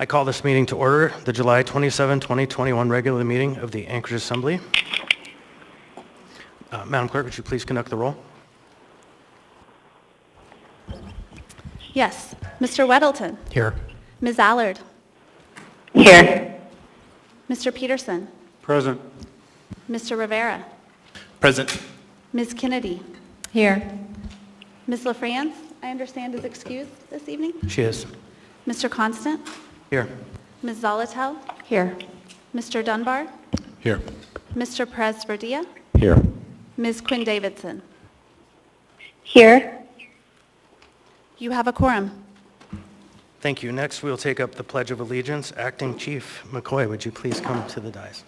I call this meeting to order, the July 27, 2021 regular meeting of the Anchorage Assembly. Madam Clerk, would you please conduct the roll? Yes. Mr. Weddleton. Here. Ms. Allard. Here. Mr. Peterson. Present. Mr. Rivera. Present. Ms. Kennedy. Here. Ms. LaFrance, I understand, is excused this evening. She is. Mr. Constant. Here. Ms. Zolotel. Here. Mr. Dunbar. Here. Mr. Perez Verdia. Here. Ms. Quinn Davidson. Here. You have a quorum. Thank you. Next, we'll take up the Pledge of Allegiance. Acting Chief McCoy, would you please come to the dais?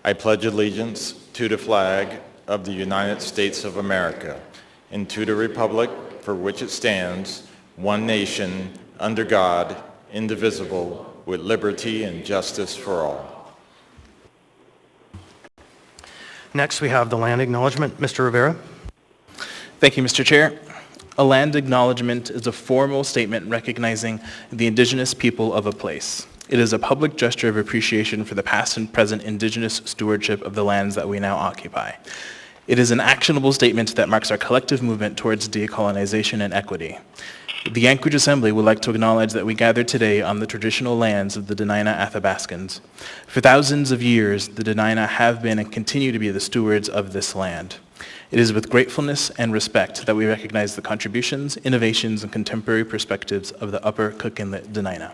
I pledge allegiance to the flag of the United States of America and to the republic for which it stands, one nation, under God, indivisible, with liberty and justice for all. Next, we have the land acknowledgement. Mr. Rivera. Thank you, Mr. Chair. A land acknowledgement is a formal statement recognizing the indigenous people of a place. It is a public gesture of appreciation for the past and present indigenous stewardship of the lands that we now occupy. It is an actionable statement that marks our collective movement towards decolonization and equity. The Anchorage Assembly would like to acknowledge that we gather today on the traditional lands of the Dena'ina Athabascans. For thousands of years, the Dena'ina have been and continue to be the stewards of this land. It is with gratefulness and respect that we recognize the contributions, innovations, and contemporary perspectives of the Upper Cook Inlet Dena'ina.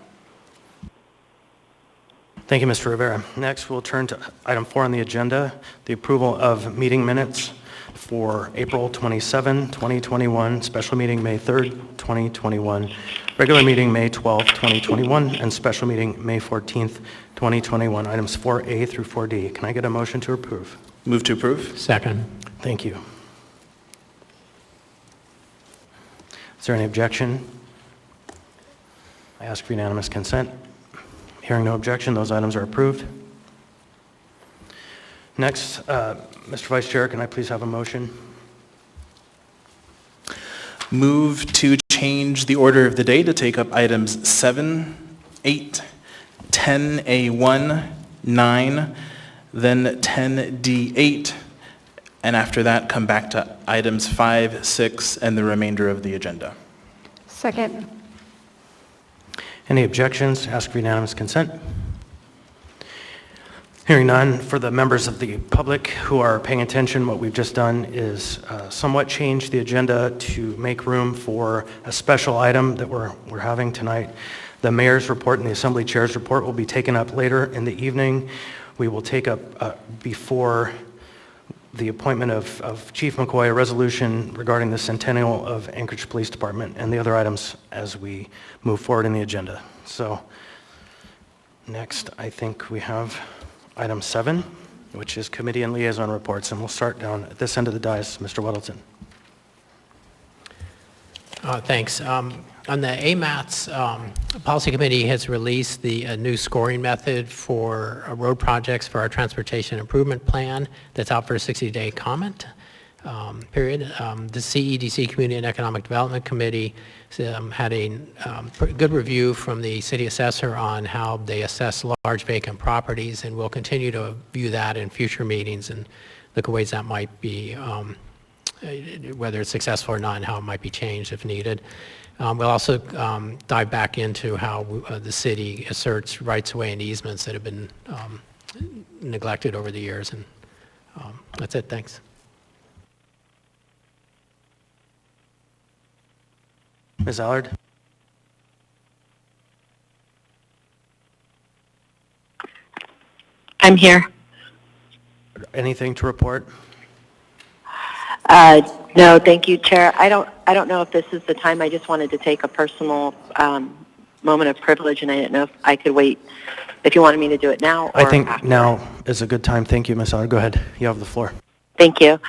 Thank you, Mr. Rivera. Next, we'll turn to item 4 on the agenda, the approval of meeting minutes for April 27, 2021, special meeting May 3rd, 2021, regular meeting May 12th, 2021, and special meeting May 14th, 2021, items 4A through 4D. Can I get a motion to approve? Move to approve. Second. Thank you. Is there any objection? I ask for unanimous consent. Hearing no objection, those items are approved. Next, Mr. Vice Chair, can I please have a motion? Move to change the order of the day to take up items 7, 8, 10A1, 9, then 10D8, and after that come back to items 5, 6, and the remainder of the agenda. Second. Any objections? Ask for unanimous consent. Hearing none, for the members of the public who are paying attention, what we've just done is somewhat change the agenda to make room for a special item that we're having tonight. The mayor's report and the assembly chair's report will be taken up later in the evening. We will take up before the appointment of Chief McCoy, a resolution regarding the centennial of Anchorage Police Department, and the other items as we move forward in the agenda. So next, I think we have item 7, which is committee and liaison reports, and we'll start down at this end of the dais. Mr. Weddleton. Thanks. On the AMATS, Policy Committee has released the new scoring method for road projects for our Transportation Improvement Plan that's out for a 60-day comment period. The CEDC, Community and Economic Development Committee, had a good review from the city assessor on how they assess large vacant properties, and we'll continue to view that in future meetings and look at ways that might be, whether it's successful or not, and how it might be changed if needed. We'll also dive back into how the city asserts rights-of-way and easements that have been neglected over the years. And that's it. Thanks. Ms. Allard. I'm here. Anything to report? No, thank you, Chair. I don't know if this is the time. I just wanted to take a personal moment of privilege, and I didn't know if I could wait, if you wanted me to do it now or I think after. now is a good time. Thank you, Ms. Allard. Go ahead. You have the floor. Thank you.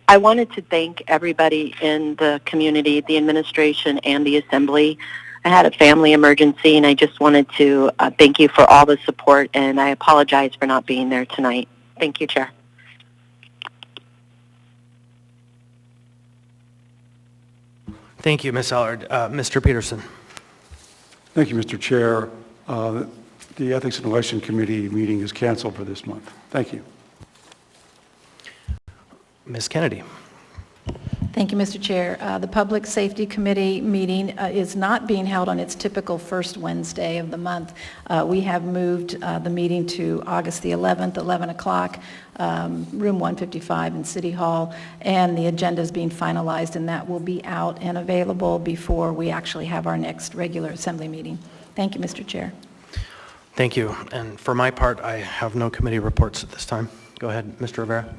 I wanted to thank everybody in the community, the administration, and the Assembly. I had a family emergency, and I just wanted to thank you for all the support, and I apologize for not being there tonight. Thank you, Chair. Thank you, Ms. Allard. Mr. Peterson. Thank you, Mr. Chair. The Ethics and Election Committee meeting is canceled for this month. Thank you. Ms. Kennedy. Thank you, Mr. Chair. The Public Safety Committee meeting is not being held on its typical first Wednesday of the month. We have moved the meeting to August the 11th, 11 o'clock, room 155 in City Hall, and the agenda is being finalized, and that will be out and available before we actually have our next regular Assembly meeting. Thank you, Mr. Chair. Thank you. And for my part, I have no committee reports at this time. Go ahead, Mr. Rivera.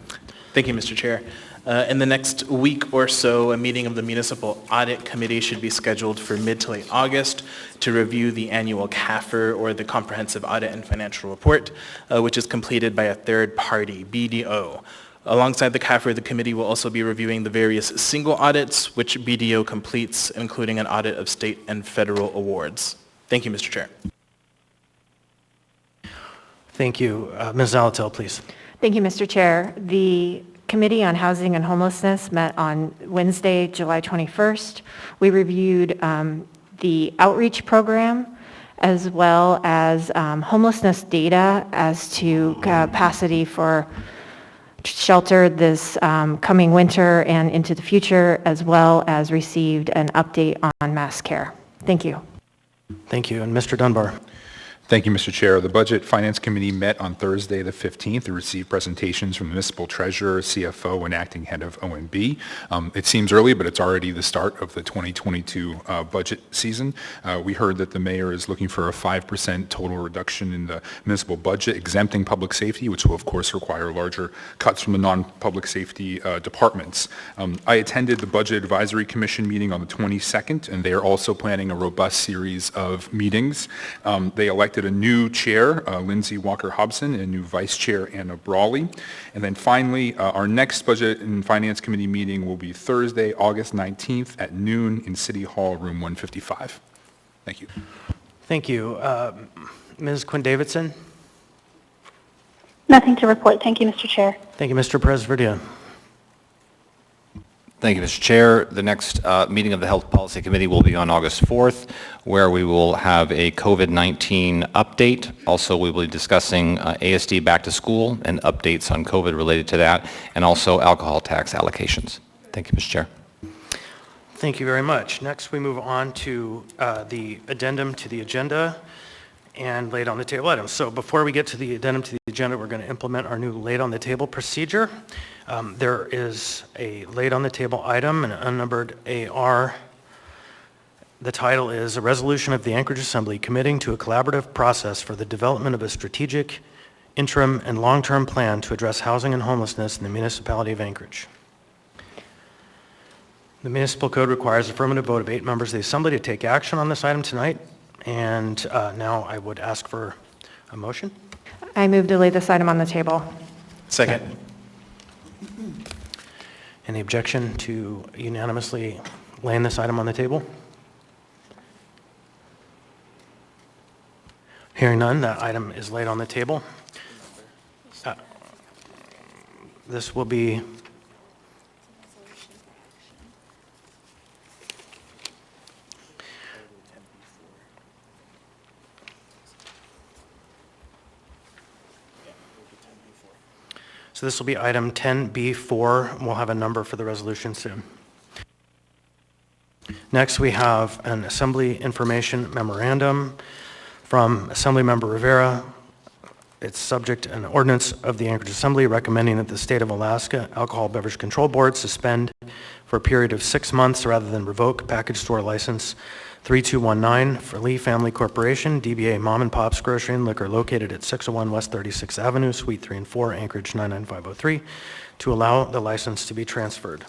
Thank you, Mr. Chair. In the next week or so, a meeting of the Municipal Audit Committee should be scheduled for mid to late August to review the annual CAFR, or the Comprehensive Audit and Financial Report, which is completed by a third party, BDO. Alongside the CAFR, the committee will also be reviewing the various single audits which BDO completes, including an audit of state and federal awards. Thank you, Mr. Chair. Thank you. Ms. Zalatil, please. Thank you, Mr. Chair. The Committee on Housing and Homelessness met on Wednesday, July 21st. We reviewed the outreach program as well as homelessness data as to capacity for shelter this coming winter and into the future, as well as received an update on mass care. Thank you. Thank you. And Mr. Dunbar. Thank you, Mr. Chair. The Budget Finance Committee met on Thursday, the 15th, to receive presentations from the Municipal Treasurer, CFO, and Acting Head of ONB. It seems early, but it's already the start of the 2022 budget season. We heard that the mayor is looking for a 5% total reduction in the municipal budget, exempting public safety, which will, of course, require larger cuts from the non-public safety departments. I attended the Budget Advisory Commission meeting on the 22nd, and they are also planning a robust series of meetings. They elected a new chair, Lindsay Walker-Hobson, and a new vice chair, Anna Brawley. And then finally, our next Budget and Finance Committee meeting will be Thursday, August 19th at noon in City Hall, room 155. Thank you. Thank you. Ms. Quinn-Davidson? Nothing to report. Thank you, Mr. Chair. Thank you, Mr. Presverdia. Thank you, Mr. Chair. The next meeting of the Health Policy Committee will be on August 4th, where we will have a COVID-19 update. Also, we will be discussing ASD back to school and updates on COVID related to that, and also alcohol tax allocations. Thank you, Mr. Chair. Thank you very much. Next, we move on to the addendum to the agenda and laid on the table items. So before we get to the addendum to the agenda, we're going to implement our new laid on the table procedure. There is a laid on the table item, an unnumbered AR. The title is A Resolution of the Anchorage Assembly Committing to a Collaborative Process for the Development of a Strategic, Interim, and Long-Term Plan to Address Housing and Homelessness in the Municipality of Anchorage. The Municipal Code requires affirmative vote of 8 members of the Assembly to take action on this item tonight. And now I would ask for a motion. I move to lay this item on the table. Second. Any objection to unanimously laying this item on the table? Hearing none, that item is laid on the table. This will be So this will be item 10B4, and we'll have a number for the resolution soon. Next, we have an Assembly Information Memorandum from Assemblymember Rivera. It's subject an ordinance of the Anchorage Assembly recommending that the State of Alaska Alcohol Beverage Control Board suspend for a period of 6 months rather than revoke package store license 3219 for Lee Family Corporation, DBA Mom and Pop's Grocery and Liquor located at 601 West 36th Avenue, Suite 3 and 4, Anchorage 99503, to allow the license to be transferred.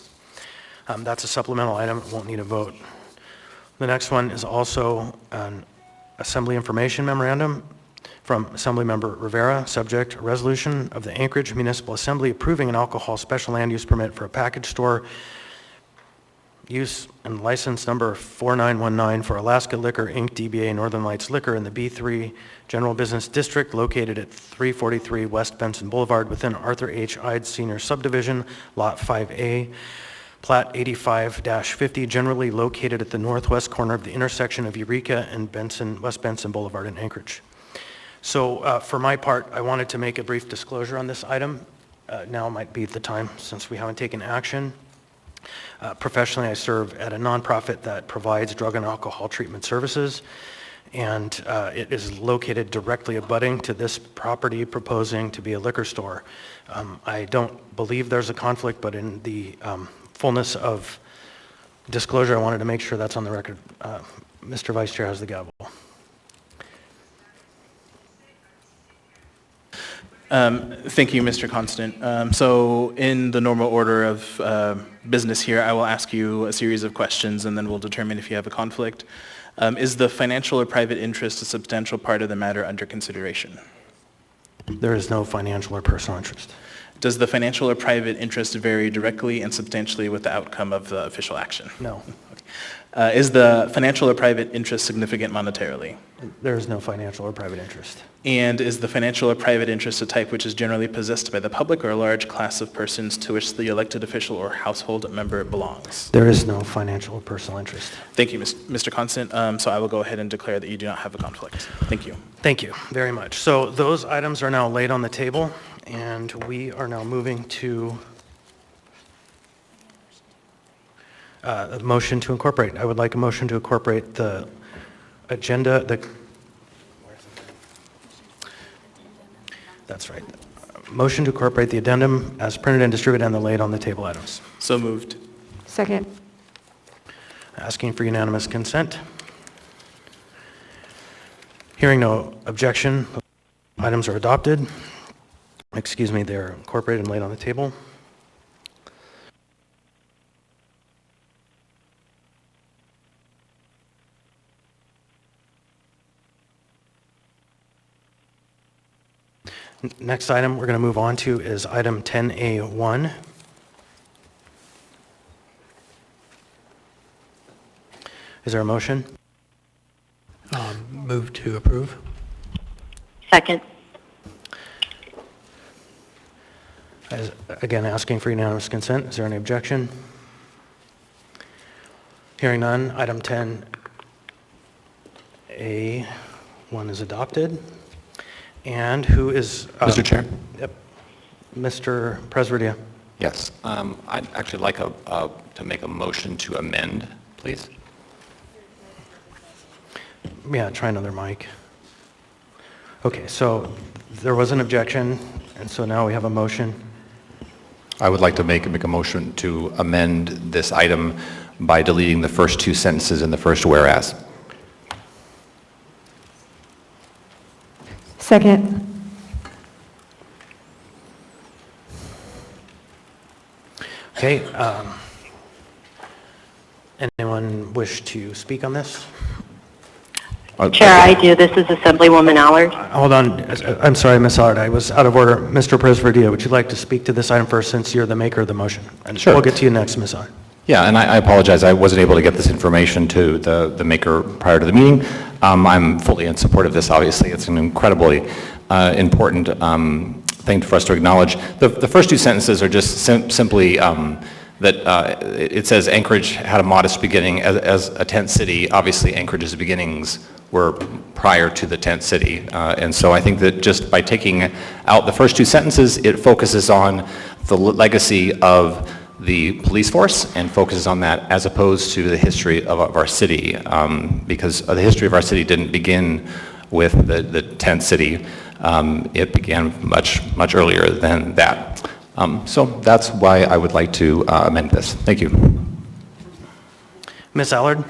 That's a supplemental item. It won't need a vote. The next one is also an Assembly Information Memorandum from Assemblymember Rivera, subject, a resolution of the Anchorage Municipal Assembly approving an alcohol special land use permit for a package store use and license number 4919 for Alaska Liquor, Inc., DBA Northern Lights Liquor in the B3 General Business District located at 343 West Benson Boulevard within Arthur H. Ide Senior Subdivision, Lot 5A, Plat 85-50, generally located at the northwest corner of the intersection of Eureka and West Benson Boulevard in Anchorage. So for my part, I wanted to make a brief disclosure on this item. Now might be the time since we haven't taken action. Professionally, I serve at a nonprofit that provides drug and alcohol treatment services, and it is located directly abutting to this property proposing to be a liquor store. I don't believe there's a conflict, but in the fullness of disclosure, I wanted to make sure that's on the record. Mr. Vice Chair has the gavel. Thank you, Mr. Constant. So in the normal order of business here, I will ask you a series of questions, and then we'll determine if you have a conflict. Is the financial or private interest a substantial part of the matter under consideration? There is no financial or personal interest. Does the financial or private interest vary directly and substantially with the outcome of the official action? No. Is the financial or private interest significant monetarily? There is no financial or private interest. And is the financial or private interest a type which is generally possessed by the public or a large class of persons to which the elected official or household member belongs? There is no financial or personal interest. Thank you, Mr. Constant. So I will go ahead and declare that you do not have a conflict. Thank you. Thank you very much. So those items are now laid on the table, and we are now moving to a motion to incorporate. I would like a motion to incorporate the agenda, that's right. Motion to incorporate the addendum as printed and distributed and the laid on the table items. So moved. Second. Asking for unanimous consent. Hearing no objection, items are adopted. Excuse me, they're incorporated and laid on the table. Next item we're going to move on to is item 10A1. Is there a motion? Move to approve. Second. Again, asking for unanimous consent. Is there any objection? Hearing none, item 10A1 is adopted. And who is... Mr. Chair? Yep. Mr. Presvedia. Yes. I'd actually like to make a motion to amend, please. Yeah, try another mic. Okay, so there was an objection, and so now we have a motion. I would like to make a motion to amend this item by deleting the first two sentences in the first whereas. Second. Okay. Anyone wish to speak on this? Chair, I do. This is Assemblywoman Allard. Hold on. I'm sorry, Ms. Allard. I was out of order. Mr. Presvedia, would you like to speak to this item first since you're the maker of the motion? And Sure. We'll get to you next, Ms. Allard. Yeah, and I apologize. I wasn't able to get this information to the maker prior to the meeting. I'm fully in support of this, obviously. It's an incredibly important thing for us to acknowledge. The first two sentences are just simply that it says Anchorage had a modest beginning as a tent city. Obviously, Anchorage's beginnings were prior to the tent city. And so I think that just by taking out the first two sentences, it focuses on the legacy of the police force and focuses on that as opposed to the history of our city, because the history of our city didn't begin with the tent city. It began much earlier than that. So that's why I would like to amend this. Thank you. Ms. Allard?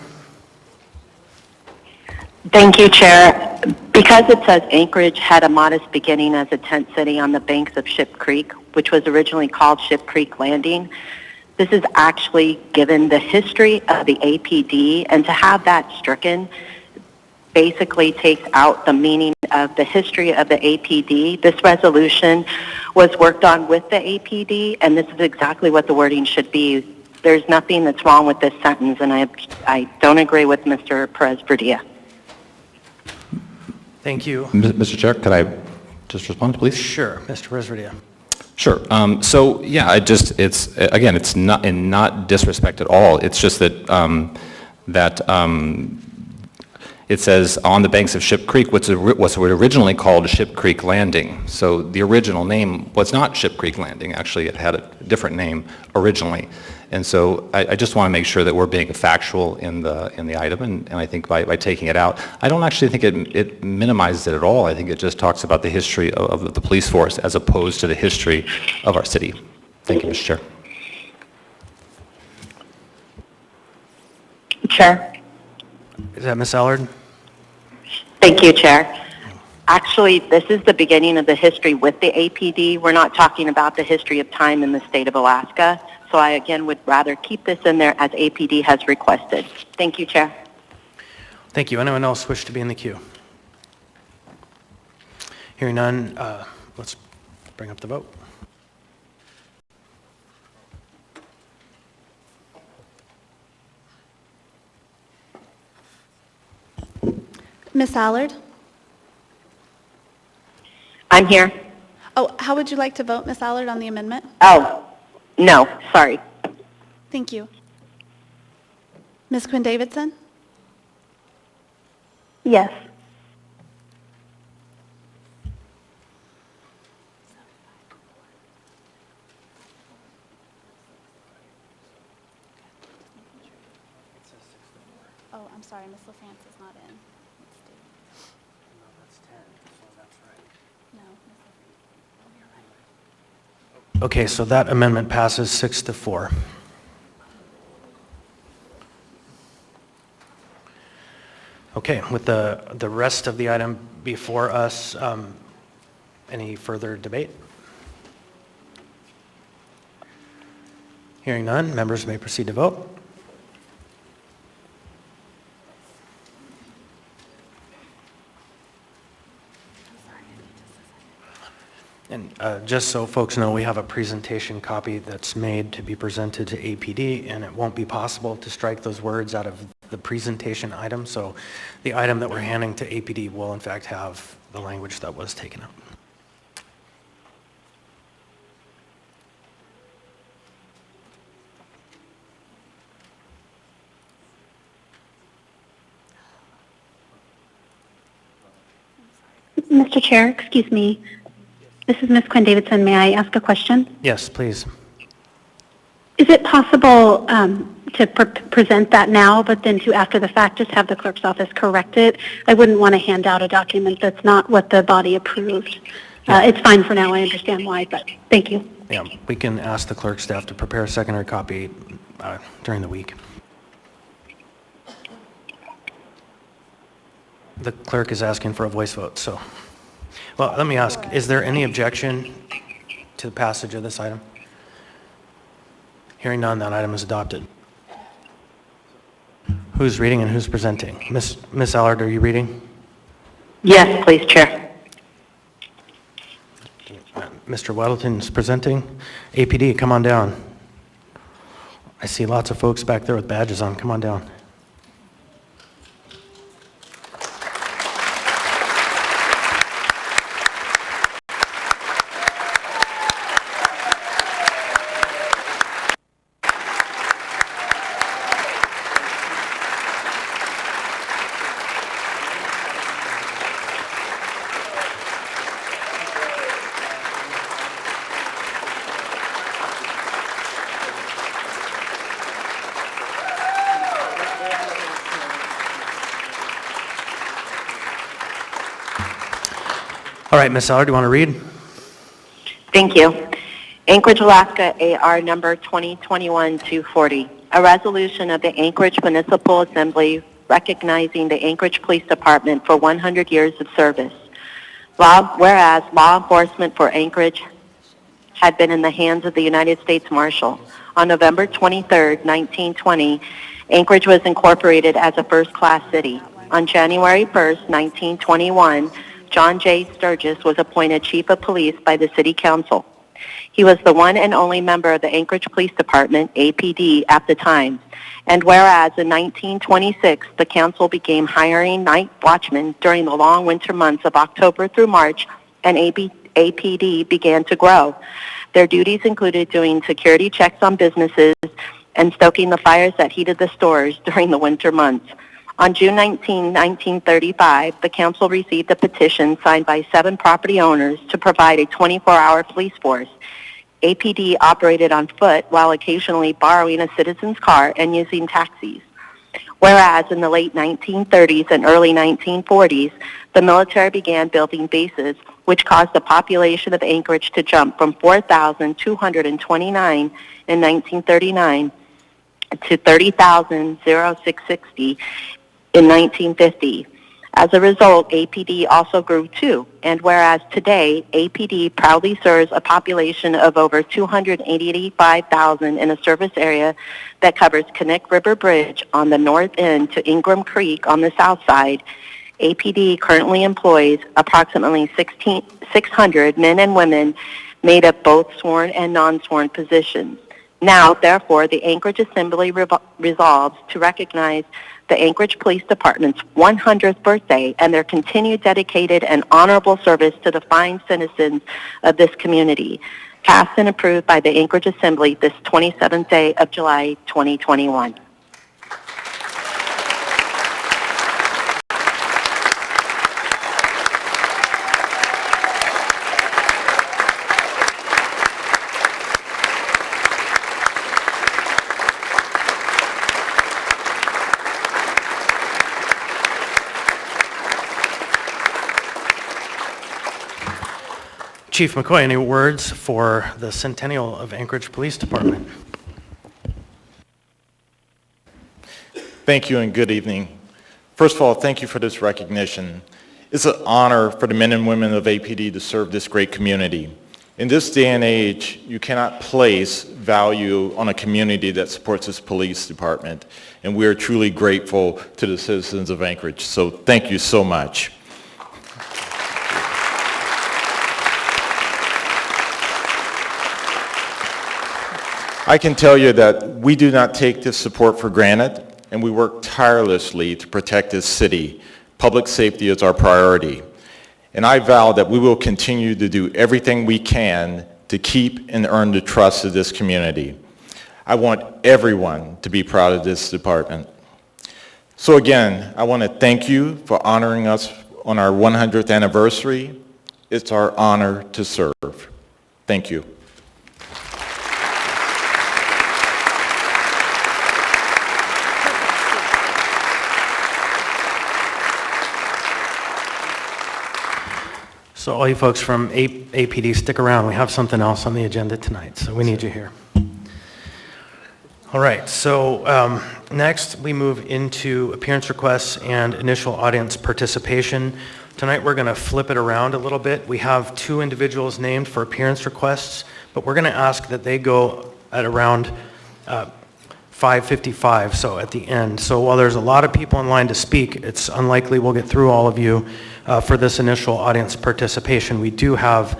Thank you, Chair. Because it says Anchorage had a modest beginning as a tent city on the banks of Ship Creek, which was originally called Ship Creek Landing, this is actually given the history of the APD, and to have that stricken basically takes out the meaning of the history of the APD. This resolution was worked on with the APD, and this is exactly what the wording should be. There's nothing that's wrong with this sentence, and I don't agree with Mr. Perez-Verdia. Thank you. Mr. Chair, could I just respond, please? Sure, Mr. Presvedia. Sure. It's not, and not disrespect at all. It's just that, it says on the banks of Ship Creek, what's originally called Ship Creek Landing. So the original name was not Ship Creek Landing. Actually, it had a different name originally. And so I just want to make sure that we're being factual in the item, and I think by taking it out, I don't actually think it minimizes it at all. I think it just talks about the history of the police force as opposed to the history of our city. Thank you, Mr. Chair. Chair. Is that Ms. Allard? Thank you, Chair. Actually, this is the beginning of the history with the APD. We're not talking about the history of time in the state of Alaska. So I, again, would rather keep this in there as APD has requested. Thank you, Chair. Thank you. Anyone else wish to be in the queue? Hearing none, let's bring up the vote. Ms. Allard? I'm here. Oh, how would you like to vote, Ms. Allard, on the amendment? Oh, no, sorry. Thank you. Ms. Quinn-Davidson? Yes. Oh, I'm sorry, Ms. LaFrance is not in. No, that's 10, so that's right. No, Okay, so that amendment passes 6-4. Okay, with the rest of the item before us, any further debate? Hearing none, members may proceed to vote. And just so folks know, we have a presentation copy that's made to be presented to APD, and it won't be possible to strike those words out of the presentation item. So the item that we're handing to APD will in fact have the language that was taken out. Mr. Chair, excuse me. This is Ms. Quinn-Davidson. May I ask a question? Yes, please. Is it possible to present that now, but then to, after the fact, just have the clerk's office correct it? I wouldn't want to hand out a document that's not what the body approved. It's fine for now. I understand why, but thank you. Yeah, we can ask the clerk staff to prepare a secondary copy during the week. The clerk is asking for a voice vote, so. Well, let me ask, is there any objection to the passage of this item? Hearing none, that item is adopted. Who's reading and who's presenting? Ms. Allard, are you reading? Yes, please, Chair. Mr. Weddleton is presenting. APD, come on down. I see lots of folks back there with badges on. Come on down. All right, Ms. Allard, do you want to read? Thank you. Anchorage, Alaska, AR number 2021-240. A resolution of the Anchorage Municipal Assembly recognizing the Anchorage Police Department for 100 years of service. Whereas law enforcement for Anchorage had been in the hands of the United States Marshal. On November 23, 1920, Anchorage was incorporated as a first-class city. On January 1, 1921, John J. Sturgis was appointed Chief of Police by the City Council. He was the one and only member of the Anchorage Police Department, APD, at the time. And whereas in 1926, the council began hiring night watchmen during the long winter months of October through March, and APD began to grow. Their duties included doing security checks on businesses and stoking the fires that heated the stores during the winter months. On June 19, 1935, the council received a petition signed by 7 property owners to provide a 24-hour police force. APD operated on foot while occasionally borrowing a citizen's car and using taxis. Whereas in the late 1930s and early 1940s, the military began building bases, which caused the population of Anchorage to jump from 4,229 in 1939 to 30,660 in 1950. As a result, APD also grew too, and whereas today APD proudly serves a population of over 285,000 in a service area that covers Kenneth River Bridge on the north end to Ingram Creek on the south side, APD currently employs approximately 600 men and women made up both sworn and non-sworn positions. Now, therefore, the Anchorage Assembly resolves to recognize the Anchorage Police Department's 100th birthday and their continued dedicated and honorable service to the fine citizens of this community, passed and approved by the Anchorage Assembly this 27th day of July 2021. Chief Mccoy, any words for the centennial of Anchorage Police Department? Thank you and good evening. First of all, thank you for this recognition. It's an honor for the men and women of APD to serve this great community. In this day and age, you cannot place value on a community that supports this police department, and we are truly grateful to the citizens of Anchorage. So thank you so much. I can tell you that we do not take this support for granted, and we work tirelessly to protect this city. Public safety is our priority. And I vow that we will continue to do everything we can to keep and earn the trust of this community. I want everyone to be proud of this department. So again, I want to thank you for honoring us on our 100th anniversary. It's our honor to serve. Thank you. So all you folks from APD, stick around. We have something else on the agenda tonight, so we need you here. All right, so next we move into appearance requests and initial audience participation. Tonight we're going to flip it around a little bit. We have 2 individuals named for appearance requests, but we're going to ask that they go at around 5:55, so at the end. So while there's a lot of people in line to speak, it's unlikely we'll get through all of you for this initial audience participation. We do have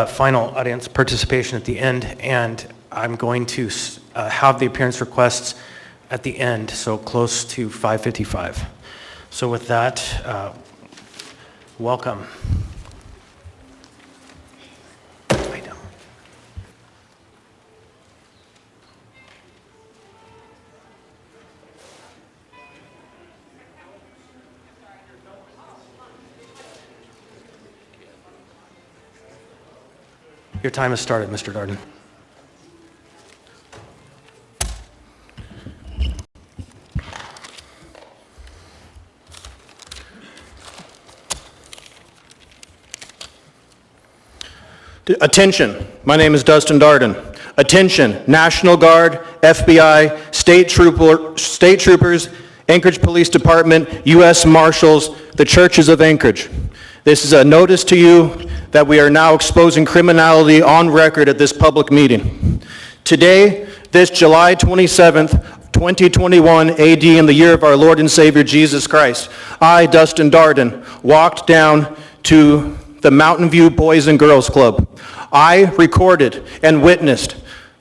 final audience participation at the end, and I'm going to have the appearance requests at the end, so close to 5:55. So with that, welcome. Your time has started, Mr. Darden. Attention, my name is Dustin Darden. Attention, National Guard, FBI, State Troopers, Anchorage Police Department, U.S. Marshals, the Churches of Anchorage. This is a notice to you that we are now exposing criminality on record at this public meeting. Today, this July 27th, 2021 AD, in the year of our Lord and Savior Jesus Christ, I, Dustin Darden, walked down to the Mountain View Boys and Girls Club. I recorded and witnessed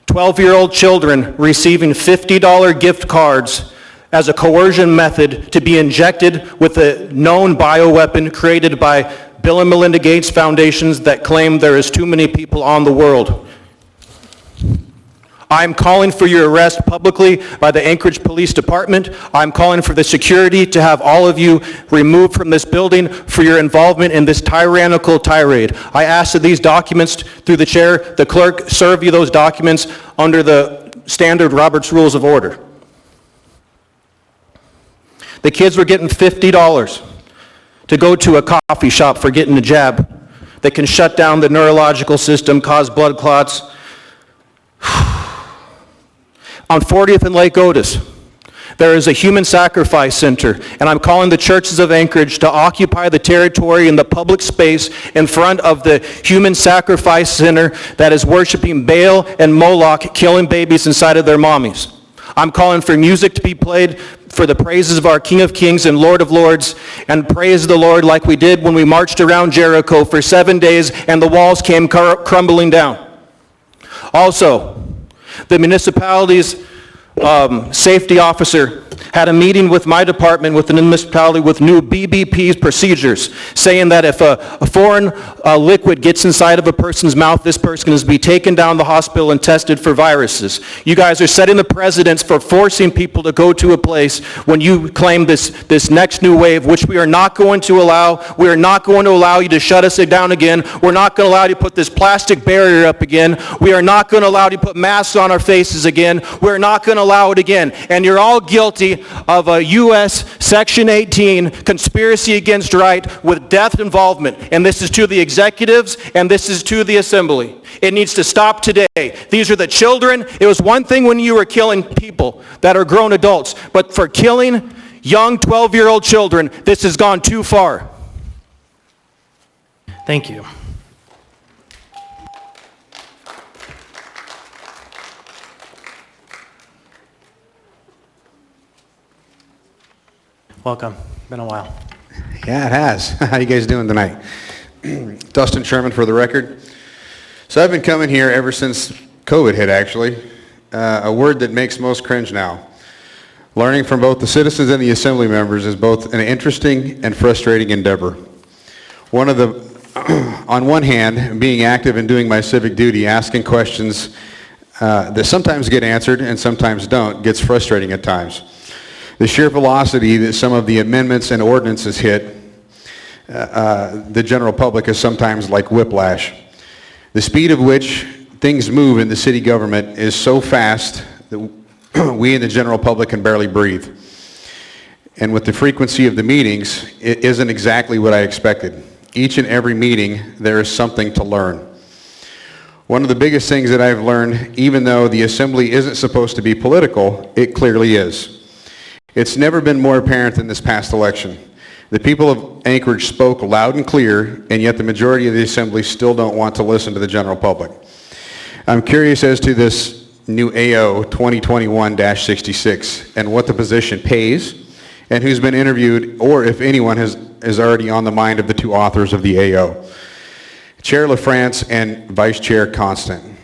12-year-old children receiving $50 gift cards as a coercion method to be injected with a known bioweapon created by Bill and Melinda Gates Foundations that claim there is too many people on the world. I'm calling for your arrest publicly by the Anchorage Police Department. I'm calling for the security to have all of you removed from this building for your involvement in this tyrannical tirade. I ask that these documents, through the chair, the clerk, serve you those documents under the standard Robert's Rules of Order. The kids were getting $50 to go to a coffee shop for getting a jab that can shut down the neurological system, cause blood clots. On 40th and Lake Otis, there is a human sacrifice center, and I'm calling the churches of Anchorage to occupy the territory in the public space in front of the human sacrifice center that is worshiping Baal and Moloch, killing babies inside of their mommies. I'm calling for music to be played for the praises of our King of Kings and Lord of Lords, and praise the Lord like we did when we marched around Jericho for 7 days and the walls came crumbling down. Also, the municipality's safety officer had a meeting with my department with the municipality with new BBP procedures, saying that if a foreign liquid gets inside of a person's mouth, this person is to be taken down to the hospital and tested for viruses. You guys are setting the precedents for forcing people to go to a place when you claim this next new wave, which we are not going to allow. We are not going to allow you to shut us down again. We're not going to allow you to put this plastic barrier up again. We are not going to allow you to put masks on our faces again. We're not going to allow it again. And you're all guilty of a U.S. Section 18 conspiracy against right with death involvement. And this is to the executives and this is to the assembly. It needs to stop today. These are the children. It was one thing when you were killing people that are grown adults, but for killing young 12-year-old children, this has gone too far. Thank you. Welcome. Been a while. Yeah, it has. How you guys doing tonight? Dustin Sherman for the record. So I've been coming here ever since COVID hit, actually. A word that makes most cringe now. Learning from both the citizens and the assembly members is both an interesting and frustrating endeavor. On one hand, being active and doing my civic duty, asking questions that sometimes get answered and sometimes don't, gets frustrating at times. The sheer velocity that some of the amendments and ordinances hit the general public is sometimes like whiplash. The speed of which things move in the city government is so fast that we in the general public can barely breathe. And with the frequency of the meetings, it isn't exactly what I expected. Each and every meeting, there is something to learn. One of the biggest things that I've learned, even though the assembly isn't supposed to be political, it clearly is. It's never been more apparent than this past election. The people of Anchorage spoke loud and clear, and yet the majority of the assembly still don't want to listen to the general public. I'm curious as to this new AO 2021-66 and what the position pays and who's been interviewed, or if anyone is already on the mind of the two authors of the AO, Chair LaFrance and Vice Chair Constant.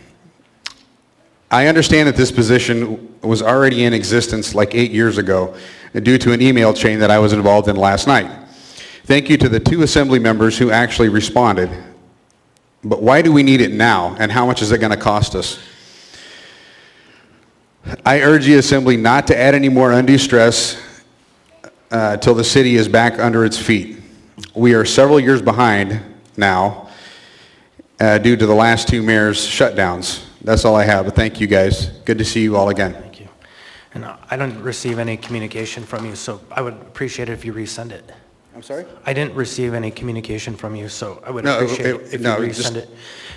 I understand that this position was already in existence like 8 years ago due to an email chain that I was involved in last night. Thank you to the two assembly members who actually responded. But why do we need it now, and how much is it going to cost us? I urge the assembly not to add any more undue stress till the city is back under its feet. We are several years behind now due to the last two mayor's shutdowns. That's all I have, but thank you guys. Good to see you all again. Thank you. And I didn't receive any communication from you, so I would appreciate it if you resend it. I'm sorry? I didn't receive any communication from you, so I would appreciate it if you resend it.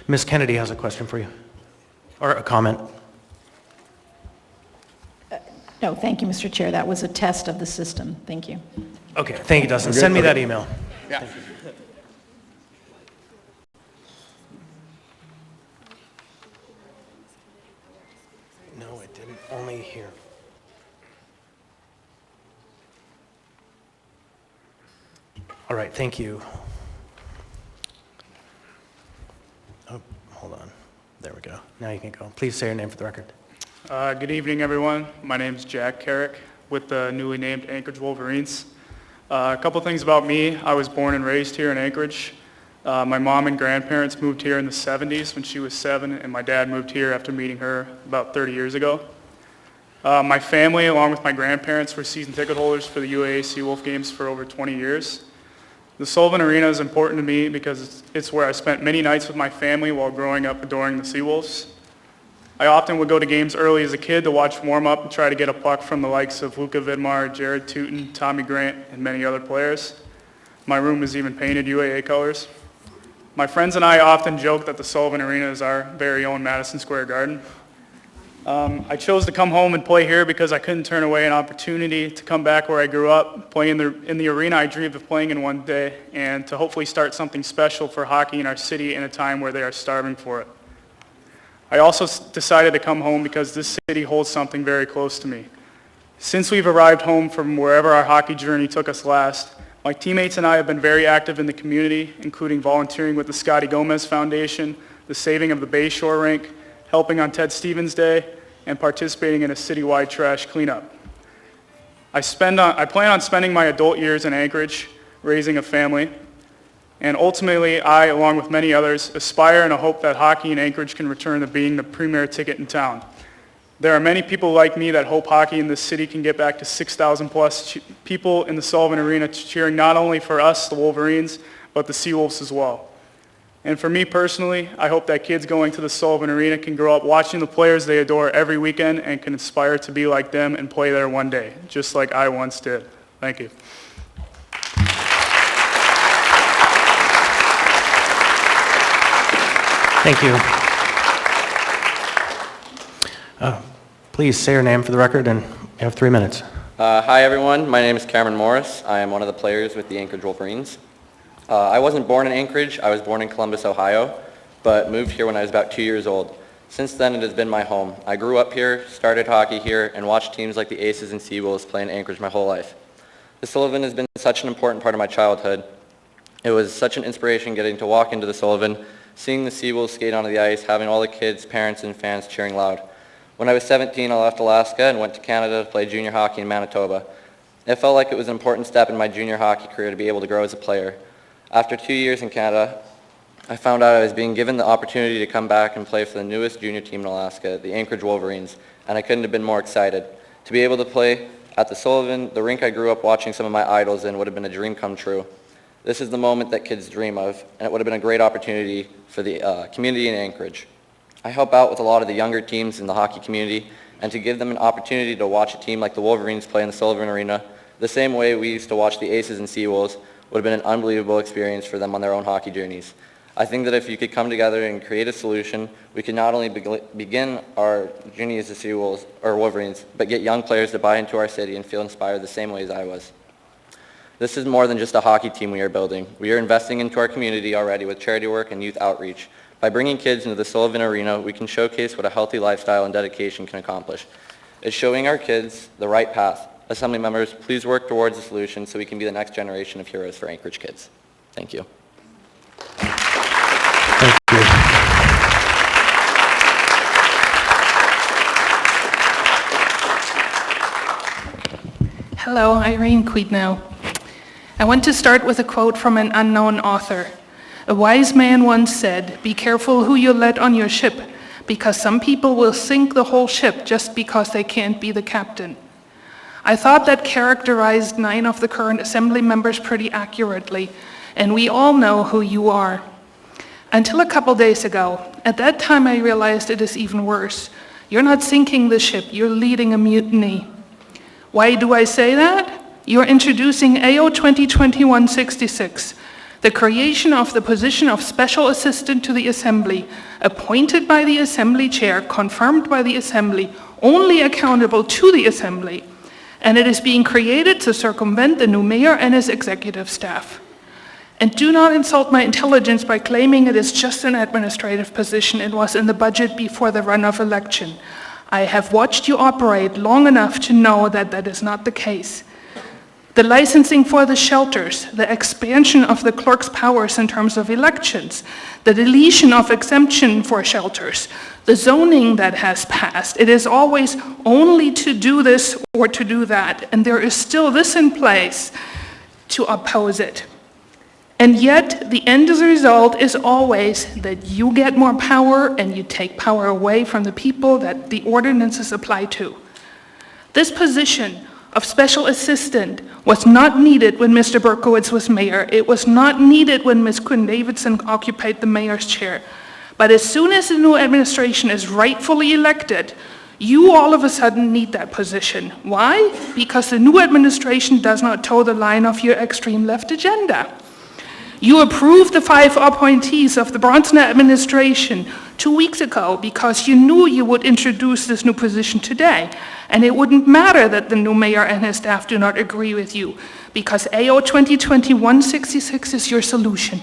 Ms. Kennedy has a question for you, or a comment. No, thank you, Mr. Chair. That was a test of the system. Thank you. Okay, thank you, Dustin. Send me that email. Yeah. No, it didn't. Only here. All right, thank you. Oh, hold on. There we go. Now you can go. Please say your name for the record. Good evening, everyone. My name is Jack Carrick with the newly named Anchorage Wolverines. A couple things about me. I was born and raised here in Anchorage. My mom and grandparents moved here in the 70s when she was 7, and my dad moved here after meeting her about 30 years ago. My family, along with my grandparents, were season ticket holders for the UAA Seawolf games for over 20 years. The Sullivan Arena is important to me because it's where I spent many nights with my family while growing up adoring the Seawolves. I often would go to games early as a kid to watch warm-up and try to get a puck from the likes of Luca Vidmar, Jared Tootin, Tommy Grant, and many other players. My room was even painted UAA colors. My friends and I often joke that the Sullivan Arena is our very own Madison Square Garden. I chose to come home and play here because I couldn't turn away an opportunity to come back where I grew up, play in the arena I dreamed of playing in one day, and to hopefully start something special for hockey in our city in a time where they are starving for it. I also decided to come home because this city holds something very close to me. Since we've arrived home from wherever our hockey journey took us last, my teammates and I have been very active in the community, including volunteering with the Scotty Gomez Foundation, the saving of the Bayshore rink, helping on Ted Stevens Day, and participating in a citywide trash cleanup. I plan on spending my adult years in Anchorage, raising a family, and ultimately I, along with many others, aspire and hope that hockey in Anchorage can return to being the premier ticket in town. There are many people like me that hope hockey in this city can get back to 6,000 plus people in the Sullivan Arena cheering not only for us, the Wolverines, but the Seawolves as well. And for me personally, I hope that kids going to the Sullivan Arena can grow up watching the players they adore every weekend and can aspire to be like them and play there one day, just like I once did. Thank you. Thank you. Please say your name for the record, and you have 3 minutes. Hi everyone, my name is Cameron Morris. I am one of the players with the Anchorage Wolverines. I wasn't born in Anchorage, I was born in Columbus, Ohio, but moved here when I was about 2 years old. Since then it has been my home. I grew up here, started hockey here, and watched teams like the Aces and Seawolves play in Anchorage my whole life. The Sullivan has been such an important part of my childhood. It was such an inspiration getting to walk into the Sullivan, seeing the Seawolves skate onto the ice, having all the kids, parents, and fans cheering loud. When I was 17, I left Alaska and went to Canada to play junior hockey in Manitoba. It felt like it was an important step in my junior hockey career to be able to grow as a player. After 2 years in Canada, I found out I was being given the opportunity to come back and play for the newest junior team in Alaska, the Anchorage Wolverines, and I couldn't have been more excited. To be able to play at the Sullivan, the rink I grew up watching some of my idols in, would have been a dream come true. This is the moment that kids dream of, and it would have been a great opportunity for the community in Anchorage. I help out with a lot of the younger teams in the hockey community, and to give them an opportunity to watch a team like the Wolverines play in the Sullivan Arena, the same way we used to watch the Aces and Seawolves, would have been an unbelievable experience for them on their own hockey journeys. I think that if you could come together and create a solution, we could not only begin our journey as the Seawolves or Wolverines, but get young players to buy into our city and feel inspired the same way as I was. This is more than just a hockey team we are building. We are investing into our community already with charity work and youth outreach. By bringing kids into the Sullivan Arena, we can showcase what a healthy lifestyle and dedication can accomplish. It's showing our kids the right path. Assembly members, please work towards a solution so we can be the next generation of heroes for Anchorage kids. Thank you. Thank you. Hello, Irene Quidnow. I want to start with a quote from an unknown author. A wise man once said, "Be careful who you let on your ship, because some people will sink the whole ship just because they can't be the captain." I thought that characterized 9 of the current assembly members pretty accurately, and we all know who you are. Until a couple days ago, at that time I realized it is even worse. You're not sinking the ship, you're leading a mutiny. Why do I say that? You're introducing AO 2021-66, the creation of the position of Special Assistant to the Assembly, appointed by the Assembly Chair, confirmed by the Assembly, only accountable to the Assembly, and it is being created to circumvent the new mayor and his executive staff. And do not insult my intelligence by claiming it is just an administrative position. It was in the budget before the runoff election. I have watched you operate long enough to know that that is not the case. The licensing for the shelters, the expansion of the clerk's powers in terms of elections, the deletion of exemption for shelters, the zoning that has passed, it is always only to do this or to do that, and there is still this in place to oppose it. And yet, the end result is always that you get more power and you take power away from the people that the ordinances apply to. This position of special assistant was not needed when Mr. Berkowitz was mayor. It was not needed when Ms. Quinn-Davidson occupied the mayor's chair. But as soon as the new administration is rightfully elected, you all of a sudden need that position. Why? Because the new administration does not toe the line of your extreme left agenda. You approved the 5 appointees of the Bronson administration 2 weeks ago because you knew you would introduce this new position today. And it wouldn't matter that the new mayor and his staff do not agree with you, because AO 2020-166 is your solution.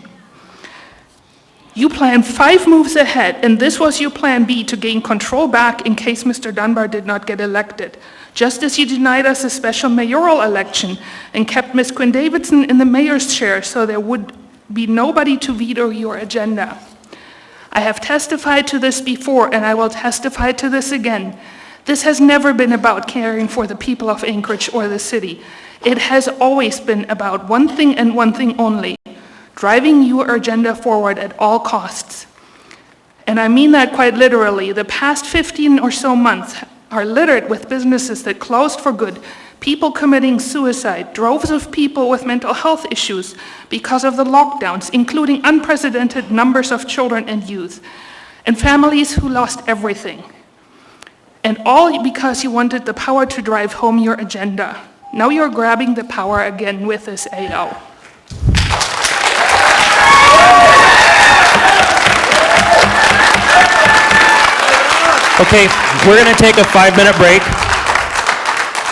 You planned 5 moves ahead, and this was your plan B to gain control back in case Mr. Dunbar did not get elected. Just as you denied us a special mayoral election and kept Ms. Quinn-Davidson in the mayor's chair so there would be nobody to veto your agenda. I have testified to this before, and I will testify to this again. This has never been about caring for the people of Anchorage or the city. It has always been about one thing and one thing only: driving your agenda forward at all costs. And I mean that quite literally. The past 15 or so months are littered with businesses that closed for good, people committing suicide, droves of people with mental health issues because of the lockdowns, including unprecedented numbers of children and youth, and families who lost everything. And all because you wanted the power to drive home your agenda. Now you're grabbing the power again with this AO. Okay, we're going to take a 5-minute break.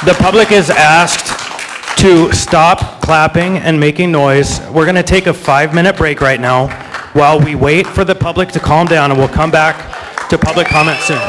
The public is asked to stop clapping and making noise. We're going to take a 5-minute break right now while we wait for the public to calm down, and we'll come back to public comment soon.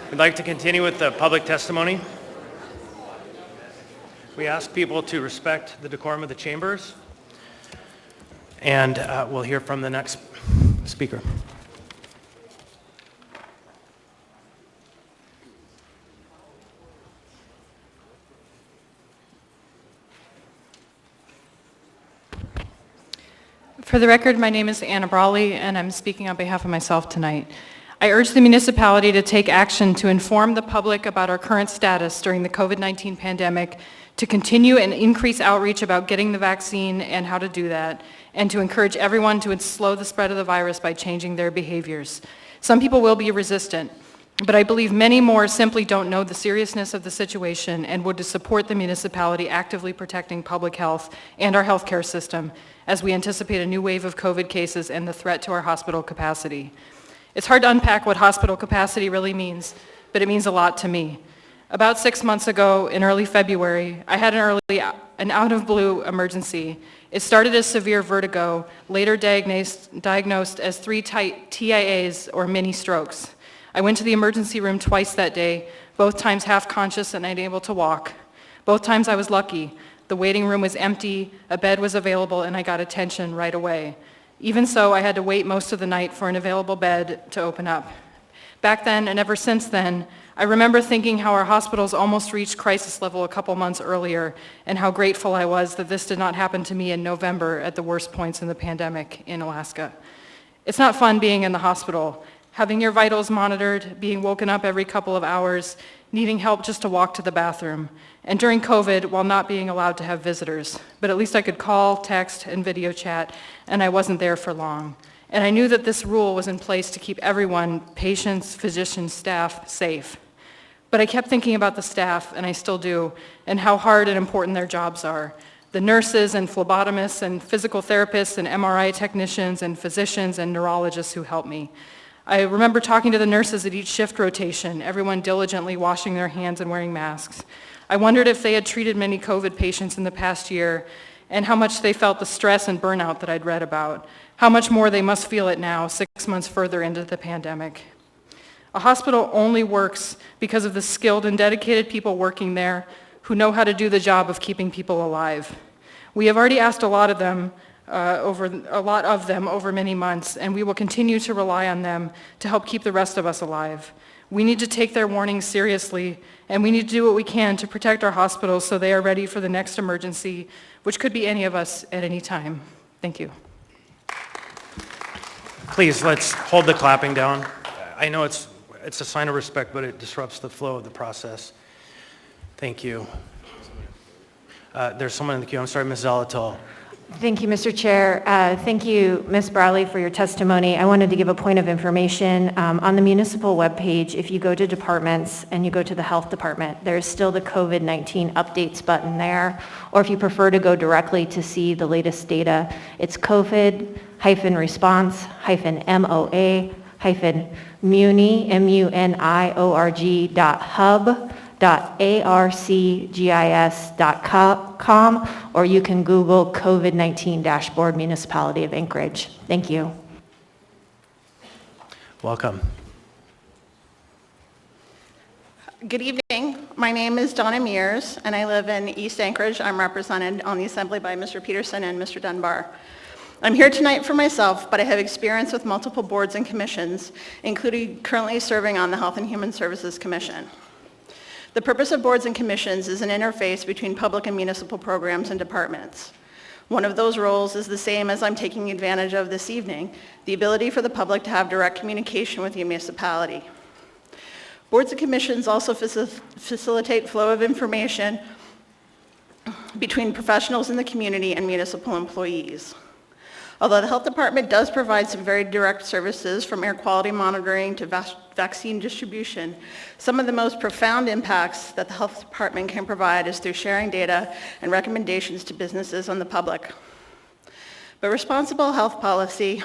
We'd like to continue with the public testimony. We ask people to respect the decorum of the chambers, and we'll hear from the next speaker. For the record, my name is Anna Brawley, and I'm speaking on behalf of myself tonight. I urge the municipality to take action to inform the public about our current status during the COVID-19 pandemic, to continue and increase outreach about getting the vaccine and how to do that, and to encourage everyone to slow the spread of the virus by changing their behaviors. Some people will be resistant, but I believe many more simply don't know the seriousness of the situation and would support the municipality actively protecting public health and our healthcare system as we anticipate a new wave of COVID cases and the threat to our hospital capacity. It's hard to unpack what hospital capacity really means, but it means a lot to me. About 6 months ago, in early February, I had an out-of-blue emergency. It started as severe vertigo, later diagnosed as 3 TIAs or mini strokes. I went to the emergency room twice that day, both times half-conscious and unable to walk. Both times I was lucky. The waiting room was empty, a bed was available, and I got attention right away. Even so, I had to wait most of the night for an available bed to open up. Back then, and ever since then, I remember thinking how our hospitals almost reached crisis level a couple months earlier, and how grateful I was that this did not happen to me in November at the worst points in the pandemic in Alaska. It's not fun being in the hospital, having your vitals monitored, being woken up every couple of hours, needing help just to walk to the bathroom, and during COVID, while not being allowed to have visitors. But at least I could call, text, and video chat, and I wasn't there for long. And I knew that this rule was in place to keep everyone, patients, physicians, staff, safe. But I kept thinking about the staff, and I still do, and how hard and important their jobs are. The nurses and phlebotomists and physical therapists and MRI technicians and physicians and neurologists who help me. I remember talking to the nurses at each shift rotation, everyone diligently washing their hands and wearing masks. I wondered if they had treated many COVID patients in the past year and how much they felt the stress and burnout that I'd read about, how much more they must feel it now, 6 months further into the pandemic. A hospital only works because of the skilled and dedicated people working there who know how to do the job of keeping people alive. We have already asked a lot of them over many months, and we will continue to rely on them to help keep the rest of us alive. We need to take their warnings seriously, and we need to do what we can to protect our hospitals so they are ready for the next emergency, which could be any of us at any time. Thank you. Please, let's hold the clapping down. I know it's a sign of respect, but it disrupts the flow of the process. Thank you. There's someone in the queue. I'm sorry, Ms. Zalatul. Thank you, Mr. Chair. Thank you, Ms. Brawley, for your testimony. I wanted to give a point of information. On the municipal webpage, if you go to departments and you go to the health department, there's still the COVID-19 updates button there. Or if you prefer to go directly to see the latest data, it's covid-munispons-muni.hub.arcgis.com, or you can Google COVID-19 Dashboard Municipality of Anchorage. Thank you. Welcome. Good evening. My name is Donna Mears, and I live in East Anchorage. I'm represented on the Assembly by Mr. Peterson and Mr. Dunbar. I'm here tonight for myself, but I have experience with multiple boards and commissions, including currently serving on the Health and Human Services Commission. The purpose of boards and commissions is an interface between public and municipal programs and departments. One of those roles is the same as I'm taking advantage of this evening, the ability for the public to have direct communication with the municipality. Boards and commissions also facilitate flow of information between professionals in the community and municipal employees. Although the health department does provide some very direct services from air quality monitoring to vaccine distribution, some of the most profound impacts that the health department can provide is through sharing data and recommendations to businesses and the public. But responsible health policy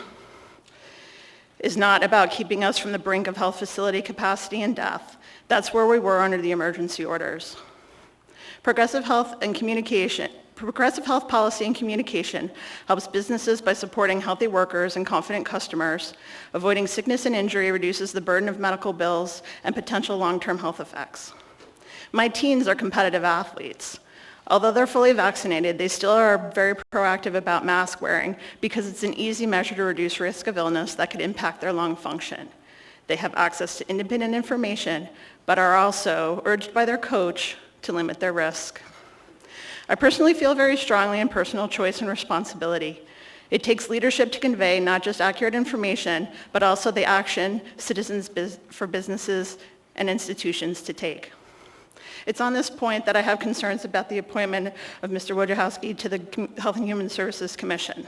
is not about keeping us from the brink of health facility capacity and death. That's where we were under the emergency orders. Progressive health and communication Progressive health policy and communication helps businesses by supporting healthy workers and confident customers. Avoiding sickness and injury reduces the burden of medical bills and potential long-term health effects. My teens are competitive athletes. Although they're fully vaccinated, they still are very proactive about mask wearing because it's an easy measure to reduce risk of illness that could impact their lung function. They have access to independent information, but are also urged by their coach to limit their risk. I personally feel very strongly in personal choice and responsibility. It takes leadership to convey not just accurate information, but also the action citizens for businesses and institutions to take. It's on this point that I have concerns about the appointment of Mr. Wojciechowski to the Health and Human Services Commission.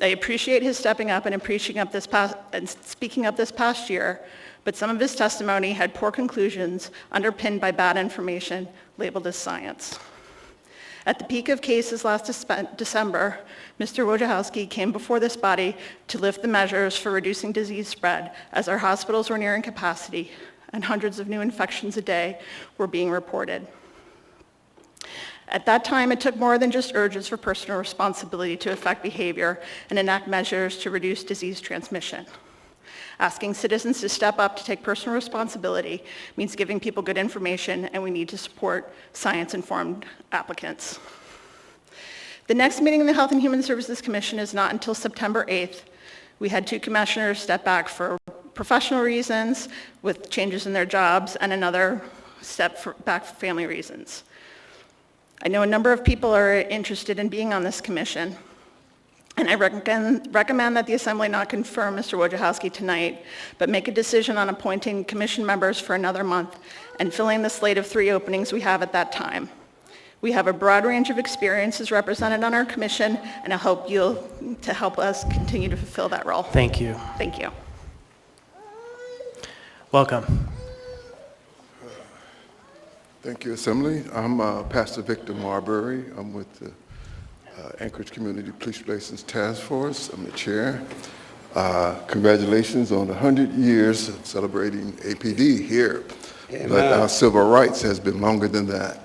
I appreciate his stepping up and speaking up this past year, but some of his testimony had poor conclusions underpinned by bad information labeled as science. At the peak of cases last December, Mr. Wojciechowski came before this body to lift the measures for reducing disease spread as our hospitals were nearing capacity and hundreds of new infections a day were being reported. At that time, it took more than just urges for personal responsibility to affect behavior and enact measures to reduce disease transmission. Asking citizens to step up to take personal responsibility means giving people good information, and we need to support science-informed applicants. The next meeting of the Health and Human Services Commission is not until September 8th. We had 2 commissioners step back for professional reasons with changes in their jobs and another step back for family reasons. I know a number of people are interested in being on this commission, and I recommend that the Assembly not confirm Mr. Wojciechowski tonight, but make a decision on appointing commission members for another month and filling the slate of 3 openings we have at that time. We have a broad range of experiences represented on our commission, and I hope you'll to help us continue to fulfill that role. Thank you. Thank you. Welcome. Thank you, Assembly. I'm Pastor Victor Marbury. I'm with the Anchorage Community Police Relations Task Force. I'm the chair. Congratulations on 100 years of celebrating APD here. Amen. But our civil rights has been longer than that.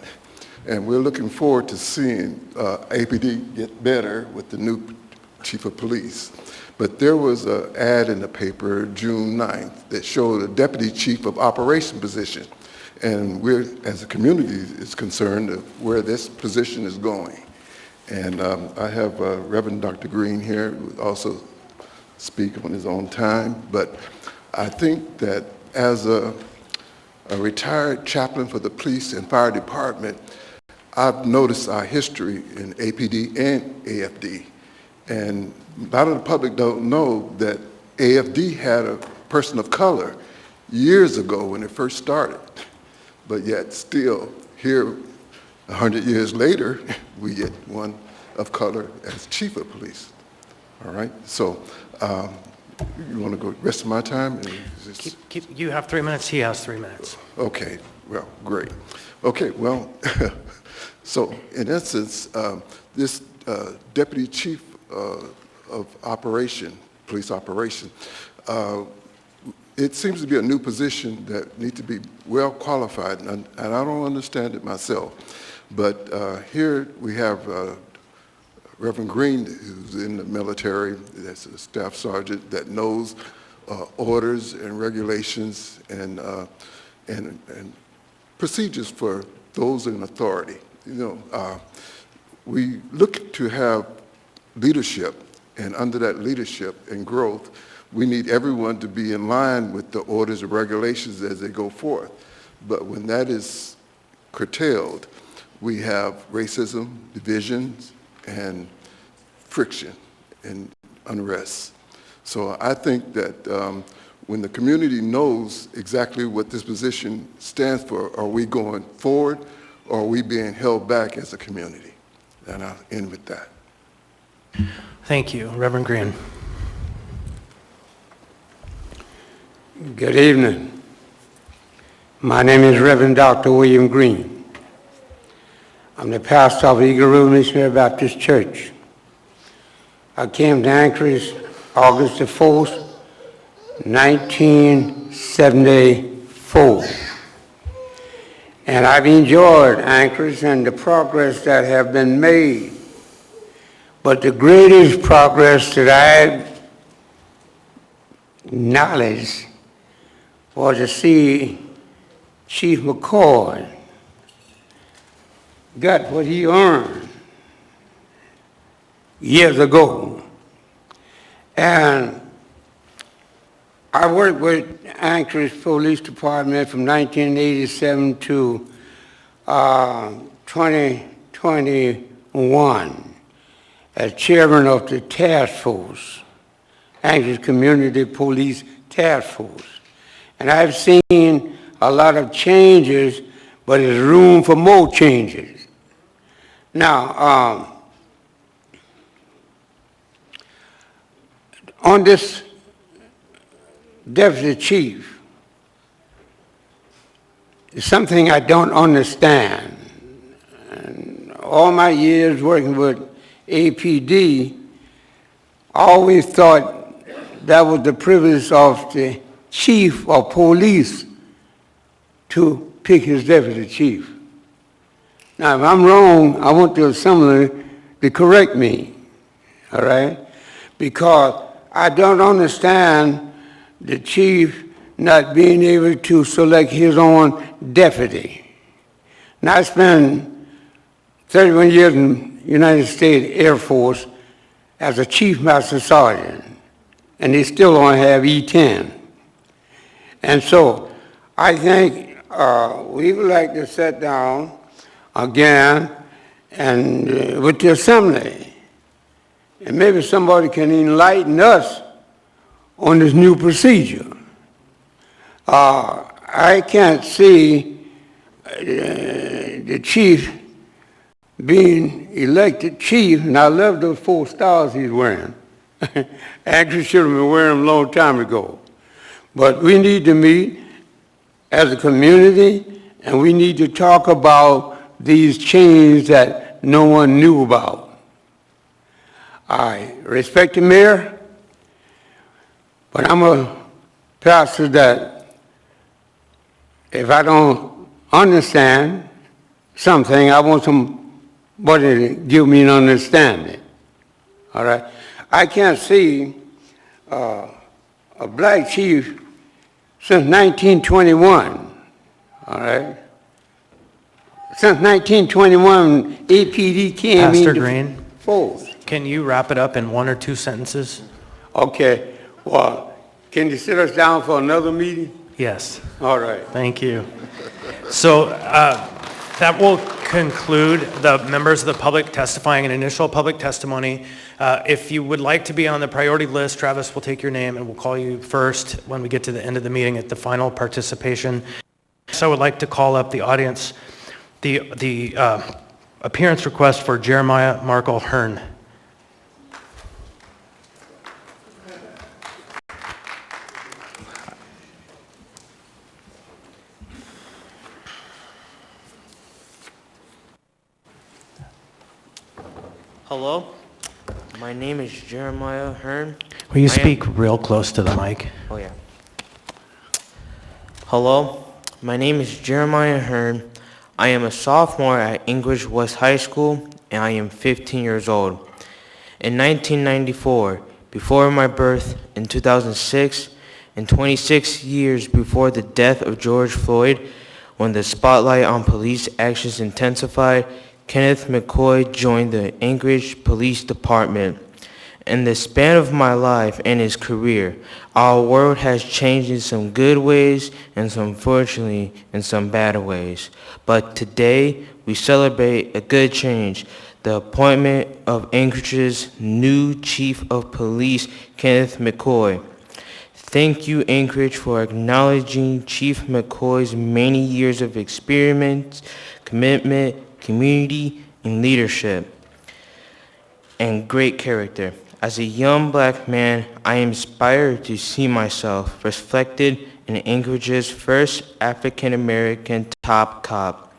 And we're looking forward to seeing APD get better with the new chief of police. But there was an ad in the paper June 9th that showed a deputy chief of operation position. And we're, as a community, is concerned of where this position is going. And I have Reverend Dr. Green here, who will also speak on his own time. But I think that as a retired chaplain for the police and fire department, I've noticed our history in APD and AFD. And a lot of the public don't know that AFD had a person of color years ago when it first started. But yet still, here, 100 years later, we get one of color as chief of police. All right? So you want to go the rest of my time? You have 3 minutes, he has 3 minutes. Okay, well, great. Okay, well, so in essence, this deputy chief of operation, police operation, it seems to be a new position that needs to be well qualified, and I don't understand it myself. But here we have Reverend Green, who's in the military, that's a staff sergeant that knows orders and regulations and procedures for those in authority. You know, we look to have leadership, and under that leadership and growth, we need everyone to be in line with the orders and regulations as they go forth. But when that is curtailed, we have racism, divisions, and friction and unrest. So I think that when the community knows exactly what this position stands for, are we going forward or are we being held back as a community? And I'll end with that. Thank you. Reverend Green. Good evening. My name is Reverend Dr. William Green. I'm the pastor of Eagle Road Missionary Baptist Church. I came to Anchorage August the 4th, 1974. And I've enjoyed Anchorage and the progress that have been made. But the greatest progress that I acknowledged was to see Chief Mccoy got what he earned years ago. And I worked with Anchorage Police Department from 1987 to 2021 as chairman of the task force, Anchorage Community Police Task Force. And I've seen a lot of changes, but there's room for more changes. Now, on this deputy chief, it's something I don't understand. And all my years working with APD, I always thought that was the privilege of the chief of police to pick his deputy chief. Now, if I'm wrong, I want the assembly to correct me, all right? Because I don't understand the chief not being able to select his own deputy. Now, I spent 31 years in the United States Air Force as a chief master sergeant, and they still only have E10. And so I think we would like to sit down again and with the assembly, and maybe somebody can enlighten us on this new procedure. I can't see the chief being elected chief, and I love those 4 stars he's wearing. Actually should have been wearing them a long time ago. But we need to meet as a community, and we need to talk about these changes that no one knew about. I respect the mayor, but I'm a pastor that if I don't understand something, I want somebody to give me an understanding. All right? I can't see a black chief since 1921. All right? Since 1921, APD came Pastor into Green, force. can you wrap it up in 1 or 2 sentences? Okay. Well, can you sit us down for another meeting? Yes. All right. Thank you. So that will conclude the members of the public testifying in initial public testimony. If you would like to be on the priority list, Travis will take your name and we'll call you first when we get to the end of the meeting at the final participation. So I would like to call up the audience, the appearance request for Jeremiah Markle Hearn. Hello, my name is Jeremiah Hearn. Will you speak real close to the mic? Oh yeah. Hello, my name is Jeremiah Hearn. I am a sophomore at Anchorage West High School and I am 15 years old. In 1994, before my birth in 2006, and 26 years before the death of George Floyd, when the spotlight on police actions intensified, Kenneth Mccoy joined the Anchorage Police Department. In the span of my life and his career, our world has changed in some good ways and unfortunately in some bad ways. But today, we celebrate a good change, the appointment of Anchorage's new Chief of Police, Kenneth Mccoy. Thank you, Anchorage, for acknowledging Chief McCoy's many years of experience, commitment, community, and leadership, and great character. As a young black man, I am inspired to see myself reflected in Anchorage's first African-American top cop.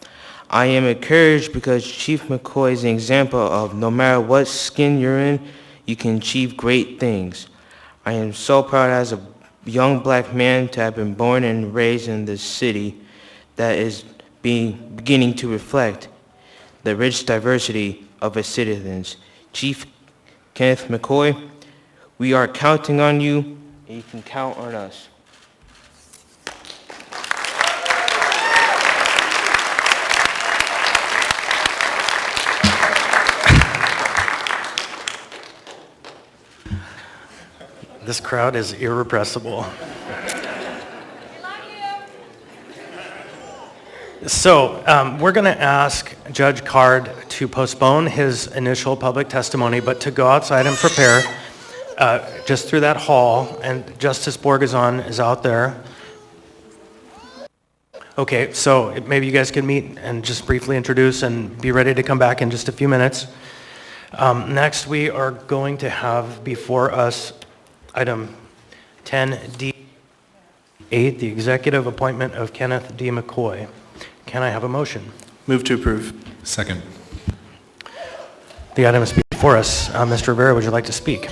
I am encouraged because Chief McCoy is an example of no matter what skin you're in, you can achieve great things. I am so proud as a young black man to have been born and raised in this city that is beginning to reflect the rich diversity of its citizens. Chief Kenneth Mccoy, we are counting on you, and you can count on us. This crowd is irrepressible. So we're going to ask Judge Card to postpone his initial public testimony, but to go outside and prepare just through that hall, and Justice Borgazon is out there. Okay, so maybe you guys can meet and just briefly introduce and be ready to come back in just a few minutes. Next, we are going to have before us item 10D8, the executive appointment of Kenneth D. Mccoy. Can I have a motion? Move to approve. Second. The item is before us. Mr. Rivera, would you like to speak?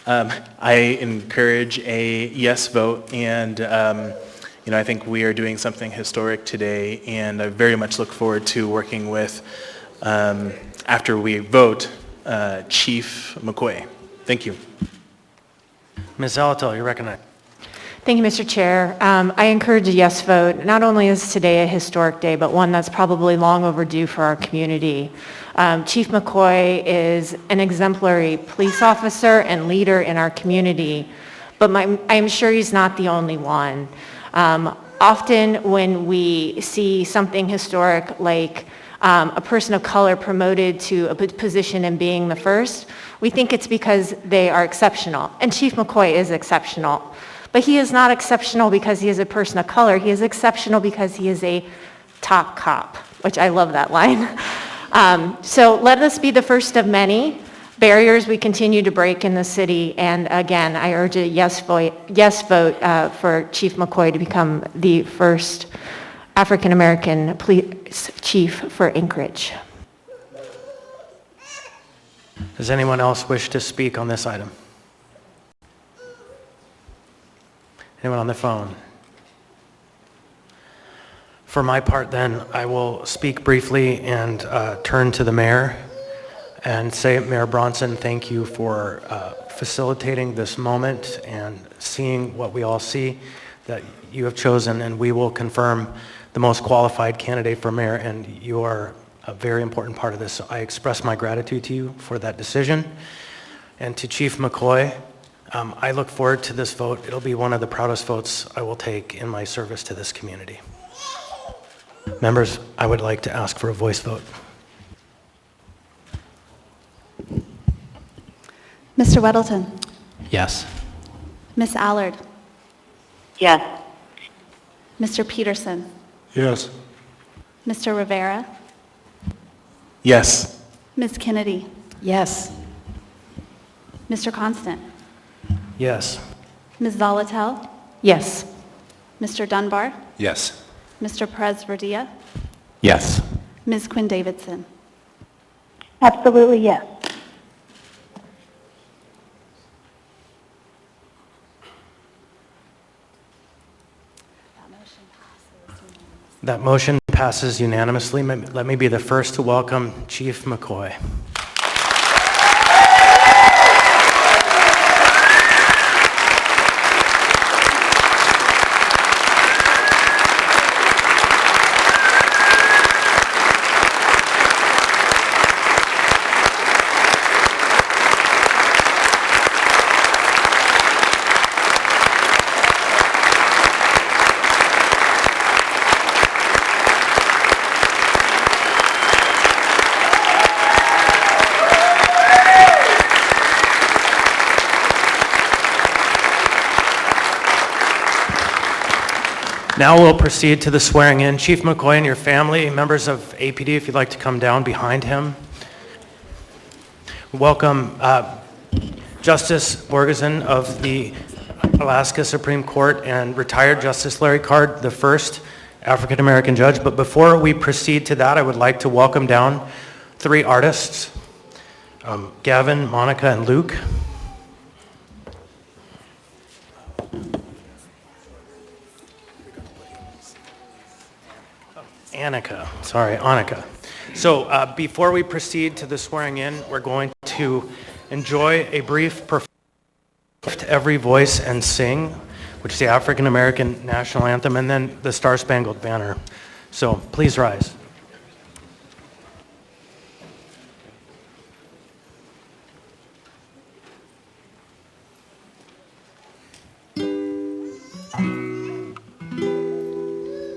I encourage a yes vote, and I think we are doing something historic today, and I very much look forward to working with, after we vote, Chief Mccoy. Thank you. Ms. Zalatel, you're recognized. Thank you, Mr. Chair. I encourage a yes vote. Not only is today a historic day, but one that's probably long overdue for our community. Chief Mccoy is an exemplary police officer and leader in our community, but I'm sure he's not the only one. Often when we see something historic like a person of color promoted to a position and being the first, we think it's because they are exceptional. And Chief Mccoy is exceptional. But he is not exceptional because he is a person of color. He is exceptional because he is a top cop, which I love that line. So let us be the first of many barriers we continue to break in the city. And again, I urge a yes vote for Chief Mccoy to become the first African-American police chief for Anchorage. Does anyone else wish to speak on this item? Anyone on the phone? For my part then, I will speak briefly and turn to the mayor and say, Mayor Bronson, thank you for facilitating this moment and seeing what we all see that you have chosen, and we will confirm the most qualified candidate for mayor, and you are a very important part of this. So I express my gratitude to you for that decision. And to Chief Mccoy, I look forward to this vote. It'll be one of the proudest votes I will take in my service to this community. Members, I would like to ask for a voice vote. Mr. Weddleton. Yes. Ms. Allard. Yes. Mr. Peterson. Yes. Mr. Rivera. Yes. Ms. Kennedy. Yes. Mr. Constant. Yes. Ms. Zalatel. Yes. Mr. Dunbar. Yes. Mr. Perez-Verdia. Yes. Ms. Quinn Davidson. Absolutely, yes. That motion passes unanimously. Let me be the first to welcome Chief Mccoy. Now we'll proceed to the swearing in. Chief Mccoy and your family, members of APD, if you'd like to come down behind him. Welcome Justice Borgazon of the Alaska Supreme Court and retired Justice Larry Card, the first African-American judge. But before we proceed to that, I would like to welcome down three artists, Gavin, Monica, and Luke. Annika. So before we proceed to the swearing in, we're going to enjoy a brief performance of Every Voice and Sing, which is the African American National Anthem, and then the Star Spangled Banner. So please rise.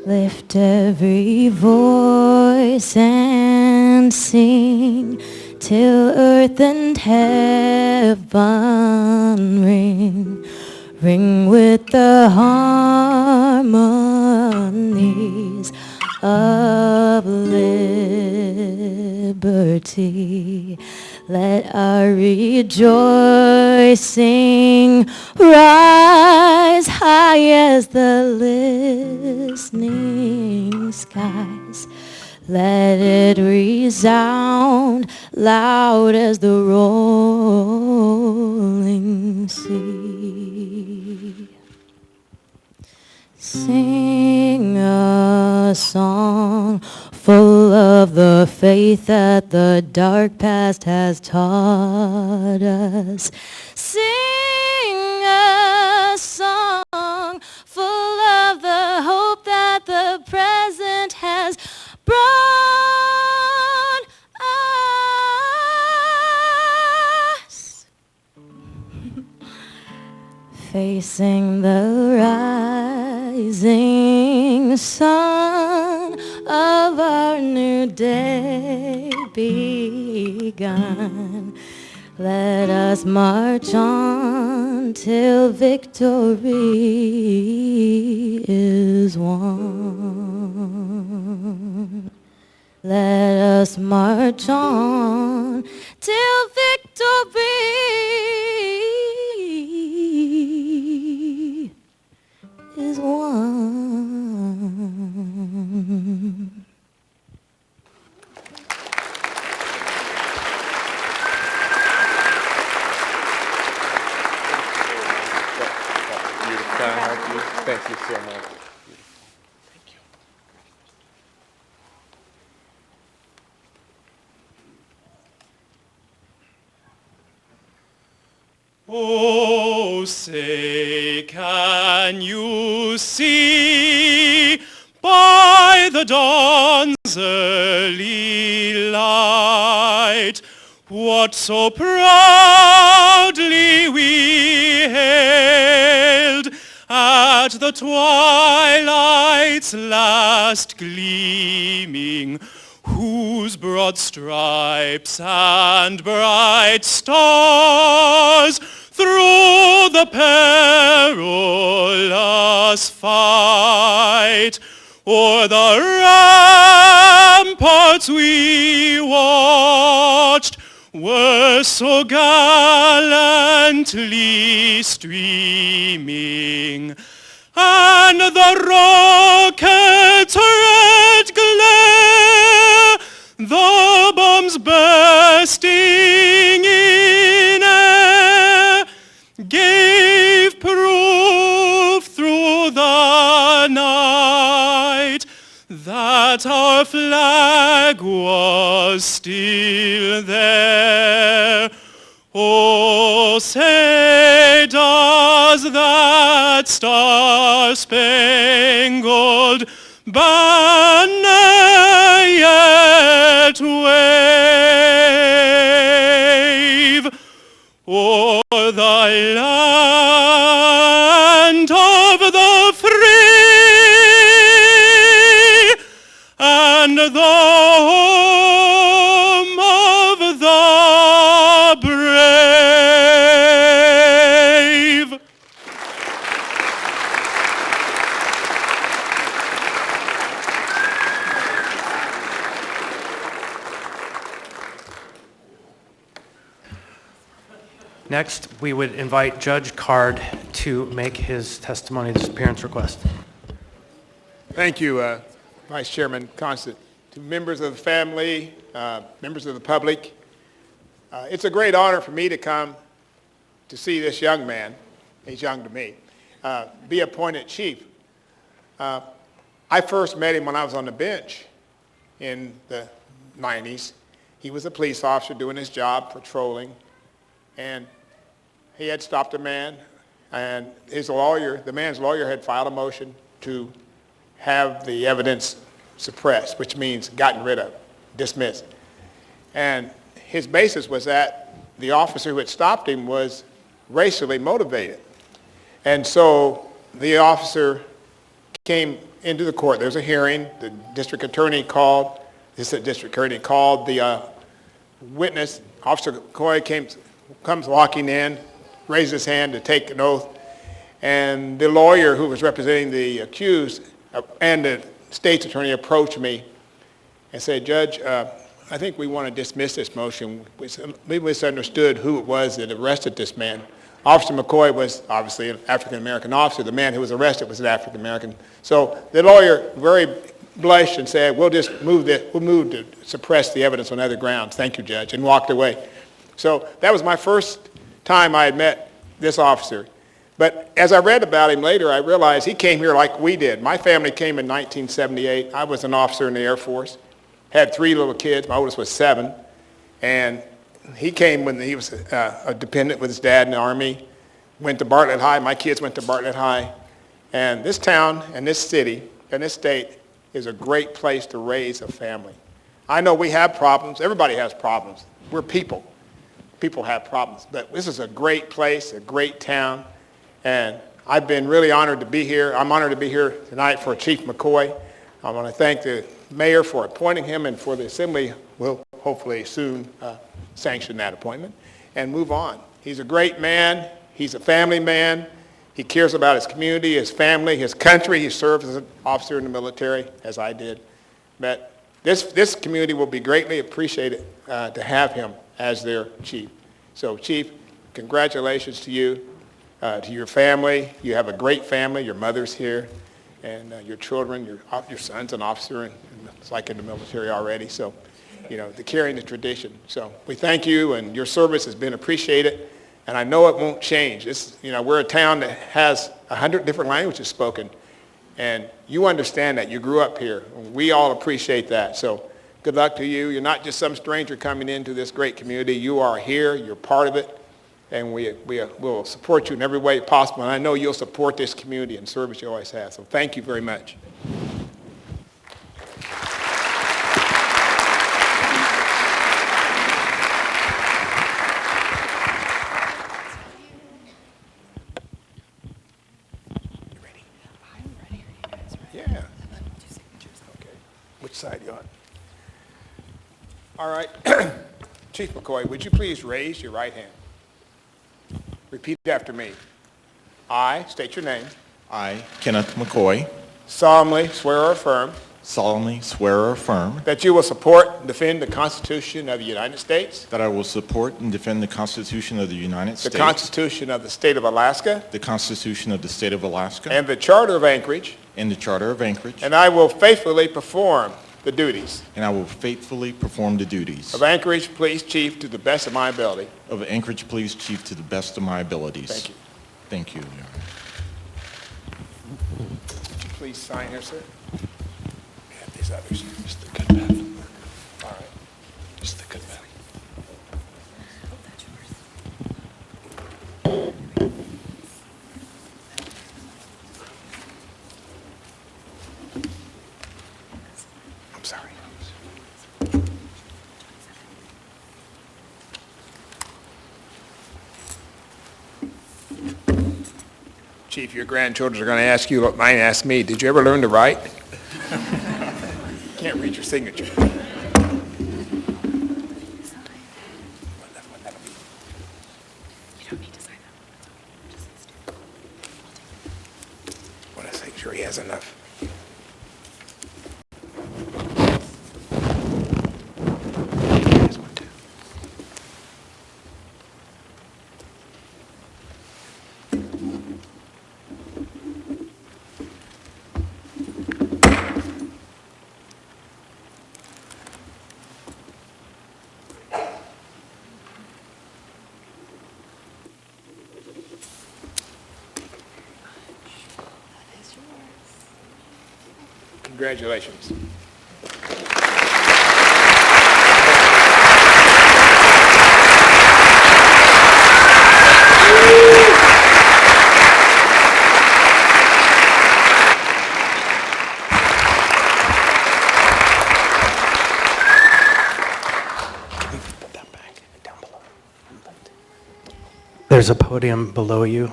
Lift every voice and sing till earth and heaven ring. Ring with the harmonies of liberty. Let our rejoicing rise high as the listening skies. Let it resound loud as the rolling sea. Sing a song full of the faith that the dark past has taught us. Sing a song full of the hope that the present has brought us. Facing the rising sun of our new day begun. Let us march on till victory is won. Let us march on till victory is won. Thank you so much. Thank you. Oh, say, can you see by the dawn's early light what so proudly we hailed at the twilight's last gleaming, whose broad stripes and bright stars through the perilous fight o'er the ramparts we watched were so gallantly streaming, and the rocket's red glare, the bombs bursting in air, gave proof through the night that our flag was still there. Oh, say, does that star-spangled banner yet wave o'er the land of the free and the home of the brave? Next, we would invite Judge Card to make his testimony disappearance request. Thank you, Vice Chairman Constant. To members of the family, members of the public, it's a great honor for me to come to see this young man, he's young to me, be appointed chief. I first met him when I was on the bench in the 90s. He was a police officer doing his job, patrolling, and he had stopped a man, and his lawyer, the man's lawyer, had filed a motion to have the evidence suppressed, which means gotten rid of, dismissed. And his basis was that the officer who had stopped him was racially motivated. And so the officer came into the court. There was a hearing. The district attorney called. The witness. Officer Mccoy comes walking in, raised his hand to take an oath, and the lawyer who was representing the accused and the state's attorney approached me and said, "Judge, I think we want to dismiss this motion. We misunderstood who it was that arrested this man." Officer Mccoy was obviously an African-American officer. The man who was arrested was an African-American. So the lawyer very blushed and said, we'll move to suppress the evidence on other grounds. Thank you, Judge, and walked away. So that was my first time I had met this officer. But as I read about him later, I realized he came here like we did. My family came in 1978. I was an officer in the Air Force, had 3 little kids. My oldest was 7. And he came when he was a dependent with his dad in the Army, went to Bartlett High. My kids went to Bartlett High. And this town and this city and this state is a great place to raise a family. I know we have problems. Everybody has problems. We're people. People have problems. But this is a great place, a great town. And I've been really honored to be here. I'm honored to be here tonight for Chief Mccoy. I want to thank the mayor for appointing him, and for the assembly will hopefully soon sanction that appointment and move on. He's a great man. He's a family man. He cares about his community, his family, his country. He served as an officer in the military, as I did. But this community will be greatly appreciated to have him as their chief. So, Chief, congratulations to you, to your family. You have a great family. Your mother's here, and your children. Your son's an officer, and it's like in the military already. So, you know, the carrying the tradition. So we thank you, and your service has been appreciated. And I know it won't change. We're a town that has 100 different languages spoken, and you understand that. You grew up here. We all appreciate that. So good luck to you. You're not just some stranger coming into this great community. You are here. You're part of it, and we will support you in every way possible. And I know you'll support this community and serve as you always have. So thank you very much. Side you on? All right. Chief Mccoy, would you please raise your right hand? Repeat after me. I, state your name. I, Kenneth McCoy, Solemnly swear or affirm. Solemnly swear or affirm. That you will support and defend the Constitution of the United States. That I will support and defend the Constitution of the United States. The Constitution of the State of Alaska. The Constitution of the State of Alaska. And the Charter of Anchorage. And the Charter of Anchorage. And I will faithfully perform the duties. And I will faithfully perform the duties. Of Anchorage Police Chief to the best of my ability. Of Anchorage Police Chief to the best of my abilities. Thank you. Thank you, Your Honor. Would you please sign here, sir? And these others. Just the good path. All right. Just the good path. I'm sorry. Chief, your grandchildren are going to ask you what mine asked me. Did you ever learn to write? Can't read your signature. Want to make sure he has enough. Congratulations. There's a podium below you,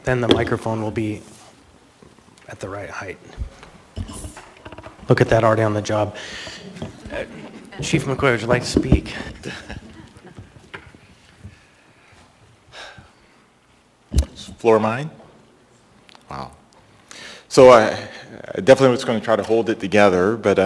then the microphone will be at the right height. Look at that, already on the job. Chief Mccoy, would you like to speak? Floor mine? Wow. So I definitely was going to try to hold it together, but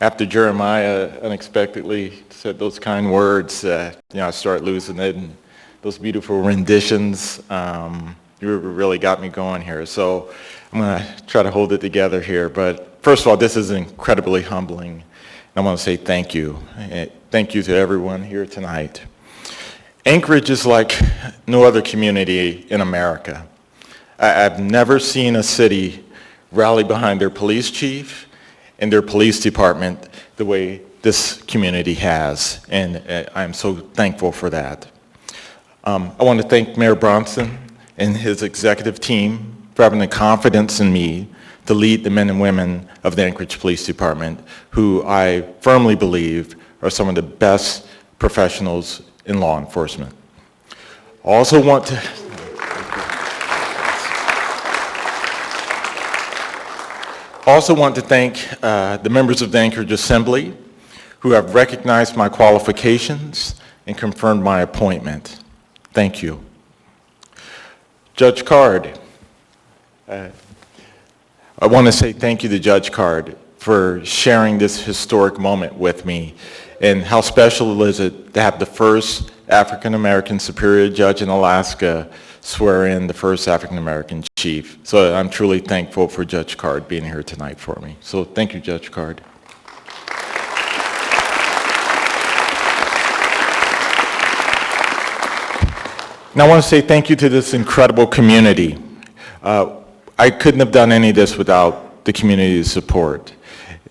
after Jeremiah unexpectedly said those kind words, I started losing it. And those beautiful renditions, you really got me going here. So I'm going to try to hold it together here. But first of all, this is incredibly humbling. I want to say thank you. Thank you to everyone here tonight. Anchorage is like no other community in America. I've never seen a city rally behind their police chief and their police department the way this community has, and I'm so thankful for that. I want to thank Mayor Bronson and his executive team for having the confidence in me to lead the men and women of the Anchorage Police Department, who I firmly believe are some of the best professionals in law enforcement. I also want to thank the members of the Anchorage Assembly who have recognized my qualifications and confirmed my appointment. Thank you. Judge Card, I want to say thank you to Judge Card for sharing this historic moment with me, and how special is it to have the first African-American Superior Judge in Alaska swear in the first African-American chief. So I'm truly thankful for Judge Card being here tonight for me. So thank you, Judge Card. And I want to say thank you to this incredible community. I couldn't have done any of this without the community's support.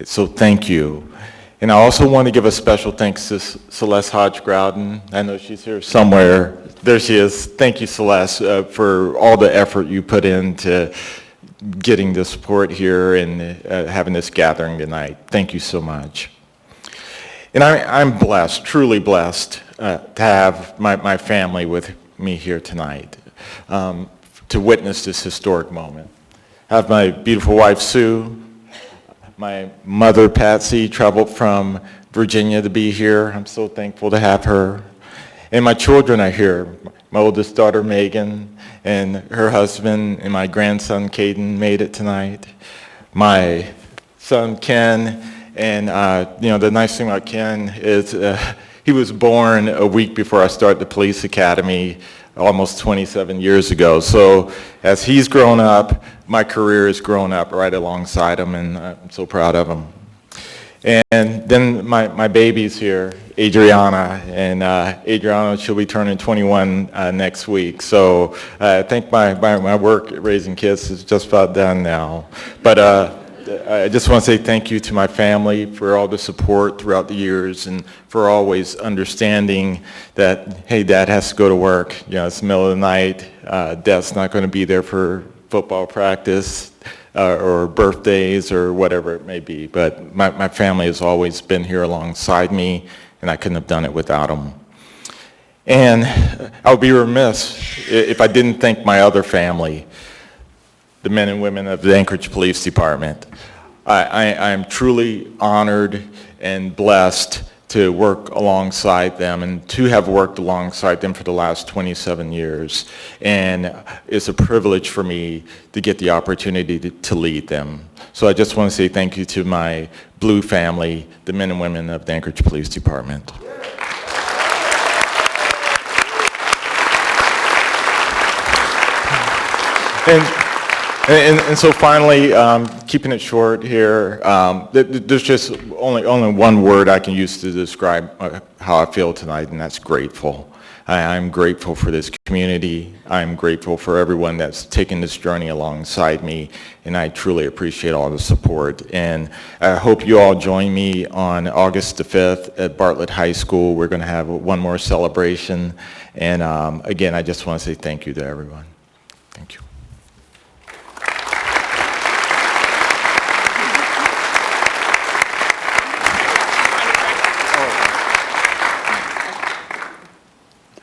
So thank you. And I also want to give a special thanks to Celeste Hodge-Grouden. I know she's here somewhere. There she is. Thank you, Celeste, for all the effort you put into getting the support here and having this gathering tonight. Thank you so much. And I'm blessed, truly blessed, to have my family with me here tonight to witness this historic moment. I have my beautiful wife, Sue. My mother, Patsy, traveled from Virginia to be here. I'm so thankful to have her. And my children are here. My oldest daughter, Megan, and her husband, and my grandson, Caden, made it tonight. My son, Ken, and the nice thing about Ken is he was born a week before I started the police academy almost 27 years ago. So as he's grown up, my career has grown up right alongside him, and I'm so proud of him. And then my baby's here, Adriana, and Adriana, she'll be turning 21 next week. So I think my work raising kids is just about done now. But I just want to say thank you to my family for all the support throughout the years, and for always understanding that, hey, Dad has to go to work. It's the middle of the night. Dad's not going to be there for football practice or birthdays or whatever it may be. But my family has always been here alongside me, and I couldn't have done it without them. And I would be remiss if I didn't thank my other family, the men and women of the Anchorage Police Department. I am truly honored and blessed to work alongside them, and to have worked alongside them for the last 27 years. And it's a privilege for me to get the opportunity to lead them. So I just want to say thank you to my Blue family, the men and women of the Anchorage Police Department. And so finally, keeping it short here, there's just only one word I can use to describe how I feel tonight, and that's grateful. I'm grateful for this community. I'm grateful for everyone that's taken this journey alongside me, and I truly appreciate all the support. And I hope you all join me on August the 5th at Bartlett High School. We're going to have one more celebration. And again, I just want to say thank you to everyone. Thank you.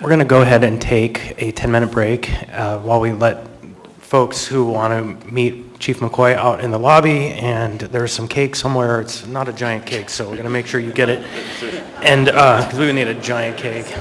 We're going to go ahead and take a 10-minute break while we let folks who want to meet Chief Mccoy out in the lobby, and there's some cake somewhere. It's not a giant cake, so we're going to make sure you get it, and because we would need a giant cake.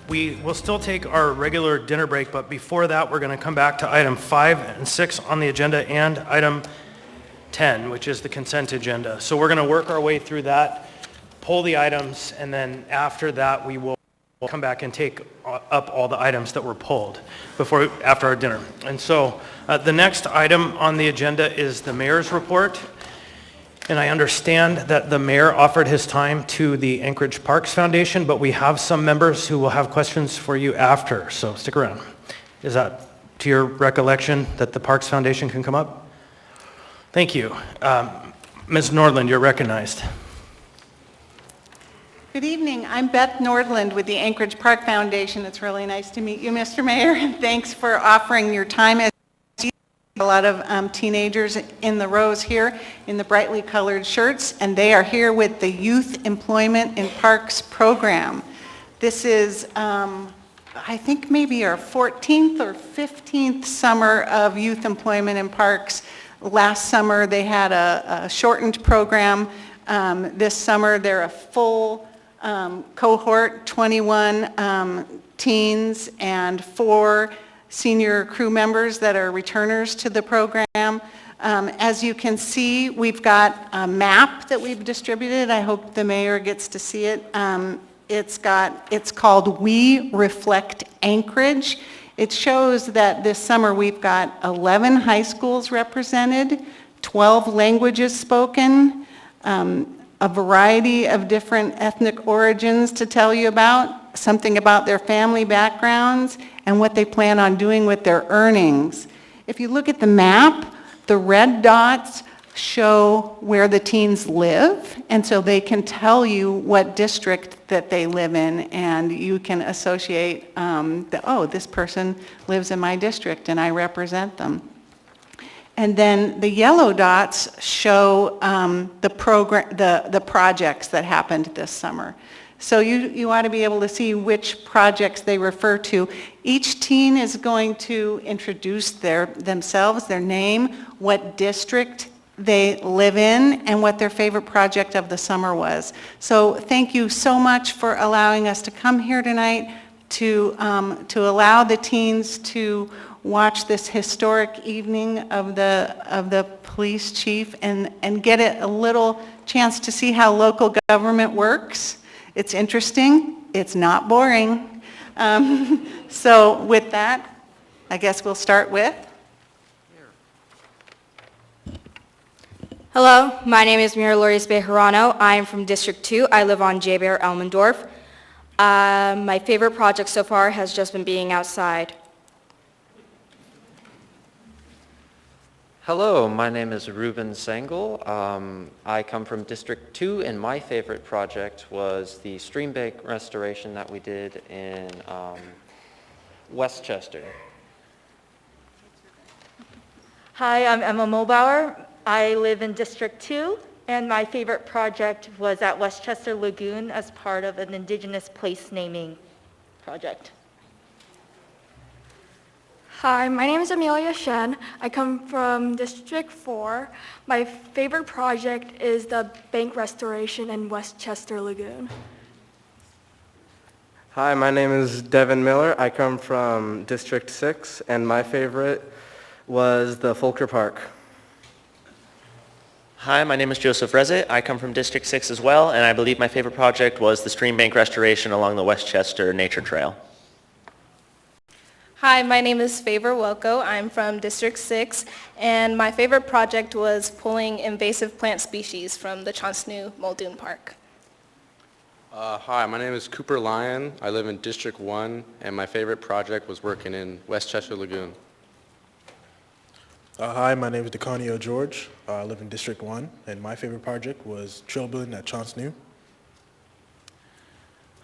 We will still take our regular dinner break, but before that, we're going to come back to item 5 and 6 on the agenda and item 10, which is the consent agenda. So we're going to work our way through that, pull the items, and then after that, we will come back and take up all the items that were pulled after our dinner. And so the next item on the agenda is the mayor's report. And I understand that the mayor offered his time to the Anchorage Parks Foundation, but we have some members who will have questions for you after, so stick around. Is that to your recollection that the Parks Foundation can come up? Thank you. Ms. Nordland, you're recognized. Good evening. I'm Beth Nordland with the Anchorage Park Foundation. It's really nice to meet you, Mr. Mayor, and thanks for offering your time. A lot of teenagers in the rows here in the brightly colored shirts, and they are here with the Youth Employment in Parks program. This is, I think, maybe our 14th or 15th summer of youth employment in parks. Last summer, they had a shortened program. This summer, they're a full cohort, 21 teens and 4 senior crew members that are returners to the program. As you can see, we've got a map that we've distributed. I hope the mayor gets to see it. It's called We Reflect Anchorage. It shows that this summer we've got 11 high schools represented, 12 languages spoken, a variety of different ethnic origins to tell you about, something about their family backgrounds, and what they plan on doing with their earnings. If you look at the map, the red dots show where the teens live, and so they can tell you what district that they live in, and you can associate, oh, this person lives in my district and I represent them. And then the yellow dots show the projects that happened this summer. So you ought to be able to see which projects they refer to. Each teen is going to introduce themselves, their name, what district they live in, and what their favorite project of the summer was. So thank you so much for allowing us to come here tonight to allow the teens to watch this historic evening of the police chief and get a little chance to see how local government works. It's interesting. It's not boring. So with that, I guess we'll start with. Hello, my name is Mira Lourdes Bejarano. I am from District 2. I live on J. Bear Elmendorf. My favorite project so far has just been being outside. Hello, my name is Ruben Sengel. I come from District 2, and my favorite project was the stream bank restoration that we did in Westchester. Hi, I'm Emma Mulbauer. I live in District 2, and my favorite project was at Westchester Lagoon as part of an Indigenous place naming project. Hi, my name is Amelia Shen. I come from District 4. My favorite project is the bank restoration in Westchester Lagoon. Hi, my name is Devin Miller. I come from District 6, and my favorite was the Folker Park. Hi, my name is Joseph Reze. I come from District 6 as well, and I believe my favorite project was the stream bank restoration along the Westchester Nature Trail. Hi, my name is Favor Welko. I'm from District 6, and my favorite project was pulling invasive plant species from the Chonsnu Muldoon Park. Hi, my name is Cooper Lyon. I live in District 1, and my favorite project was working in Westchester Lagoon. Hi, my name is DeConio George. I live in District 1, and my favorite project was trail building at Chonsnu.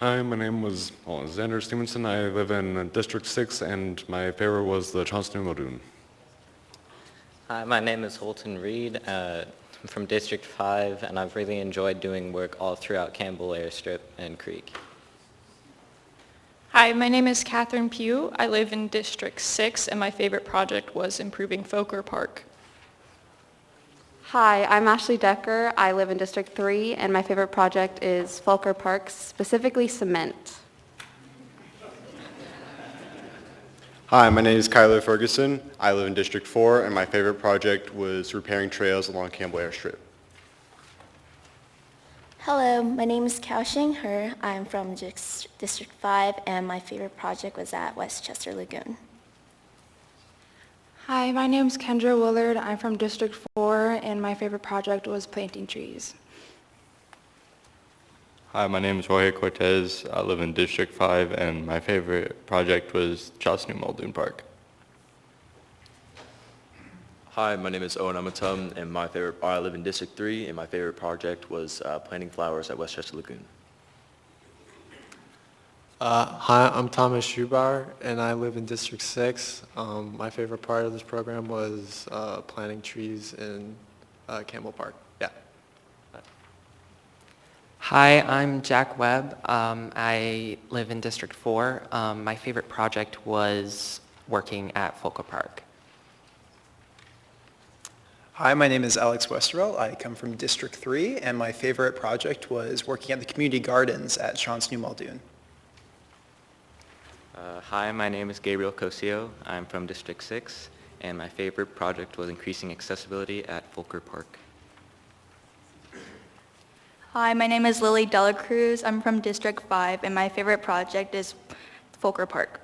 Hi, my name was Xander Stevenson. I live in District 6, and my favorite was the Chonsnu Muldoon. Hi, my name is Holton Reed. I'm from District 5, and I've really enjoyed doing work all throughout Campbell Airstrip and Creek. Hi, my name is Catherine Pugh. I live in District 6, and my favorite project was improving Folker Park. Hi, I'm Ashley Decker. I live in District 3, and my favorite project is Fulker Park, specifically cement. Hi, my name is Kyler Ferguson. I live in District 4, and my favorite project was repairing trails along Campbell Airstrip. Hello, my name is Kaoxing He. I'm from District 5, and my favorite project was at Westchester Lagoon. Hi, my name's Kendra Willard. I'm from District 4, and my favorite project was planting trees. Hi, my name is Jorge Cortez. I live in District 5, and my favorite project was Chasnu Muldoon Park. Hi, my name is Owen Amatum, and I live in District 3, and my favorite project was planting flowers at Westchester Lagoon. Hi, I'm Thomas Schubauer, and I live in District 6. My favorite part of this program was planting trees in Campbell Park. Yeah. Hi, I'm Jack Webb. I live in District 4. My favorite project was working at Fulker Park. Hi, my name is Alex Westervelt. I come from District 3, and my favorite project was working at the community gardens at Chance New Muldoon. Hi, my name is Gabriel Cosio. I'm from District 6, and my favorite project was increasing accessibility at Fulker Park. Hi, my name is Lily Dela Cruz. I'm from District 5, and my favorite project is Fulker Park.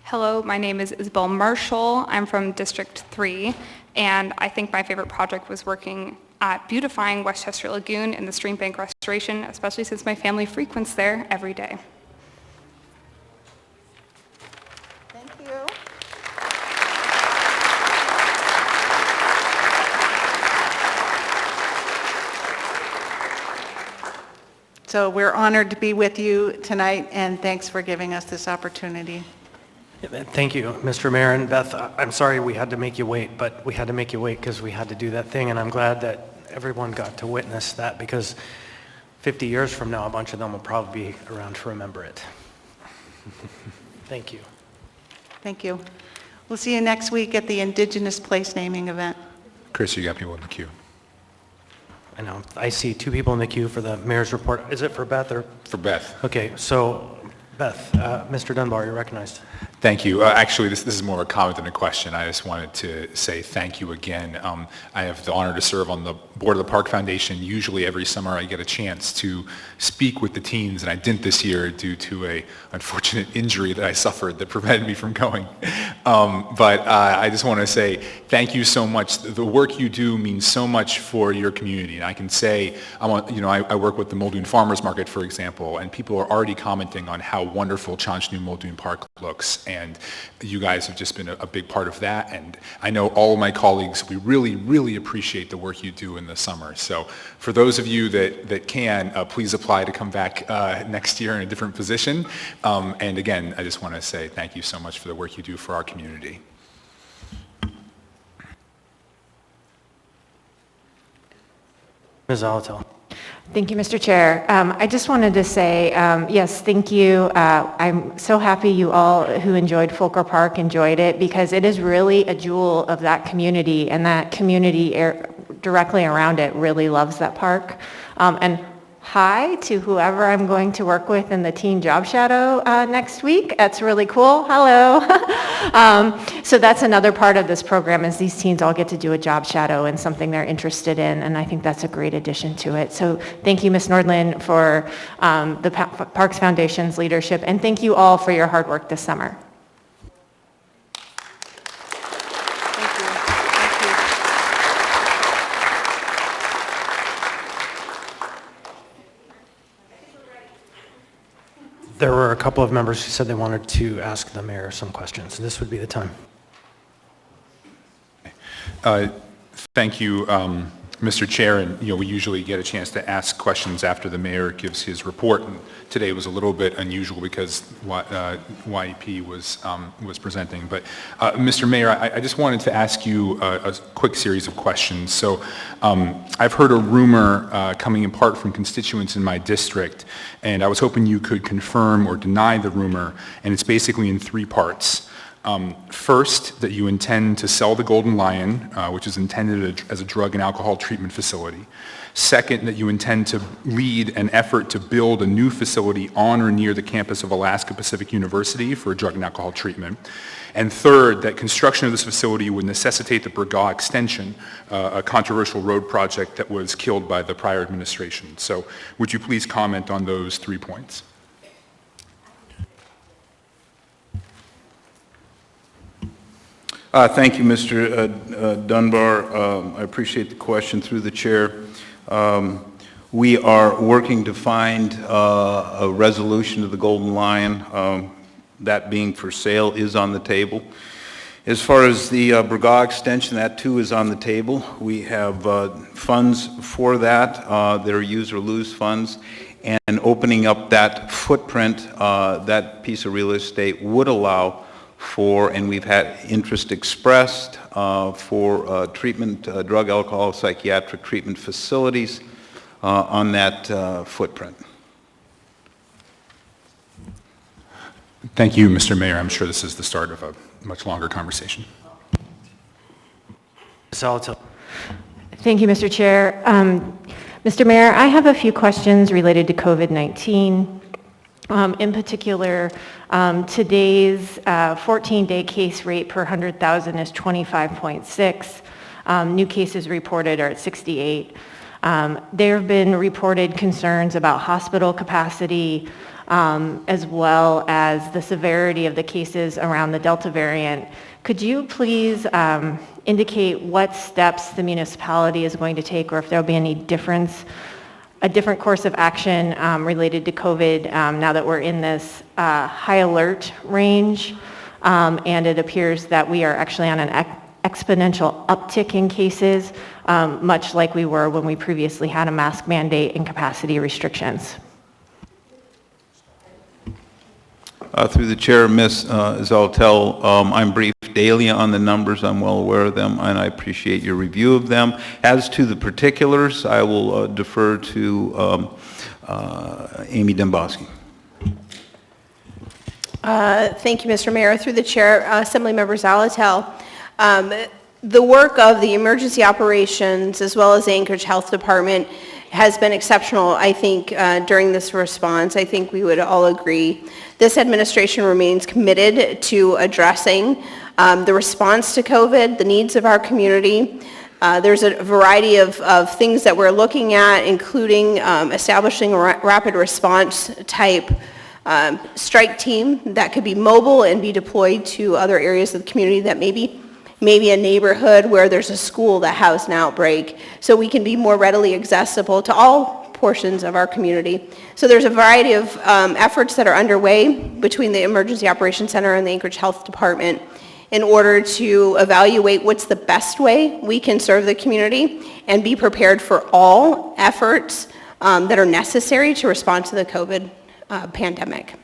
Hello, my name is Isabel Marshall. I'm from District 3, and I think my favorite project was working at beautifying Westchester Lagoon and the stream bank restoration, especially since my family frequents there every day. Thank you. So we're honored to be with you tonight, and thanks for giving us this opportunity. Thank you, Mr. Mayor and Beth. I'm sorry we had to make you wait, but we had to make you wait because we had to do that thing, and I'm glad that everyone got to witness that, because 50 years from now, a bunch of them will probably be around to remember it. Thank you. Thank you. We'll see you next week at the Indigenous Place Naming event. Chris, you got people in the queue. I know. I see two people in the queue for the mayor's report. Is it for Beth or? For Beth. Okay, so Beth, Mr. Dunbar, you're recognized. Thank you. Actually, this is more a comment than a question. I just wanted to say thank you again. I have the honor to serve on the board of the Park Foundation. Usually every summer I get a chance to speak with the teens, and I didn't this year due to a unfortunate injury that I suffered that prevented me from going. But I just want to say thank you so much. The work you do means so much for your community. And I can say, I work with the Muldoon Farmers Market, for example, and people are already commenting on how wonderful Chance New Muldoon Park looks. And you guys have just been a big part of that. And I know all of my colleagues, we really, really appreciate the work you do in the summer. So for those of you that can, please apply to come back next year in a different position. And again, I just want to say thank you so much for the work you do for our community. Ms. Alatel. Thank you, Mr. Chair. I just wanted to say, yes, thank you. I'm so happy you all who enjoyed Fulker Park enjoyed it, because it is really a jewel of that community, and that community directly around it really loves that park. And hi to whoever I'm going to work with in the Teen Job Shadow next week. That's really cool. Hello. So that's another part of this program, is these teens all get to do a job shadow and something they're interested in, and I think that's a great addition to it. So thank you, Ms. Nordlund, for the Parks Foundation's leadership, and thank you all for your hard work this summer. There were a couple of members who said they wanted to ask the mayor some questions. This would be the time. Thank you, Mr. Chair. And we usually get a chance to ask questions after the mayor gives his report. And today was a little bit unusual because YEP was presenting. But Mr. Mayor, I just wanted to ask you a quick series of questions. So I've heard a rumor coming in part from constituents in my district, and I was hoping you could confirm or deny the rumor. And it's basically in three parts. First, that you intend to sell the Golden Lion, which is intended as a drug and alcohol treatment facility. Second, that you intend to lead an effort to build a new facility on or near the campus of Alaska Pacific University for drug and alcohol treatment. And third, that construction of this facility would necessitate the Bragaw extension, a controversial road project that was killed by the prior administration. So would you please comment on those 3 points? Thank you, Mr. Dunbar. I appreciate the question through the chair. We are working to find a resolution to the Golden Lion. That being for sale is on the table. As far as the Bragaw extension, that too is on the table. We have funds for that. They're use or lose funds. And opening up that footprint, that piece of real estate would allow for, and we've had interest expressed for treatment, drug, alcohol, psychiatric treatment facilities on that footprint. Thank you, Mr. Mayor. I'm sure this is the start of a much longer conversation. Thank you, Mr. Chair. Mr. Mayor, I have a few questions related to COVID-19. In particular, today's 14-day case rate per 100,000 is 25.6. New cases reported are at 68. There have been reported concerns about hospital capacity, as well as the severity of the cases around the Delta variant. Could you please indicate what steps the municipality is going to take, or if there will be any a different course of action related to COVID now that we're in this high alert range, and it appears that we are actually on an exponential uptick in cases, much like we were when we previously had a mask mandate and capacity restrictions. Through the chair, Ms. Zaltel, I'm briefed daily on the numbers. I'm well aware of them, and I appreciate your review of them. As to the particulars, I will defer to Amy Demboski. Thank you, Mr. Mayor. Through the chair, Assemblymember Zalatel, the work of the emergency operations as well as the Anchorage Health Department has been exceptional, I think, during this response. I think we would all agree. This administration remains committed to addressing the response to COVID, the needs of our community. There's a variety of things that we're looking at, including establishing a rapid response type strike team that could be mobile and be deployed to other areas of the community that maybe a neighborhood where there's a school that has an outbreak, so we can be more readily accessible to all portions of our community. So there's a variety of efforts that are underway between the Emergency Operations Center and the Anchorage Health Department in order to evaluate what's the best way we can serve the community and be prepared for all efforts that are necessary to respond to the COVID pandemic.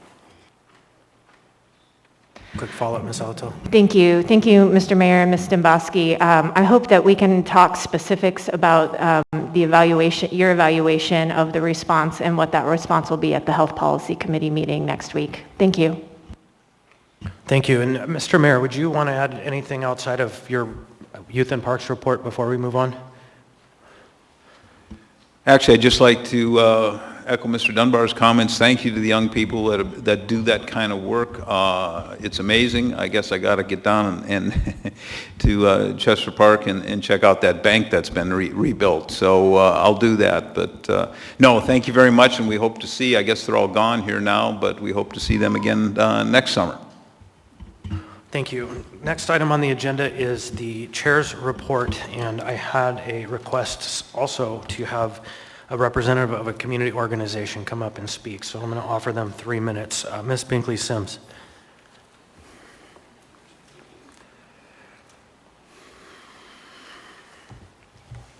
Quick follow-up, Ms. Zalatel. Thank you. Thank you, Mr. Mayor and Ms. Demboski. I hope that we can talk specifics about your evaluation of the response and what that response will be at the Health Policy Committee meeting next week. Thank you. Thank you. And Mr. Mayor, would you want to add anything outside of your Youth and Parks report before we move on? Actually, I'd just like to echo Mr. Dunbar's comments. Thank you to the young people that do that kind of work. It's amazing. I guess I got to get down and to Chester Park and check out that bank that's been rebuilt. So I'll do that. But no, thank you very much, and we hope to see, I guess they're all gone here now, but we hope to see them again next summer. Thank you. Next item on the agenda is the chair's report, and I had a request also to have a representative of a community organization come up and speak, so I'm going to offer them 3 minutes. Ms. Binkley-Sims.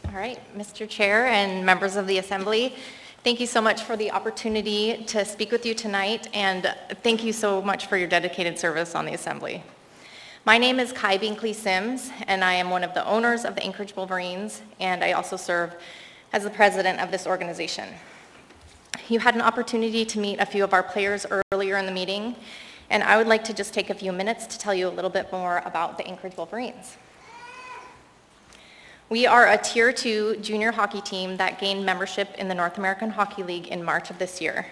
All right, Mr. Chair and members of the Assembly, thank you so much for the opportunity to speak with you tonight, and thank you so much for your dedicated service on the Assembly. My name is Kai Binkley-Sims, and I am one of the owners of the Anchorage Wolverines, and I also serve as the president of this organization. You had an opportunity to meet a few of our players earlier in the meeting, And I would like to just take a few minutes to tell you a little bit more about the Anchorage Wolverines. We are a Tier 2 junior hockey team that gained membership in the North American Hockey League in March of this year.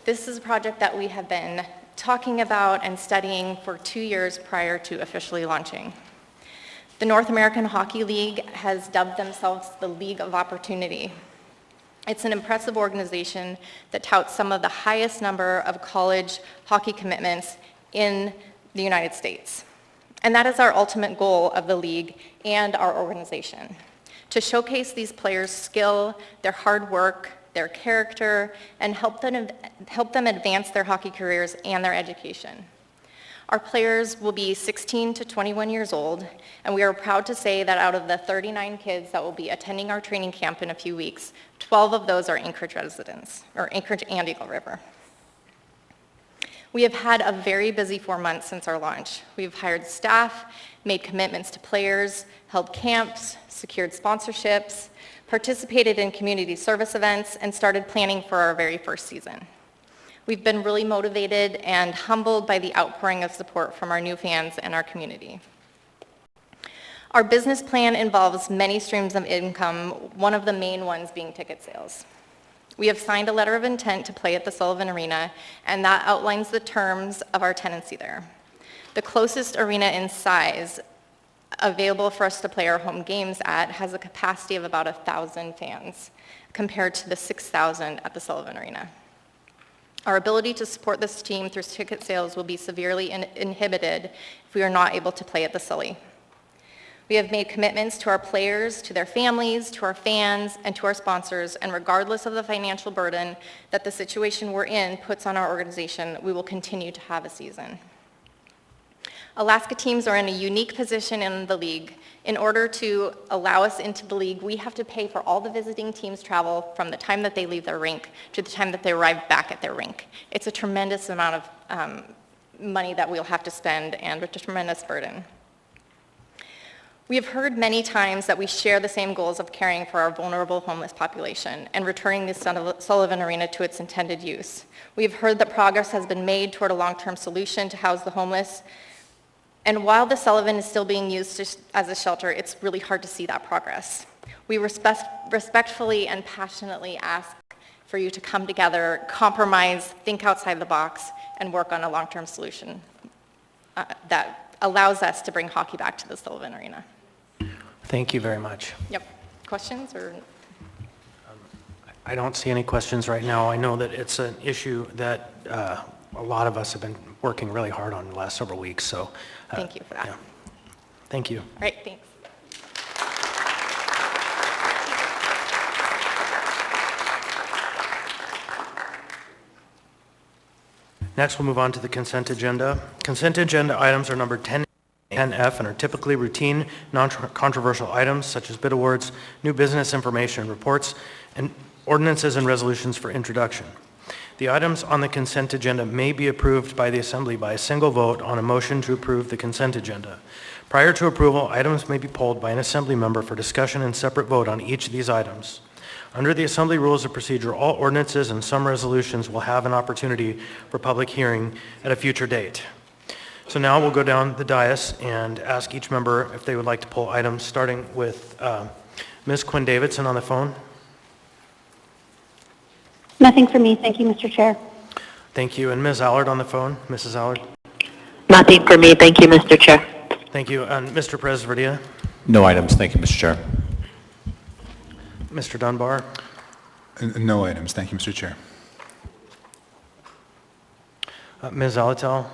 This is a project that we have been talking about and studying for 2 years prior to officially launching. The North American Hockey League has dubbed themselves the League of Opportunity. It's an impressive organization that touts some of the highest number of college hockey commitments in the United States. And that is our ultimate goal of the league and our organization, to showcase these players' skill, their hard work, their character, and help them advance their hockey careers and their education. Our players will be 16 to 21 years old, and we are proud to say that out of the 39 kids that will be attending our training camp in a few weeks, 12 of those are Anchorage residents, or Anchorage and Eagle River. We have had a very busy 4 months since our launch. We've hired staff, made commitments to players, held camps, secured sponsorships, participated in community service events, and started planning for our very first season. We've been really motivated and humbled by the outpouring of support from our new fans and our community. Our business plan involves many streams of income, one of the main ones being ticket sales. We have signed a letter of intent to play at the Sullivan Arena, and that outlines the terms of our tenancy there. The closest arena in size available for us to play our home games at has a capacity of about 1,000 fans, compared to the 6,000 at the Sullivan Arena. Our ability to support this team through ticket sales will be severely inhibited if we are not able to play at the Sully. We have made commitments to our players, to their families, to our fans, and to our sponsors, and regardless of the financial burden that the situation we're in puts on our organization, we will continue to have a season. Alaska teams are in a unique position in the league. In order to allow us into the league, we have to pay for all the visiting teams' travel from the time that they leave their rink to the time that they arrive back at their rink. It's a tremendous amount of money that we'll have to spend and a tremendous burden. We have heard many times that we share the same goals of caring for our vulnerable homeless population and returning the Sullivan Arena to its intended use. We have heard that progress has been made toward a long-term solution to house the homeless. And while the Sullivan is still being used as a shelter, it's really hard to see that progress. We respectfully and passionately ask for you to come together, compromise, think outside the box, and work on a long-term solution that allows us to bring hockey back to the Sullivan Arena. Thank you very much. Yep. Questions or? I don't see any questions right now. I know that it's an issue that a lot of us have been working really hard on the last several weeks, so. Thank you for that. Yeah. Thank you. All right, thanks. Next, we'll move on to the consent agenda. Consent agenda items are numbered 10A and 10F and are typically routine, non-controversial items such as bid awards, new business information, reports, and ordinances and resolutions for introduction. The items on the consent agenda may be approved by the Assembly by a single vote on a motion to approve the consent agenda. Prior to approval, items may be polled by an Assembly member for discussion and separate vote on each of these items. Under the Assembly Rules of Procedure, all ordinances and some resolutions will have an opportunity for public hearing at a future date. So now we'll go down the dais and ask each member if they would like to poll items, starting with Ms. Quinn Davidson on the phone. Nothing for me. Thank you, Mr. Chair. Thank you. And Ms. Allard on the phone. Mrs. Allard. Nothing for me. Thank you, Mr. Chair. Thank you. And Mr. Presverdia. No items. Thank you, Mr. Chair. Mr. Dunbar. No items. Thank you, Mr. Chair. Ms. Alatel.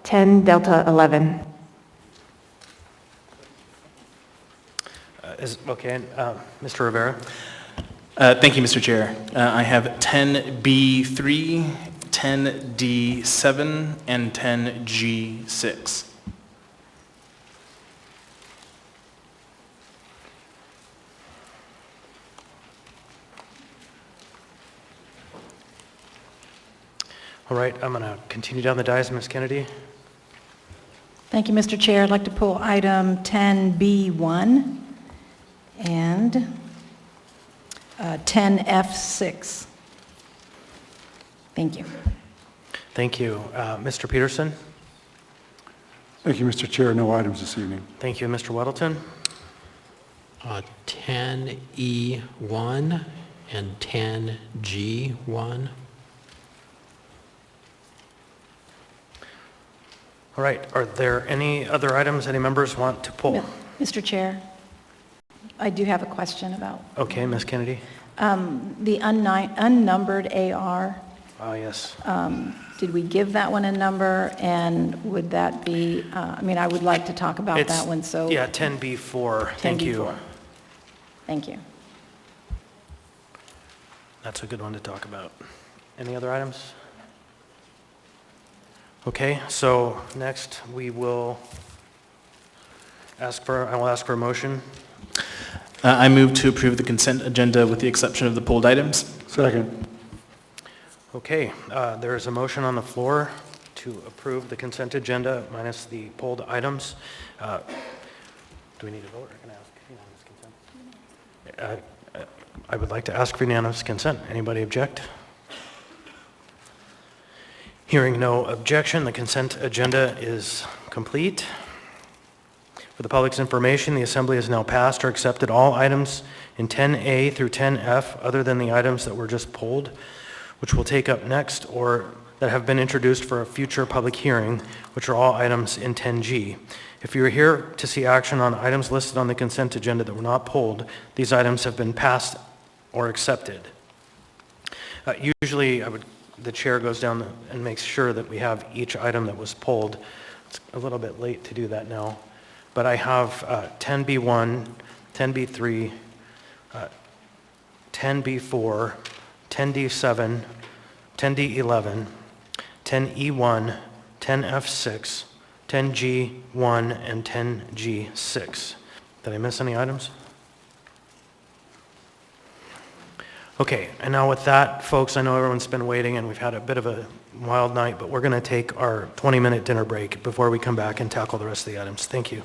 10 Delta 11. Mr. Rivera. Thank you, Mr. Chair. I have 10B3, 10D7, and 10G6. All right, I'm going to continue down the dais. Ms. Kennedy. Thank you, Mr. Chair. I'd like to pull item 10B1 and 10F6. Thank you. Thank you. Mr. Peterson? Thank you, Mr. Chair. No items this evening. Thank you. Mr. Weddleton? 10E1 and 10G1. All right. Are there any other items any members want to pull? Mr. Chair, I do have a question about Okay, Ms. Kennedy? the unnumbered AR. Yes. Did we give that one a number, and would that be, I mean, I would like to talk about It's- that one, so. Yeah, 10B4. Thank you. 10B4. Thank you. That's a good one to talk about. Any other items? Okay, so next we will I will ask for a motion. I move to approve the consent agenda with the exception of the pulled items. Second. Okay, there is a motion on the floor to approve the consent agenda minus the pulled items. Do we need to vote, or can I ask unanimous consent? I would like to ask for unanimous consent. Anybody object? Hearing no objection, the consent agenda is complete. For the public's information, the Assembly has now passed or accepted all items in 10A through 10F other than the items that were just pulled, which we'll take up next, or that have been introduced for a future public hearing, which are all items in 10G. If you are here to see action on items listed on the consent agenda that were not pulled, these items have been passed or accepted. Usually, the chair goes down and makes sure that we have each item that was pulled. It's a little bit late to do that now, but I have 10B1, 10B3, 10B4, 10D7, 10D11, 10E1, 10F6, 10G1, and 10G6. Did I miss any items? Okay, and now with that, folks, I know everyone's been waiting and we've had a bit of a wild night, but we're going to take our 20-minute dinner break before we come back and tackle the rest of the items. Thank you.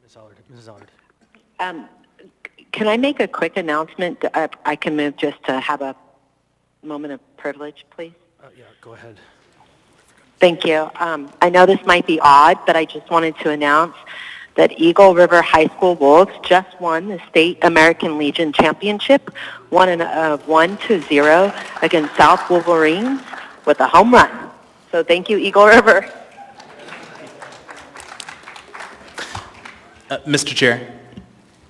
Ms. Allard. Can I make a quick announcement? I can move just to have a moment of privilege, please. Yeah, go ahead. Thank you. I know this might be odd, but I just wanted to announce that Eagle River High School Wolves just won the State American Legion Championship, 1-0 against South Wolverines with a home run. So thank you, Eagle River. Mr. Chair.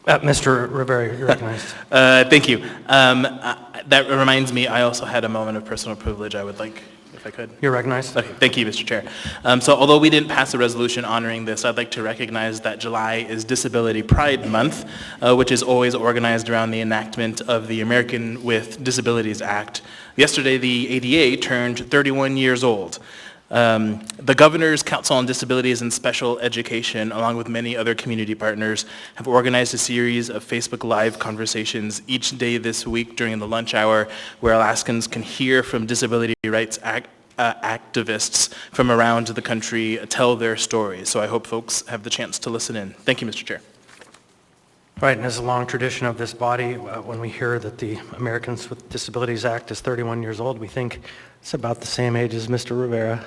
Mr. Rivera, you're recognized. Thank you. That reminds me, I also had a moment of personal privilege I would like, if I could. You're recognized. Okay, thank you, Mr. Chair. So although we didn't pass a resolution honoring this, I'd like to recognize that July is Disability Pride Month, which is always organized around the enactment of the American with Disabilities Act. Yesterday, the ADA turned 31 years old. The Governor's Council on Disabilities and Special Education, along with many other community partners, have organized a series of Facebook Live conversations each day this week during the lunch hour where Alaskans can hear from disability rights activists from around the country tell their stories. So I hope folks have the chance to listen in. Thank you, Mr. Chair. Right, and as a long tradition of this body, when we hear that the Americans with Disabilities Act is 31 years old, we think it's about the same age as Mr. Rivera.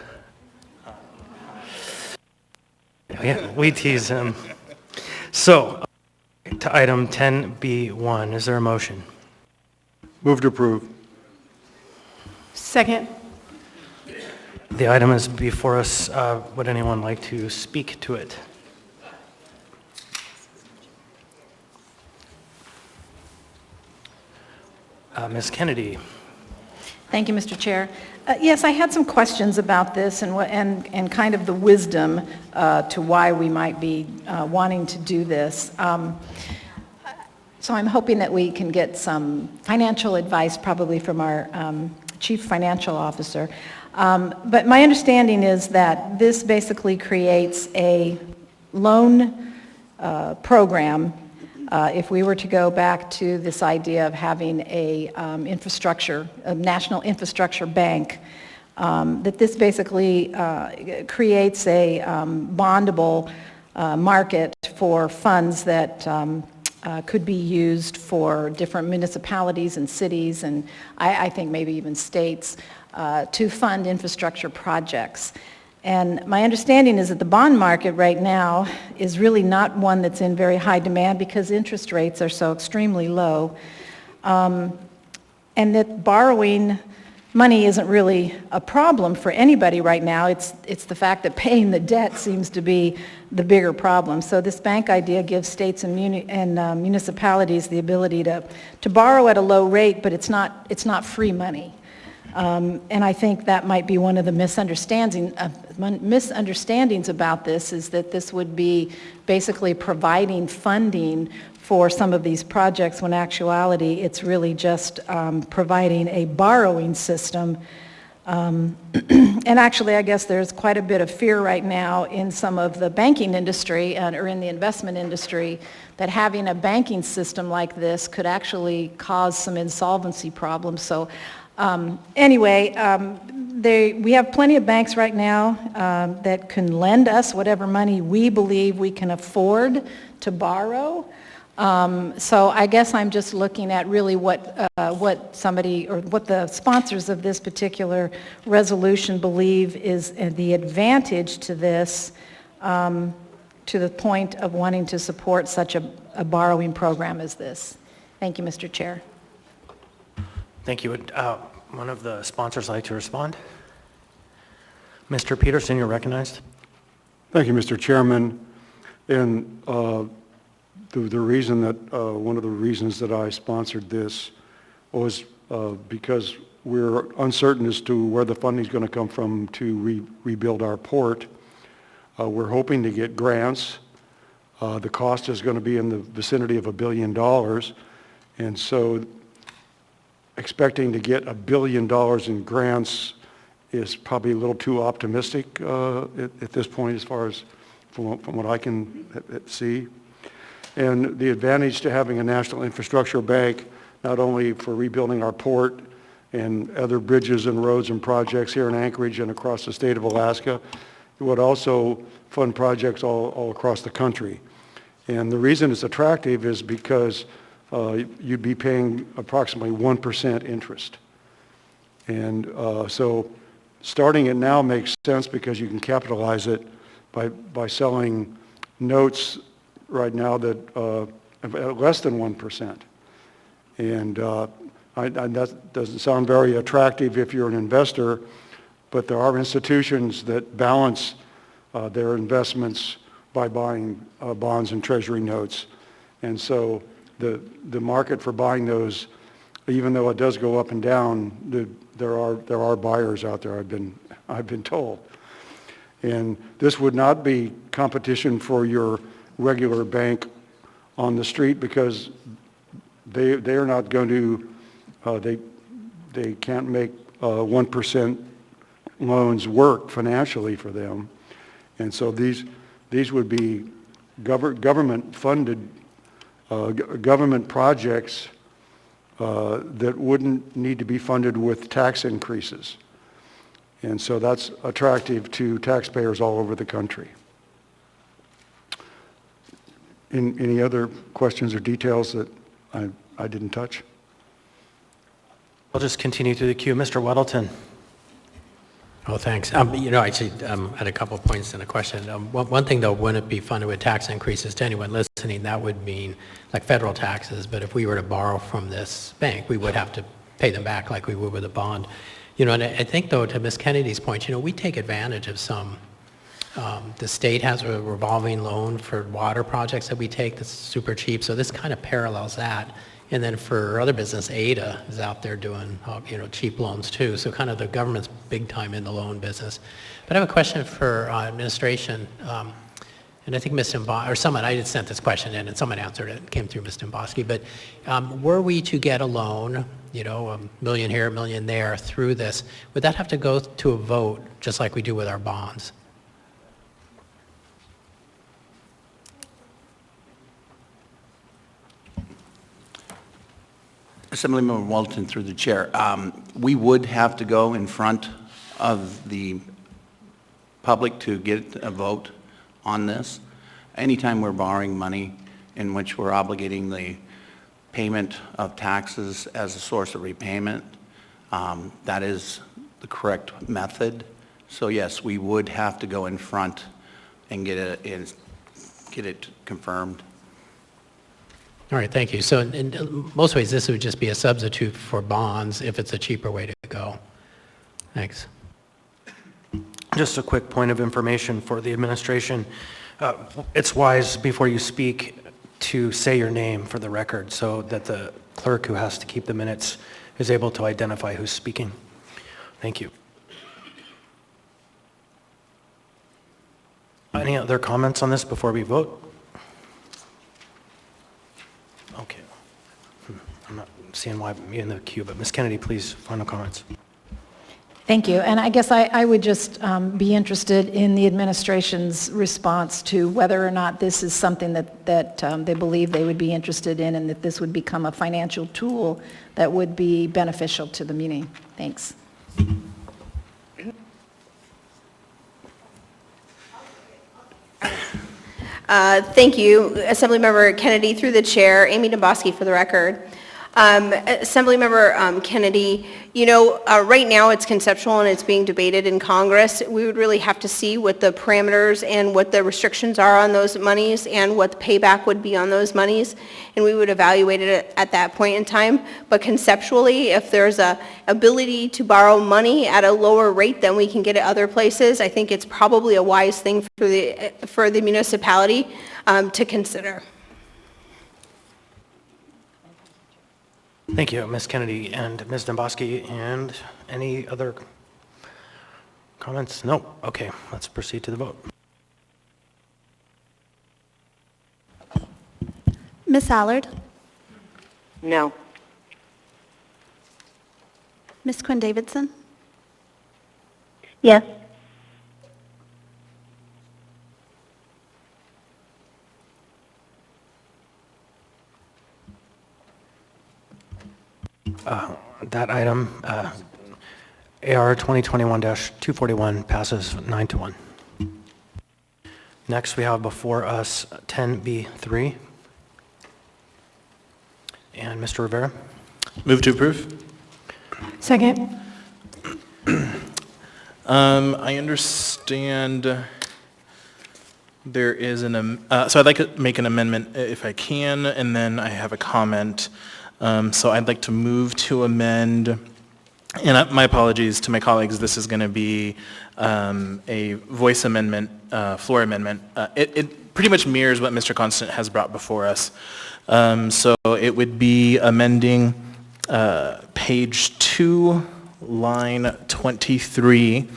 Yeah, we tease him. So, to item 10B1, is there a motion? Move to approve. Second. The item is before us. Would anyone like to speak to it? Ms. Kennedy. Thank you, Mr. Chair. Yes, I had some questions about this and kind of the wisdom to why we might be wanting to do this. So I'm hoping that we can get some financial advice probably from our Chief Financial Officer. But my understanding is that this basically creates a loan program. If we were to go back to this idea of having a national infrastructure bank, that this basically creates a bondable market for funds that could be used for different municipalities and cities, and I think maybe even states, to fund infrastructure projects. And my understanding is that the bond market right now is really not one that's in very high demand because interest rates are so extremely low, and that borrowing money isn't really a problem for anybody right now. It's the fact that paying the debt seems to be the bigger problem. So this bank idea gives states and municipalities the ability to borrow at a low rate, but it's not free money. And I think that might be one of the misunderstandings about this, is that this would be basically providing funding for some of these projects, when in actuality it's really just providing a borrowing system. And actually, I guess there's quite a bit of fear right now in some of the banking industry or in the investment industry that having a banking system like this could actually cause some insolvency problems. So anyway, we have plenty of banks right now that can lend us whatever money we believe we can afford to borrow. So I guess I'm just looking at really what somebody or what the sponsors of this particular resolution believe is the advantage to this, to the point of wanting to support such a borrowing program as this. Thank you, Mr. Chair. Thank you. Would one of the sponsors like to respond? Mr. Peterson, you're recognized. Thank you, Mr. Chairman. And the reason that, one of the reasons that I sponsored this was because we're uncertain as to where the funding is going to come from to rebuild our port. We're hoping to get grants. The cost is going to be in the vicinity of $1 billion. And so expecting to get $1 billion in grants is probably a little too optimistic at this point, as far as from what I can see. And the advantage to having a national infrastructure bank, not only for rebuilding our port and other bridges and roads and projects here in Anchorage and across the state of Alaska, it would also fund projects all across the country. And the reason it's attractive is because you'd be paying approximately 1% interest. And so starting it now makes sense because you can capitalize it by selling notes right now that at less than 1%. And that doesn't sound very attractive if you're an investor, but there are institutions that balance their investments by buying bonds and treasury notes. And so the market for buying those, even though it does go up and down, there are buyers out there, I've been told. And this would not be competition for your regular bank on the street because they are not going to, they can't make 1% loans work financially for them. And so these would be government-funded government projects that wouldn't need to be funded with tax increases. And so that's attractive to taxpayers all over the country. Any other questions or details that I didn't touch? I'll just continue through the queue. Mr. Weddleton. Oh, thanks. Actually, I had a couple of points and a question. One thing, though, wouldn't it be funded with tax increases to anyone listening? That would mean like federal taxes, but if we were to borrow from this bank, we would have to pay them back like we would with a bond. And I think, though, to Ms. Kennedy's point, we take advantage of some. The state has a revolving loan for water projects that we take that's super cheap, so this kind of parallels that. And then for other business, ADA is out there doing, cheap loans too. So kind of the government's big time in the loan business. But I have a question for administration. And I think Ms. Or someone, I had sent this question in and someone answered it. It came through Ms. Domboski. But were we to get a loan, $1 million here, $1 million there through this, would that have to go to a vote just like we do with our bonds? Assemblymember Walton, through the chair. We would have to go in front of the public to get a vote on this. Anytime we're borrowing money in which we're obligating the payment of taxes as a source of repayment, that is the correct method. So yes, we would have to go in front and get it confirmed. All right, thank you. So in most ways, this would just be a substitute for bonds if it's a cheaper way to go. Thanks. Just a quick point of information for the administration. It's wise before you speak to say your name for the record so that the clerk who has to keep the minutes is able to identify who's speaking. Thank you. Any other comments on this before we vote? Okay. I'm not seeing why I'm in the queue, but Ms. Kennedy, please, final comments. Thank you. And I guess I would just be interested in the administration's response to whether or not this is something that they believe they would be interested in and that this would become a financial tool that would be beneficial to the muni. Thanks. Thank you, Assemblymember Kennedy, through the chair. Amy Domboski for the record. Assemblymember Kennedy, right now it's conceptual and it's being debated in Congress. We would really have to see what the parameters and what the restrictions are on those monies and what the payback would be on those monies, and we would evaluate it at that point in time. But conceptually, if there's a ability to borrow money at a lower rate than we can get at other places, I think it's probably a wise thing for the municipality to consider. Thank you, Ms. Kennedy and Ms. Domboski. And any other comments? No? Okay, let's proceed to the vote. Ms. Allard? No. Ms. Quinn Davidson? Yes. That item, AR 2021-241, passes 9-1. Next, we have before us 10B3. And Mr. Rivera? Move to approve. Second. I understand there is so I'd like to make an amendment if I can, and then I have a comment. So I'd like to move to amend, and my apologies to my colleagues, this is going to be a voice amendment, floor amendment. It pretty much mirrors what Mr. Constant has brought before us. So it would be amending page 2, line 23,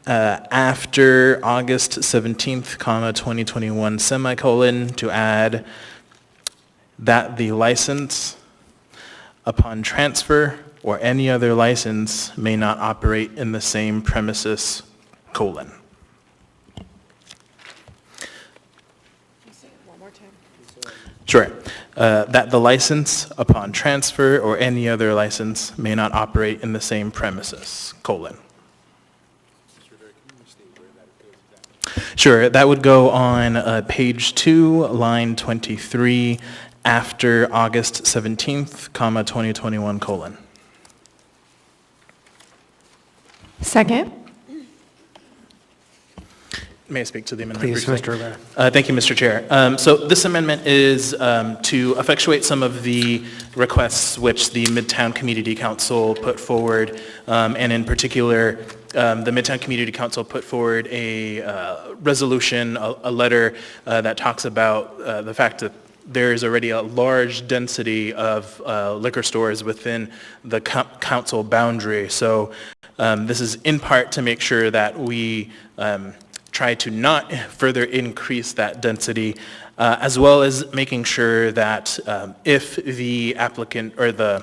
after August 17th, 2021, semicolon, to add that the license upon transfer or any other license may not operate in the same premises, colon. Sure. That the license upon transfer or any other license may not operate in the same premises, colon. Sure, that would go on page 2, line 23, after August 17th, 2021, colon. Second. May I speak to the amendment Please, briefly? Mr. Rivera. Thank you, Mr. Chair. So this amendment is to effectuate some of the requests which the Midtown Community Council put forward, and in particular, the Midtown Community Council put forward a resolution, a letter that talks about the fact that there is already a large density of liquor stores within the council boundary. So this is in part to make sure that we try to not further increase that density, as well as making sure that if the applicant or the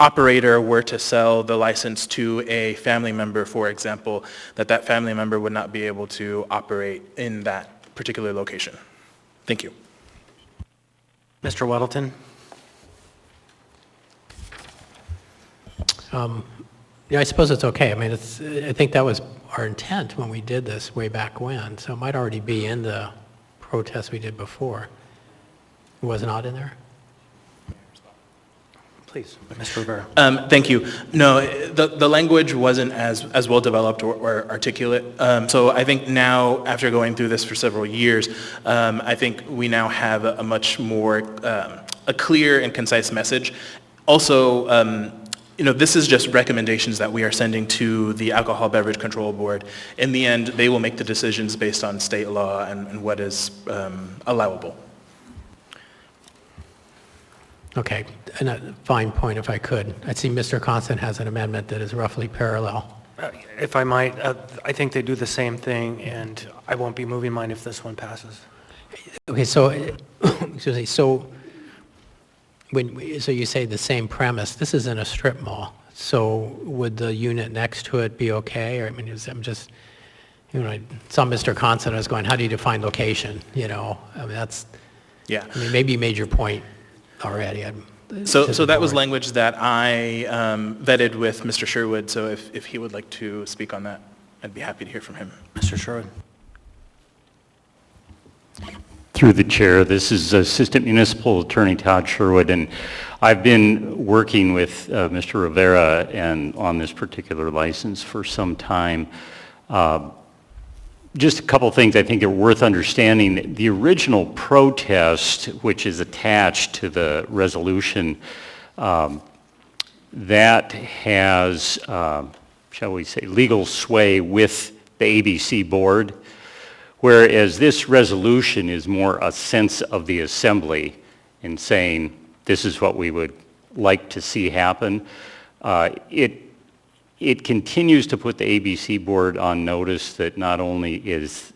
operator were to sell the license to a family member, for example, that family member would not be able to operate in that particular location. Thank you. Mr. Weddleton? Yeah, I suppose it's okay. I mean, I think that was our intent when we did this way back when, so it might already be in the protest we did before. It was not in there? Please, Mr. Rivera. Thank you. No, the language wasn't as well developed or articulate. So I think now, after going through this for several years, I think we now have a much more a clear and concise message. Also, this is just recommendations that we are sending to the Alcohol Beverage Control Board. In the end, they will make the decisions based on state law and what is allowable. Okay, and a fine point if I could. I see Mr. Constant has an amendment that is roughly parallel. If I might, I think they do the same thing, and I won't be moving mine if this one passes. Okay, so, excuse me, so you say the same premise. This is in a strip mall, so would the unit next to it be okay? Or, I mean, I'm just, I saw Mr. Constant, I was going, how do you define location? I mean, that's, yeah. I mean, maybe you made your point already. So that was language that I vetted with Mr. Sherwood, so if he would like to speak on that, I'd be happy to hear from him. Mr. Sherwood. Through the chair, this is Assistant Municipal Attorney Todd Sherwood, and I've been working with Mr. Rivera and on this particular license for some time. Just a couple things I think are worth understanding. The original protest, which is attached to the resolution, that has, shall we say, legal sway with the ABC board, whereas this resolution is more a sense of the assembly in saying this is what we would like to see happen. It continues to put the ABC board on notice that not only is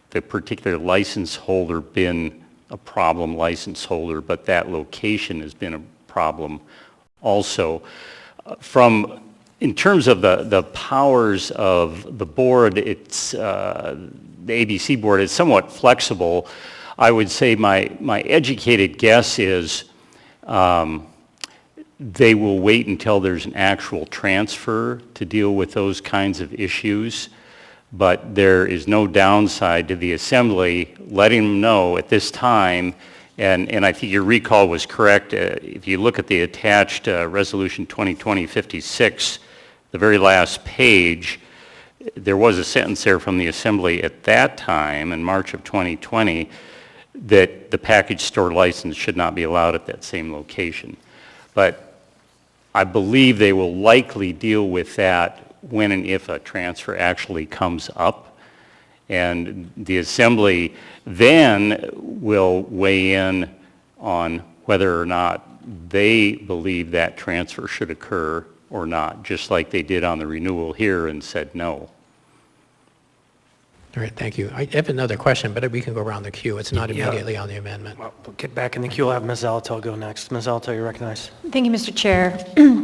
the particular license holder been a problem license holder, but that location has been a problem also. In terms of the powers of the board, it's the ABC board is somewhat flexible. I would say my educated guess is they will wait until there's an actual transfer to deal with those kinds of issues. but there is no downside to the Assembly letting them know at this time, and I think your recall was correct. If you look at the attached Resolution 2020-56, the very last page, there was a sentence there from the Assembly at that time, in March of 2020, that the package store license should not be allowed at that same location. But I believe they will likely deal with that when and if a transfer actually comes up. And the Assembly then will weigh in on whether or not they believe that transfer should occur or not, just like they did on the renewal here and said no. All right, thank you. I have another question, but we can go around the queue. It's not immediately on the amendment. Well, we'll get back in the queue. I'll have Ms. Zalatel go next. Ms. Zalatel, you recognize. Thank you, Mr. Chair.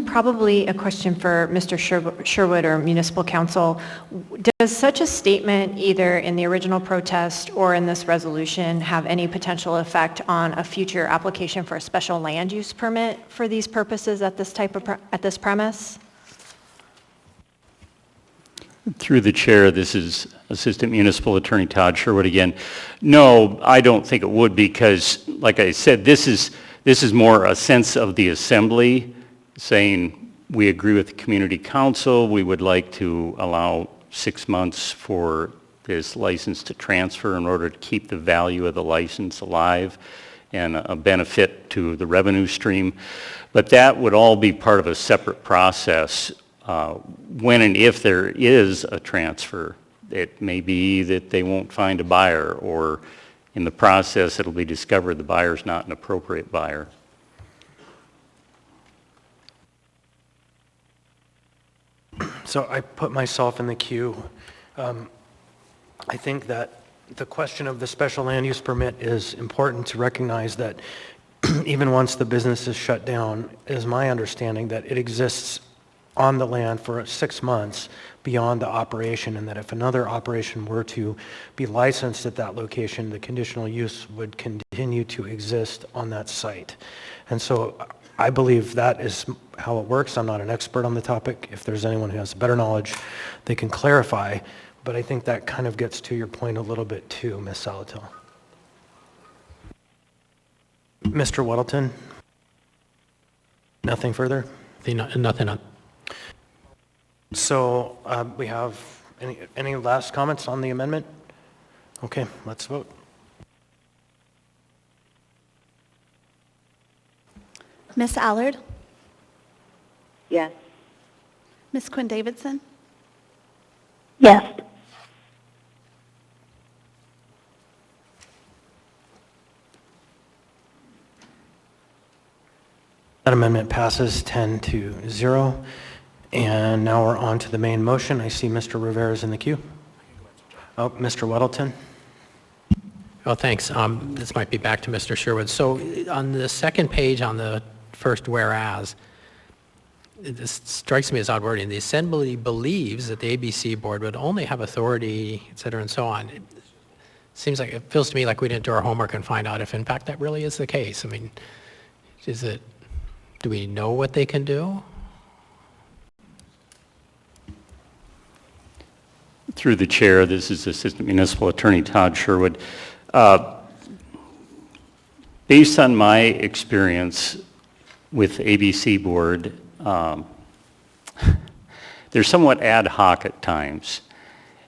Probably a question for Mr. Sherwood or Municipal Council. Does such a statement, either in the original protest or in this resolution, have any potential effect on a future application for a special land use permit for these purposes at this at this premise? Through the chair, this is Assistant Municipal Attorney Todd Sherwood again. No, I don't think it would, because, like I said, this is more a sense of the Assembly saying we agree with the Community Council. We would like to allow 6 months for this license to transfer in order to keep the value of the license alive and a benefit to the revenue stream. But that would all be part of a separate process. When and if there is a transfer, it may be that they won't find a buyer, or in the process it'll be discovered the buyer's not an appropriate buyer. So I put myself in the queue. I think that the question of the special land use permit is important to recognize that even once the business is shut down, it is my understanding that it exists on the land for 6 months beyond the operation, and that if another operation were to be licensed at that location, the conditional use would continue to exist on that site. And so I believe that is how it works. I'm not an expert on the topic. If there's anyone who has better knowledge, they can clarify. But I think that kind of gets to your point a little bit too, Ms. Salatil. Mr. Weddleton? Nothing further? Nothing on. So we have any last comments on the amendment? Okay, let's vote. Ms. Allard? Yes. Ms. Quinn Davidson? Yes. That amendment passes 10-0. And now we're on to the main motion. I see Mr. Rivera's in the queue. Oh, Mr. Weddleton. Oh, thanks. This might be back to Mr. Sherwood. So on the second page on the first whereas, this strikes me as odd wording. The Assembly believes that the ABC Board would only have authority, et cetera, and so on. It feels to me like we didn't do our homework and find out if, in fact, that really is the case. I mean, do we know what they can do? Through the chair, this is Assistant Municipal Attorney Todd Sherwood. Based on my experience with ABC Board, they're somewhat ad hoc at times.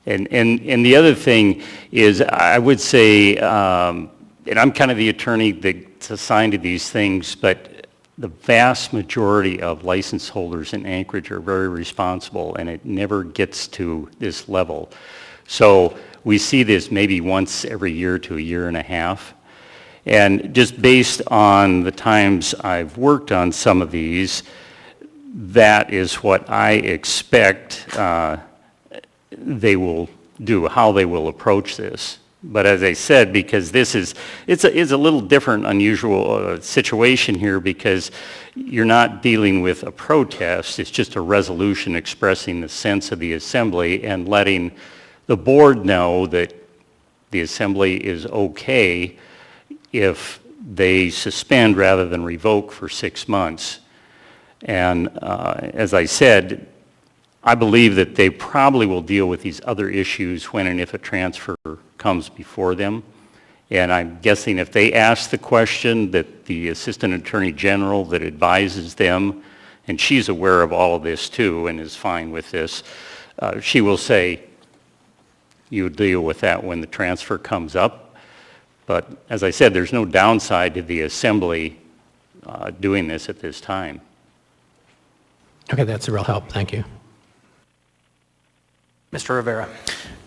And the other thing is, I would say, and I'm kind of the attorney that's assigned to these things, but the vast majority of license holders in Anchorage are very responsible, and it never gets to this level. So we see this maybe once every year to a year and a half. And just based on the times I've worked on some of these, that is what I expect they will do, how they will approach this. But as I said, because it's a little different, unusual situation here, because you're not dealing with a protest, it's just a resolution expressing the sense of the Assembly and letting the board know that the Assembly is okay if they suspend rather than revoke for 6 months. And as I said, I believe that they probably will deal with these other issues when and if a transfer comes before them. And I'm guessing if they ask the question, that the Assistant Attorney General that advises them, and she's aware of all of this too and is fine with this, she will say, you deal with that when the transfer comes up. But as I said, there's no downside to the Assembly doing this at this time. Okay, that's a real help. Thank you. Mr. Rivera.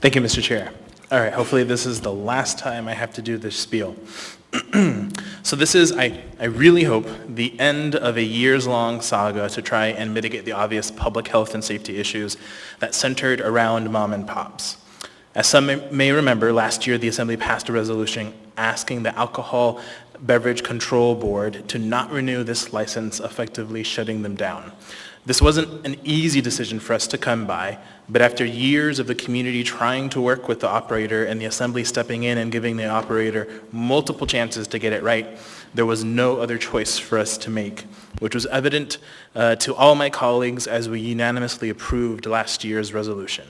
Thank you, Mr. Chair. All right, hopefully this is the last time I have to do this spiel. So this is, I really hope, the end of a years-long saga to try and mitigate the obvious public health and safety issues that centered around mom and pops. As some may remember, last year the Assembly passed a resolution asking the Alcohol Beverage Control Board to not renew this license, effectively shutting them down. This wasn't an easy decision for us to come by, but after years of the community trying to work with the operator and the Assembly stepping in and giving the operator multiple chances to get it right, there was no other choice for us to make, which was evident to all my colleagues as we unanimously approved last year's resolution.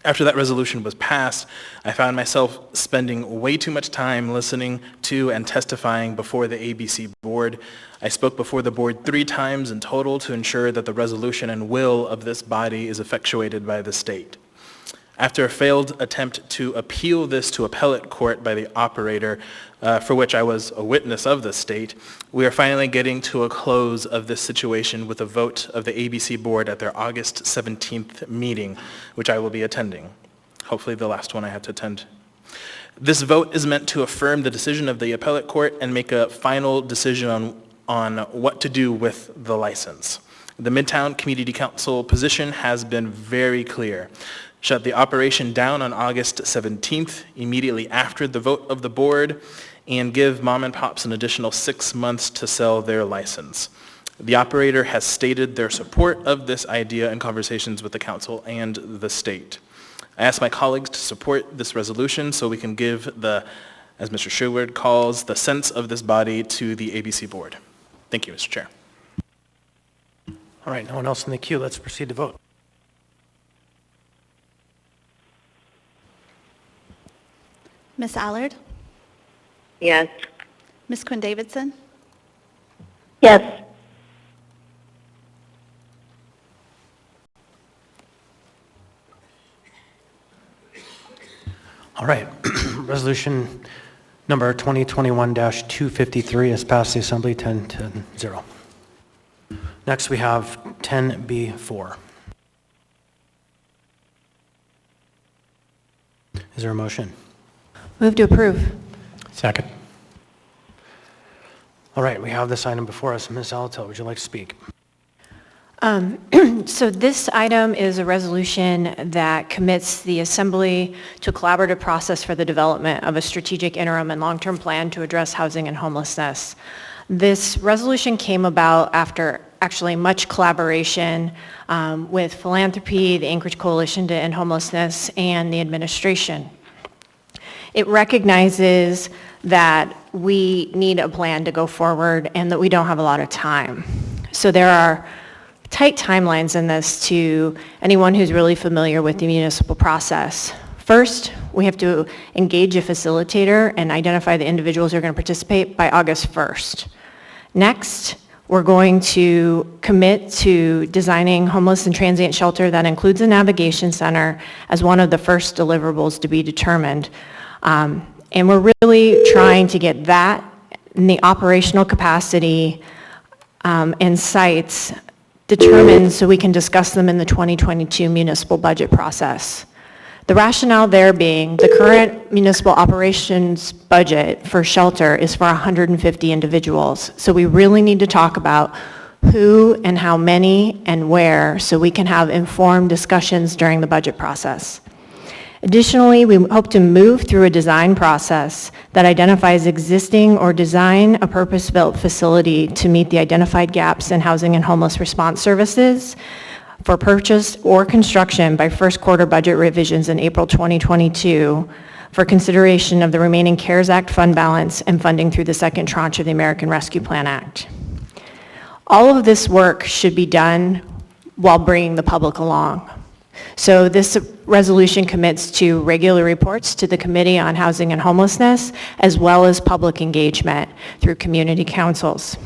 After that resolution was passed, I found myself spending way too much time listening to and testifying before the ABC board. I spoke before the board 3 times in total to ensure that the resolution and will of this body is effectuated by the state. After a failed attempt to appeal this to appellate court by the operator, for which I was a witness of the state, we are finally getting to a close of this situation with a vote of the ABC board at their August 17th meeting, which I will be attending. Hopefully the last one I have to attend. This vote is meant to affirm the decision of the appellate court and make a final decision on what to do with the license. The Midtown Community Council position has been very clear. Shut the operation down on August 17th, immediately after the vote of the board, and give mom and pops an additional 6 months to sell their license. The operator has stated their support of this idea in conversations with the council and the state. I ask my colleagues to support this resolution so we can give the, as Mr. Sherwood calls, the sense of this body to the ABC board. Thank you, Mr. Chair. All right, no one else in the queue. Let's proceed to vote. Ms. Allard? Yes. Ms. Quinn Davidson? Yes. All right, resolution number 2021-253 has passed the Assembly 10-0. Next, we have 10B4. Is there a motion? Move to approve. Second. All right, we have this item before us. Ms. Alatel, would you like to speak? So this item is a resolution that commits the Assembly to a collaborative process for the development of a strategic interim and long-term plan to address housing and homelessness. This resolution came about after actually much collaboration with philanthropy, the Anchorage Coalition to End Homelessness, and the administration. It recognizes that we need a plan to go forward and that we don't have a lot of time. So there are tight timelines in this to anyone who's really familiar with the municipal process. First, we have to engage a facilitator and identify the individuals who are going to participate by August 1st. Next, we're going to commit to designing homeless and transient shelter that includes a navigation center as one of the first deliverables to be determined. And we're really trying to get that in the operational capacity and sites determined so we can discuss them in the 2022 municipal budget process. The rationale there being the current municipal operations budget for shelter is for 150 individuals. So we really need to talk about who and how many and where so we can have informed discussions during the budget process. Additionally, we hope to move through a design process that identifies existing or design a purpose-built facility to meet the identified gaps in housing and homeless response services for purchase or construction by first quarter budget revisions in April 2022 for consideration of the remaining CARES Act fund balance and funding through the second tranche of the American Rescue Plan Act. All of this work should be done while bringing the public along. So this resolution commits to regular reports to the Committee on Housing and Homelessness, as well as public engagement through community councils.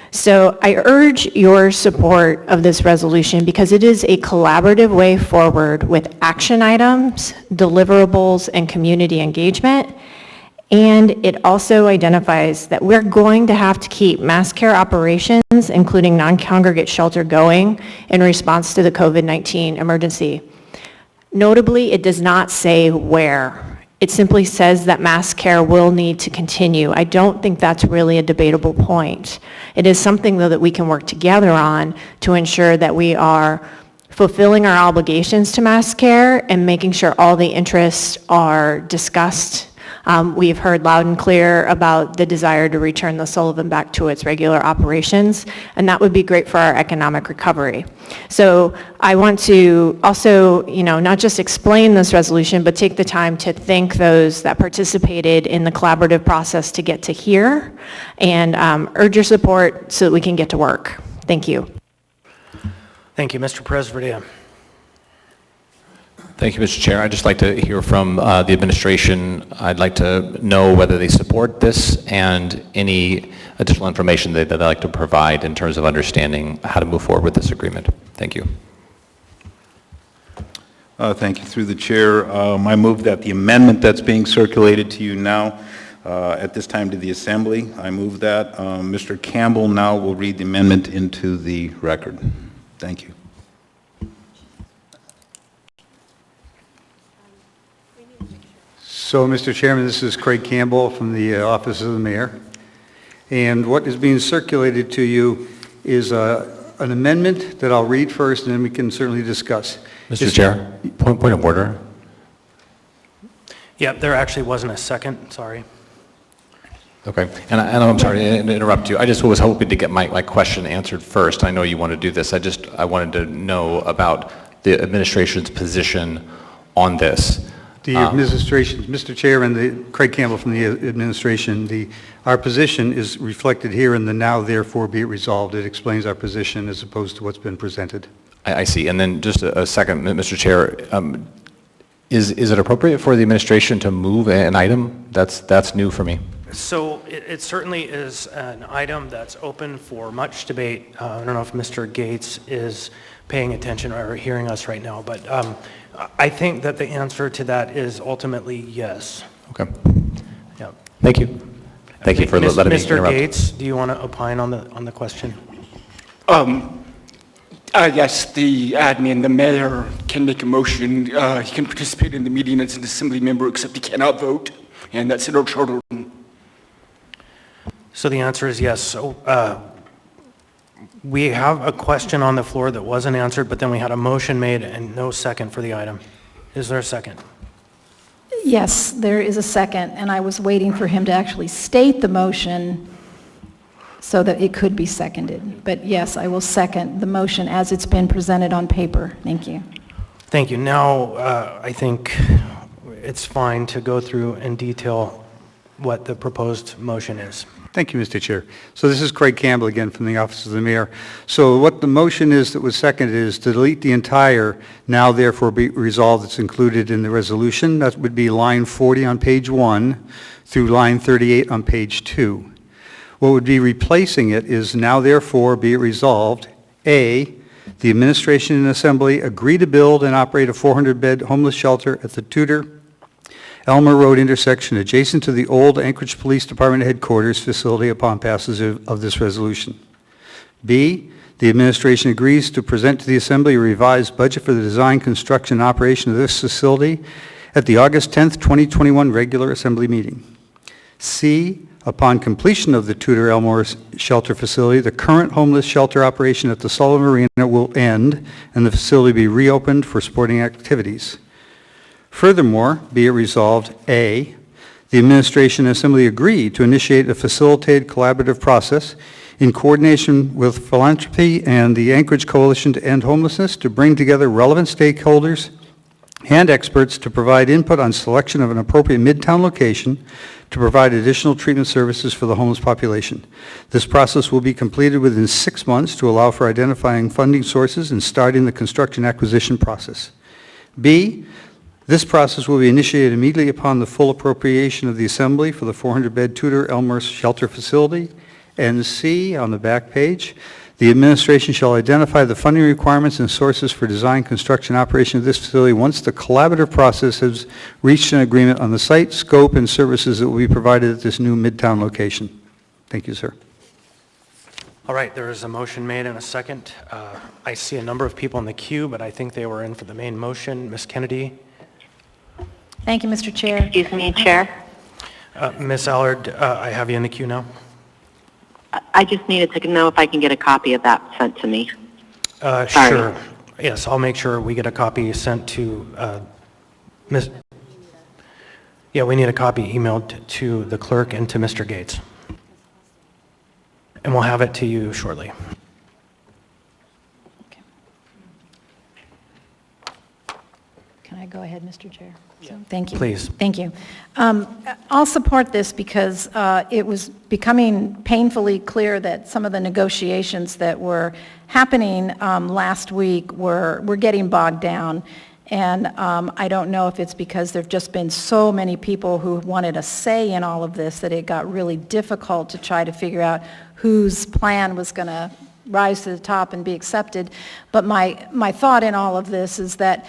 So I urge your support of this resolution because it is a collaborative way forward with action items, deliverables, and community engagement. And it also identifies that we're going to have to keep mass care operations, including non-congregate shelter, going in response to the COVID-19 emergency. Notably, it does not say where. It simply says that mass care will need to continue. I don't think that's really a debatable point. It is something, though, that we can work together on to ensure that we are fulfilling our obligations to mass care and making sure all the interests are discussed. We've heard loud and clear about the desire to return the Sullivan back to its regular operations, and that would be great for our economic recovery. So I want to also, not just explain this resolution, but take the time to thank those that participated in the collaborative process to get to here, and urge your support so that we can get to work. Thank you. Thank you, Mr. Presverdia. Thank you, Mr. Chair. I'd just like to hear from the administration. I'd like to know whether they support this and any additional information that they'd like to provide in terms of understanding how to move forward with this agreement. Thank you. Thank you. Through the chair, I move that the amendment that's being circulated to you now at this time to the Assembly, I move that. Mr. Campbell now will read the amendment into the record. Thank you. So, Mr. Chairman, this is Craig Campbell from the Office of the Mayor. And what is being circulated to you is an amendment that I'll read first, and then we can certainly discuss. Mr. Chair, point of order. Yeah, there actually wasn't a second, sorry. Okay, and I'm sorry to interrupt you. I just was hoping to get my question answered first. I know you want to do this. I wanted to know about the administration's position on this. The administration, Mr. Chair, and Craig Campbell from the administration, our position is reflected here in the now therefore be it resolved. It explains our position as opposed to what's been presented. I see. And then just a second, Mr. Chair, is it appropriate for the administration to move an item? That's new for me. So it certainly is an item that's open for much debate. I don't know if Mr. Gates is paying attention or hearing us right now, but I think that the answer to that is ultimately yes. Okay. Yeah. Thank you. Thank you for letting me interrupt. Mr. Gates, do you want to opine on the question? Yes, the admin, the mayor can make a motion. He can participate in the meeting as an assembly member, except he cannot vote, and that's in our charter. So the answer is yes. So we have a question on the floor that wasn't answered, but then we had a motion made and no second for the item. Is there a second? Yes, there is a second, and I was waiting for him to actually state the motion so that it could be seconded. But yes, I will second the motion as it's been presented on paper. Thank you. Thank you. Now, I think it's fine to go through in detail what the proposed motion is. Thank you, Mr. Chair. So this is Craig Campbell again from the Office of the Mayor. So what the motion is that was seconded is to delete the entire now therefore be resolved that's included in the resolution. That would be line 40 on page 1 through line 38 on page 2. What would be replacing it is now therefore be it resolved, A, the administration and assembly agree to build and operate a 400-bed homeless shelter at the Tudor Elmer Road intersection adjacent to the old Anchorage Police Department headquarters facility upon passage of this resolution. B, the administration agrees to present to the Assembly a revised budget for the design, construction, and operation of this facility at the August 10th, 2021 regular Assembly meeting. C, upon completion of the Tudor Elmore shelter facility, the current homeless shelter operation at the Sullivan Marina will end and the facility be reopened for sporting activities. Furthermore, be it resolved, A, the administration and assembly agree to initiate a facilitated collaborative process in coordination with philanthropy and the Anchorage Coalition to End Homelessness to bring together relevant stakeholders and experts to provide input on selection of an appropriate midtown location to provide additional treatment services for the homeless population. This process will be completed within 6 months to allow for identifying funding sources and starting the construction acquisition process. B, this process will be initiated immediately upon the full appropriation of the Assembly for the 400-bed Tudor Elmhurst shelter facility. And C, on the back page, the administration shall identify the funding requirements and sources for design, construction, operation of this facility once the collaborative process has reached an agreement on the site, scope, and services that will be provided at this new midtown location. Thank you, sir. All right, there is a motion made and a second. I see a number of people in the queue, but I think they were in for the main motion. Ms. Kennedy? Thank you, Mr. Chair. Excuse me, Chair. Ms. Allard, I have you in the queue now. I just needed to know if I can get a copy of that sent to me. Sure. Yes, I'll make sure we get a copy sent to Ms. Yeah, we need a copy emailed to the clerk and to Mr. Gates. And we'll have it to you shortly. Okay. Can I go ahead, Mr. Chair? So, thank you. Please. Thank you. I'll support this because it was becoming painfully clear that some of the negotiations that were happening last week were getting bogged down. And I don't know if it's because there have just been so many people who wanted a say in all of this that it got really difficult to try to figure out whose plan was going to rise to the top and be accepted. But my thought in all of this is that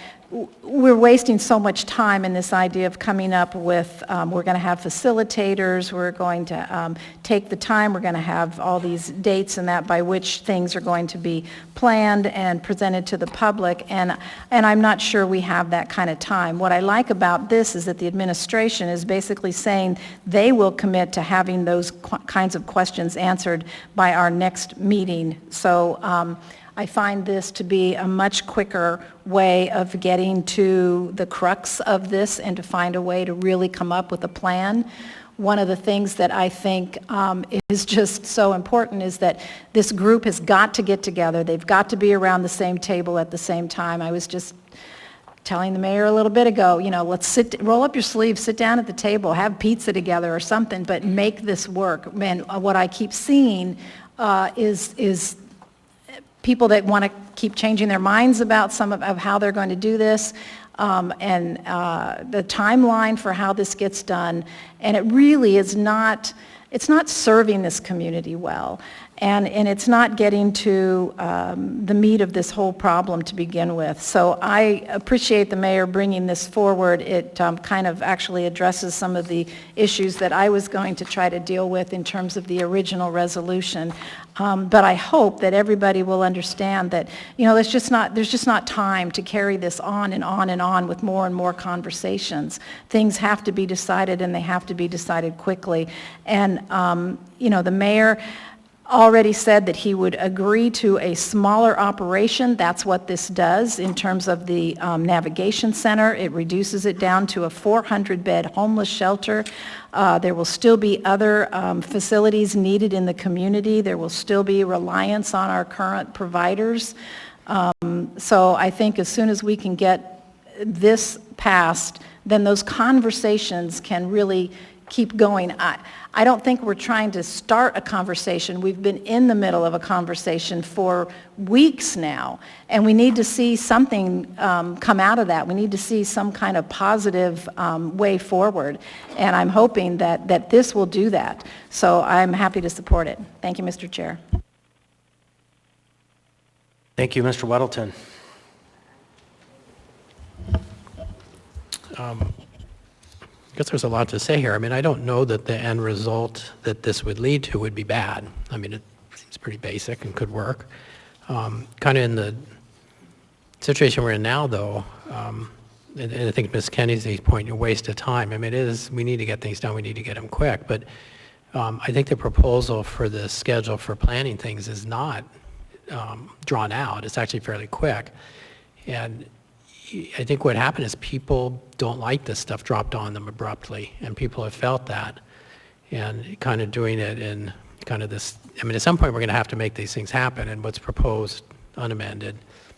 we're wasting so much time in this idea of coming up with, we're going to have facilitators, we're going to take the time, we're going to have all these dates and that by which things are going to be planned and presented to the public, and I'm not sure we have that kind of time. What I like about this is that the administration is basically saying they will commit to having those kinds of questions answered by our next meeting. So I find this to be a much quicker way of getting to the crux of this and to find a way to really come up with a plan. One of the things that I think is just so important is that this group has got to get together. They've got to be around the same table at the same time. I was just telling the mayor a little bit ago, you know, let's roll up your sleeves, sit down at the table, have pizza together or something, but make this work. And what I keep seeing is people that want to keep changing their minds about some of how they're going to do this, and the timeline for how this gets done. And it really is not, it's not serving this community well. And it's not getting to the meat of this whole problem to begin with. So I appreciate the mayor bringing this forward. It kind of actually addresses some of the issues that I was going to try to deal with in terms of the original resolution. But I hope that everybody will understand that, you know, there's just not time to carry this on and on and on with more and more conversations. Things have to be decided, and they have to be decided quickly. And, you know, the mayor already said that he would agree to a smaller operation. That's what this does in terms of the navigation center. It reduces it down to a 400-bed homeless shelter. There will still be other facilities needed in the community. There will still be reliance on our current providers. So I think as soon as we can get this passed, then those conversations can really keep going. I don't think we're trying to start a conversation. We've been in the middle of a conversation for weeks now, and we need to see something come out of that. We need to see some kind of positive way forward, and I'm hoping that this will do that. So I'm happy to support it. Thank you, Mr. Chair. Thank you, Mr. Weddleton. I guess there's a lot to say here. I mean, I don't know that the end result that this would lead to would be bad. I mean, it seems pretty basic and could work. Kind of in the situation we're in now, though, and I think Ms. Kennedy's point, a waste of time. I mean, it is, we need to get things done, we need to get them quick, but I think the proposal for the schedule for planning things is not drawn out. It's actually fairly quick. And I think what happened is people don't like this stuff dropped on them abruptly, and people have felt that. And kind of doing it in kind of this, I mean, at some point we're going to have to make these things happen, and what's proposed unamended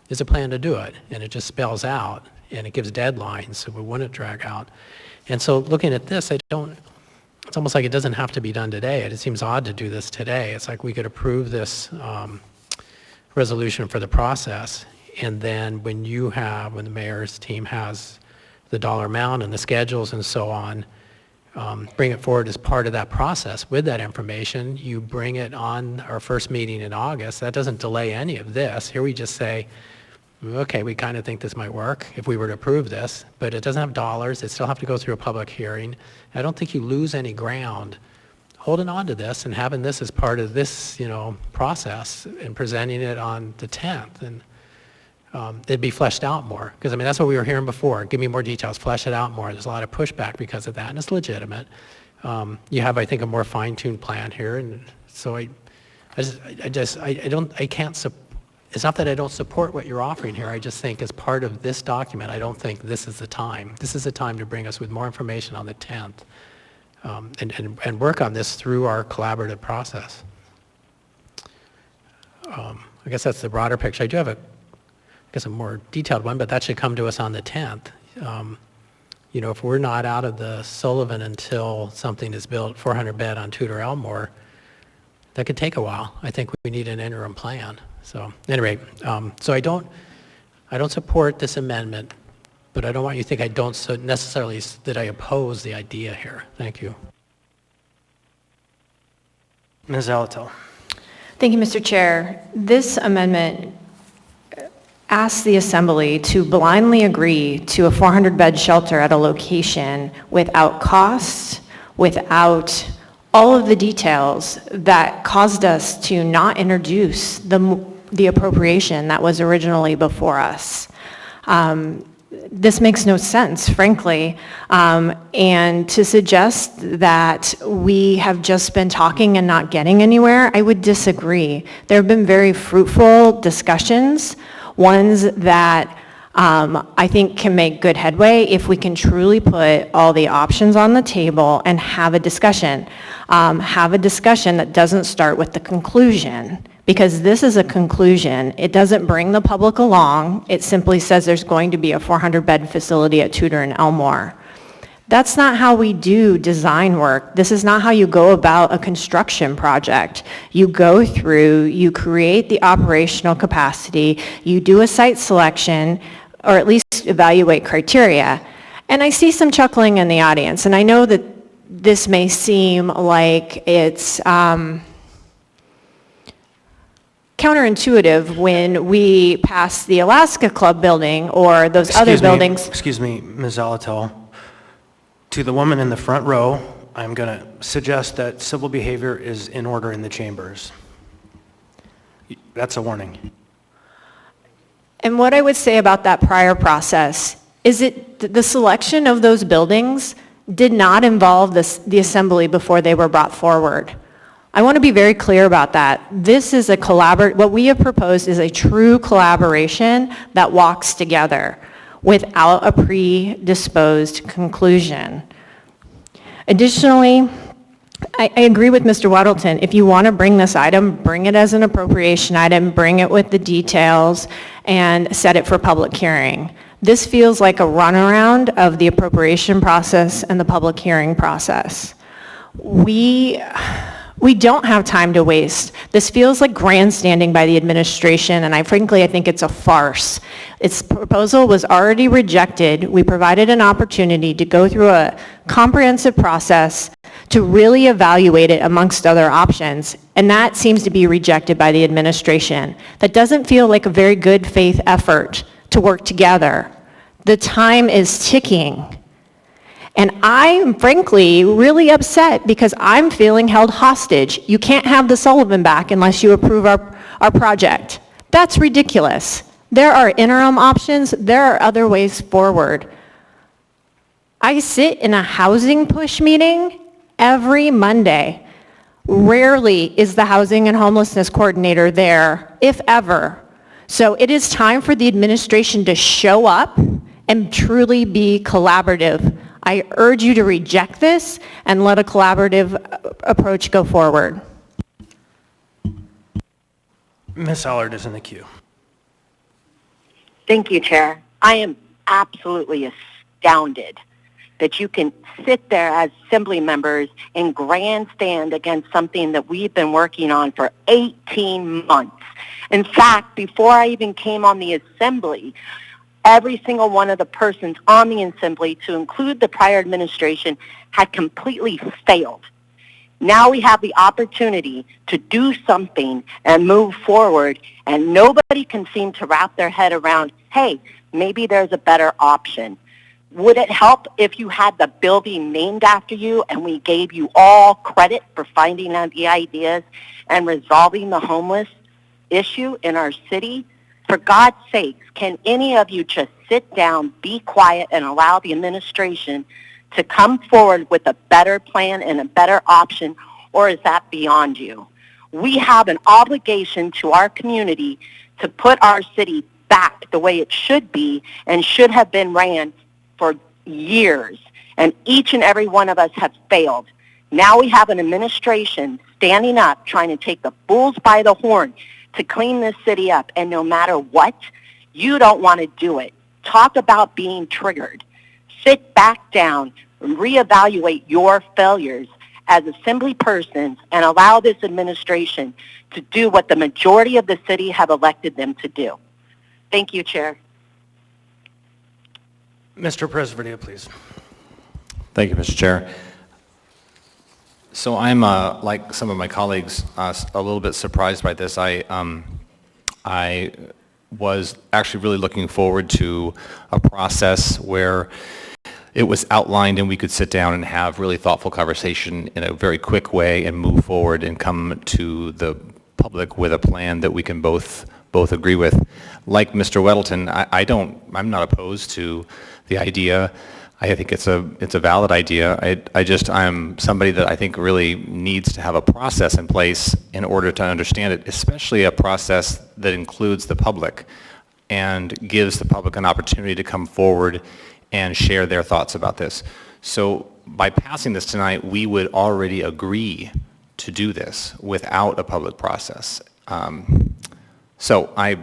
is a plan to do it, and it just spells out, and it gives deadlines, so we wouldn't drag out. And so looking at this, it's almost like it doesn't have to be done today. It seems odd to do this today. It's like we could approve this resolution for the process, and then when the mayor's team has the dollar amount and the schedules and so on, bring it forward as part of that process with that information. You bring it on our first meeting in August. That doesn't delay any of this. Here we just say, okay, we kind of think this might work if we were to approve this, but it doesn't have dollars. It still have to go through a public hearing. I don't think you lose any ground holding on to this and having this as part of this, process and presenting it on the 10th. And it'd be fleshed out more, because that's what we were hearing before. Give me more details, flesh it out more. There's a lot of pushback because of that, and it's legitimate. You have, I think, a more fine-tuned plan here, and so it's not that I don't support what you're offering here. I just think as part of this document, I don't think this is the time. This is the time to bring us with more information on the 10th, and work on this through our collaborative process. I guess that's the broader picture. I do have a more detailed one, but that should come to us on the 10th. If we're not out of the Sullivan until something is built 400 bed on Tudor Elmore, that could take a while. I think we need an interim plan. So anyway, so I don't support this amendment, but I don't want you to think I don't necessarily that I oppose the idea here. Thank you. Ms. Alatel. Thank you, Mr. Chair. This amendment asks the Assembly to blindly agree to a 400-bed shelter at a location without cost, without all of the details that caused us to not introduce the appropriation that was originally before us. This makes no sense, frankly, and to suggest that we have just been talking and not getting anywhere, I would disagree. There have been very fruitful discussions, ones that I think can make good headway if we can truly put all the options on the table and have a discussion. Have a discussion that doesn't start with the conclusion, because this is a conclusion. It doesn't bring the public along. It simply says there's going to be a 400-bed facility at Tudor and Elmore. That's not how we do design work. This is not how you go about a construction project. You go through, you create the operational capacity, you do a site selection, or at least evaluate criteria. And I see some chuckling in the audience, and I know that this may seem like it's counterintuitive when we pass the Alaska Club building or those other buildings. Excuse me, Ms. Alatel. To the woman in the front row, I'm going to suggest that civil behavior is in order in the chambers. That's a warning. And what I would say about that prior process is the selection of those buildings did not involve the Assembly before they were brought forward. I want to be very clear about that. This is what we have proposed is a true collaboration that walks together without a predisposed conclusion. Additionally, I agree with Mr. Waddleton. If you want to bring this item, bring it as an appropriation item, bring it with the details, and set it for public hearing. This feels like a runaround of the appropriation process and the public hearing process. We don't have time to waste. This feels like grandstanding by the administration, and frankly, I think it's a farce. Its proposal was already rejected. We provided an opportunity to go through a comprehensive process to really evaluate it amongst other options, and that seems to be rejected by the administration. That doesn't feel like a very good faith effort to work together. The time is ticking. And I'm frankly really upset because I'm feeling held hostage. You can't have the Sullivan back unless you approve our project. That's ridiculous. There are interim options. There are other ways forward. I sit in a housing push meeting every Monday. Rarely is the housing and homelessness coordinator there, if ever. So it is time for the administration to show up and truly be collaborative. I urge you to reject this and let a collaborative approach go forward. Ms. Allard is in the queue. Thank you, Chair. I am absolutely astounded that you can sit there as assembly members and grandstand against something that we've been working on for 18 months. In fact, before I even came on the assembly, every single one of the persons on the assembly, to include the prior administration, had completely failed. Now we have the opportunity to do something and move forward, and nobody can seem to wrap their head around, hey, maybe there's a better option. Would it help if you had the building named after you and we gave you all credit for finding out the ideas and resolving the homeless issue in our city? For God's sakes, can any of you just sit down, be quiet, and allow the administration to come forward with a better plan and a better option, or is that beyond you? We have an obligation to our community to put our city back the way it should be and should have been ran for years, and each and every one of us have failed. Now we have an administration standing up trying to take the bulls by the horn to clean this city up, and no matter what, you don't want to do it. Talk about being triggered. Sit back down and reevaluate your failures as assembly persons and allow this administration to do what the majority of the city have elected them to do. Thank you, Chair. Mr. Presvedia, please. Thank you, Mr. Chair. So I'm, like some of my colleagues, a little bit surprised by this. I was actually really looking forward to a process where it was outlined and we could sit down and have really thoughtful conversation in a very quick way and move forward and come to the public with a plan that we can both agree with. Like Mr. Weddleton, I'm not opposed to the idea. I think it's a valid idea. I'm somebody that I think really needs to have a process in place in order to understand it, especially a process that includes the public and gives the public an opportunity to come forward and share their thoughts about this. So by passing this tonight, we would already agree to do this without a public process. So I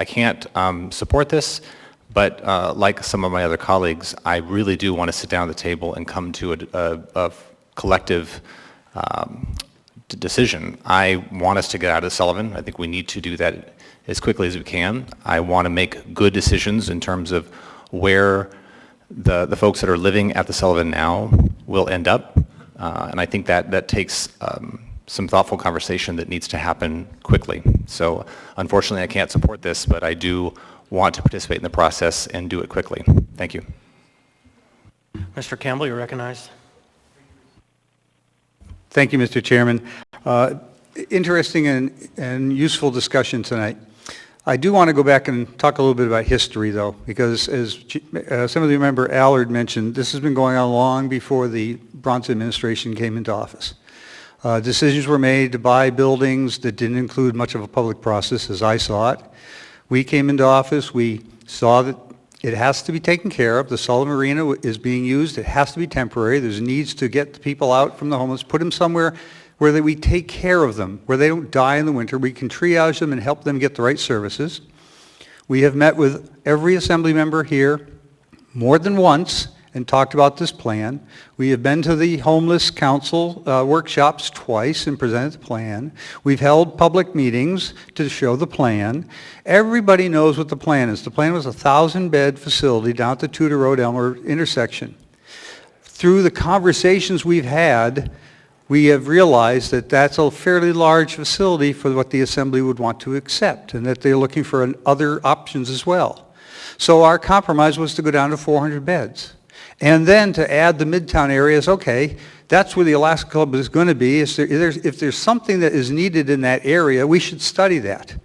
can't support this. But like some of my other colleagues, I really do want to sit down at the table and come to a collective decision. I want us to get out of Sullivan. I think we need to do that as quickly as we can. I want to make good decisions in terms of where the folks that are living at the Sullivan now will end up. And I think that takes some thoughtful conversation that needs to happen quickly. So unfortunately, I can't support this, but I do want to participate in the process and do it quickly. Thank you. Mr. Campbell, you're recognized. Thank you, Mr. Chairman. Interesting and useful discussion tonight. I do want to go back and talk a little bit about history, though, because as Assembly Member Allard mentioned, this has been going on long before the Bronson administration came into office. Decisions were made to buy buildings that didn't include much of a public process, as I saw it. We came into office, we saw that it has to be taken care of. The Sullivan Arena is being used. It has to be temporary. There's needs to get the people out from the homeless, put them somewhere where we take care of them, where they don't die in the winter. We can triage them and help them get the right services. We have met with every assembly member here more than once and talked about this plan. We have been to the Homeless Council workshops twice and presented the plan. We've held public meetings to show the plan. Everybody knows what the plan is. The plan was a 1,000-bed facility down at the Tudor Road-Elmer intersection. Through the conversations we've had, we have realized that that's a fairly large facility for what the Assembly would want to accept, and that they're looking for other options as well. So our compromise was to go down to 400 beds. And then to add the Midtown areas, okay, that's where the Alaska Club is going to be. If there's something that is needed in that area, we should study that.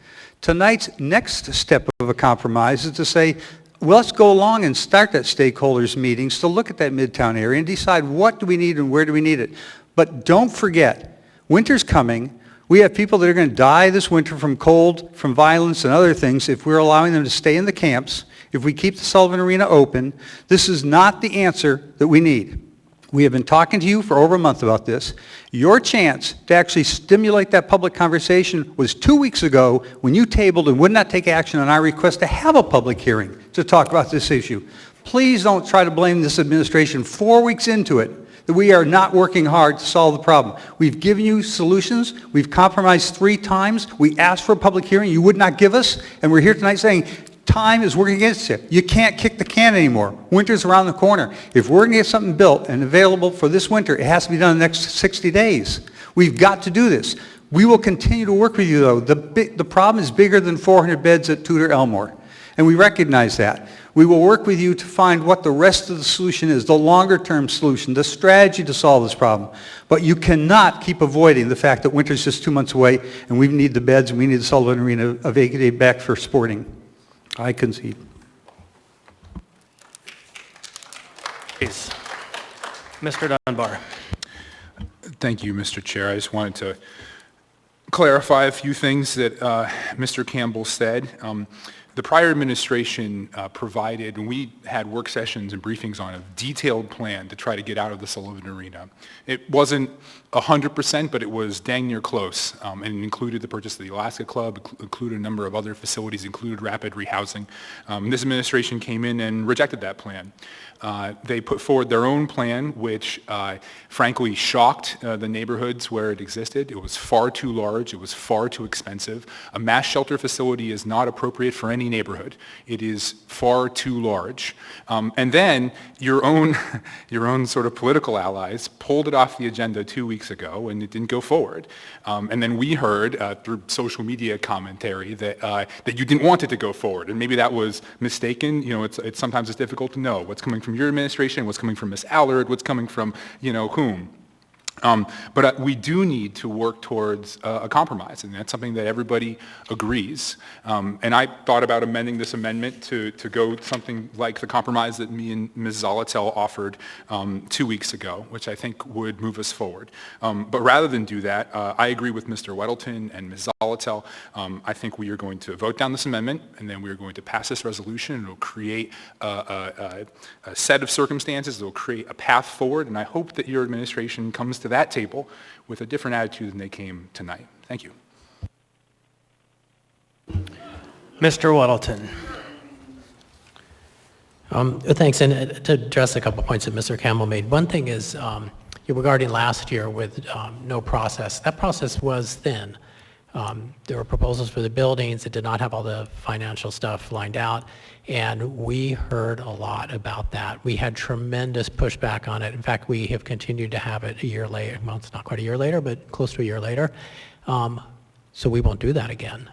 Tonight's next step of a compromise is to say, well, let's go along and start that stakeholders meetings to look at that Midtown area and decide what do we need and where do we need it. But don't forget, winter's coming. We have people that are going to die this winter from cold, from violence, and other things if we're allowing them to stay in the camps. If we keep the Sullivan Arena open, this is not the answer that we need. We have been talking to you for over a month about this. Your chance to actually stimulate that public conversation was 2 weeks ago when you tabled and would not take action on our request to have a public hearing to talk about this issue. Please don't try to blame this administration 4 weeks into it that we are not working hard to solve the problem. We've given you solutions. We've compromised 3 times. We asked for a public hearing. You would not give us. And we're here tonight saying time is working against you. You can't kick the can anymore. Winter's around the corner. If we're going to get something built and available for this winter, it has to be done in the next 60 days. We've got to do this. We will continue to work with you, though. The problem is bigger than 400 beds at Tudor Elmore, and we recognize that. We will work with you to find what the rest of the solution is, the longer-term solution, the strategy to solve this problem. But you cannot keep avoiding the fact that winter's just 2 months away, and we need the beds, and we need the Sullivan Arena vacated back for sporting. I concede. Please. Mr. Dunbar. Thank you, Mr. Chair. I just wanted to clarify a few things that Mr. Campbell said. The prior administration provided, and we had work sessions and briefings on a detailed plan to try to get out of the Sullivan Arena. It wasn't 100%, but it was dang near close, and it included the purchase of the Alaska Club, included a number of other facilities, included rapid rehousing. This administration came in and rejected that plan. They put forward their own plan, which frankly shocked the neighborhoods where it existed. It was far too large. It was far too expensive. A mass shelter facility is not appropriate for any neighborhood. It is far too large. And then your own sort of political allies pulled it off the agenda 2 weeks ago, and it didn't go forward. And then we heard through social media commentary that you didn't want it to go forward, and maybe that was mistaken. You know, it's sometimes it's difficult to know what's coming from your administration, what's coming from Ms. Allard, what's coming from, you know, whom. But we do need to work towards a compromise, and that's something that everybody agrees. And I thought about amending this amendment to go something like the compromise that me and Ms. Zolotel offered 2 weeks ago, which I think would move us forward. But rather than do that, I agree with Mr. Weddleton and Ms. Zolotel. I think we are going to vote down this amendment, and then we are going to pass this resolution, and it will create a set of circumstances that will create a path forward, and I hope that your administration comes to that table with a different attitude than they came tonight. Thank you. Mr. Weddleton. Thanks, and to address a couple points that Mr. Campbell made. One thing is regarding last year with no process. That process was thin. There were proposals for the buildings. It did not have all the financial stuff lined out, and we heard a lot about that. We had tremendous pushback on it. In fact, we have continued to have it a year later. Well, it's not quite a year later, but close to a year later. So we won't do that again.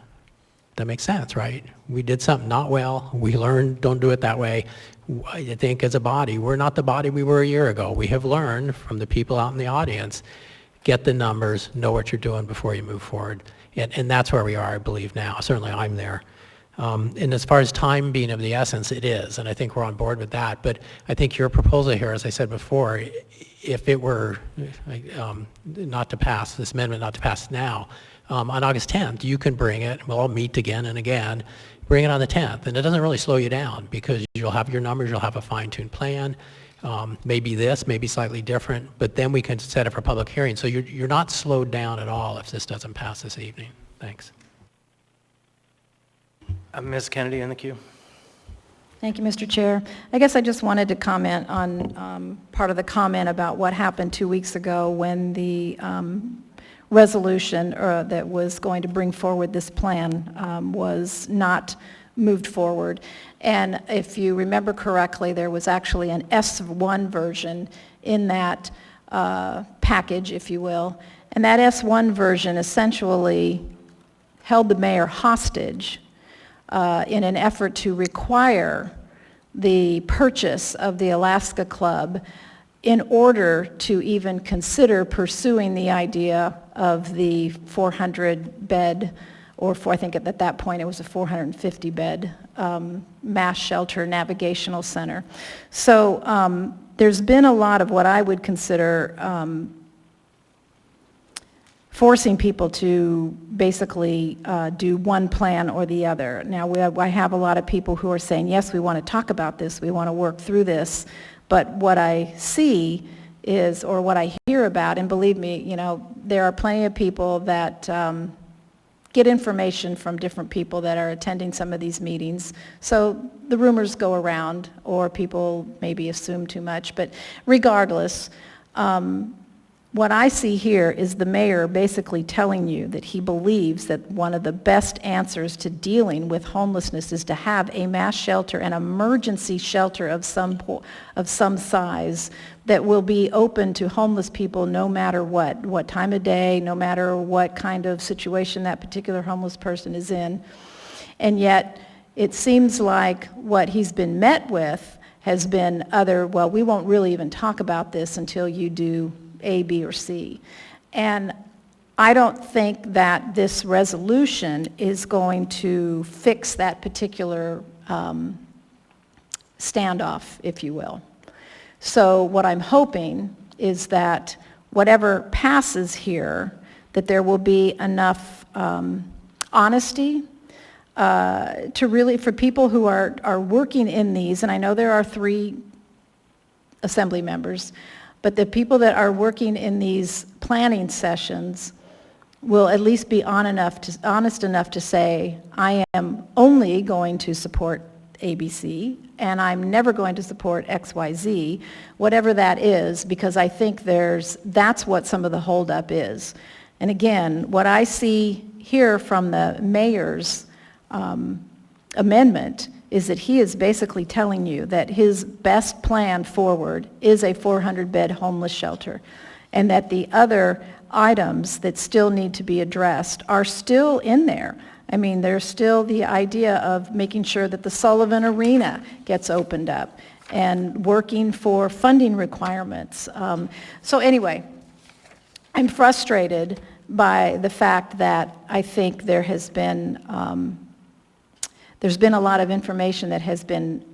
That makes sense, right? We did something not well. We learned, don't do it that way. I think as a body, we're not the body we were a year ago. We have learned from the people out in the audience, get the numbers, know what you're doing before you move forward. And that's where we are, I believe, now. Certainly I'm there. And as far as time being of the essence, it is, and I think we're on board with that. But I think your proposal here, as I said before, if it were not to pass, this amendment not to pass now, on August 10th, you can bring it, we'll all meet again and again, bring it on the 10th. And it doesn't really slow you down because you'll have your numbers, you'll have a fine-tuned plan, maybe this, maybe slightly different, but then we can set it for public hearing. So you're not slowed down at all if this doesn't pass this evening. Thanks. Ms. Kennedy in the queue. Thank you, Mr. Chair. I guess I just wanted to comment on part of the comment about what happened 2 weeks ago when the resolution that was going to bring forward this plan was not moved forward. And if you remember correctly, there was actually an S1 version in that package, if you will. And that S1 version essentially held the mayor hostage in an effort to require the purchase of the Alaska Club in order to even consider pursuing the idea of the 400-bed, or I think at that point it was a 450-bed mass shelter navigational center. So there's been a lot of what I would consider forcing people to basically do one plan or the other. Now, I have a lot of people who are saying, yes, we want to talk about this, we want to work through this, but what I see is, or what I hear about, and believe me, you know, there are plenty of people that get information from different people that are attending some of these meetings. So the rumors go around, or people maybe assume too much. But regardless, what I see here is the mayor basically telling you that he believes that one of the best answers to dealing with homelessness is to have a mass shelter, an emergency shelter of some size that will be open to homeless people no matter what time of day, no matter what kind of situation that particular homeless person is in. And yet, it seems like what he's been met with has been well, we won't really even talk about this until you do A, B, or C. And I don't think that this resolution is going to fix that particular standoff, if you will. So what I'm hoping is that whatever passes here, that there will be enough honesty to really, for people who are working in these, and I know there are 3 assembly members, but the people that are working in these planning sessions will at least be honest enough to say, I am only going to support ABC, and I'm never going to support XYZ, whatever that is, because I think that's what some of the holdup is. And again, what I see here from the mayor's amendment is that he is basically telling you that his best plan forward is a 400-bed homeless shelter, and that the other items that still need to be addressed are still in there. I mean, there's still the idea of making sure that the Sullivan Arena gets opened up and working for funding requirements. So anyway, I'm frustrated by the fact that I think there's been a lot of information that has been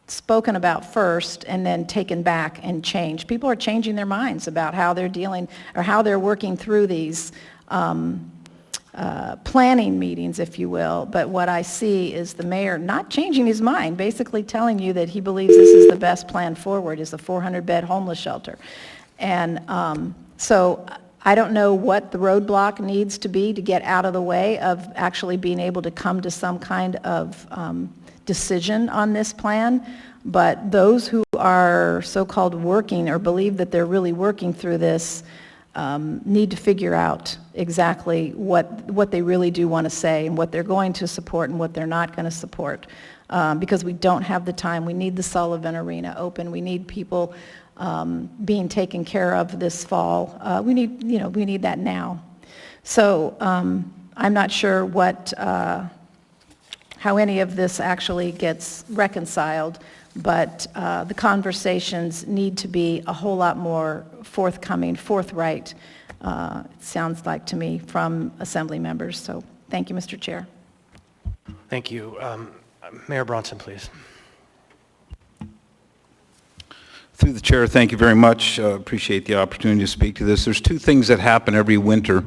spoken about first and then taken back and changed. People are changing their minds about how they're dealing or how they're working through these planning meetings, if you will. But what I see is the mayor not changing his mind, basically telling you that he believes this is the best plan forward, is a 400-bed homeless shelter. And so I don't know what the roadblock needs to be to get out of the way of actually being able to come to some kind of decision on this plan, but those who are so-called working or believe that they're really working through this need to figure out exactly what they really do want to say and what they're going to support and what they're not going to support, because we don't have the time. We need the Sullivan Arena open. We need people being taken care of this fall. We need that now. So I'm not sure how any of this actually gets reconciled, but the conversations need to be a whole lot more forthcoming, forthright, it sounds like to me, from Assembly members. So thank you, Mr. Chair. Thank you. Mayor Bronson, please. Through the chair, thank you very much. Appreciate the opportunity to speak to this. There's 2 things that happen every winter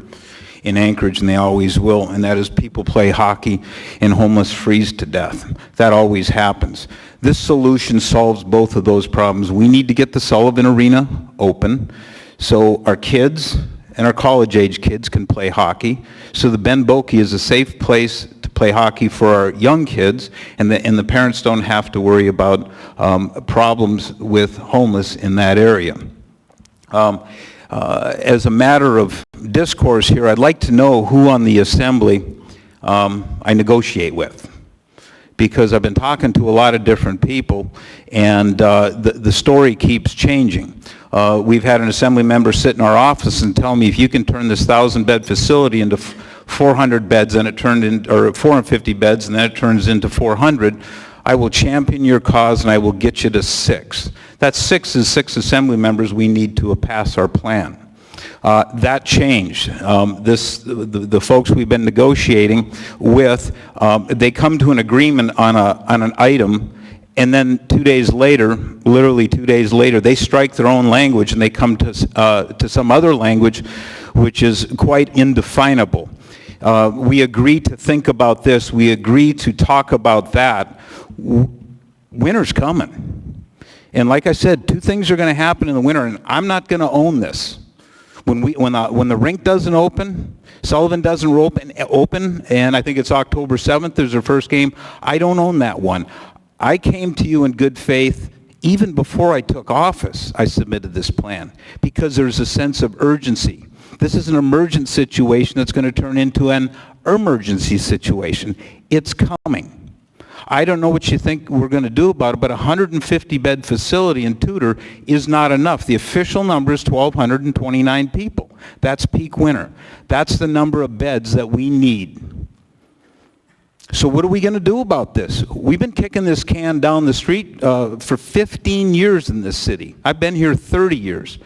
in Anchorage, and they always will, and that is people play hockey and homeless freeze to death. That always happens. This solution solves both of those problems. We need to get the Sullivan Arena open so our kids and our college-age kids can play hockey, so the Ben Boki is a safe place to play hockey for our young kids, and the parents don't have to worry about problems with homeless in that area. As a matter of discourse here, I'd like to know who on the Assembly I negotiate with, because I've been talking to a lot of different people, and the story keeps changing. We've had an Assembly member sit in our office and tell me, if you can turn this 1,000-bed facility into 400 beds, and it turned in, or 450 beds, and then it turns into 400, I will champion your cause and I will get you to 6. That 6 is 6 Assembly members we need to pass our plan. That changed. The folks we've been negotiating with, they come to an agreement on an item, and then 2 days later, literally 2 days later, they strike their own language and they come to some other language which is quite indefinable. We agree to think about this. We agree to talk about that. Winter's coming. And like I said, 2 things are going to happen in the winter, and I'm not going to own this. When the rink doesn't open, Sullivan doesn't open, and I think it's October 7th, there's their first game, I don't own that one. I came to you in good faith. Even before I took office, I submitted this plan because there's a sense of urgency. This is an emergent situation that's going to turn into an emergency situation. It's coming. I don't know what you think we're going to do about it, but a 150-bed facility in Tudor is not enough. The official number is 1,229 people. That's peak winter. That's the number of beds that we need. So what are we going to do about this? We've been kicking this can down the street for 15 years in this city. I've been here 30 years.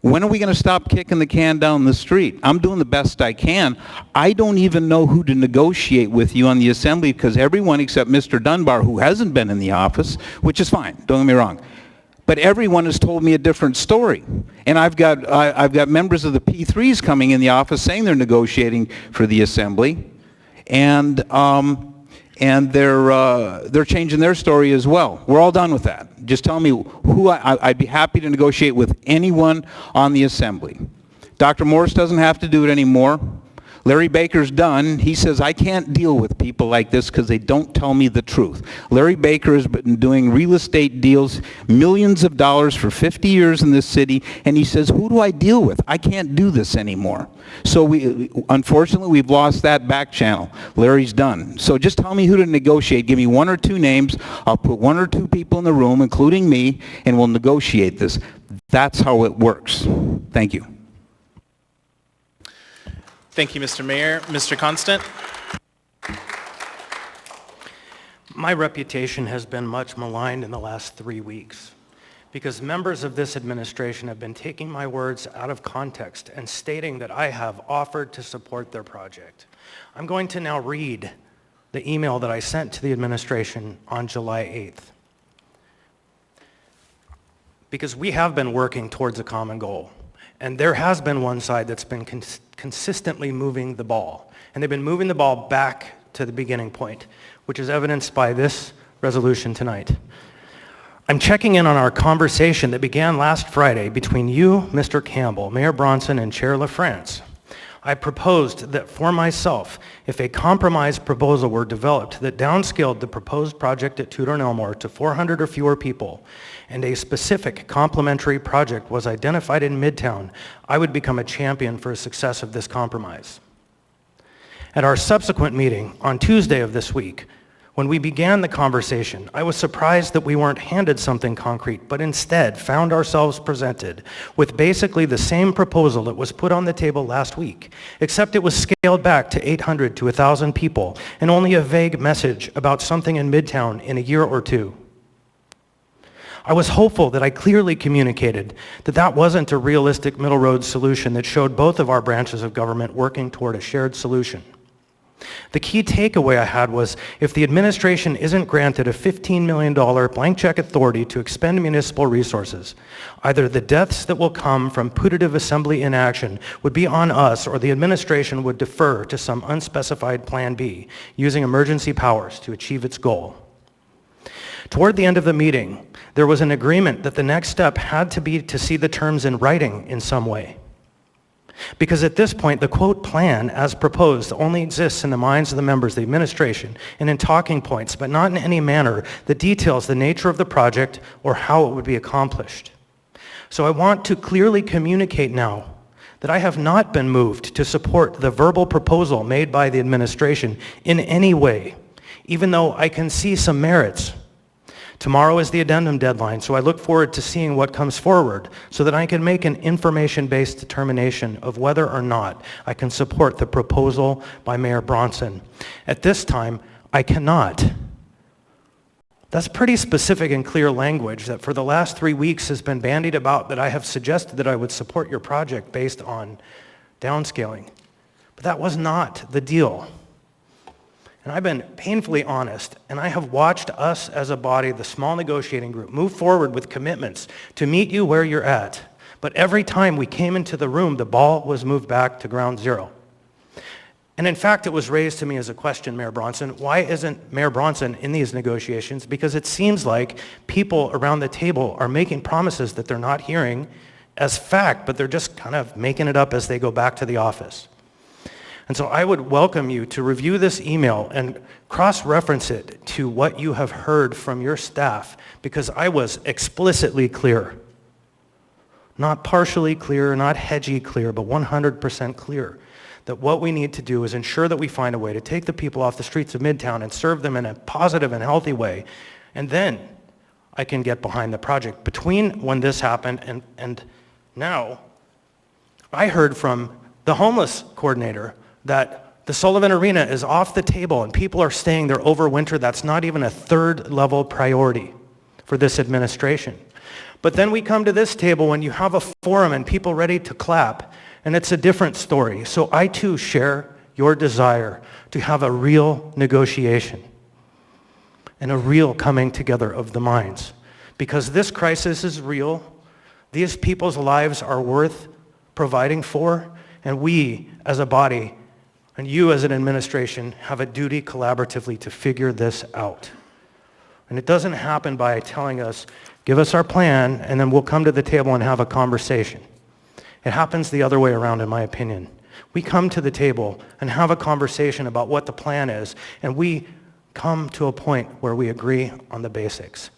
When are we going to stop kicking the can down the street? I'm doing the best I can. I don't even know who to negotiate with you on the assembly because everyone except Mr. Dunbar, who hasn't been in the office, which is fine, don't get me wrong, but everyone has told me a different story. And I've got members of the P3s coming in the office saying they're negotiating for the assembly, and they're changing their story as well. We're all done with that. Just tell me who I'd be happy to negotiate with anyone on the assembly. Dr. Morris doesn't have to do it anymore. Larry Baker's done. He says, I can't deal with people like this because they don't tell me the truth. Larry Baker has been doing real estate deals, millions of dollars for 50 years in this city, and he says, who do I deal with? I can't do this anymore. So unfortunately, we've lost that back channel. Larry's done. So just tell me who to negotiate. Give me one or two names. I'll put one or two people in the room, including me, and we'll negotiate this. That's how it works. Thank you. Thank you, Mr. Mayor. Mr. Constant? My reputation has been much maligned in the last 3 weeks because members of this administration have been taking my words out of context and stating that I have offered to support their project. I'm going to now read the email that I sent to the administration on July 8th. Because we have been working towards a common goal. And there has been one side that's been consistently moving the ball. And they've been moving the ball back to the beginning point, which is evidenced by this resolution tonight. I'm checking in on our conversation that began last Friday between you, Mr. Campbell, Mayor Bronson, and Chair LaFrance. I proposed that for myself, if a compromise proposal were developed that downscaled the proposed project at Tudor and Elmore to 400 or fewer people, and a specific complementary project was identified in Midtown, I would become a champion for the success of this compromise. At our subsequent meeting on Tuesday of this week, when we began the conversation, I was surprised that we weren't handed something concrete, but instead found ourselves presented with basically the same proposal that was put on the table last week, except it was scaled back to 800 to 1,000 people and only a vague message about something in Midtown in a year or two. I was hopeful that I clearly communicated that that wasn't a realistic middle road solution that showed both of our branches of government working toward a shared solution. The key takeaway I had was if the administration isn't granted a $15 million blank check authority to expend municipal resources, either the deaths that will come from putative assembly inaction would be on us or the administration would defer to some unspecified plan B using emergency powers to achieve its goal. Toward the end of the meeting, there was an agreement that the next step had to be to see the terms in writing in some way. Because at this point, the quote plan as proposed only exists in the minds of the members of the administration and in talking points, but not in any manner that details the nature of the project or how it would be accomplished. So I want to clearly communicate now that I have not been moved to support the verbal proposal made by the administration in any way, even though I can see some merits. Tomorrow is the addendum deadline, so I look forward to seeing what comes forward so that I can make an information-based determination of whether or not I can support the proposal by Mayor Bronson. At this time, I cannot. That's pretty specific and clear language that for the last 3 weeks has been bandied about that I have suggested that I would support your project based on downscaling. But that was not the deal. And I've been painfully honest, and I have watched us as a body, the small negotiating group, move forward with commitments to meet you where you're at. But every time we came into the room, the ball was moved back to ground zero. And in fact, it was raised to me as a question, Mayor Bronson, why isn't Mayor Bronson in these negotiations? Because it seems like people around the table are making promises that they're not hearing as fact, but they're just kind of making it up as they go back to the office. And so I would welcome you to review this email and cross-reference it to what you have heard from your staff, because I was explicitly clear. Not partially clear, not hedgy clear, but 100% clear that what we need to do is ensure that we find a way to take the people off the streets of Midtown and serve them in a positive and healthy way. And then I can get behind the project. Between when this happened and now, I heard from the homeless coordinator that the Sullivan Arena is off the table and people are staying there over winter. That's not even a third level priority for this administration. But then we come to this table when you have a forum and people ready to clap, and it's a different story. So I too share your desire to have a real negotiation and a real coming together of the minds. Because this crisis is real, these people's lives are worth providing for, and we as a body and you as an administration have a duty collaboratively to figure this out. And it doesn't happen by telling us, give us our plan, and then we'll come to the table and have a conversation. It happens the other way around, in my opinion. We come to the table and have a conversation about what the plan is, and we come to a point where we agree on the basics.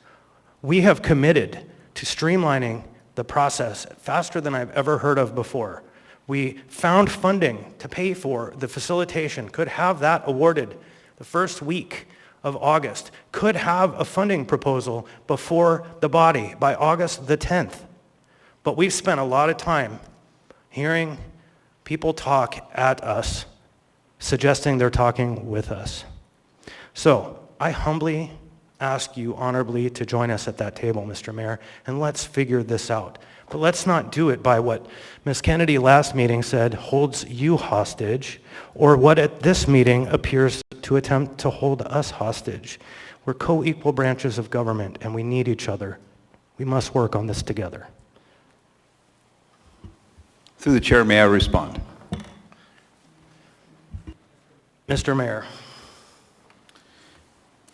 We have committed to streamlining the process faster than I've ever heard of before. We found funding to pay for the facilitation, could have that awarded the first week of August, could have a funding proposal before the body by August the 10th. But we've spent a lot of time hearing people talk at us, suggesting they're talking with us. So I humbly ask you honorably to join us at that table, Mr. Mayor, and let's figure this out. But let's not do it by what Ms. Kennedy last meeting said holds you hostage, or what at this meeting appears to attempt to hold us hostage. We're co-equal branches of government, and we need each other. We must work on this together. Through the chair, may I respond? Mr. Mayor.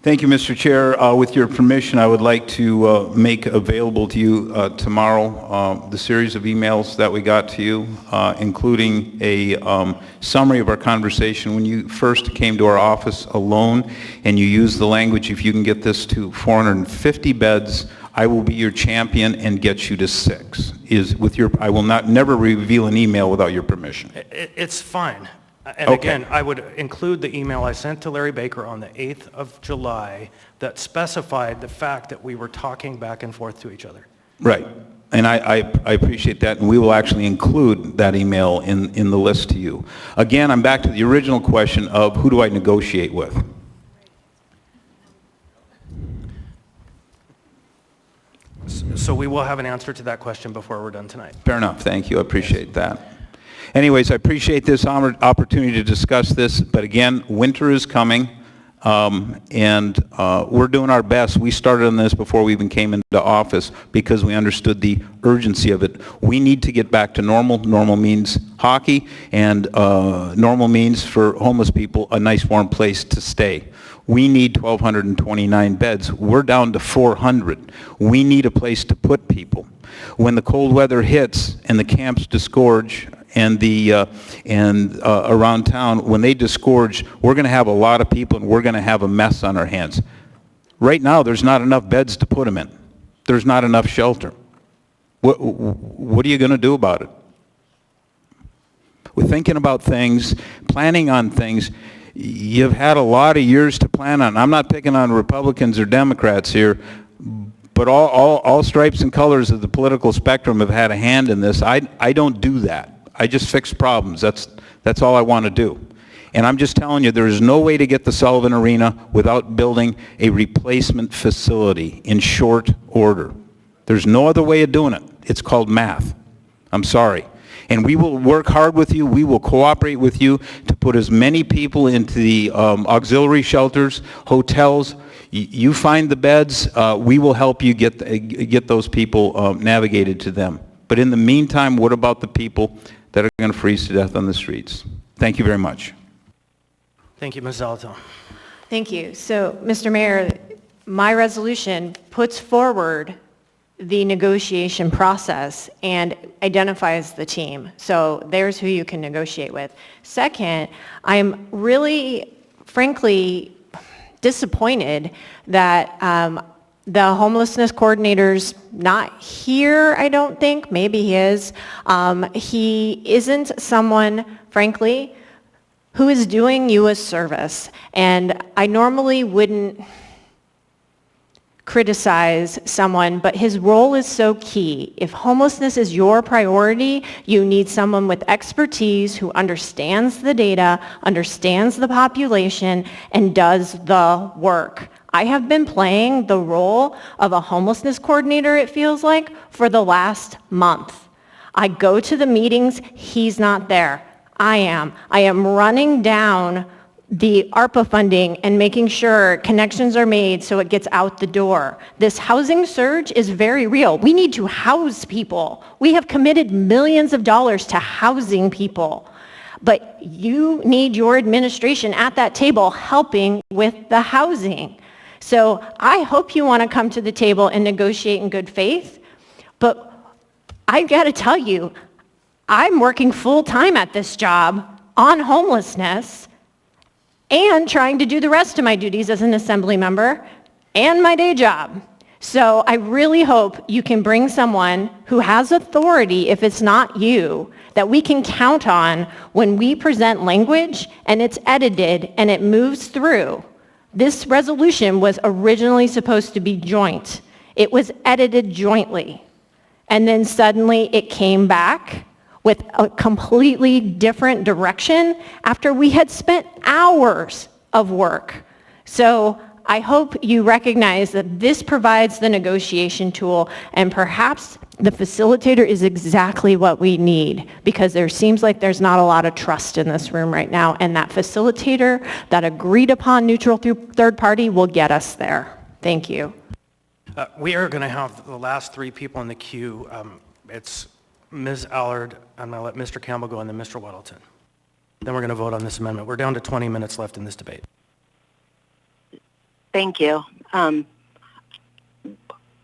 Thank you, Mr. Chair. With your permission, I would like to make available to you tomorrow the series of emails that we got to you, including a summary of our conversation when you first came to our office alone, and you used the language, if you can get this to 450 beds, I will be your champion and get you to 6. I will never reveal an email without your permission. It's fine. And Okay. again, I would include the email I sent to Larry Baker on the 8th of July that specified the fact that we were talking back and forth to each other. Right. And I appreciate that, and we will actually include that email in the list to you. Again, I'm back to the original question of who do I negotiate with? So we will have an answer to that question before we're done tonight. Fair enough. Thank you. I appreciate that. Anyways, I appreciate this opportunity to discuss this, but again, winter is coming, and we're doing our best. We started on this before we even came into office because we understood the urgency of it. We need to get back to normal. Normal means hockey, and normal means for homeless people a nice warm place to stay. We need 1,229 beds. We're down to 400. We need a place to put people. When the cold weather hits and the camps disgorge, and around town, when they disgorge, we're going to have a lot of people and we're going to have a mess on our hands. Right now, there's not enough beds to put them in. There's not enough shelter. What are you going to do about it? We're thinking about things, planning on things. You've had a lot of years to plan on. I'm not picking on Republicans or Democrats here, but all stripes and colors of the political spectrum have had a hand in this. I don't do that. I just fix problems. That's all I want to do. And I'm just telling you, there is no way to get the Sullivan Arena without building a replacement facility in short order. There's no other way of doing it. It's called math. I'm sorry. And we will work hard with you. We will cooperate with you to put as many people into the auxiliary shelters, hotels. You find the beds. We will help you get those people navigated to them. But in the meantime, what about the people that are going to freeze to death on the streets? Thank you very much. Thank you, Ms. Zalato. Thank you. So, Mr. Mayor, my resolution puts forward the negotiation process and identifies the team. So there's who you can negotiate with. Second, I'm really, frankly, disappointed that the homelessness coordinator's not here, I don't think. Maybe he is. He isn't someone, frankly, who is doing you a service. And I normally wouldn't criticize someone, but his role is so key. If homelessness is your priority, you need someone with expertise who understands the data, understands the population, and does the work. I have been playing the role of a homelessness coordinator, it feels like, for the last month. I go to the meetings, he's not there. I am running down the ARPA funding and making sure connections are made so it gets out the door. This housing surge is very real. We need to house people. We have committed millions of dollars to housing people. But you need your administration at that table helping with the housing. So I hope you want to come to the table and negotiate in good faith. But I've got to tell you, I'm working full-time at this job on homelessness and trying to do the rest of my duties as an assembly member and my day job. So I really hope you can bring someone who has authority, if it's not you, that we can count on when we present language and it's edited and it moves through. This resolution was originally supposed to be joint. It was edited jointly. And then suddenly it came back with a completely different direction after we had spent hours of work. So I hope you recognize that this provides the negotiation tool, and perhaps the facilitator is exactly what we need, because there seems like there's not a lot of trust in this room right now, and that facilitator, that agreed upon neutral third party, will get us there. Thank you. We are going to have the last three people in the queue. It's Ms. Allard, I'm going to let Mr. Campbell go, and then Mr. Weddleton. Then we're going to vote on this amendment. We're down to 20 minutes left in this debate. Thank you.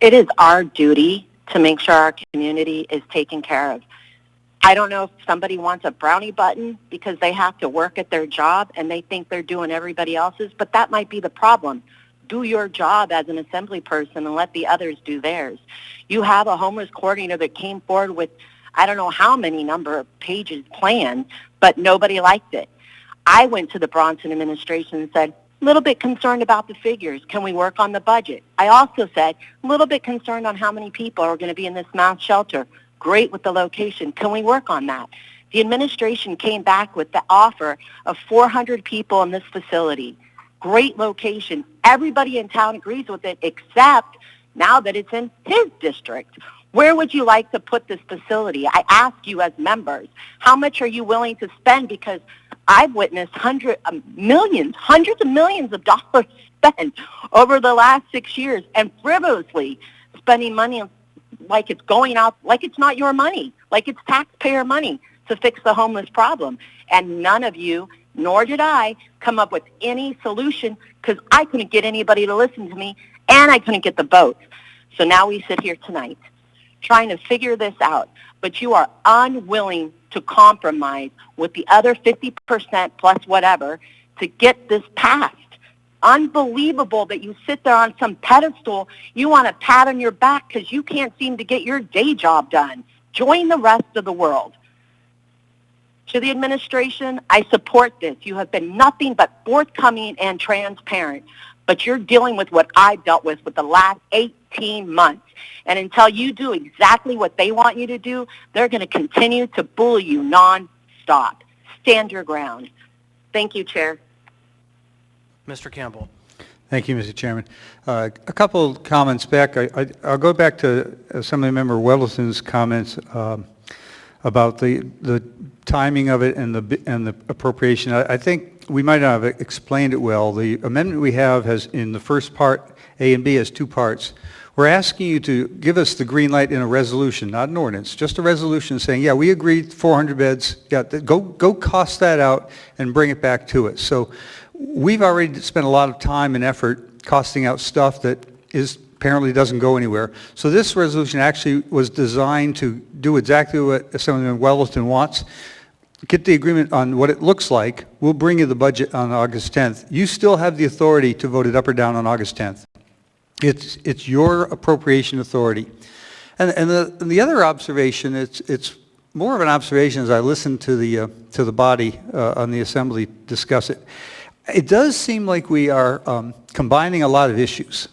It is our duty to make sure our community is taken care of. I don't know if somebody wants a brownie button because they have to work at their job and they think they're doing everybody else's, but that might be the problem. Do your job as an assembly person and let the others do theirs. You have a homeless coordinator that came forward with I don't know how many number of pages planned, but nobody liked it. I went to the Bronson administration and said, a little bit concerned about the figures. Can we work on the budget? I also said, a little bit concerned on how many people are going to be in this mass shelter. Great with the location. Can we work on that? The administration came back with the offer of 400 people in this facility. Great location. Everybody in town agrees with it, except now that it's in his district. Where would you like to put this facility? I ask you as members, how much are you willing to spend? Because I've witnessed hundreds of millions of dollars spent over the last 6 years and frivolously spending money like it's going out, like it's not your money, like it's taxpayer money to fix the homeless problem. And none of you, nor did I, come up with any solution because I couldn't get anybody to listen to me and I couldn't get the votes. So now we sit here tonight trying to figure this out, but you are unwilling to compromise with the other 50% plus whatever to get this passed. Unbelievable that you sit there on some pedestal. You want a pat on your back because you can't seem to get your day job done. Join the rest of the world. To the administration, I support this. You have been nothing but forthcoming and transparent, but you're dealing with what I've dealt with the last 18 months. And until you do exactly what they want you to do, they're going to continue to bully you nonstop. Stand your ground. Thank you, Chair. Mr. Campbell. Thank you, Mr. Chairman. A couple comments back. I'll go back to Assemblymember Weddleton's comments about the timing of it and the appropriation. I think we might not have explained it well. The amendment we have has, in the first part, A and B, has two parts. We're asking you to give us the green light in a resolution, not an ordinance, just a resolution saying, yeah, we agree 400 beds, yeah, go cost that out and bring it back to us. So we've already spent a lot of time and effort costing out stuff that is apparently doesn't go anywhere. So this resolution actually was designed to do exactly what Assemblyman Weldon wants. Get the agreement on what it looks like. We'll bring you the budget on August 10th. You still have the authority to vote it up or down on August 10th. It's your appropriation authority. And the other observation, it's more of an observation as I listen to the body on the Assembly discuss it. It does seem like we are combining a lot of issues.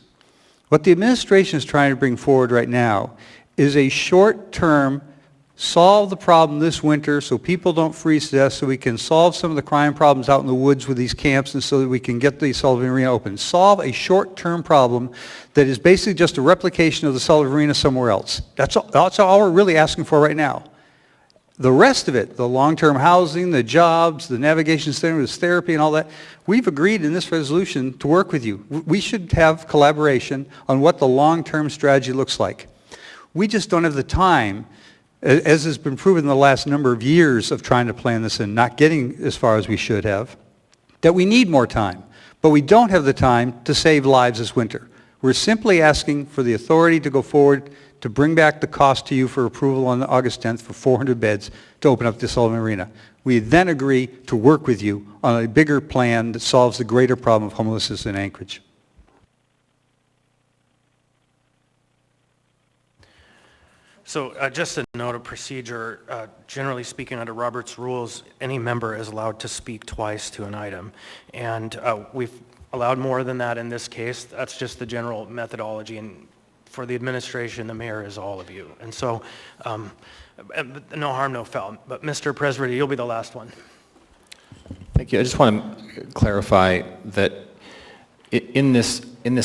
What the administration is trying to bring forward right now is a short-term solve the problem this winter so people don't freeze to death, so we can solve some of the crime problems out in the woods with these camps, and so that we can get the Sullivan Arena open. Solve a short-term problem that is basically just a replication of the Sullivan Arena somewhere else. That's all we're really asking for right now. The rest of it, the long-term housing, the jobs, the navigation centers, therapy and all that, we've agreed in this resolution to work with you. We should have collaboration on what the long-term strategy looks like. We just don't have the time, as has been proven in the last number of years of trying to plan this and not getting as far as we should have, that we need more time. But we don't have the time to save lives this winter. We're simply asking for the authority to go forward to bring back the cost to you for approval on August 10th for 400 beds to open up the Sullivan Arena. We then agree to work with you on a bigger plan that solves the greater problem of homelessness in Anchorage. So just a note of procedure, generally speaking under Robert's rules, any member is allowed to speak twice to an item. And we've allowed more than that in this case. That's just the general methodology. And for the administration, the mayor is all of you. And so no harm, no foul. But Mr. Presbyter, you'll be the last one. Thank you. I just want to clarify that in this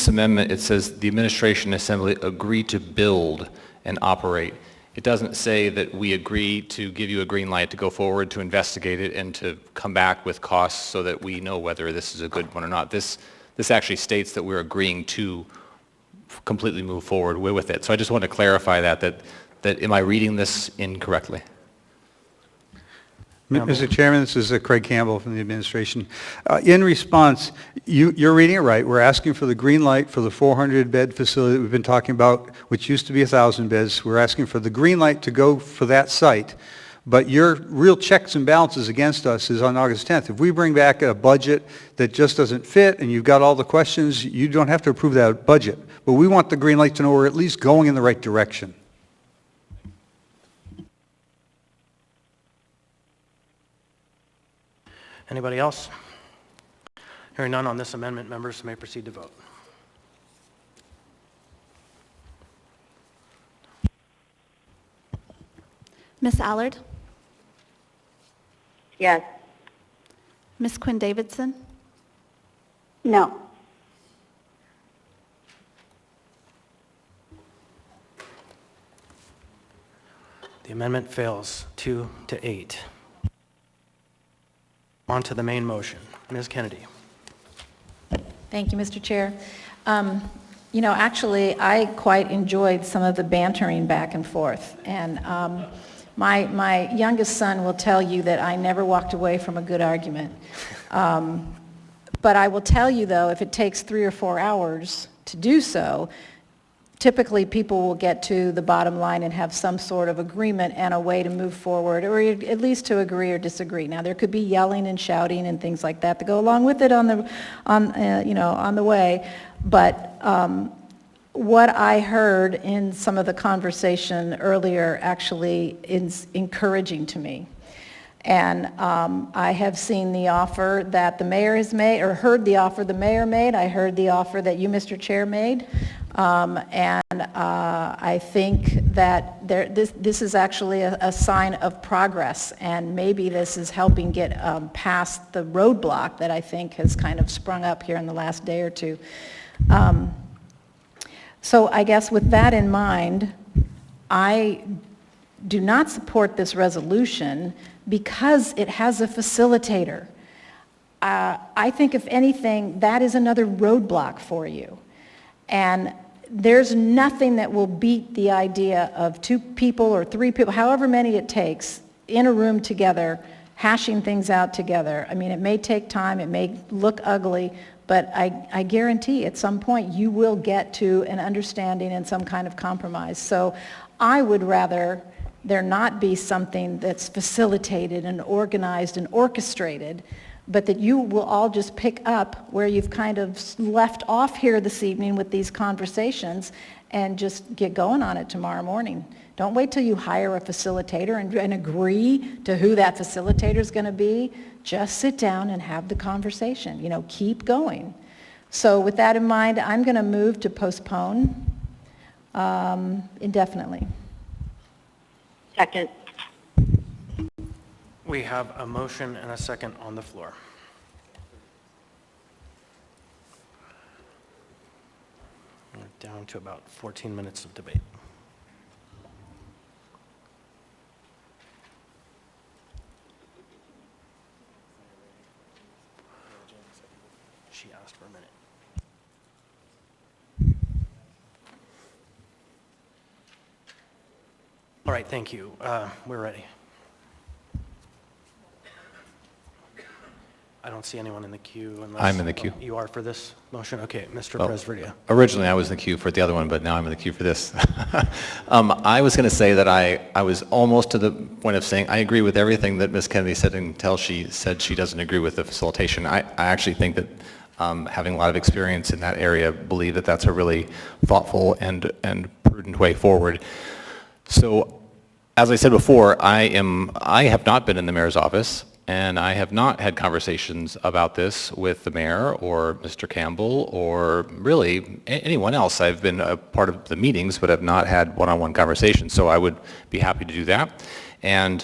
amendment, it says the administration and assembly agree to build and operate. It doesn't say that we agree to give you a green light to go forward, to investigate it, and to come back with costs so that we know whether this is a good one or not. This actually states that we're agreeing to completely move forward with it. So I just want to clarify that am I reading this incorrectly? Mr. Chairman, this is Craig Campbell from the administration. In response, you're reading it right. We're asking for the green light for the 400-bed facility that we've been talking about, which used to be 1,000 beds. We're asking for the green light to go for that site. But your real checks and balances against us is on August 10th. If we bring back a budget that just doesn't fit and you've got all the questions, you don't have to approve that budget. But we want the green light to know we're at least going in the right direction. Anybody else? Hearing none on this amendment, members may proceed to vote. Ms. Allard? Yes. Ms. Quinn Davidson? No. The amendment fails 2-8. On to the main motion. Ms. Kennedy. Thank you, Mr. Chair. Actually, I quite enjoyed some of the bantering back and forth. And my youngest son will tell you that I never walked away from a good argument. But I will tell you, though, if it takes 3 or 4 hours to do so, typically people will get to the bottom line and have some sort of agreement and a way to move forward, or at least to agree or disagree. Now, there could be yelling and shouting and things like that to go along with it on the way. But what I heard in some of the conversation earlier actually is encouraging to me. And I have seen the offer that the mayor has made, or heard the offer the mayor made. I heard the offer that you, Mr. Chair, made. And I think that this is actually a sign of progress, and maybe this is helping get past the roadblock that I think has kind of sprung up here in the last day or two. So I guess with that in mind, I do not support this resolution because it has a facilitator. I think, if anything, that is another roadblock for you. And there's nothing that will beat the idea of 2 people or 3 people, however many it takes, in a room together, hashing things out together. I mean, it may take time, it may look ugly, but I guarantee at some point you will get to an understanding and some kind of compromise. So I would rather there not be something that's facilitated and organized and orchestrated, but that you will all just pick up where you've kind of left off here this evening with these conversations and just get going on it tomorrow morning. Don't wait till you hire a facilitator and agree to who that facilitator is going to be. Just sit down and have the conversation. You know, keep going. So with that in mind, I'm going to move to postpone indefinitely. Second. We have a motion and a second on the floor. We're down to about 14 minutes of debate. She asked for a minute. All right, thank you. We're ready. I don't see anyone in the queue unless... I'm in the queue. You are for this motion? Okay, Mr. Well, Presverdia. originally I was in the queue for the other one, but now I'm in the queue for this. I was going to say that I was almost to the point of saying I agree with everything that Ms. Kennedy said until she said she doesn't agree with the facilitation. I actually think that having a lot of experience in that area, believe that that's a really thoughtful and prudent way forward. So, as I said before, I have not been in the mayor's office, and I have not had conversations about this with the mayor or Mr. Campbell or really anyone else. I've been a part of the meetings, but have not had one-on-one conversations, so I would be happy to do that. And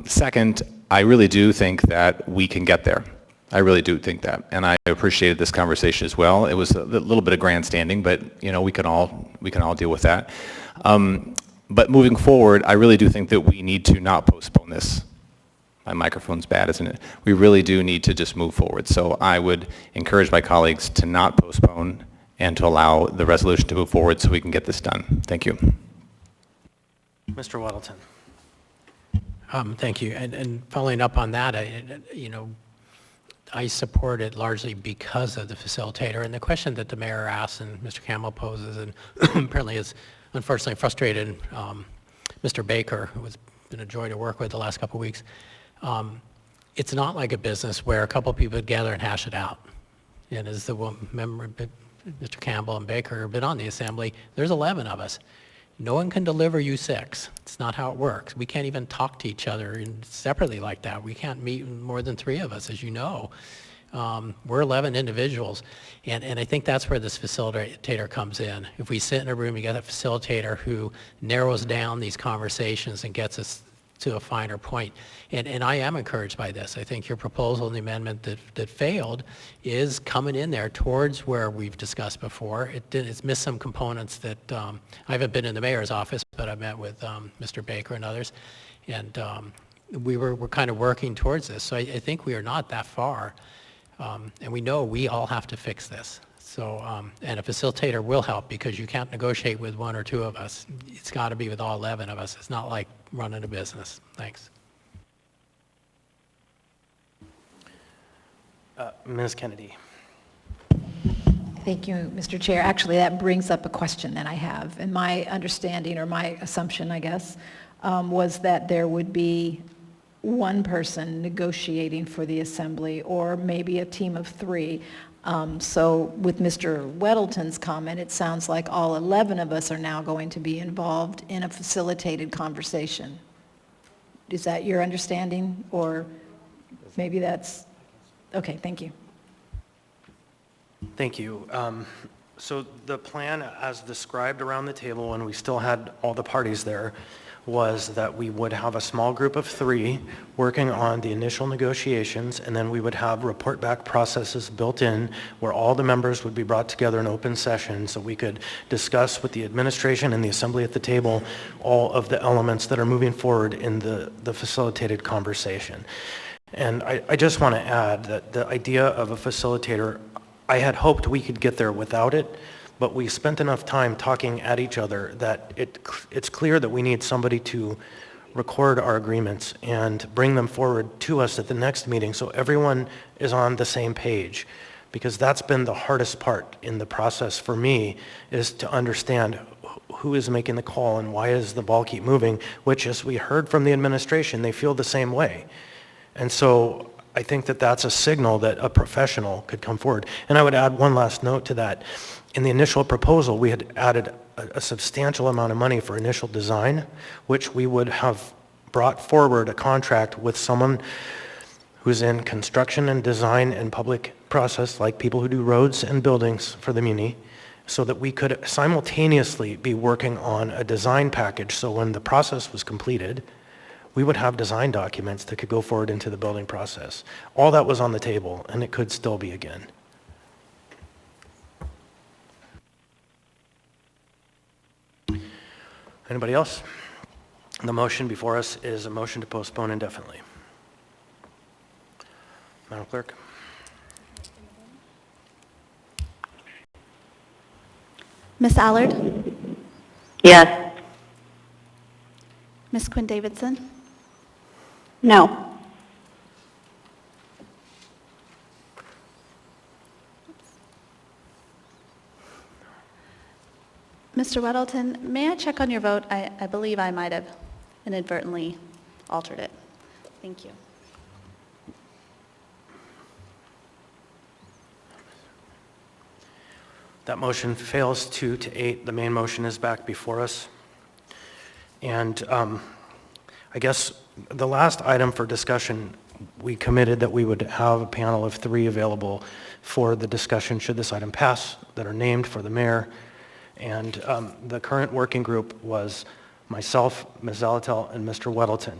second, I really do think that we can get there. I really do think that, and I appreciated this conversation as well. It was a little bit of grandstanding, but you know we can all deal with that. But moving forward, I really do think that we need to not postpone this. My microphone's bad, isn't it? We really do need to just move forward. So I would encourage my colleagues to not postpone and to allow the resolution to move forward so we can get this done. Thank you. Mr. Weddleton. Thank you. And following up on that, I support it largely because of the facilitator. And the question that the mayor asked and Mr. Campbell poses, and apparently is unfortunately frustrated Mr. Baker, who has been a joy to work with the last couple of weeks. It's not like a business where a couple of people gather and hash it out. And as the member, Mr. Campbell and Baker have been on the assembly, there's 11 of us. No one can deliver you 6. It's not how it works. We can't even talk to each other separately like that. We can't meet more than 3 of us, as you know. We're 11 individuals, and I think that's where this facilitator comes in. If we sit in a room, you got a facilitator who narrows down these conversations and gets us to a finer point. And I am encouraged by this. I think your proposal and the amendment that failed is coming in there towards where we've discussed before. It's missed some components that, I haven't been in the mayor's office, but I met with Mr. Baker and others, and we're kind of working towards this. So I think we are not that far, and we know we all have to fix this. So, and a facilitator will help because you can't negotiate with 1 or 2 of us. It's got to be with all 11 of us. It's not like running a business. Thanks. Ms. Kennedy. Thank you, Mr. Chair. Actually, that brings up a question that I have. And my understanding, or my assumption, I guess, was that there would be one person negotiating for the assembly, or maybe a team of 3. So with Mr. Weddleton's comment, it sounds like all 11 of us are now going to be involved in a facilitated conversation. Is that your understanding? Or maybe that's... Okay, thank you. Thank you. So the plan as described around the table when we still had all the parties there was that we would have a small group of 3 working on the initial negotiations, and then we would have report back processes built in where all the members would be brought together in open session so we could discuss with the administration and the assembly at the table all of the elements that are moving forward in the facilitated conversation. And I just want to add that the idea of a facilitator, I had hoped we could get there without it, but we spent enough time talking at each other that it's clear that we need somebody to record our agreements and bring them forward to us at the next meeting so everyone is on the same page. Because that's been the hardest part in the process for me, is to understand who is making the call and why does the ball keep moving, which, as we heard from the administration, they feel the same way. And so I think that that's a signal that a professional could come forward. And I would add one last note to that. In the initial proposal, we had added a substantial amount of money for initial design, which we would have brought forward a contract with someone who's in construction and design and public process, like people who do roads and buildings for the muni, so that we could simultaneously be working on a design package. So when the process was completed, we would have design documents that could go forward into the building process. All that was on the table, and it could still be again. Anybody else? The motion before us is a motion to postpone indefinitely. Madam Clerk. Ms. Allard? Yes. Ms. Quinn Davidson? No. Mr. Weddleton, may I check on your vote? I believe I might have inadvertently altered it. Thank you. That motion fails 2-8. The main motion is back before us. And I guess the last item for discussion, we committed that we would have a panel of 3 available for the discussion should this item pass that are named for the mayor. And the current working group was myself, Ms. Zalatel, and Mr. Weddleton.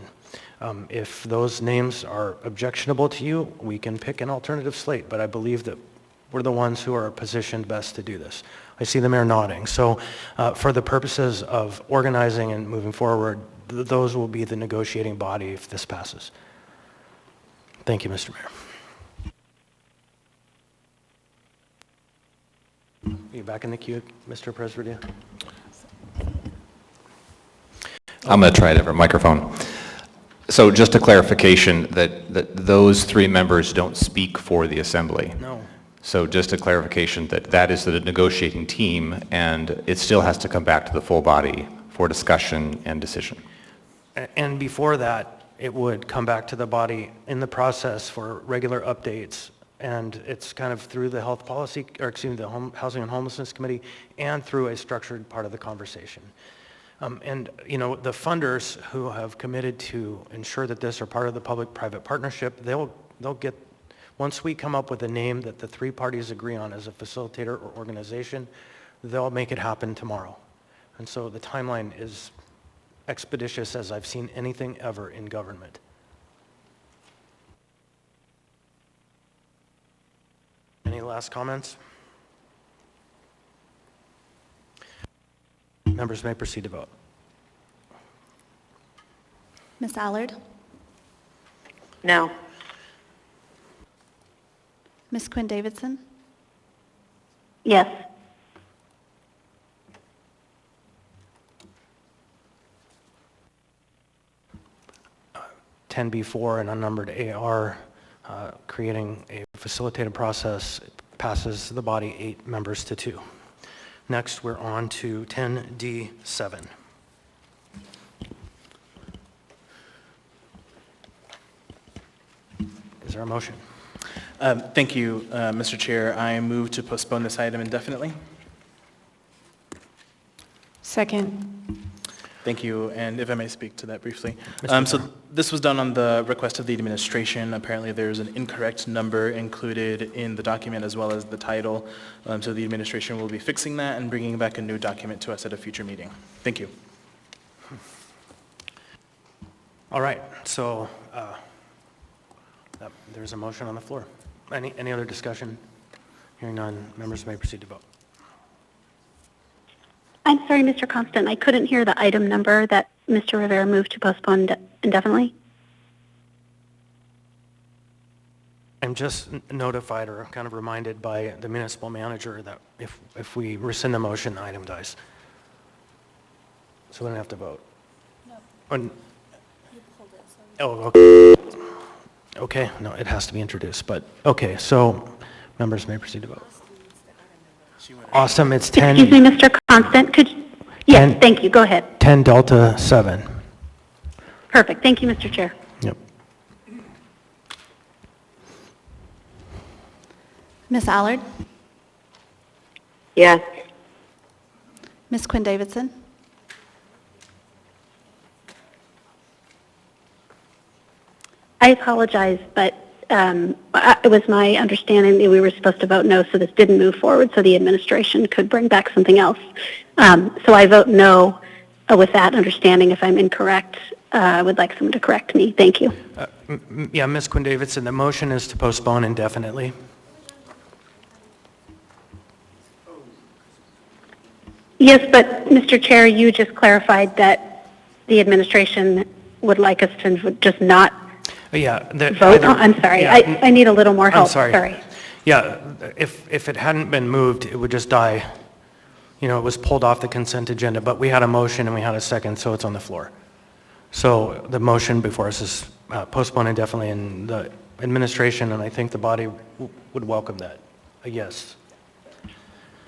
If those names are objectionable to you, we can pick an alternative slate, but I believe that we're the ones who are positioned best to do this. I see the mayor nodding. So for the purposes of organizing and moving forward, those will be the negotiating body if this passes. Thank you, Mr. Mayor. Are you back in the queue, Mr. Presbyterian? I'm going to try a different microphone. So just a clarification that those 3 members don't speak for the assembly. No. So just a clarification that is the negotiating team, and it still has to come back to the full body for discussion and decision. And before that, it would come back to the body in the process for regular updates. And it's kind of through the health policy, or excuse me, the Housing and Homelessness Committee, and through a structured part of the conversation. And, you know, the funders who have committed to ensure that this are part of the public-private partnership, they'll get, once we come up with a name that the 3 parties agree on as a facilitator or organization, they'll make it happen tomorrow. And so the timeline is expeditious as I've seen anything ever in government. Any last comments? Members may proceed to vote. Ms. Allard? No. Ms. Quinn Davidson? Yes. Uh, 10B4 and unnumbered AR, creating a facilitated process, passes the body 8 members to 2. Next, we're on to 10D7. Is there a motion? Thank you, Mr. Chair. I move to postpone this item indefinitely. Second. Thank you, and if I may speak to that briefly. So this was done on the request of the administration. Apparently there's an incorrect number included in the document as well as the title. So the administration will be fixing that and bringing back a new document to us at a future meeting. Thank you. All right, so there's a motion on the floor. Any other discussion? Hearing none, members may proceed to vote. I'm sorry, Mr. Constant, I couldn't hear the item number that Mr. Rivera moved to postpone indefinitely. I'm just notified or kind of reminded by the municipal manager that if we rescind the motion, the item dies. So we don't have to vote. No. Oh, okay. Okay, no, it has to be introduced, but, okay, so members may proceed to vote. Awesome, it's 10. Excuse me, Mr. Constant, yes, thank you, go ahead. 10 Delta 7. Perfect, thank you, Mr. Chair. Yep. Ms. Allard? Yes. Ms. Quinn Davidson? I apologize, but it was my understanding that we were supposed to vote no, so this didn't move forward, so the administration could bring back something else. So I vote no with that understanding. If I'm incorrect, I would like someone to correct me. Thank you. Yeah, Ms. Quinn Davidson, the motion is to postpone indefinitely. Yes, but Mr. Chair, you just clarified that the administration would like us to just not Yeah. vote. I'm sorry. Yeah, I need a little more help. I'm sorry. Yeah, if it hadn't been moved, it would just die. You know, it was pulled off the consent agenda, but we had a motion and we had a second, so it's on the floor. So the motion before us is postpone indefinitely, and the administration and I think the body would welcome that. A yes.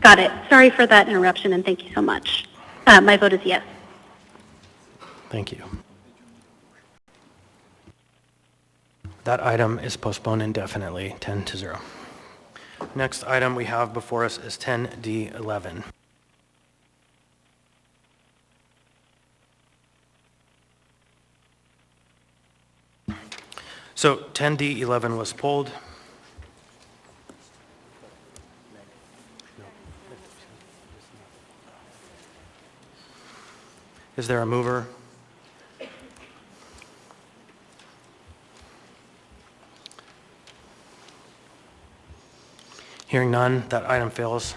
Got it. Sorry for that interruption, and thank you so much. My vote is yes. Thank you. That item is postponed indefinitely, 10-0. Next item we have before us is 10D11. So 10D11 was pulled. Is there a mover? Hearing none, that item fails.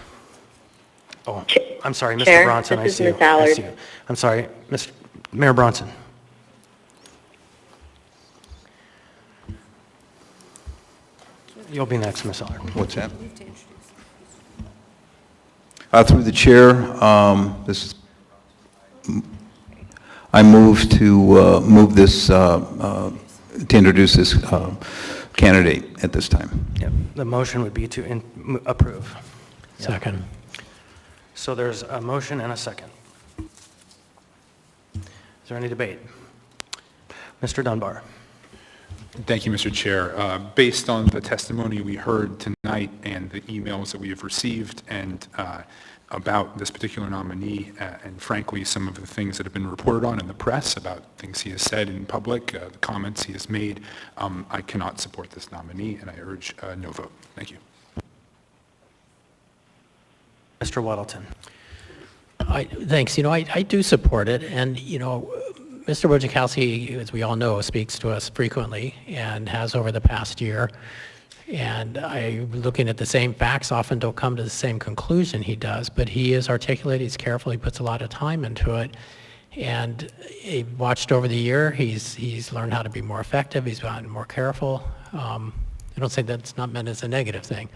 Oh, I'm sorry, Mr. Chair, Bronson, I this is see you. Ms. Allard. I see you. I'm sorry, Mayor Bronson. You'll be next, Ms. Allard. What's that? Through the chair, I move to move this, to introduce this candidate at this time. Yep. The motion would be to approve. Second. So there's a motion and a second. Is there any debate? Mr. Dunbar. Thank you, Mr. Chair. Based on the testimony we heard tonight and the emails that we have received and about this particular nominee, and frankly, some of the things that have been reported on in the press about things he has said in public, the comments he has made, I cannot support this nominee, and I urge no vote. Thank you. Mr. Waddleton. Thanks. You know, I do support it, and, you know, Mr. Wojciechowski, as we all know, speaks to us frequently and has over the past year. And looking at the same facts, often don't come to the same conclusion he does, but he is articulate, he's careful, he puts a lot of time into it. And he watched over the year, he's learned how to be more effective, he's gotten more careful. I don't say that's not meant as a negative thing.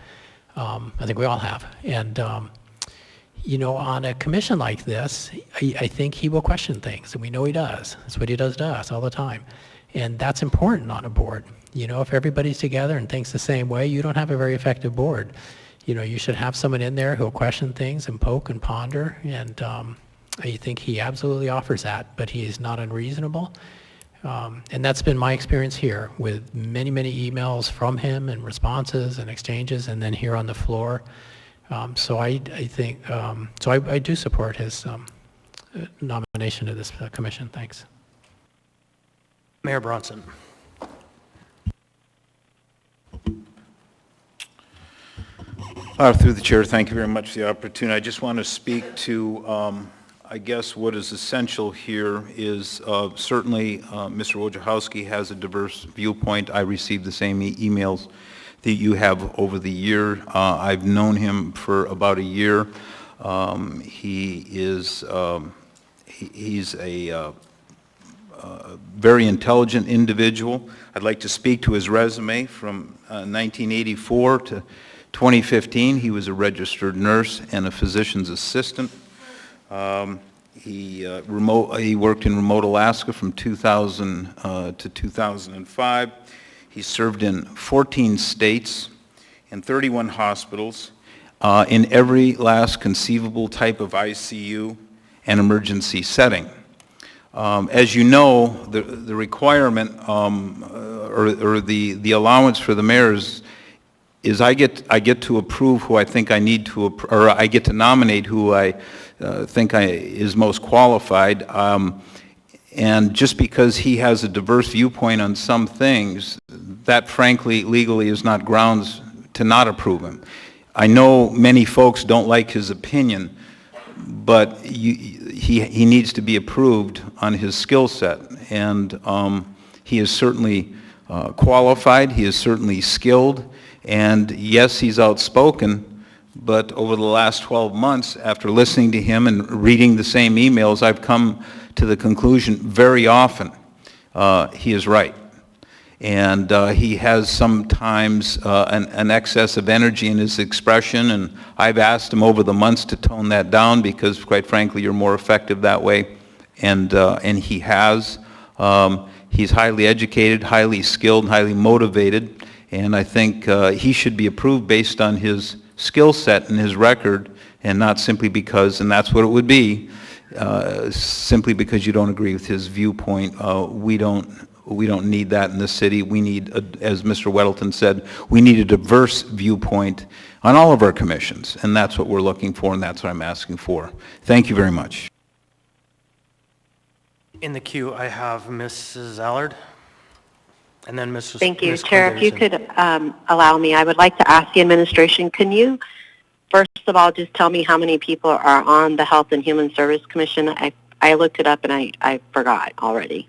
I think we all have. And, you know, on a commission like this, I think he will question things, and we know he does. That's what he does to us all the time. And that's important on a board. You know, if everybody's together and thinks the same way, you don't have a very effective board. You know, you should have someone in there who'll question things and poke and ponder, and I think he absolutely offers that, but he is not unreasonable. And that's been my experience here with many, many emails from him and responses and exchanges, and then here on the floor. So I think, so I do support his nomination to this commission. Thanks. Mayor Bronson. Through the chair, thank you very much for the opportunity. I just want to speak to, I guess, what is essential here is certainly Mr. Wojciechowski has a diverse viewpoint. I received the same emails that you have over the year. I've known him for about a year. He's a very intelligent individual. I'd like to speak to his resume from 1984 to 2015. He was a registered nurse and a physician's assistant. He worked in remote Alaska from 2000 to 2005. He served in 14 states and 31 hospitals in every last conceivable type of ICU and emergency setting. As you know, the requirement or the allowance for the mayors is I get to approve who I think I need to, or I get to nominate who I think is most qualified. And just because he has a diverse viewpoint on some things, that frankly legally is not grounds to not approve him. I know many folks don't like his opinion, but he needs to be approved on his skill set. And he is certainly qualified, he is certainly skilled, and yes, he's outspoken, but over the last 12 months, after listening to him and reading the same emails, I've come to the conclusion very often he is right. And he has sometimes an excess of energy in his expression, and I've asked him over the months to tone that down because, quite frankly, you're more effective that way, and he has. He's highly educated, highly skilled, and highly motivated, and I think he should be approved based on his skill set and his record, and not simply because, and that's what it would be, simply because you don't agree with his viewpoint. We don't need that in this city. We need, as Mr. Weddleton said, we need a diverse viewpoint on all of our commissions, and that's what we're looking for, and that's what I'm asking for. Thank you very much. In the queue, I have Mrs. Allard, and then Mrs. Thank you, Ms. Chair. If you Davidson. could allow me, I would like to ask the administration, can you, first of all, just tell me how many people are on the Health and Human Service Commission? I looked it up and I forgot already.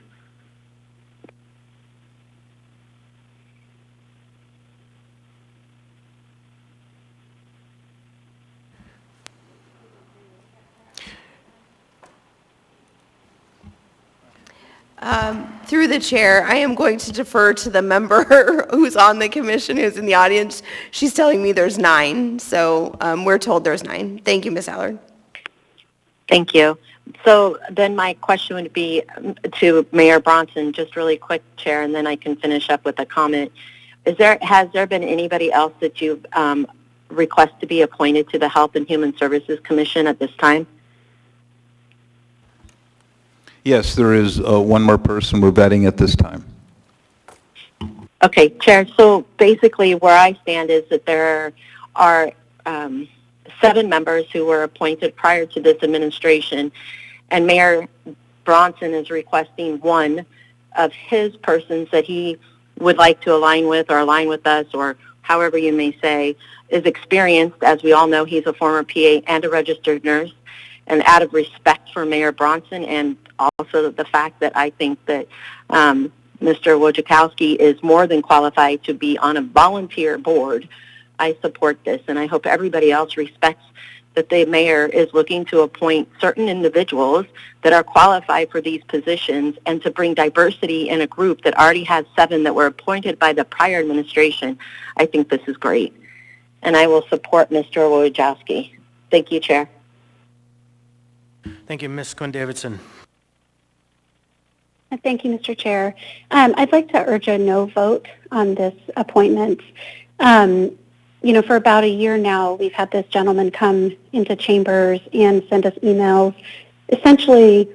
Through the chair, I am going to defer to the member who's on the commission, who's in the audience. She's telling me there's 9, so we're told there's 9. Thank you, Ms. Allard. Thank you. So then my question would be to Mayor Bronson, just really quick, Chair, and then I can finish up with a comment. Has there been anybody else that you've requested to be appointed to the Health and Human Services Commission at this time? Yes, there is one more person we're vetting at this time. Okay, Chair, so basically where I stand is that there are 7 members who were appointed prior to this administration, and Mayor Bronson is requesting one of his persons that he would like to align with us, or however you may say, is experienced. As we all know, he's a former PA and a registered nurse, and out of respect for Mayor Bronson and also the fact that I think that Mr. Wojciechowski is more than qualified to be on a volunteer board, I support this, and I hope everybody else respects that the mayor is looking to appoint certain individuals that are qualified for these positions and to bring diversity in a group that already has 7 that were appointed by the prior administration. I think this is great, and I will support Mr. Wojciechowski. Thank you, Chair. Thank you, Ms. Quinn-Davidson. Thank you, Mr. Chair. I'd like to urge a no vote on this appointment. For about a year now, we've had this gentleman come into chambers and send us emails, essentially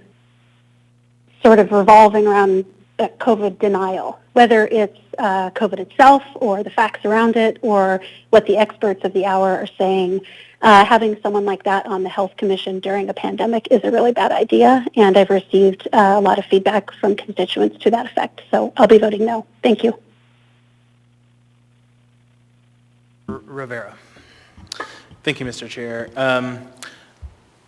sort of revolving around COVID denial, whether it's COVID itself or the facts around it or what the experts of the hour are saying. Having someone like that on the Health Commission during a pandemic is a really bad idea, and I've received a lot of feedback from constituents to that effect. So I'll be voting no. Thank you. Rivera. Thank you, Mr. Chair.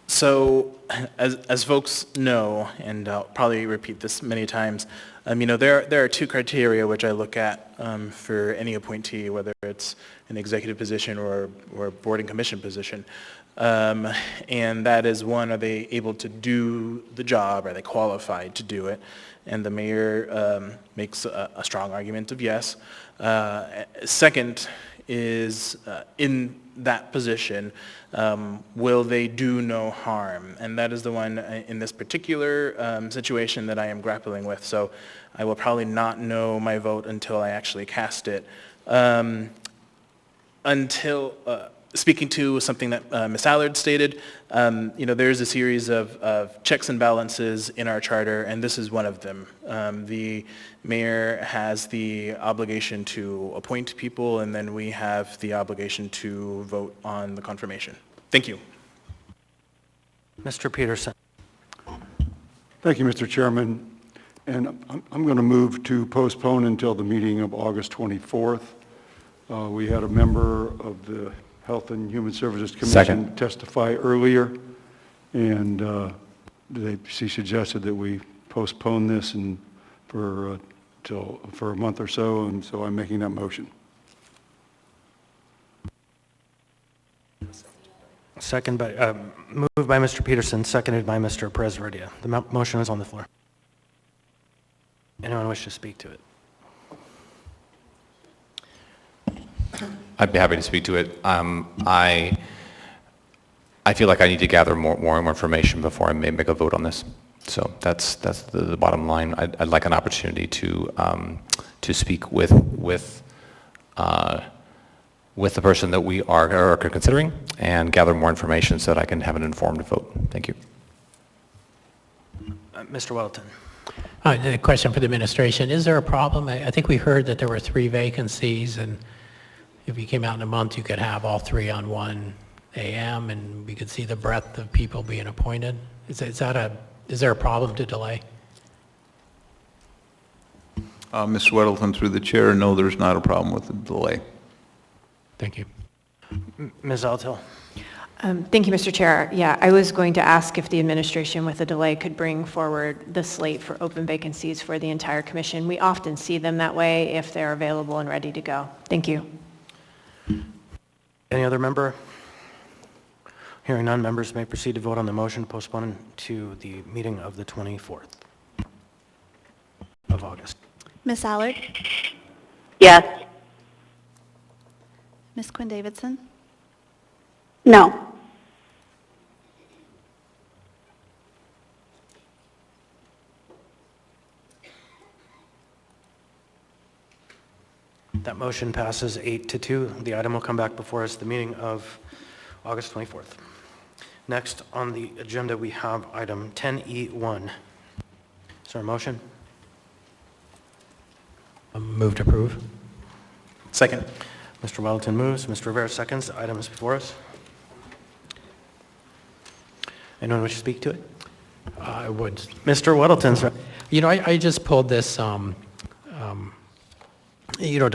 So as folks know, and I'll probably repeat this many times, there are 2 criteria which I look at for any appointee, whether it's an executive position or a board and commission position. And that is, 1, are they able to do the job? Are they qualified to do it? And the mayor makes a strong argument of yes. Second is, in that position, will they do no harm? And that is the one in this particular situation that I am grappling with. So I will probably not know my vote until I actually cast it. Speaking to something that Ms. Allard stated, there's a series of checks and balances in our charter, and this is one of them. The mayor has the obligation to appoint people, and then we have the obligation to vote on the confirmation. Thank you. Mr. Peterson. Thank you, Mr. Chairman. And I'm going to move to postpone until the meeting of August 24th. We had a member of the Health and Human Services Commission testify earlier, and she suggested that we postpone this for a month or so, and so I'm making that motion. Moved by Mr. Peterson, seconded by Mr. Perez-Verdia. The motion is on the floor. Anyone wish to speak to it? I'd be happy to speak to it. I feel like I need to gather more information before I may make a vote on this. So that's the bottom line. I'd like an opportunity to speak with the person that we are considering and gather more information so that I can have an informed vote. Thank you. Mr. Welton. A question for the administration. Is there a problem? I think we heard that there were 3 vacancies, and if you came out in a month, you could have all 3 on 1 AM, and we could see the breadth of people being appointed. Is there a problem to delay? Mr. Weddleton, through the chair, no, there's not a problem with the delay. Thank you. Ms. Altel. Thank you, Mr. Chair. Yeah, I was going to ask if the administration with a delay could bring forward the slate for open vacancies for the entire commission. We often see them that way if they're available and ready to go. Thank you. Any other member? Hearing none, members may proceed to vote on the motion to postpone to the meeting of the 24th of August. Ms. Allard? Yes. Ms. Quinn Davidson? No. That motion passes 8-2. The item will come back before us the meeting of August 24th. Next on the agenda, we have item 10E1. Is there a motion? Move to approve. Second. Mr. Weddleton moves. Mr. Rivera seconds. The item is before us. Anyone wish to speak to it? I would. Mr. Weddleton, sir. I just pulled this, to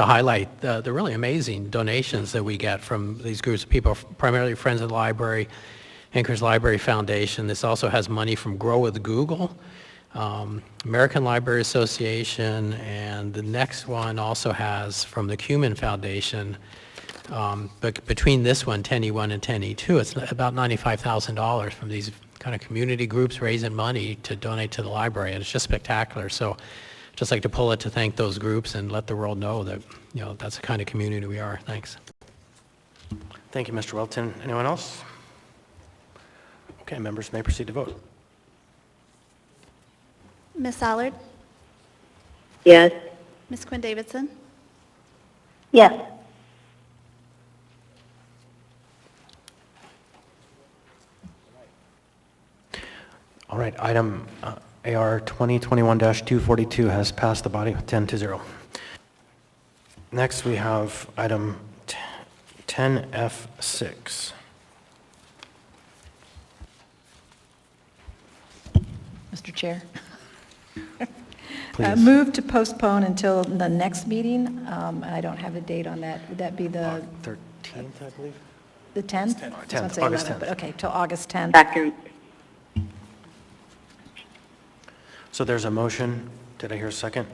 highlight the really amazing donations that we get from these groups of people, primarily Friends of the Library, Anchorage Library Foundation. This also has money from Grow with Google, American Library Association, and the next one also has from the Cumin Foundation. But between this one, 10E1 and 10E2, it's about $95,000 from these kind of community groups raising money to donate to the library, and it's just spectacular. So just like to pull it to thank those groups and let the world know that, that's the kind of community we are. Thanks. Thank you, Mr. Welton. Anyone else? Okay, members may proceed to vote. Ms. Allard? Yes. Ms. Quinn Davidson? Yes. All right, item AR 2021-242 has passed the body 10-0. Next, we have item 10F6. Mr. Chair. Please. Move to postpone until the next meeting. I don't have a date on that. Would that be the 13th, I believe? The 10th? 10th, I was gonna say August 11th, 10th. but okay, till August 10th. Second. So there's a motion. Did I hear a second?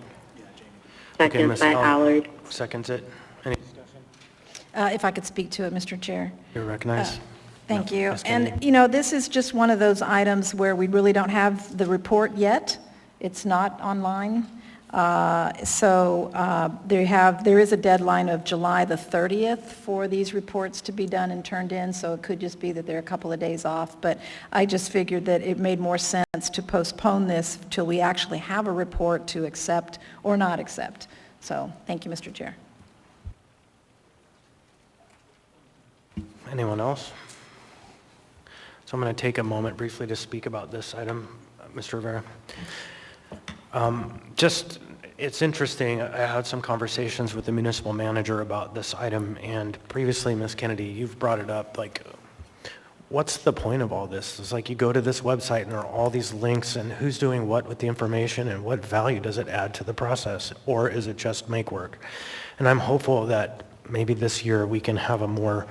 Second Ms. by Allard. Seconds it. Any discussion? If I could speak to it, Mr. Chair. You're recognized. Thank No, you. Ms. And, Kennedy. this is just one of those items where we really don't have the report yet. It's not online. There is a deadline of July the 30th for these reports to be done and turned in, so it could just be that they're a couple of days off. But I just figured that it made more sense to postpone this till we actually have a report to accept or not accept. So, thank you, Mr. Chair. Anyone else? So I'm going to take a moment briefly to speak about this item, Mr. Rivera. It's interesting, I had some conversations with the municipal manager about this item, and previously, Ms. Kennedy, you've brought it up, like, what's the point of all this? It's like you go to this website and there are all these links, and who's doing what with the information, and what value does it add to the process, or is it just make work? And I'm hopeful that maybe this year we can have a more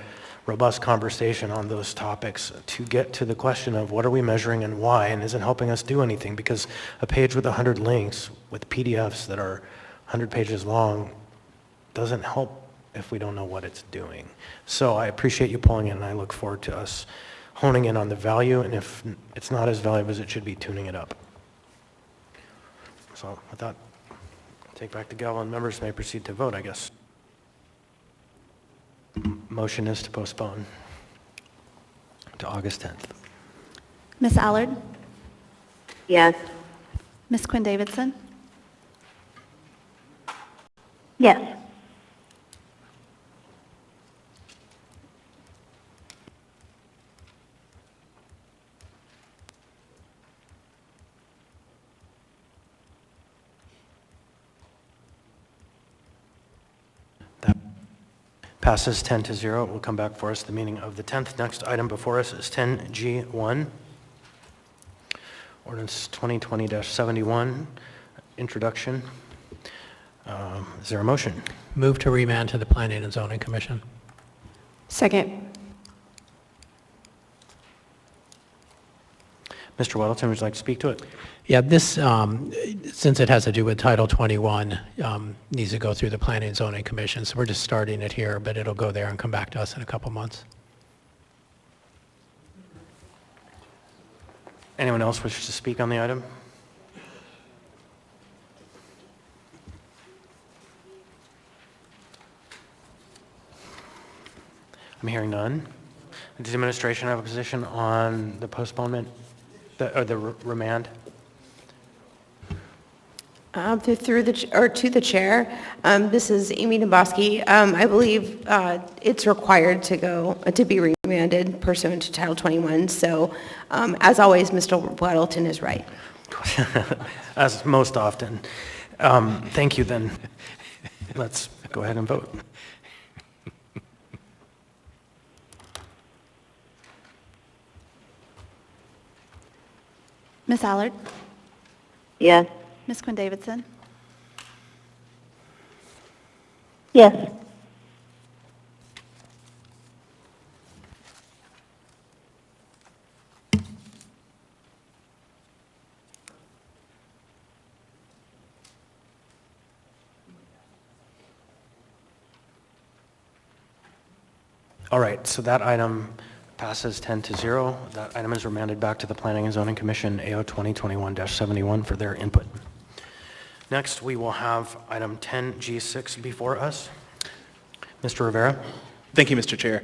robust conversation on those topics to get to the question of what are we measuring and why, and is it helping us do anything? Because a page with 100 links with PDFs that are 100 pages long doesn't help if we don't know what it's doing. So I appreciate you pulling in, and I look forward to us honing in on the value, and if it's not as valuable as it should be, tuning it up. So with that, I'll take back the gavel, and members may proceed to vote, I guess. Motion is to postpone to August 10th. Ms. Allard? Yes. Ms. Quinn Davidson? Yes. Passes 10-0. It will come back for us the meeting of the 10th. Next item before us is 10G1, ordinance 2020-71, introduction. Is there a motion? Move to remand to the Planning and Zoning Commission. Second. Mr. Weddleton, would you like to speak to it? Yeah, this, since it has to do with Title 21, needs to go through the Planning and Zoning Commission, so we're just starting it here, but it'll go there and come back to us in a couple months. Anyone else wish to speak on the item? I'm hearing none. Does the administration have a position on the postponement, or the remand? To the chair, this is Amy Domboski. I believe it's required to be remanded pursuant to Title 21. So, as always, Mr. Weddleton is right. As most often. Thank you, then. Let's go ahead and vote. Ms. Allard? Yes. Ms. Quinn Davidson? Yes. All right, so that item passes 10-0. That item is remanded back to the Planning and Zoning Commission, AO 2021-71, for their input. Next, we will have item 10G6 before us. Mr. Rivera? Thank you, Mr. Chair.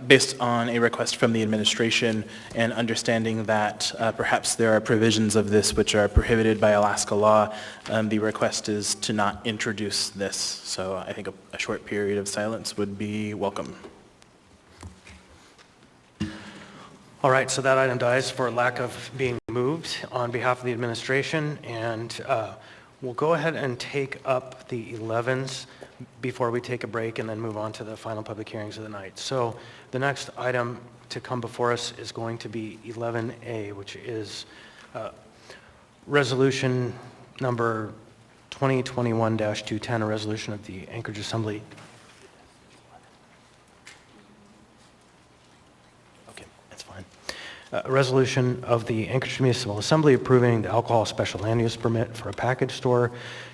Based on a request from the administration and understanding that perhaps there are provisions of this which are prohibited by Alaska law, the request is to not introduce this. So I think a short period of silence would be welcome. All right, so that item dies for lack of being moved on behalf of the administration, and we'll go ahead and take up the 11s before we take a break and then move on to the final public hearings of the night. So the next item to come before us is going to be 11A, which is resolution number 2021-210, a resolution of the Anchorage Assembly. Okay, that's fine. A resolution of the Anchorage Municipal Assembly approving the alcohol special land use permit for a package store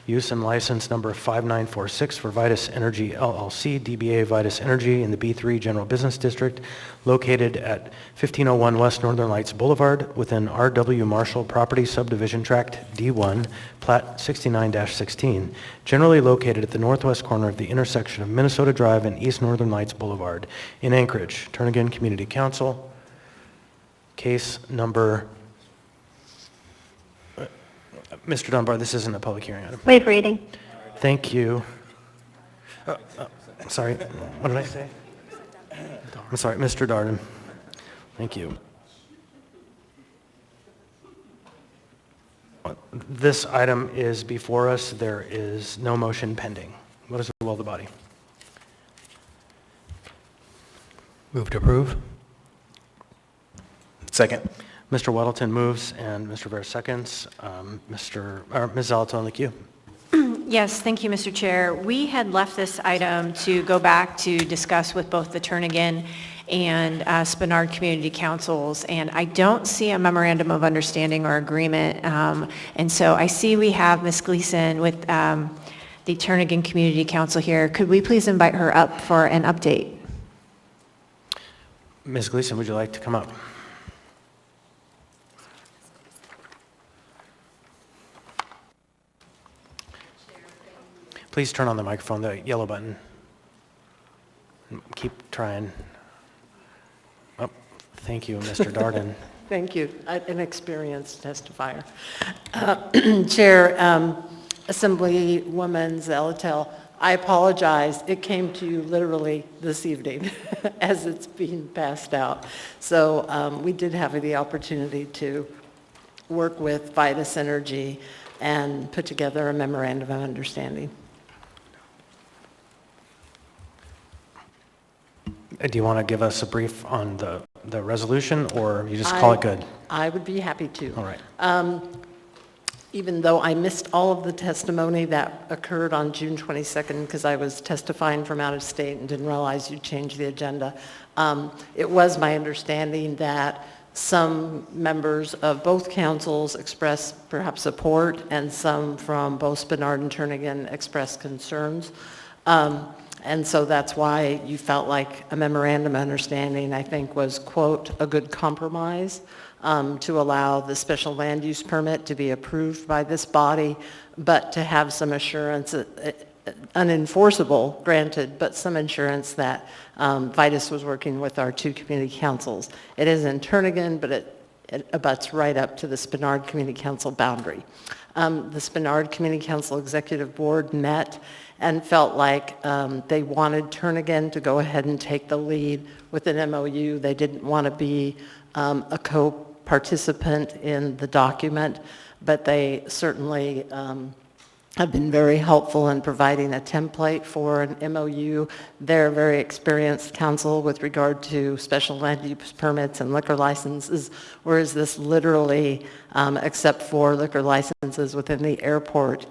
use and license number 5946 for Vitus Energy LLC, DBA Vitus Energy in the B3 General Business District located at 1501 West Northern Lights Boulevard within R.W. Marshall Property Subdivision Tract D1, Plat 69-16, generally located at the northwest corner of the intersection of Minnesota Drive and East Northern Lights Boulevard in Anchorage. Turnagain Community Council. Case number, Mr. Dunbar, this isn't a public hearing item. Waive reading. Thank you. Sorry, what did I say? I'm sorry, Mr. Darden. Thank you. This item is before us. There is no motion pending. What is the will of the body? Move to approve. Second. Mr. Weddleton moves and Mr. Vera seconds. Ms. Zalato, like you. Yes, thank you, Mr. Chair. We had left this item to go back to discuss with both the Turnagain and Spenard Community Councils, and I don't see a memorandum of understanding or agreement. And so I see we have Ms. Gleason with the Turnagain Community Council here. Could we please invite her up for an update? Ms. Gleason, would you like to come up? Please turn on the microphone, the yellow button. Keep trying. Oh, thank you, Mr. Darden. Thank you. An experienced testifier. Chair, Assemblywoman Zalatel, I apologize. It came to you literally this evening as it's being passed out. So we did have the opportunity to work with Vitus Energy and put together a memorandum of understanding. Do you want to give us a brief on the resolution, or you just call it good? I would be happy to. All right. Even though I missed all of the testimony that occurred on June 22nd because I was testifying from out of state and didn't realize you changed the agenda, it was my understanding that some members of both councils expressed perhaps support and some from both Spenard and Turnagain expressed concerns. And so that's why you felt like a memorandum of understanding, I think, was, quote, a good compromise to allow the special land use permit to be approved by this body, but to have some assurance, unenforceable, granted, but some assurance that Vitus was working with our two community councils. It is in Turnagain, but it abuts right up to the Spenard Community Council boundary. The Spenard Community Council Executive Board met and felt like they wanted Turnagain to go ahead and take the lead with an MOU. They didn't want to be a co-participant in the document, but they certainly have been very helpful in providing a template for an MOU. They're a very experienced council with regard to special land use permits and liquor licenses, whereas this literally, except for liquor licenses within the airport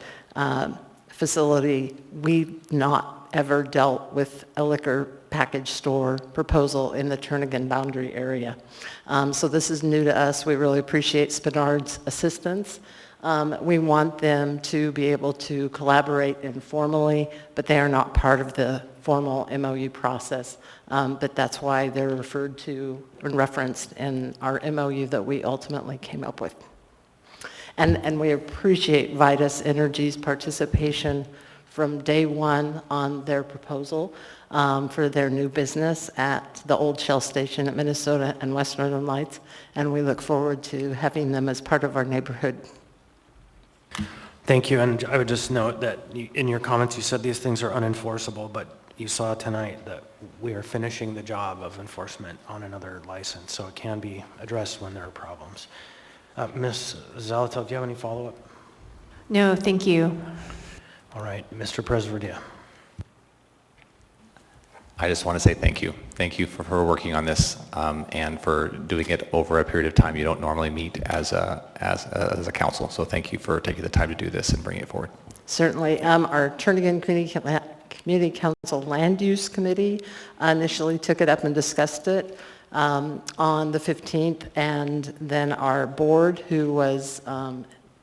facility, we've not ever dealt with a liquor package store proposal in the Turnagain boundary area. So this is new to us. We really appreciate Spenard's assistance. We want them to be able to collaborate informally, but they are not part of the formal MOU process. But that's why they're referred to and referenced in our MOU that we ultimately came up with. And we appreciate Vitus Energy's participation from day one on their proposal for their new business at the old Shell station at Minnesota and West Northern Lights. And we look forward to having them as part of our neighborhood. Thank you, and I would just note that in your comments you said these things are unenforceable, but you saw tonight that we are finishing the job of enforcement on another license, so it can be addressed when there are problems. Ms. Zalatel, do you have any follow-up? No, thank you. All right, Mr. Presverdia. I just want to say thank you. Thank you for working on this and for doing it over a period of time you don't normally meet as a council. So thank you for taking the time to do this and bringing it forward. Certainly. Our Turnagain Community Council Land Use Committee initially took it up and discussed it. on the 15th, and then our board, who was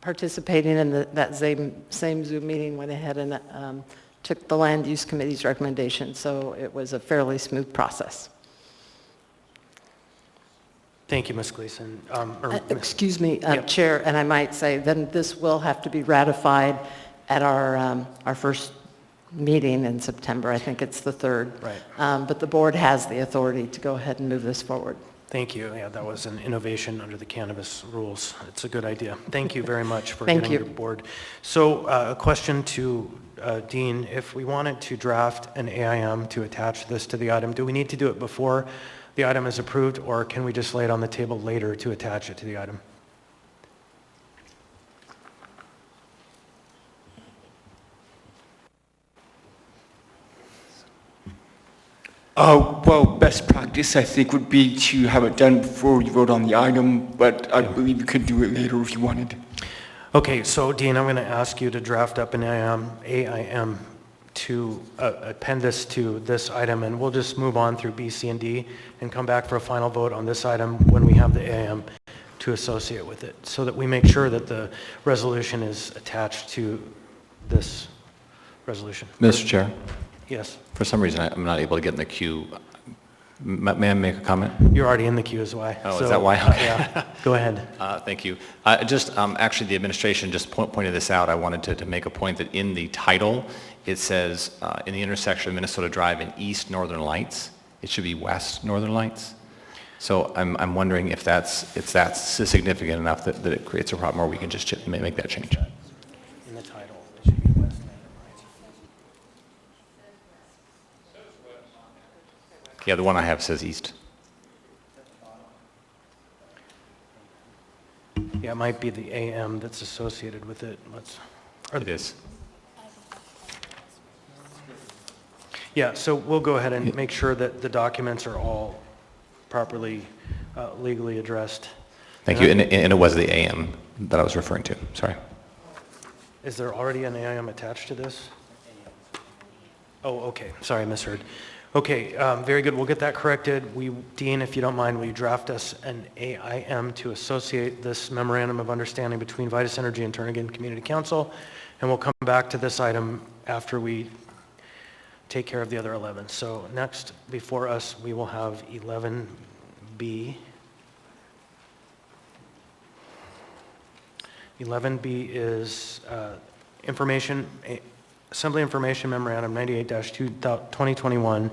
participating in that same Zoom meeting, went ahead and took the Land Use Committee's recommendation. So it was a fairly smooth process. Thank you, Ms. Gleason. Excuse me, Yep. Chair, and I might say then this will have to be ratified at our first meeting in September. I think it's the 3rd. Right. But the board has the authority to go ahead and move this forward. Thank you. Yeah, that was an innovation under the cannabis rules. It's a good idea. Thank you very much for Thank getting you. your board. So a question to Dean. If we wanted to draft an AIM to attach this to the item, do we need to do it before the item is approved, or can we just lay it on the table later to attach it to the item? Well, best practice, I think, would be to have it done before you vote on the item, but I believe you could do it later if you wanted. Okay, so Dean, I'm going to ask you to draft up an AIM to append this to this item, and we'll just move on through B, C, and D and come back for a final vote on this item when we have the AIM to associate with it, so that we make sure that the resolution is attached to this resolution. Mr. Chair? Yes. For some reason, I'm not able to get in the queue. May I make a comment? You're already in the queue is why. Oh, So, is that why? Okay. Yeah, go ahead. Thank you. Actually, the administration just pointed this out. I wanted to make a point that in the title, it says, in the intersection of Minnesota Drive and East Northern Lights. It should be West Northern Lights. So I'm wondering if that's significant enough that it creates a problem, or we can just make that change. In the title, it should be West. Yeah, the one I have says East. Yeah, it might be the AM that's associated with it. It is. Yeah, so we'll go ahead and make sure that the documents are all properly legally addressed. Thank you. And it was the AM that I was referring to. Sorry. Is there already an AM attached to this? Oh, okay. Sorry, I misheard. Okay, very good. We'll get that corrected. Dean, if you don't mind, will you draft us an AIM to associate this memorandum of understanding between Vitus Energy and Turnagain Community Council? And we'll come back to this item after we take care of the other 11. So next before us, we will have 11B. 11B is Assembly Information Memorandum 98-2021,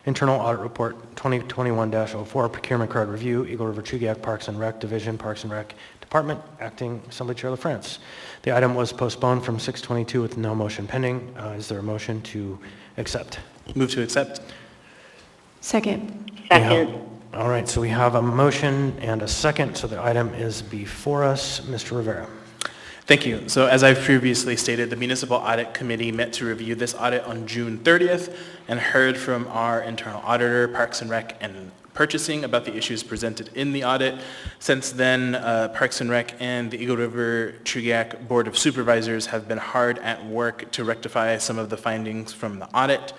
Internal Audit Report 2021-04, Procurement Card Review, Eagle River Chugiak Parks and Rec Division, Parks and Rec Department, Acting Assembly Chair LaFrance. The item was postponed from 6/22 with no motion pending. Is there a motion to accept? Move to accept. Second. All right, so we have a motion and a second, so the item is before us. Mr. Rivera. Thank you. So as I've previously stated, the Municipal Audit Committee met to review this audit on June 30th and heard from our internal auditor, Parks and Rec and Purchasing about the issues presented in the audit. Since then, Parks and Rec and the Eagle River Chugiak Board of Supervisors have been hard at work to rectify some of the findings from the audit.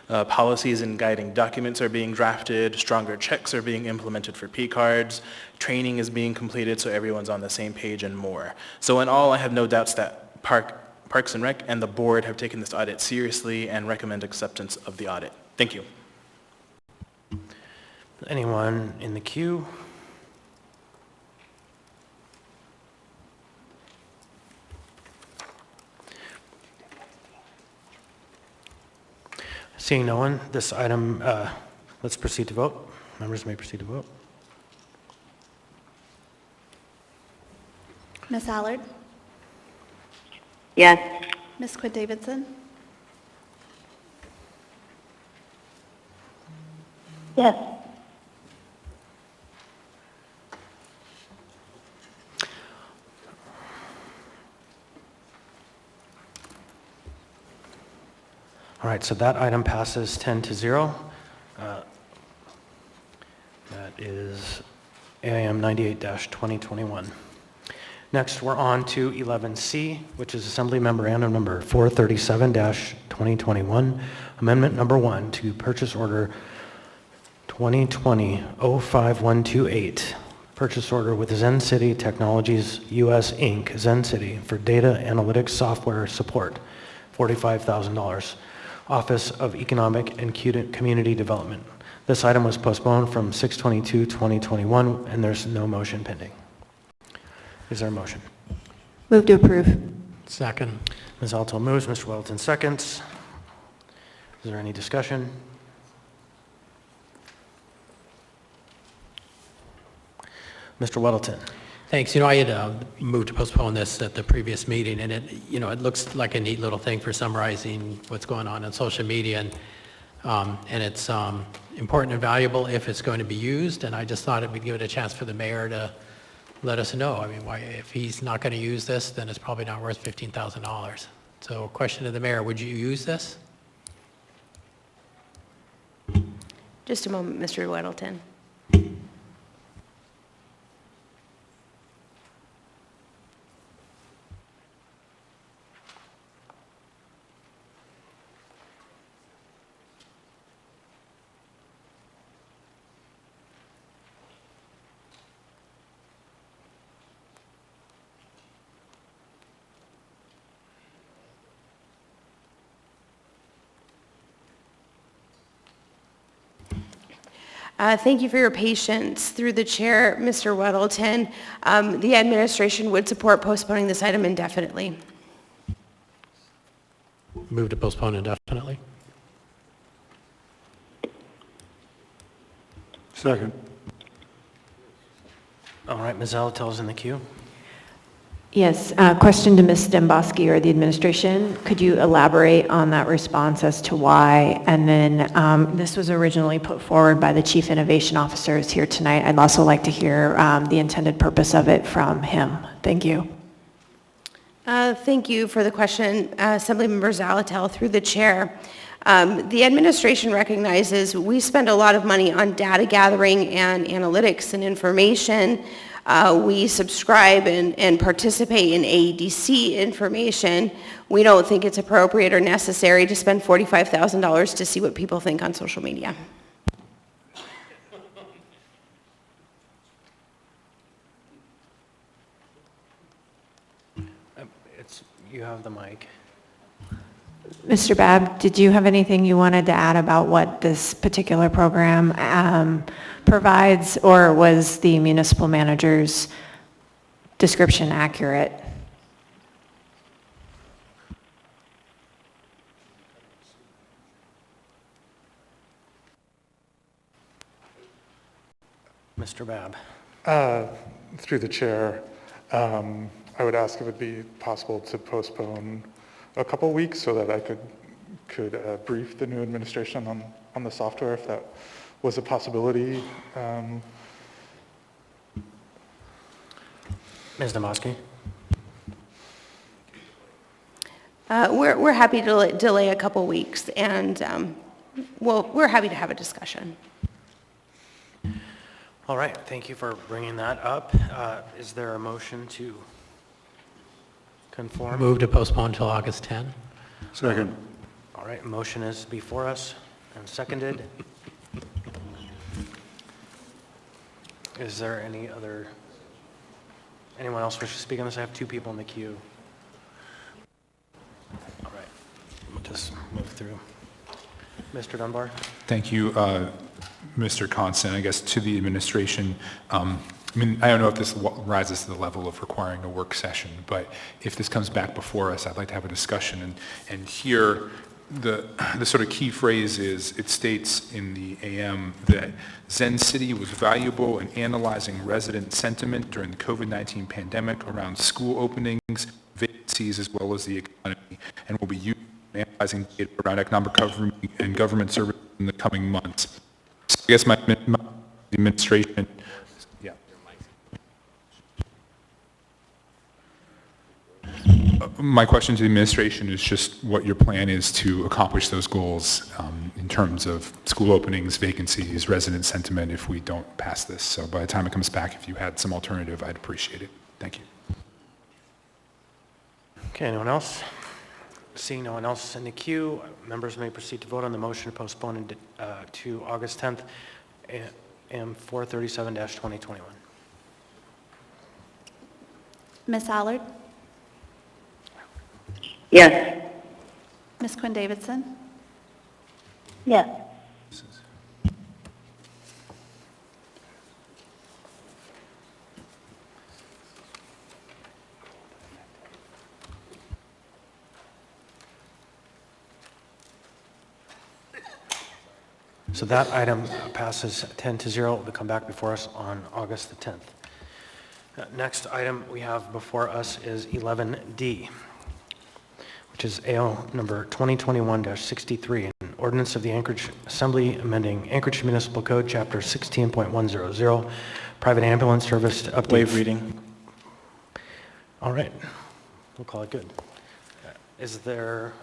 Policies and guiding documents are being drafted, stronger checks are being implemented for P-cards, training is being completed so everyone's on the same page and more. So in all, I have no doubts that Parks and Rec and the board have taken this audit seriously and recommend acceptance of the audit. Thank you. Anyone in the queue? Seeing no one, this item, let's proceed to vote. Members may proceed to vote. Ms. Allard? Yes. Ms. Quinn Davidson? Yes. All right, so that item passes 10-0. That is AIM 98-2021. Next, we're on to 11C, which is Assembly Memorandum Number 437-2021, Amendment Number 1 to Purchase Order 2020-05128, purchase order with Zen City Technologies US Inc., Zen City, for data analytics software support, $45,000, Office of Economic and Community Development. This item was postponed from 6/22/2021, and there's no motion pending. Is there a motion? Move to approve. Second. Ms. Alto moves, Mr. Weddleton seconds. Is there any discussion? Mr. Weddleton. Thanks. I had moved to postpone this at the previous meeting, and it looks like a neat little thing for summarizing what's going on social media, and it's important and valuable if it's going to be used, and I just thought it would give it a chance for the mayor to let us know. I mean, if he's not going to use this, then it's probably not worth $15,000. So question to the mayor, would you use this? Just a moment, Mr. Weddleton. Thank you for your patience. Through the chair, Mr. Weddleton, the administration would support postponing this item indefinitely. Move to postpone indefinitely. Second. All right, Ms. Alato's in the queue. Yes, question to Ms. Demboski or the administration. Could you elaborate on that response as to why? And then this was originally put forward by the Chief Innovation Officer who's here tonight. I'd also like to hear the intended purpose of it from him. Thank you. Thank you for the question, Assemblymember Zalatel, through the chair. The administration recognizes we spend a lot of money on data gathering and analytics and information. We subscribe and participate in AEDC information. We don't think it's appropriate or necessary to spend $45,000 to see what people think on social media. You have the mic. Mr. Babb, did you have anything you wanted to add about what this particular program provides, or was the municipal manager's description accurate? Mr. Babb. Through the chair, I would ask if it would be possible to postpone a couple weeks so that I could brief the new administration on the software, if that was a possibility. Ms. Demboski. We're happy to delay a couple weeks, and we're happy to have a discussion. All right, thank you for bringing that up. Is there a motion to conform? Move to postpone until August 10. Second. All right, motion is before us and seconded. Is there anyone else wish to speak on this? I have two people in the queue. All right, we'll just move through. Mr. Dunbar? Thank you, Mr. Constant. I guess to the administration, I don't know if this rises to the level of requiring a work session, but if this comes back before us, I'd like to have a discussion. And here, the sort of key phrase is, it states in the AM that Zen City was valuable in analyzing resident sentiment during the COVID-19 pandemic around school openings, vacancies, as well as the economy, and will be used in analyzing data around economic recovery and government services in the coming months. So I guess my administration, yeah. My question to the administration is just what your plan is to accomplish those goals in terms of school openings, vacancies, resident sentiment if we don't pass this. So by the time it comes back, if you had some alternative, I'd appreciate it. Thank you. Okay, anyone else? Seeing no one else in the queue, members may proceed to vote on the motion to postpone to August 10th. AM 437-2021. Ms. Allard? Yes. Ms. Quinn Davidson? Yes. So that item passes 10-0. It will come back before us on August the 10th. Next item we have before us is 11D, which is AL number 2021-63, an ordinance of the Anchorage Assembly amending Anchorage Municipal Code, Chapter 16.100, private ambulance service to update. Waive reading. All right, we'll call it good. Is there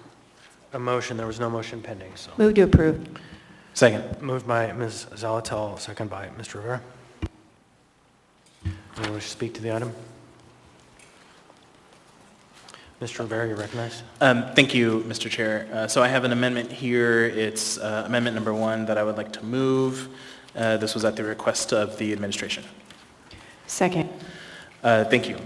a motion? There was no motion pending, so. Move to approve. Second. Moved by Ms. Zalatel, second by Mr. Rivera. Anyone wish to speak to the item? Mr. Rivera, you're recognized. Thank you, Mr. Chair. So I have an amendment here. It's amendment number 1 that I would like to move. This was at the request of the administration. Second. Thank you.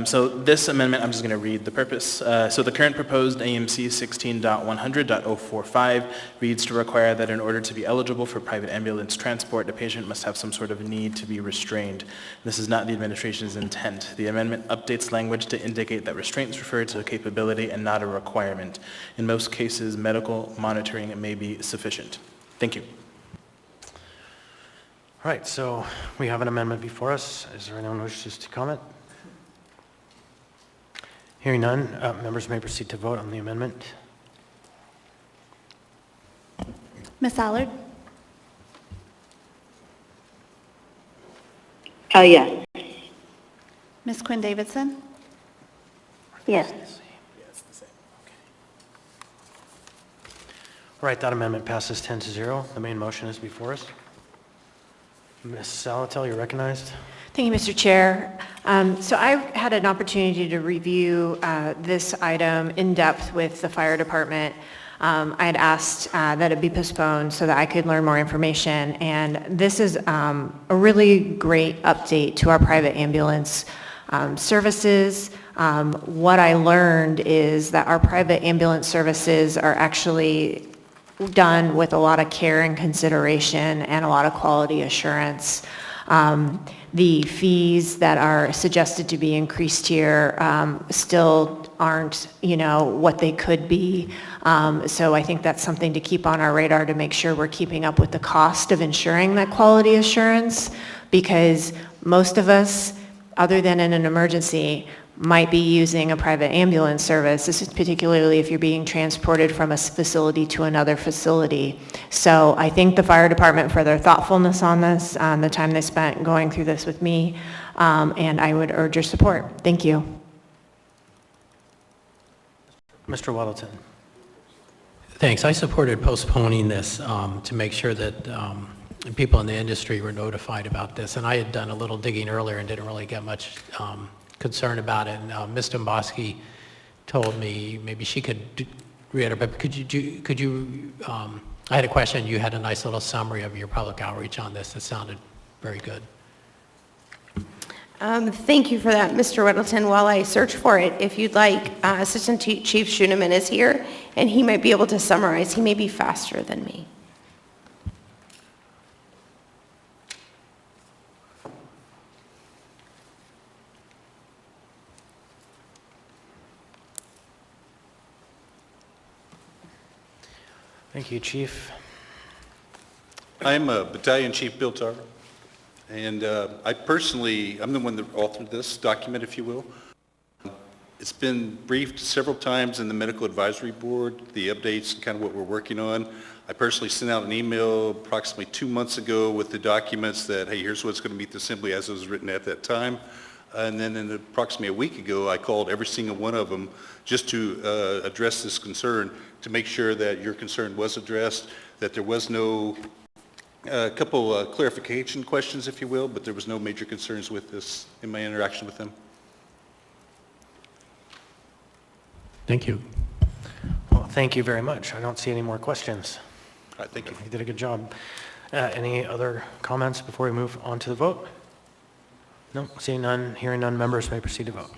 So this amendment, I'm just going to read the purpose. So the current proposed AMC 16.100.045 reads to require that in order to be eligible for private ambulance transport, the patient must have some sort of need to be restrained. This is not the administration's intent. The amendment updates language to indicate that restraints refer to a capability and not a requirement. In most cases, medical monitoring may be sufficient. Thank you. All right, so we have an amendment before us. Is there anyone who wishes to comment? Hearing none, members may proceed to vote on the amendment. Ms. Allard? Yes. Ms. Quinn Davidson? Yes. All right, that amendment passes 10-0. The main motion is before us. Ms. Salatel, you're recognized. Thank you, Mr. Chair. So I had an opportunity to review this item in depth with the fire department. I had asked that it be postponed so that I could learn more information, and this is a really great update to our private ambulance services. What I learned is that our private ambulance services are actually done with a lot of care and consideration and a lot of quality assurance. The fees that are suggested to be increased here still aren't, what they could be. So I think that's something to keep on our radar to make sure we're keeping up with the cost of ensuring that quality assurance, because most of us, other than in an emergency, might be using a private ambulance service. This is particularly if you're being transported from a facility to another facility. So I thank the fire department for their thoughtfulness on this, the time they spent going through this with me, and I would urge your support. Thank you. Mr. Weddleton. Thanks. I supported postponing this to make sure that people in the industry were notified about this. And I had done a little digging earlier and didn't really get much concern about it. And Ms. Domboski told me maybe she could reiterate, but could you I had a question. You had a nice little summary of your public outreach on this. It sounded very good. Thank you for that, Mr. Weddleton. While I search for it, if you'd like, Assistant Chief Schuneman is here, and he might be able to summarize. He may be faster than me. Thank you, Chief. I'm Battalion Chief Bill Tarver, and I'm the one that authored this document, if you will. It's been briefed several times in the Medical Advisory Board, the updates and kind of what we're working on. I personally sent out an email approximately 2 months ago with the documents that, hey, here's what's going to meet the Assembly as it was written at that time. And then approximately a week ago, I called every single one of them just to address this concern, to make sure that your concern was addressed, that there was no, a couple clarification questions, if you will, but there was no major concerns with this in my interaction with them. Thank you. Well, thank you very much. I don't see any more questions. All right, thank you. You did a good job. Any other comments before we move on to the vote? No, seeing none, hearing none, members may proceed to vote.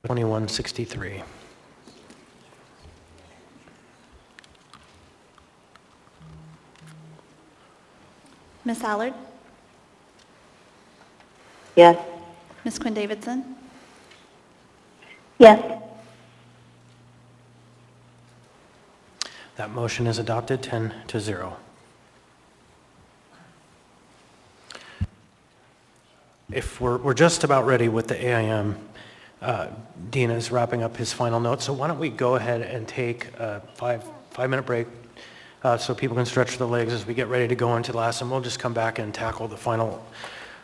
2163. Ms. Allard? Yes. Ms. Quinn Davidson? Yes. That motion is adopted 10-0. If we're just about ready with the AIM, Dean is wrapping up his final note, so why don't we go ahead and take a five-minute break so people can stretch their legs as we get ready to go into the last, and we'll just come back and tackle the final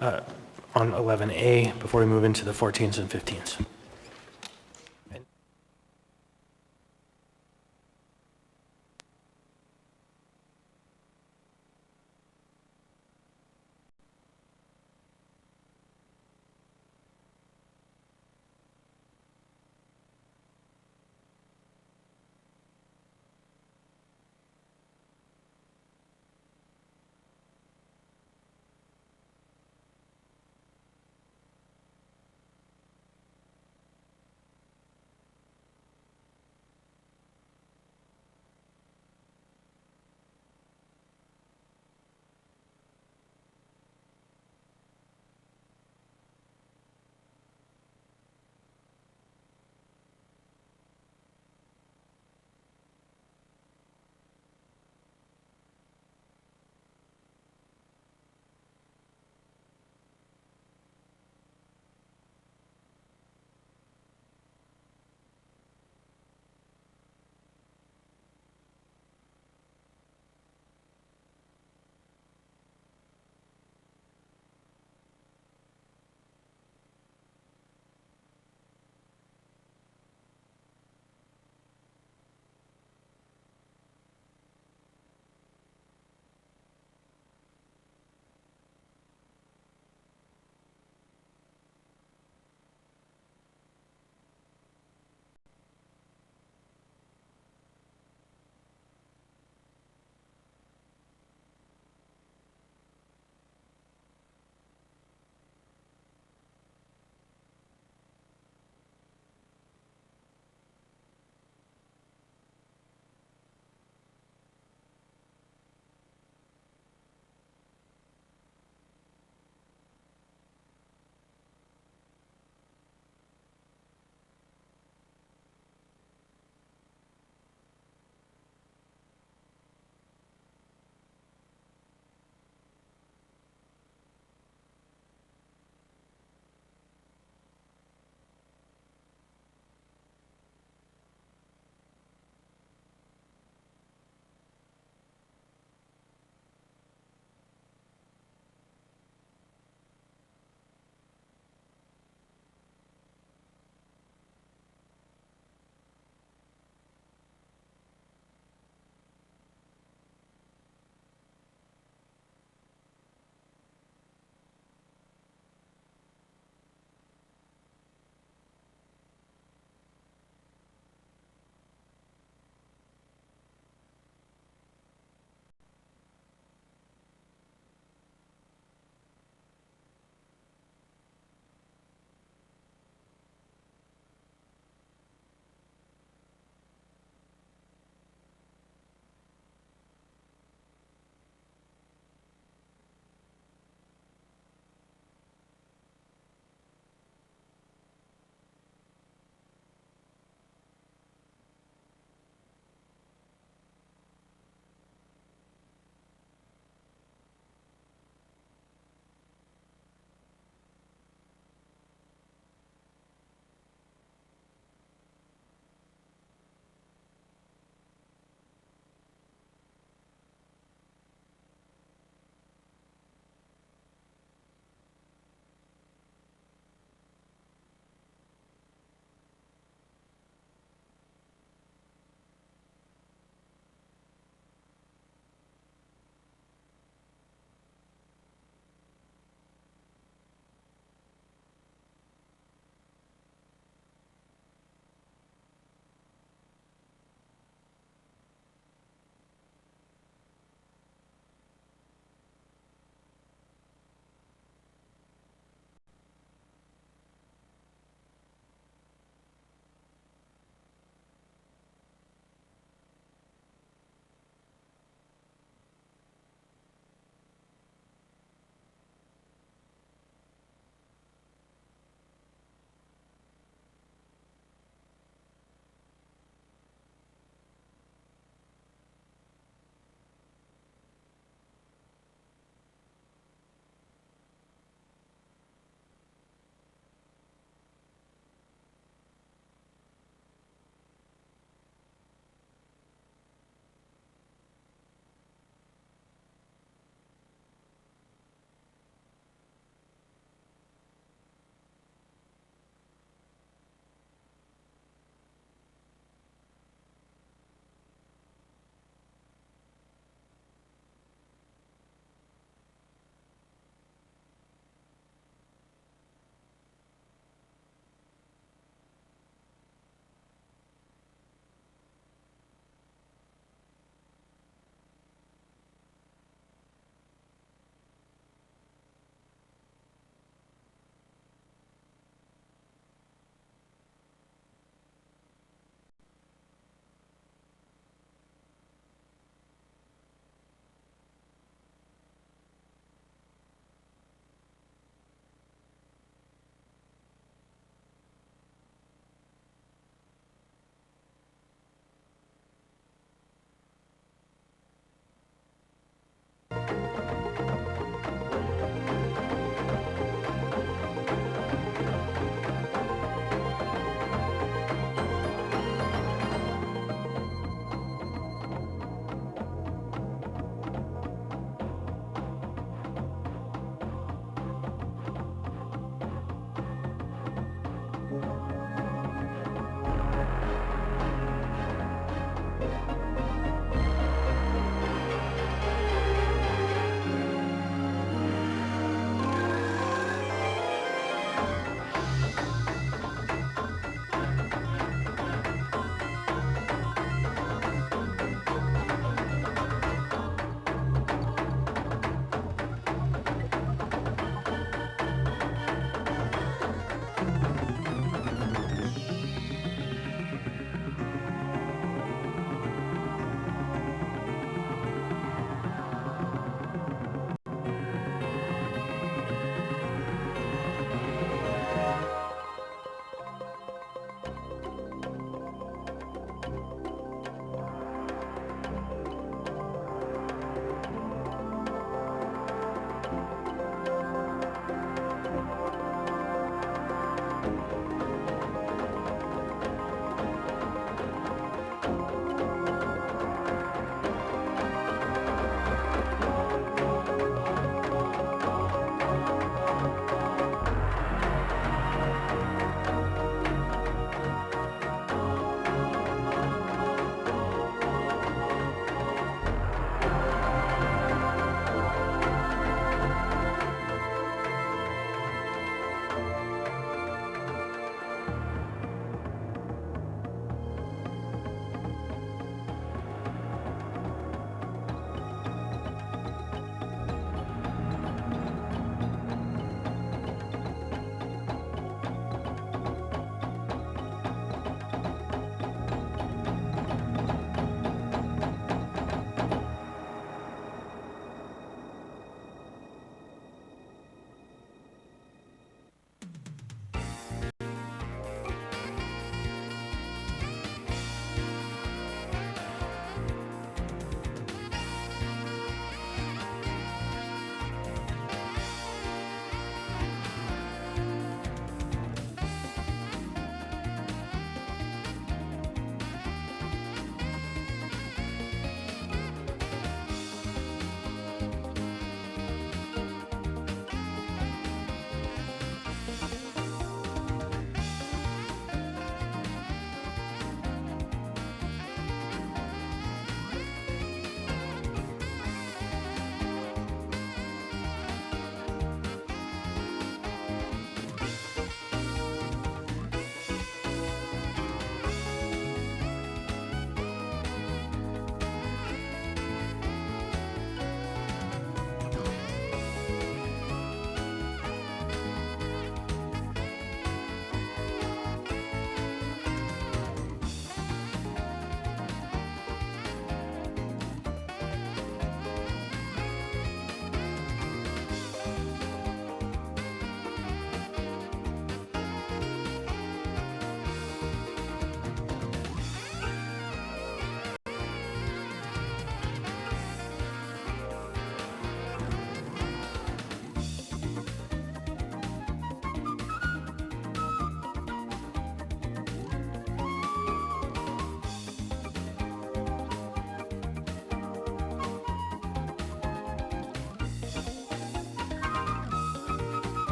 on 11A before we move into the 14s and 15s.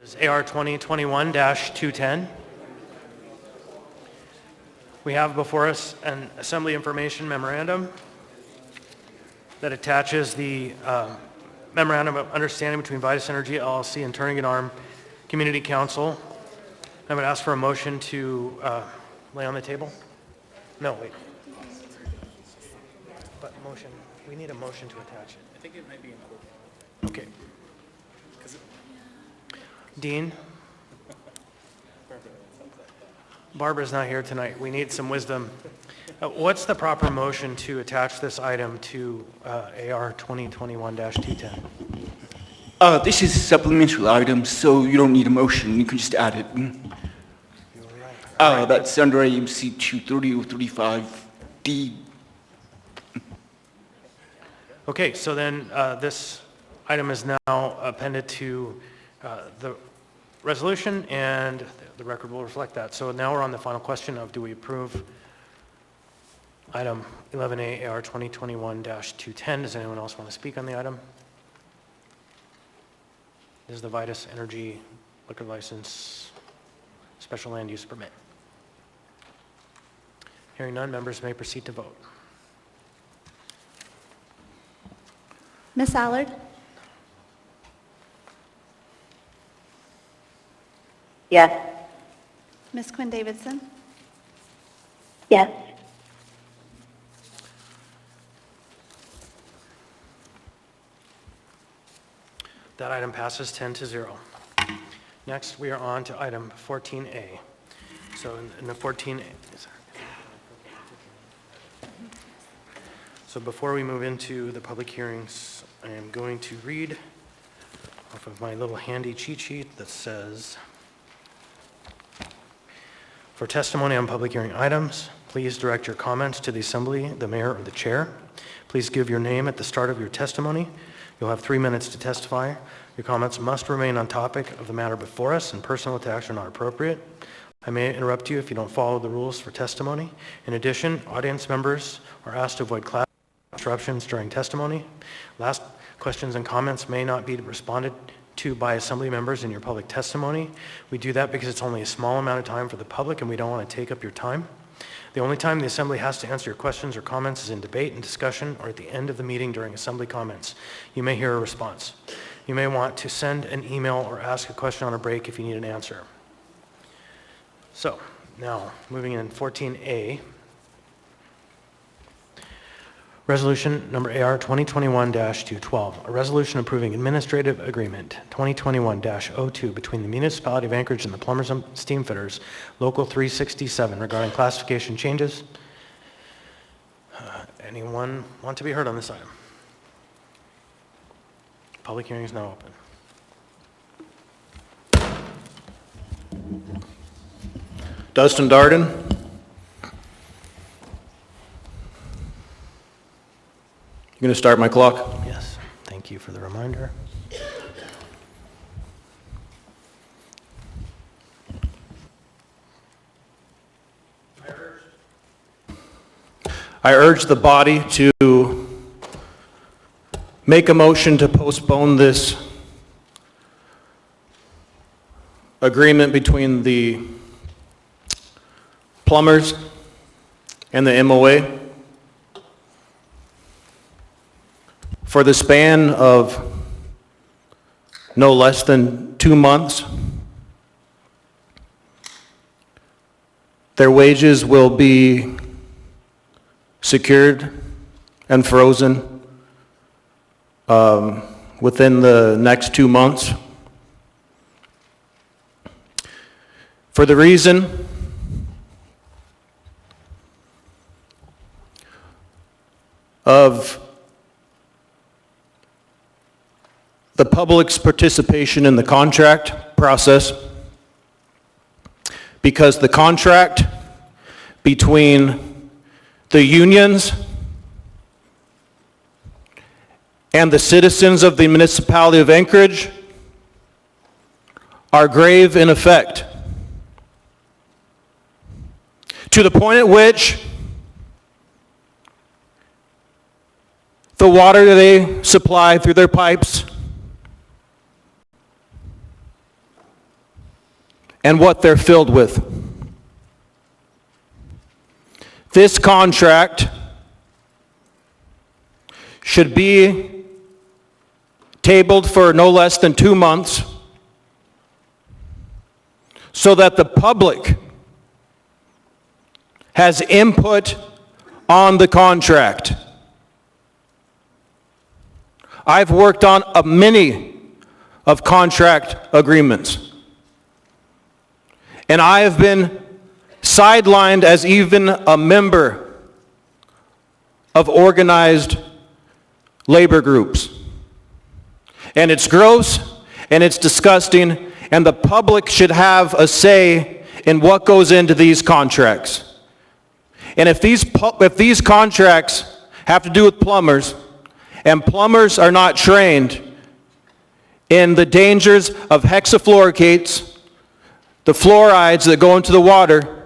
is AR 2021-210. We have before us an Assembly Information Memorandum that attaches the Memorandum of Understanding between Vitus Energy LLC and Turning It Arm Community Council. I would ask for a motion to lay on the table. No, wait. But motion, we need a motion to attach it. I think it might be included. Okay. Dean? Barbara's not here tonight. We need some wisdom. What's the proper motion to attach this item to AR 2021-210? This is a supplemental item, so you don't need a motion. You can just add it. That's under AMC 230-035D. Okay, so then this item is now appended to the resolution, and the record will reflect that. So now we're on the final question of, do we approve item 11A AR 2021-210? Does anyone else want to speak on the item? This is the Vitus Energy liquor license special land use permit. Hearing none, members may proceed to vote. Ms. Allard? Yes. Ms. Quinn Davidson? Yes. That item passes 10-0. Next, we are on to item 14A. So in the 14A, so before we move into the public hearings, I am going to read off of my little handy cheat sheet that says, for testimony on public hearing items, please direct your comments to the assembly, the mayor, or the chair. Please give your name at the start of your testimony. You'll have 3 minutes to testify. Your comments must remain on topic of the matter before us, and personal attacks are not appropriate. I may interrupt you if you don't follow the rules for testimony. In addition, audience members are asked to avoid class interruptions during testimony. Last, questions and comments may not be responded to by assembly members in your public testimony. We do that because it's only a small amount of time for the public and we don't want to take up your time. The only time the assembly has to answer your questions or comments is in debate and discussion or at the end of the meeting during assembly comments. You may hear a response. You may want to send an email or ask a question on a break if you need an answer. So now moving in 14A. Resolution number AR 2021-212, a resolution approving administrative agreement 2021-02 between the Municipality of Anchorage and the Plumbers and Steamfitters, Local 367, regarding classification changes. Anyone want to be heard on this item? Public hearing is now open. Dustin Darden. You going to start my clock? Yes. Thank you for the reminder. I urge the body to make a motion to postpone this agreement between the plumbers and the MOA for the span of no less than 2 months. Their wages will be secured and frozen within the next 2 months. For the reason of the public's participation in the contract process, because the contract between the unions and the citizens of the Municipality of Anchorage are grave in effect, to the point at which the water they supply through their pipes and what they're filled with. This contract should be tabled for no less than 2 months so that the public has input on the contract. I've worked on many of contract agreements, and I have been sidelined as even a member of organized labor groups. And it's gross, and it's disgusting, and the public should have a say in what goes into these contracts. And if these contracts have to do with plumbers, and plumbers are not trained in the dangers of hexafluorocates, the fluorides that go into the water,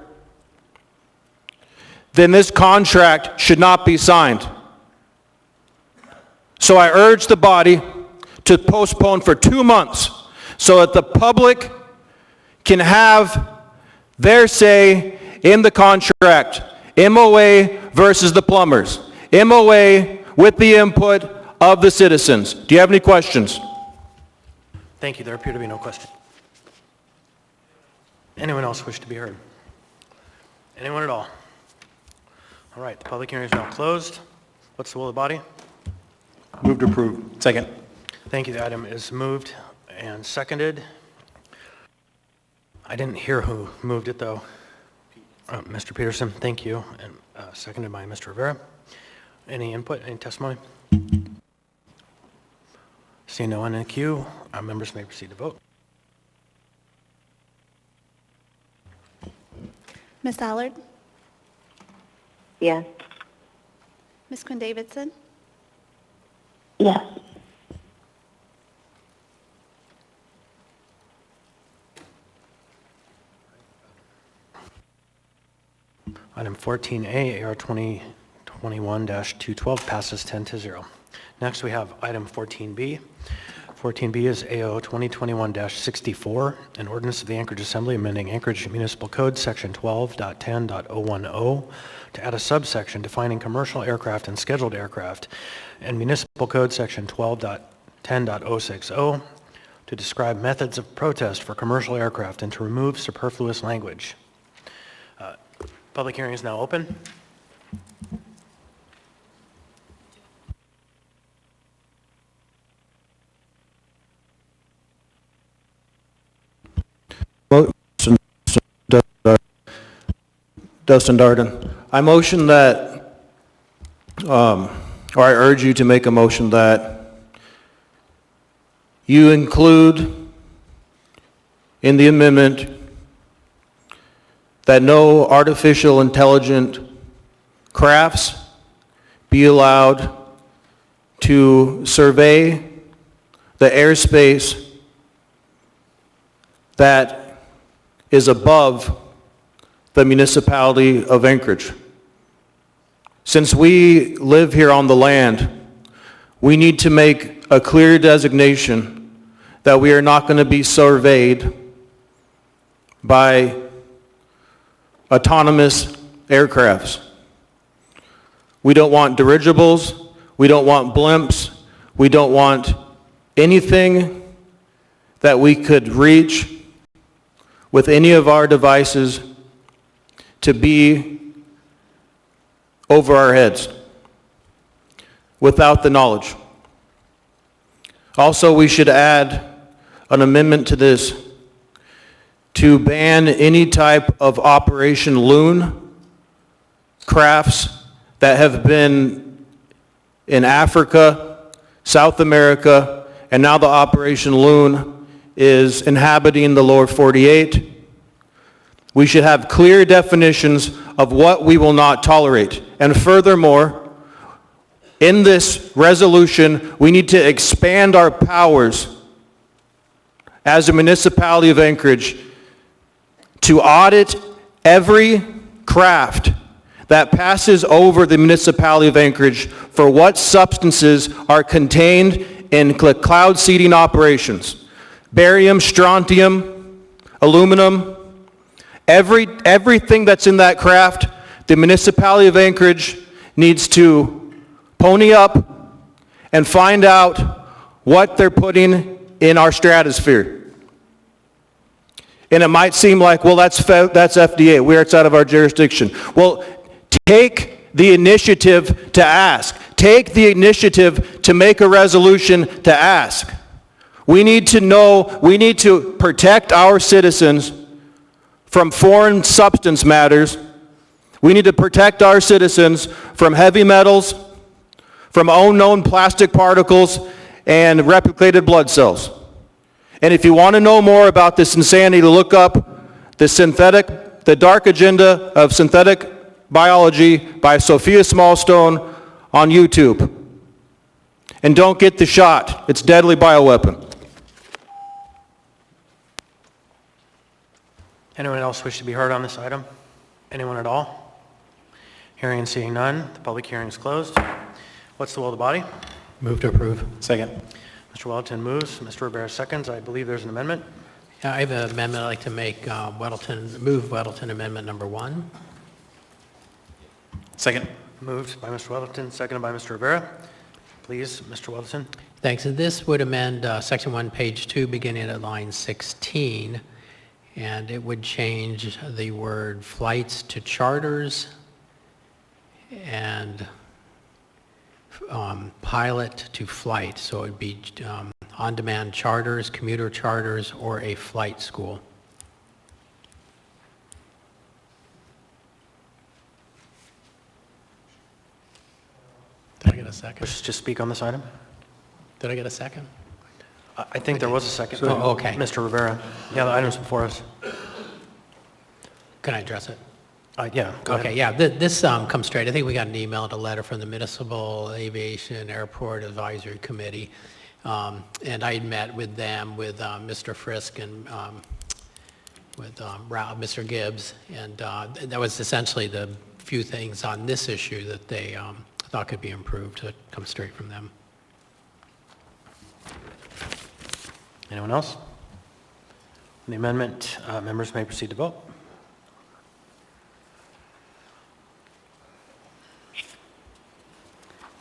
then this contract should not be signed. So I urge the body to postpone for 2 months so that the public can have their say in the contract. MOA versus the plumbers. MOA with the input of the citizens. Do you have any questions? Thank you. There appear to be no questions. Anyone else wish to be heard? Anyone at all? All right, the public hearing is now closed. What's the will of the body? Move to approve. Second. Thank you. The item is moved and seconded. I didn't hear who moved it, though. Mr. Peterson, thank you, and seconded by Mr. Rivera. Any input, any testimony? Seeing no one in the queue, our members may proceed to vote. Ms. Allard? Yes. Ms. Quinn Davidson? Yes. Item 14A, AR 2021-212 passes 10-0. Next, we have item 14B. 14B is AO 2021-64, an ordinance of the Anchorage Assembly amending Anchorage Municipal Code, Section 12.10.010, to add a subsection defining commercial aircraft and scheduled aircraft, and Municipal Code, Section 12.10.060, to describe methods of protest for commercial aircraft and to remove superfluous language. Public hearing is now open. Dustin Darden. I motion that, or I urge you to make a motion that you include in the amendment that no artificial intelligent crafts be allowed to survey the airspace that is above the municipality of Anchorage. Since we live here on the land, we need to make a clear designation that we are not going to be surveyed by autonomous aircrafts. We don't want dirigibles, we don't want blimps, we don't want anything that we could reach with any of our devices to be over our heads without the knowledge. Also, we should add an amendment to this to ban any type of Operation Loon crafts that have been in Africa, South America, and now the Operation Loon is inhabiting the lower 48. We should have clear definitions of what we will not tolerate. And furthermore, in this resolution, we need to expand our powers as a municipality of Anchorage to audit every craft that passes over the municipality of Anchorage for what substances are contained in cloud seeding operations. Barium, strontium, aluminum, Everything that's in that craft, the municipality of Anchorage needs to pony up and find out what they're putting in our stratosphere. And it might seem like, well, that's FDA, where it's out of our jurisdiction. Well, take the initiative to ask. Take the initiative to make a resolution to ask. We need to know, we need to protect our citizens from foreign substance matters. We need to protect our citizens from heavy metals, from unknown plastic particles, and replicated blood cells. And if you want to know more about this insanity, look up the dark agenda of synthetic biology by Sophia Smallstone on YouTube. And don't get the shot. It's a deadly bioweapon. Anyone else wish to be heard on this item? Anyone at all? Hearing and seeing none, the public hearing is closed. What's the will of the body? Move to approve. Second. Mr. Welton moves, Mr. Rivera seconds. I believe there's an amendment. I have an amendment I'd like to make, move Weddleton Amendment Number 1. Second. Moved by Mr. Welton, seconded by Mr. Rivera. Please, Mr. Welton. Thanks. And this would amend Section 1, Page 2, beginning at line 16, and it would change the word flights to charters and pilot to flight. So it would be on-demand charters, commuter charters, or a flight school. Did I get a second? Wish to speak on this item? Did I get a second? I think there was a second. Oh, okay. Mr. Rivera. Yeah, the item's before us. Can I address it? Yeah, go ahead. Okay, yeah, this comes straight. I think we got an email and a letter from the Municipal Aviation Airport Advisory Committee, and I had met with them, with Mr. Frisk and with Mr. Gibbs, and that was essentially the few things on this issue that they thought could be improved. That comes straight from them. Anyone else? On the amendment, members may proceed to vote.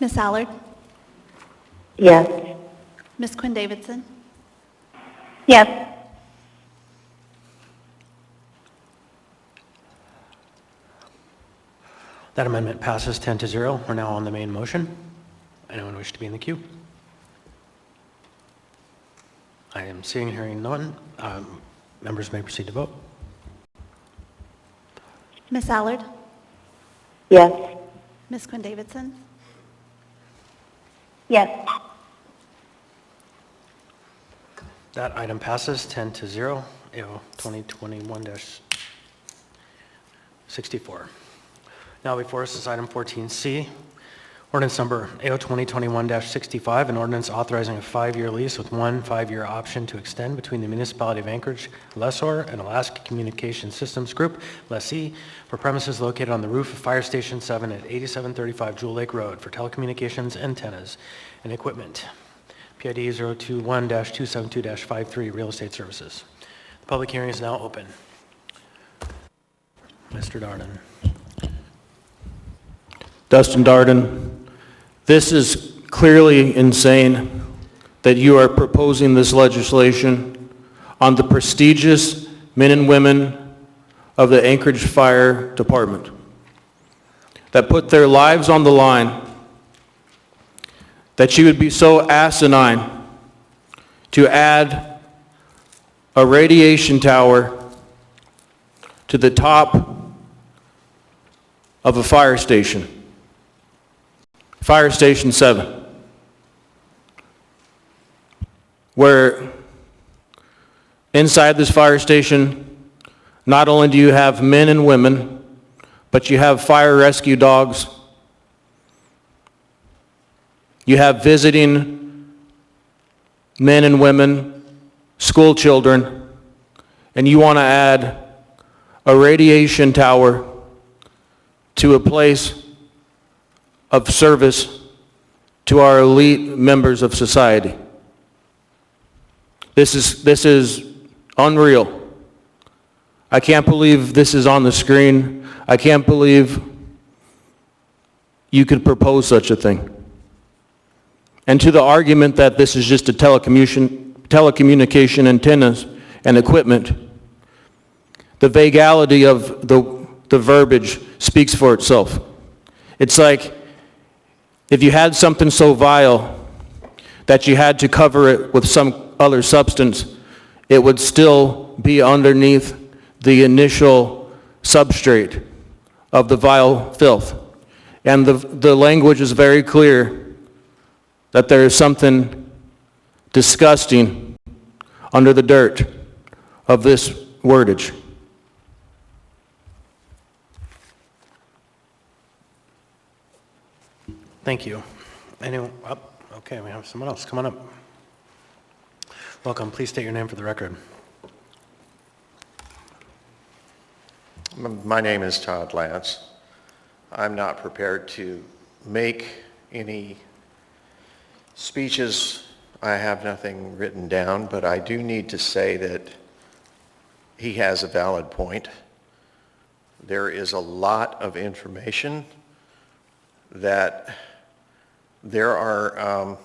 Ms. Allard? Yes. Ms. Quinn Davidson? Yes. That amendment passes 10-0. We're now on the main motion. Anyone wish to be in the queue? I am seeing and hearing none. Members may proceed to vote. Ms. Allard? Yes. Ms. Quinn Davidson? Yes. That item passes 10-0, AO 2021-64. Now before us is item 14C, ordinance number AO 2021-65, an ordinance authorizing a 5-year lease with one 5-year option to extend between the Municipality of Anchorage lessor and Alaska Communication Systems Group lessee for premises located on the roof of Fire Station 7 at 8735 Jewel Lake Road for telecommunications antennas and equipment. PID 021-272-53 Real Estate Services. The public hearing is now open. Mr. Darden. Dustin Darden, this is clearly insane that you are proposing this legislation on the prestigious men and women of the Anchorage Fire Department that put their lives on the line, that you would be so asinine to add a radiation tower to the top of a fire station. Fire Station 7, where inside this fire station, not only do you have men and women, but you have fire rescue dogs, you have visiting men and women, school children, and you want to add a radiation tower to a place of service to our elite members of society. This is unreal. I can't believe this is on the screen. I can't believe you could propose such a thing. And to the argument that this is just a telecommunication antennas and equipment, the vaguality of the verbiage speaks for itself. It's like if you had something so vile that you had to cover it with some other substance, it would still be underneath the initial substrate of the vile filth. And the language is very clear that there is something disgusting under the dirt of this wordage. Thank you. Anyone? Oh, okay, we have someone else. Come on up. Welcome. Please state your name for the record. My name is Todd Lance. I'm not prepared to make any speeches. I have nothing written down, but I do need to say that he has a valid point. There is a lot of information that there are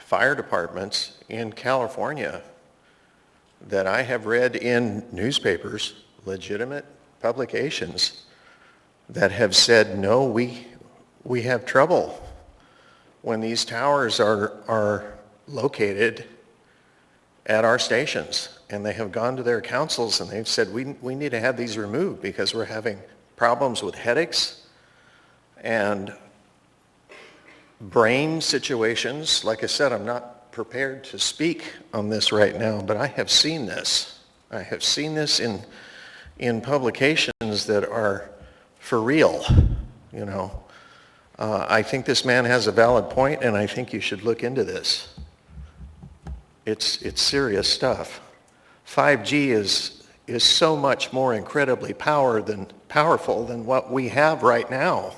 fire departments in California that I have read in newspapers, legitimate publications, that have said, no, we have trouble when these towers are located at our stations. And they have gone to their councils and they've said, we need to have these removed because we're having problems with headaches and brain situations. Like I said, I'm not prepared to speak on this right now, but I have seen this. I have seen this in publications that are for real, you know. I think this man has a valid point, and I think you should look into this. It's serious stuff. 5G is so much more incredibly powerful than what we have right now.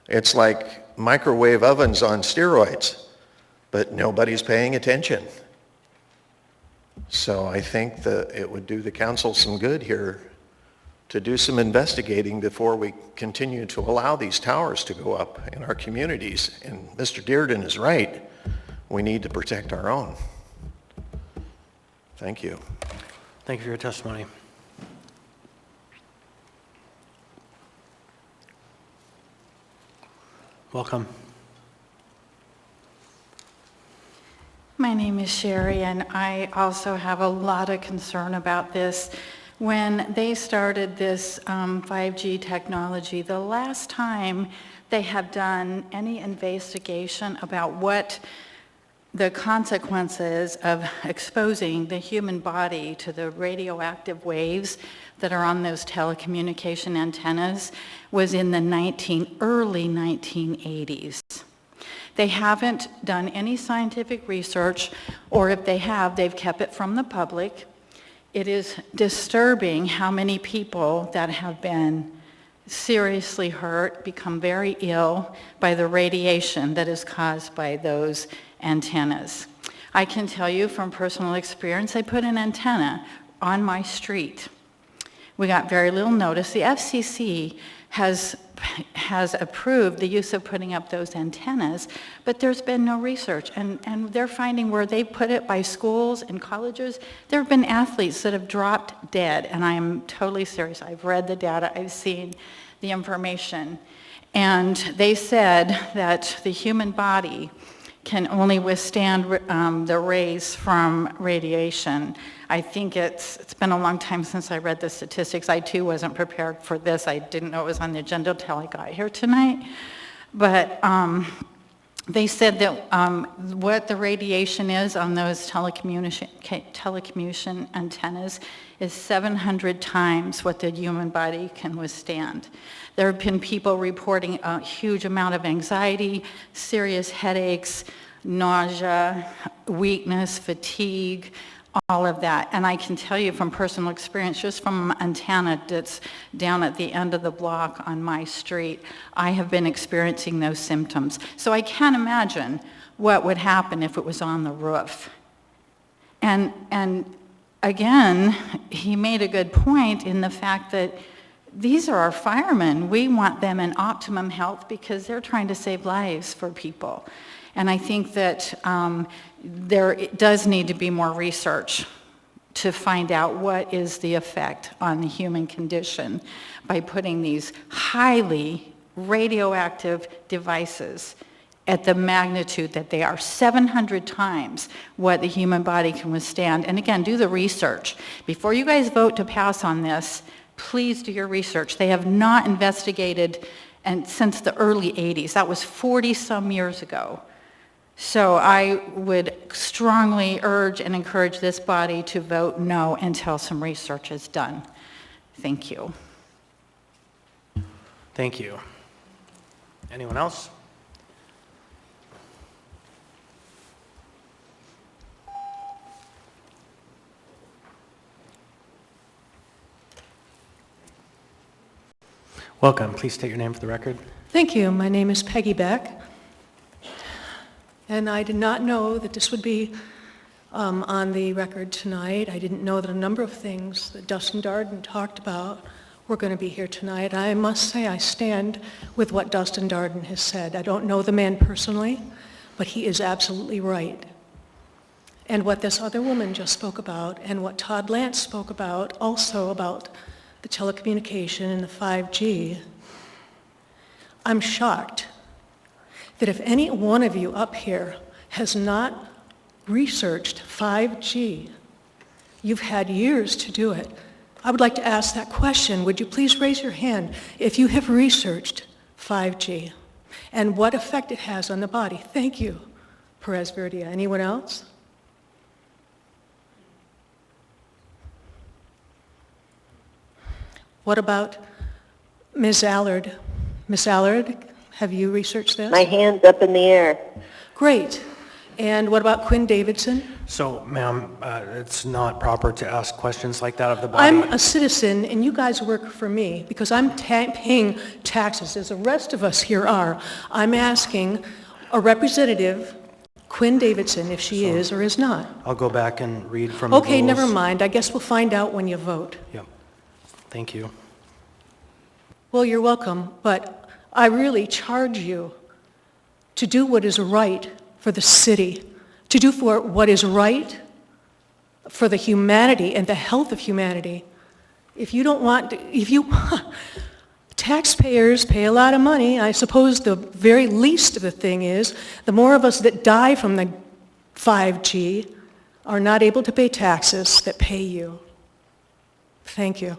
It's like microwave ovens on steroids, but nobody's paying attention. So I think that it would do the council some good here to do some investigating before we continue to allow these towers to go up in our communities. And Mr. Dearden is right. We need to protect our own. Thank you. Thank you for your testimony. Welcome. My name is Sherry, and I also have a lot of concern about this. When they started this 5G technology, the last time they have done any investigation about what the consequences of exposing the human body to the radioactive waves that are on those telecommunication antennas was in the early 1980s. They haven't done any scientific research, or if they have, they've kept it from the public. It is disturbing how many people that have been seriously hurt, become very ill by the radiation that is caused by those antennas. I can tell you from personal experience, I put an antenna on my street. We got very little notice. The FCC has approved the use of putting up those antennas, but there's been no research. And they're finding where they put it by schools and colleges, there have been athletes that have dropped dead, and I am totally serious. I've read the data, I've seen the information. And they said that the human body can only withstand the rays from radiation. I think it's been a long time since I read the statistics. I too wasn't prepared for this. I didn't know it was on the agenda until I got here tonight. But they said that what the radiation is on those telecommunication antennas is 700 times what the human body can withstand. There have been people reporting a huge amount of anxiety, serious headaches, nausea, weakness, fatigue, all of that. And I can tell you from personal experience, just from an antenna that's down at the end of the block on my street, I have been experiencing those symptoms. So I can't imagine what would happen if it was on the roof. And again, he made a good point in the fact that these are our firemen. We want them in optimum health because they're trying to save lives for people. And I think that there does need to be more research to find out what is the effect on the human condition by putting these highly radioactive devices at the magnitude that they are, 700 times what the human body can withstand. And again, do the research. Before you guys vote to pass on this, please do your research. They have not investigated since the early 80s. That was 40-some years ago. So I would strongly urge and encourage this body to vote no until some research is done. Thank you. Thank you. Anyone else? Welcome. Please state your name for the record. Thank you. My name is Peggy Beck, and I did not know that this would be on the record tonight. I didn't know that a number of things that Dustin Darden talked about were going to be here tonight. I must say I stand with what Dustin Darden has said. I don't know the man personally, but he is absolutely right. And what this other woman just spoke about, and what Todd Lance spoke about, also about the telecommunication and the 5G, I'm shocked that if any one of you up here has not researched 5G, you've had years to do it. I would like to ask that question. Would you please raise your hand if you have researched 5G and what effect it has on the body? Thank you, Perez Verdia. Anyone else? What about Ms. Allard? Ms. Allard, have you researched this? My hand's up in the air. Great. And what about Quinn Davidson? So, ma'am, it's not proper to ask questions like that of the body. I'm a citizen, and you guys work for me because I'm paying taxes, as the rest of us here are. I'm asking a representative, Quinn Davidson, if she is or is not. I'll go back and read from the Okay, rules. never mind. I guess we'll find out when you vote. Yep. Thank you. Well, you're welcome, but I really charge you to do what is right for the city, to do for what is right for the humanity and the health of humanity. If you don't want, taxpayers pay a lot of money. I suppose the very least of the thing is, the more of us that die from the 5G are not able to pay taxes that pay you. Thank you.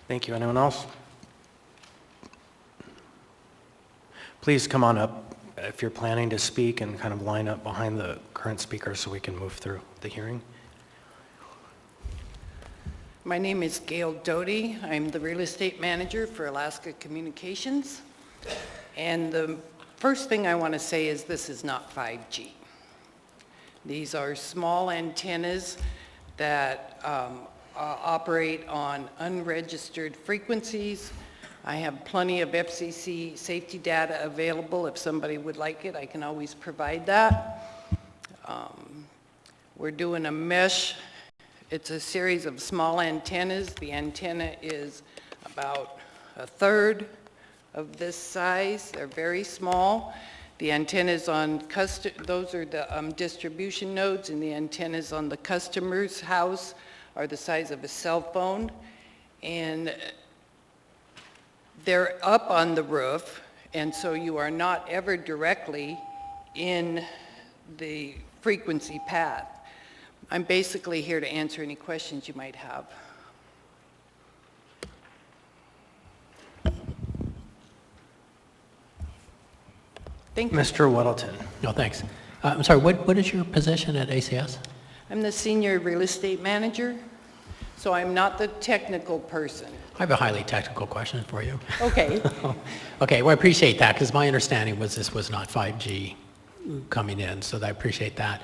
Thank you. Anyone else? Please come on up if you're planning to speak and kind of line up behind the current speaker so we can move through the hearing. My name is Gail Doty. I'm the real estate manager for Alaska Communications. And the first thing I want to say is this is not 5G. These are small antennas that operate on unregistered frequencies. I have plenty of FCC safety data available. If somebody would like it, I can always provide that. We're doing a mesh. It's a series of small antennas. The antenna is about a third of this size. They're very small. The antennas on those are the distribution nodes, and the antennas on the customer's house are the size of a cell phone. And they're up on the roof, and so you are not ever directly in the frequency path. I'm basically here to answer any questions you might have. Thank you. Mr. Weddleton. No, thanks. I'm sorry, what is your position at ACS? I'm the senior real estate manager, so I'm not the technical person. I have a highly technical question for you. Okay. Okay, well, I appreciate that, because my understanding was this was not 5G coming in, so I appreciate that.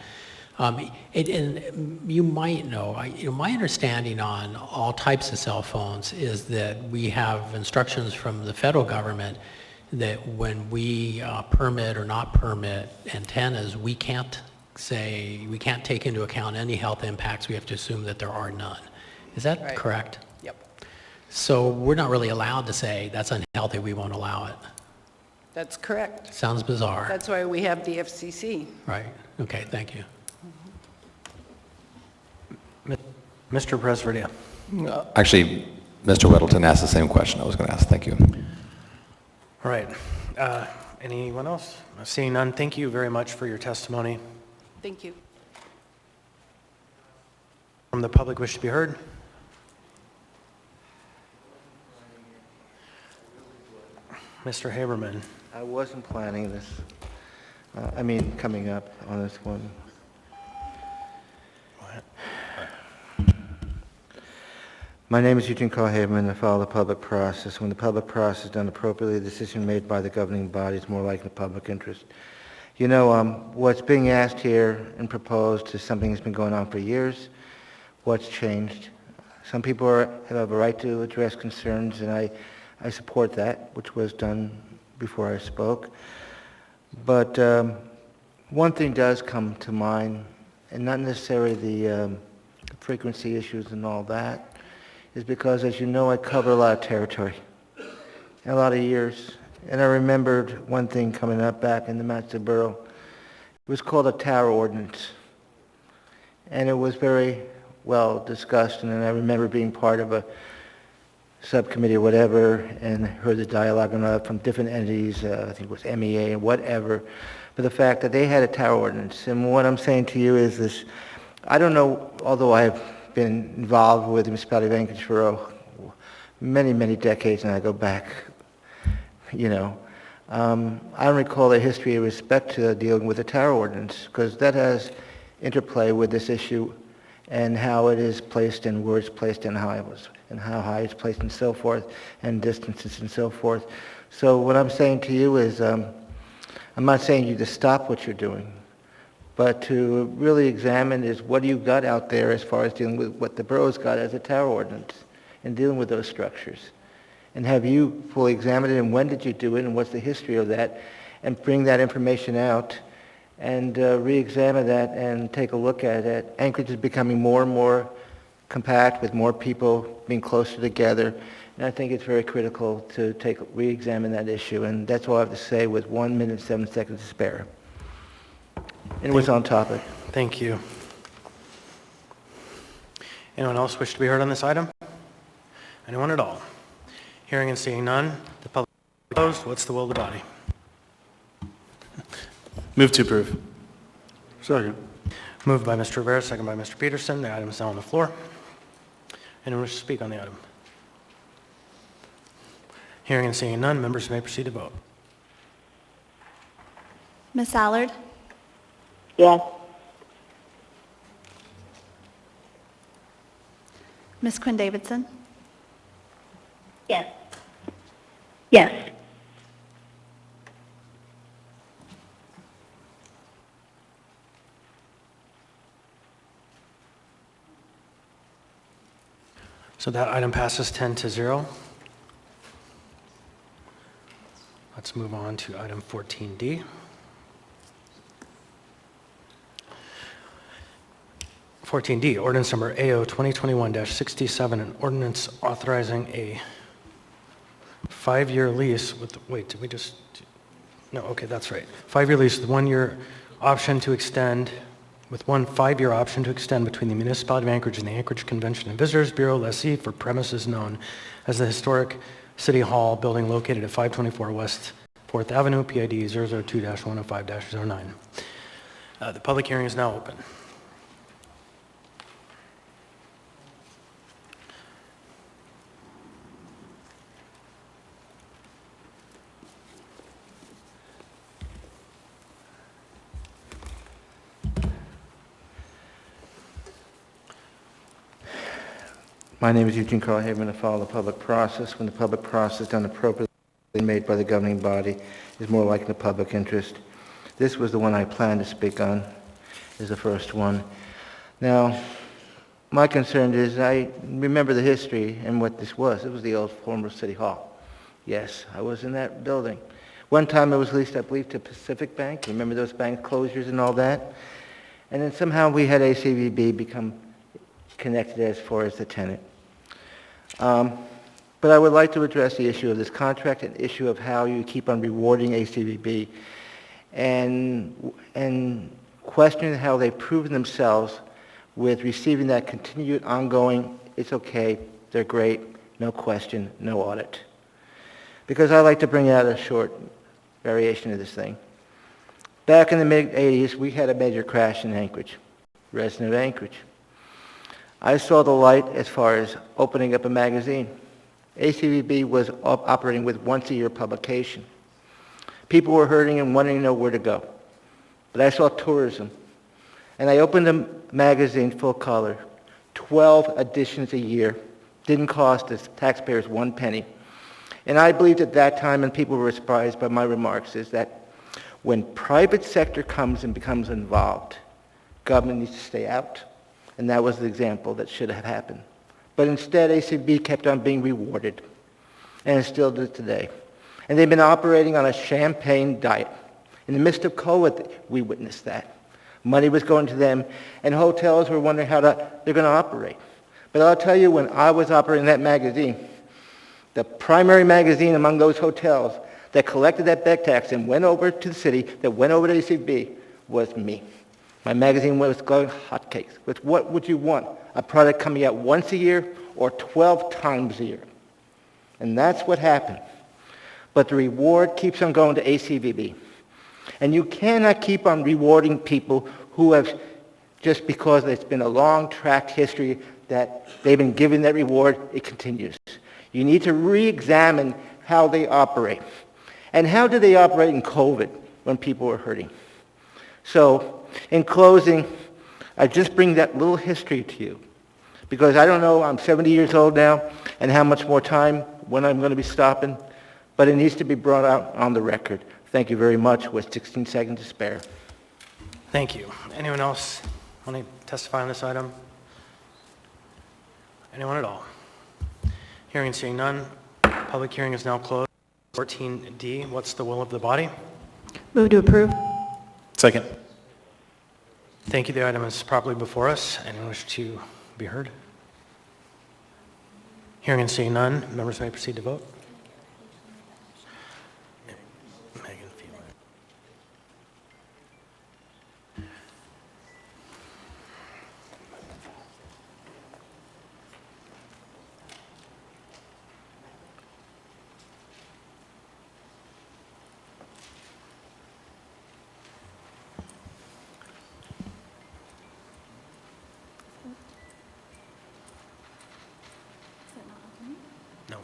And you might know, my understanding on all types of cell phones is that we have instructions from the federal government that when we permit or not permit antennas, we can't say we can't take into account any health impacts, we have to assume that there are none. Is that Right. correct? Yep. So we're not really allowed to say that's unhealthy, we won't allow it. That's correct. Sounds bizarre. That's why we have the FCC. Right, okay, thank you. Mr. Presverdia. Actually, Mr. Weddleton asked the same question I was going to ask. Thank you. All right. Anyone else? Seeing none, thank you very much for your testimony. Thank you. From the public wish to be heard? Mr. Haberman. I wasn't planning this. Coming up on this one. My name is Eugene Carl Haberman. I follow the public process. When the public process is done appropriately, the decision made by the governing body is more likely in the public interest. You know, what's being asked here and proposed is something that's been going on for years. What's changed? Some people have a right to address concerns, and I support that, which was done before I spoke. But one thing does come to mind, and not necessarily the frequency issues and all that, is because, as you know, I cover a lot of territory, a lot of years. And I remembered one thing coming up back in the Massachusetts Borough. It was called a tower ordinance. And it was very well discussed, and I remember being part of a subcommittee or whatever, and heard the dialogue on from different entities, I think it was MEA and whatever, but the fact that they had a tower ordinance. And what I'm saying to you is this: I don't know, although I've been involved with the municipality of Anchorage for many, many decades, and I go back, you know. I don't recall a history of respect to dealing with the tower ordinance, because that has interplay with this issue and how it is placed and where it's placed and how high it's placed and so forth, and distances and so forth. So what I'm saying to you is, I'm not saying you to stop what you're doing, but to really examine is what do you got out there as far as dealing with what the borough's got as a tower ordinance and dealing with those structures. And have you fully examined it, and when did you do it, and what's the history of that, and bring that information out and re-examine that and take a look at it. Anchorage is becoming more and more compact with more people being closer together, and I think it's very critical to re-examine that issue, and that's all I have to say with 1 minute, 7 seconds to spare. And it was on topic. Thank you. Anyone else wish to be heard on this item? Anyone at all? Hearing and seeing none, the public is closed. What's the will of the body? Move to approve. Second. Moved by Mr. Rivera, second by Mr. Peterson. The item is now on the floor. Anyone wish to speak on the item? Hearing and seeing none, members may proceed to vote. Ms. Allard? Yes. Ms. Quinn Davidson? Yes. Yes. So that item passes 10-0. Let's move on to item 14D. 14D, ordinance number AO 2021-67, an ordinance authorizing a 5-year lease with, wait, did we just, no, okay, that's right. 5-year lease with 1-year option to extend, with one 5-year option to extend between the Municipality of Anchorage and the Anchorage Convention and Visitors Bureau lessee for premises known as the Historic City Hall building located at 524 West 4th Avenue, PID 002-105-09. The public hearing is now open. My name is Eugene Carl Haberman. I follow the public process. When the public process is done appropriately made by the governing body is more likely in the public interest. This was the one I planned to speak on, is the first one. Now, my concern is I remember the history and what this was. It was the old former City Hall. Yes, I was in that building. One time it was leased, I believe, to Pacific Bank. Remember those bank closures and all that? And then somehow we had ACVB become connected as far as the tenant. But I would like to address the issue of this contract and issue of how you keep on rewarding ACVB and questioning how they've proven themselves with receiving that continued ongoing, it's okay, they're great, no question, no audit. Because I like to bring out a short variation of this thing. Back in the mid-'80s, we had a major crash in Anchorage, resident of Anchorage. I saw the light as far as opening up a magazine. ACVB was operating with once-a-year publication. People were hurting and wanting to know where to go. But I saw tourism. And I opened a magazine full color, 12 editions a year, didn't cost the taxpayers 1 penny. And I believed at that time, and people were surprised by my remarks, is that when private sector comes and becomes involved, government needs to stay out. And that was the example that should have happened. But instead, ACB kept on being rewarded, and it still does today. And they've been operating on a champagne diet. In the midst of COVID, we witnessed that. Money was going to them, and hotels were wondering how they're going to operate. But I'll tell you, when I was operating that magazine, the primary magazine among those hotels that collected that bed tax and went over to the city, that went over to ACB, was me. My magazine was going hotcakes. With what would you want? A product coming out once a year or 12 times a year? And that's what happened. But the reward keeps on going to ACVB. And you cannot keep on rewarding people who have, just because it's been a long track history that they've been given that reward, it continues. You need to re-examine how they operate. And how did they operate in COVID when people were hurting? So, in closing, I just bring that little history to you. Because I don't know, I'm 70 years old now, and how much more time, when I'm going to be stopping, but it needs to be brought out on the record. Thank you very much, with 16 seconds to spare. Thank you. Anyone else want to testify on this item? Anyone at all? Hearing and seeing none, public hearing is now closed. 14D, what's the will of the body? Move to approve. Second. Thank you. The item is properly before us. Anyone wish to be heard? Hearing and seeing none, members may proceed to vote. No.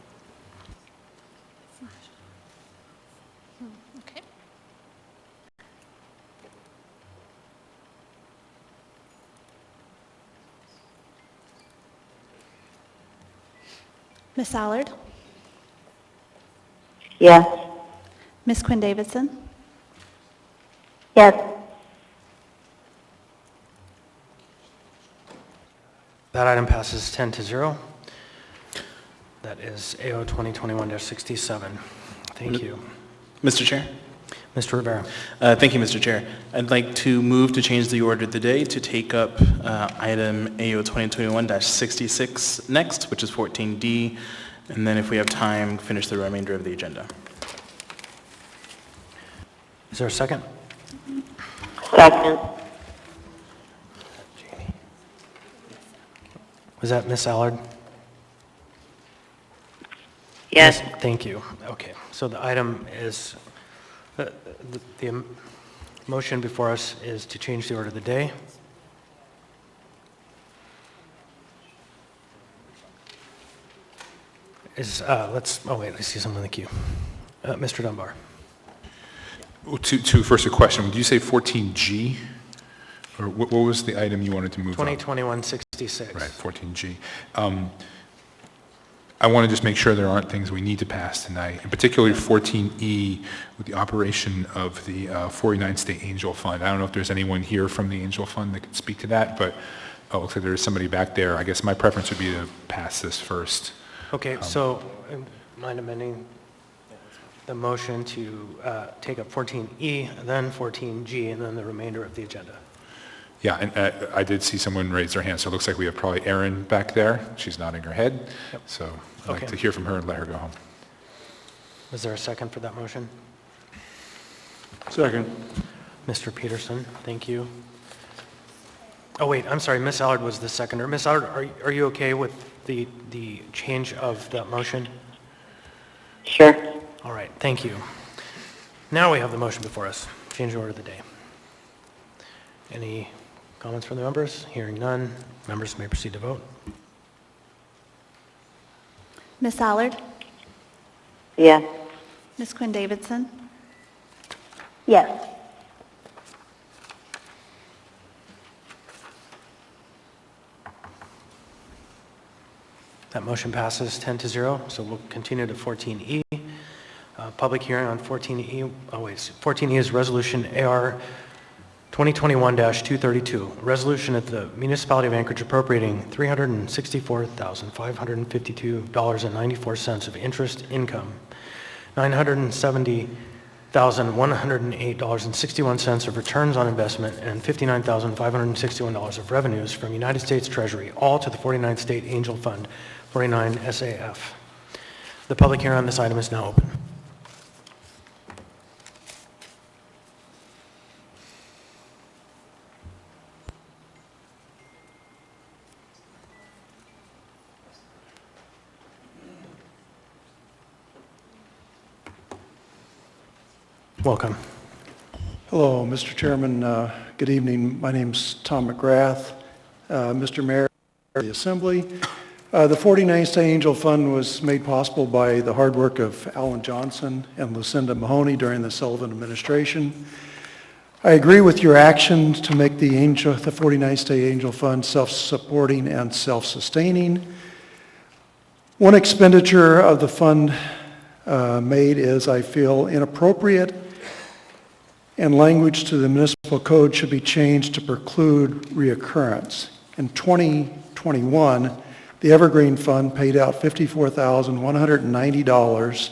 Okay. Ms. Allard? Yes. Ms. Quinn Davidson? Yes. That item passes 10-0. That is AO 2021-67. Thank you. Mr. Chair? Mr. Rivera. Thank you, Mr. Chair. I'd like to move to change the order of the day to take up item AO 2021-66 next, which is 14D, and then if we have time, finish the remainder of the agenda. Is there a second? Second. Was that Ms. Allard? Yes. Thank you. Okay, so the item is, the motion before us is to change the order of the day. Oh wait, I see someone in the queue. Mr. Dunbar. First a question, did you say 14G? Or what was the item you wanted to move on? 2021-66. Right, 14G. I want to just make sure there aren't things we need to pass tonight, and particularly 14E with the operation of the 49th State Angel Fund. I don't know if there's anyone here from the Angel Fund that could speak to that, but it looks like there's somebody back there. I guess my preference would be to pass this first. Okay, so mind amending the motion to take up 14E, then 14G, and then the remainder of the agenda. Yeah, and I did see someone raise their hand, so it looks like we have probably Erin back there. She's nodding her head. Yep. So I'd like Okay. to hear from her and let her go home. Is there a second for that motion? Second. Mr. Peterson, thank you. Oh, wait, I'm sorry, Ms. Allard was the seconder. Ms. Allard, are you okay with the change of that motion? Sure. All right, thank you. Now we have the motion before us. Change the order of the day. Any comments from the members? Hearing none, members may proceed to vote. Ms. Allard? Yes. Ms. Quinn Davidson? Yes. That motion passes 10-0, so we'll continue to 14E. Public hearing on 14E. Oh, wait, 14E is Resolution AR 2021-232, a resolution at the Municipality of Anchorage appropriating $364,552.94 of interest income, $970,108.61 of returns on investment, and $59,561 of revenues from United States Treasury, all to the 49th State Angel Fund, 49 SAF. The public hearing on this item is now open. Welcome. Hello, Mr. Chairman. Good evening. My name's Tom McGrath. Mr. Mayor of the Assembly. The 49th State Angel Fund was made possible by the hard work of Alan Johnson and Lucinda Mahoney during the Sullivan administration. I agree with your action to make the 49th State Angel Fund self-supporting and self-sustaining. One expenditure of the fund made is, I feel, inappropriate, and language to the municipal code should be changed to preclude reoccurrence. In 2021, the Evergreen Fund paid out $54,190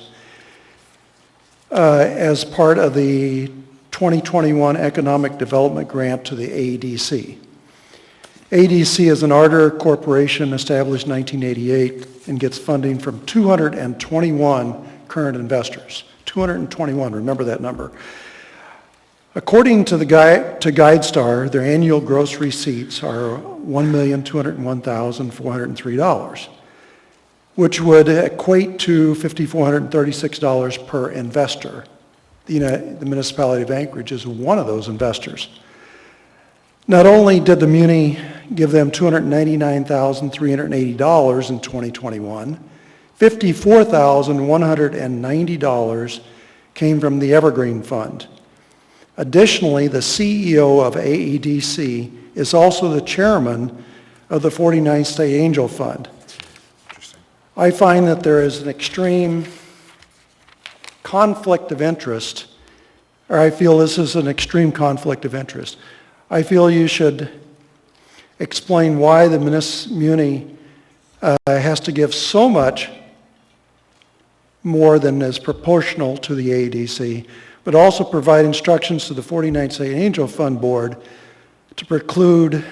as part of the 2021 Economic Development Grant to the AEDC. AEDC is an Ardor corporation established in 1988 and gets funding from 221 current investors. 221, remember that number. According to GuideStar, their annual gross receipts are $1,201,403, which would equate to $5,436 per investor. The municipality of Anchorage is one of those investors. Not only did the Muni give them $299,380 in 2021, $54,190 came from the Evergreen Fund. Additionally, the CEO of AEDC is also the chairman of the 49th State Angel Fund. I find that there is an extreme conflict of interest, or I feel this is an extreme conflict of interest. I feel you should explain why the Muni has to give so much more than is proportional to the AEDC, but also provide instructions to the 49th State Angel Fund Board to preclude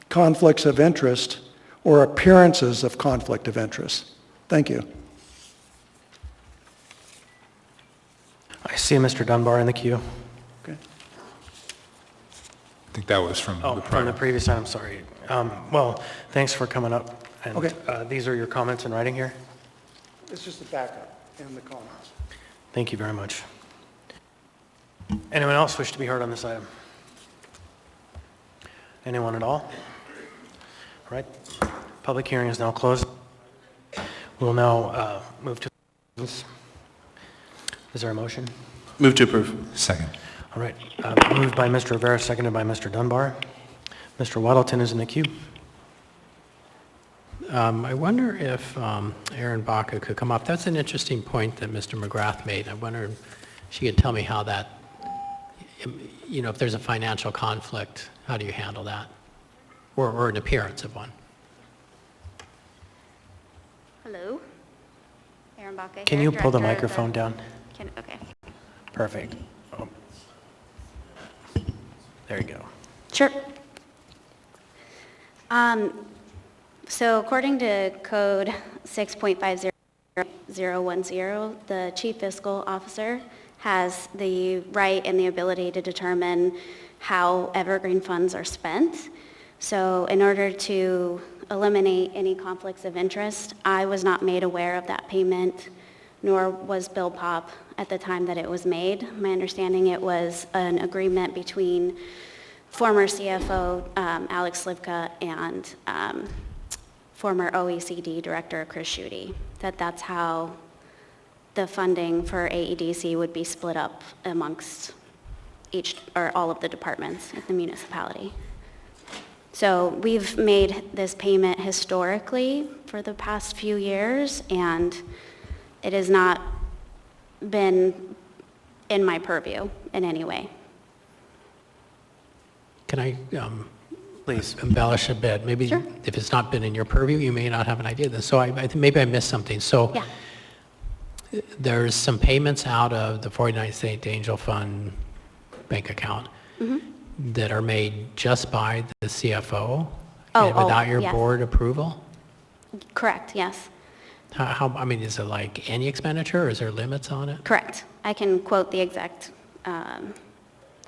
conflicts of interest or appearances of conflict of interest. Thank you. I see Mr. Dunbar in the queue. Okay. I think that was from the From the previous item, sorry. Well, thanks for coming up. And, Okay. these are your comments in writing here? It's just the backup and the comments. Thank you very much. Anyone else wish to be heard on this item? Anyone at all? All right. Public hearing is now closed. We'll now move to... Is there a motion? Move to approve. Second. All right. Moved by Mr. Rivera, seconded by Mr. Dunbar. Mr. Waddleton is in the queue. I wonder if Erin Baca could come up. That's an interesting point that Mr. McGrath made. I wonder if she could tell me how that, if there's a financial conflict, how do you handle that? Or an appearance of one. Hello? Erin Baca Can here, you pull the Director of microphone down? Okay. Perfect. Oh. There you go. Sure. So according to Code 6.5010, the Chief Fiscal Officer has the right and the ability to determine how evergreen funds are spent. So in order to eliminate any conflicts of interest, I was not made aware of that payment, nor was Bill Pop at the time that it was made. My understanding, it was an agreement between former CFO Alex Slivka and former OECD Director Chris Schutte, that's how the funding for AEDC would be split up amongst each or all of the departments at the municipality. So we've made this payment historically for the past few years, and it has not been in my purview in any way. Can I please embellish a bit? Maybe Sure. if it's not been in your purview, you may not have an idea of this. So I think maybe I missed something. So Yeah. there's some payments out of the 49th State Angel Fund bank account that are made just by the CFO and without your yes. board approval? Correct, yes. I mean, is it like any expenditure, or is there limits on it? Correct. I can quote the exact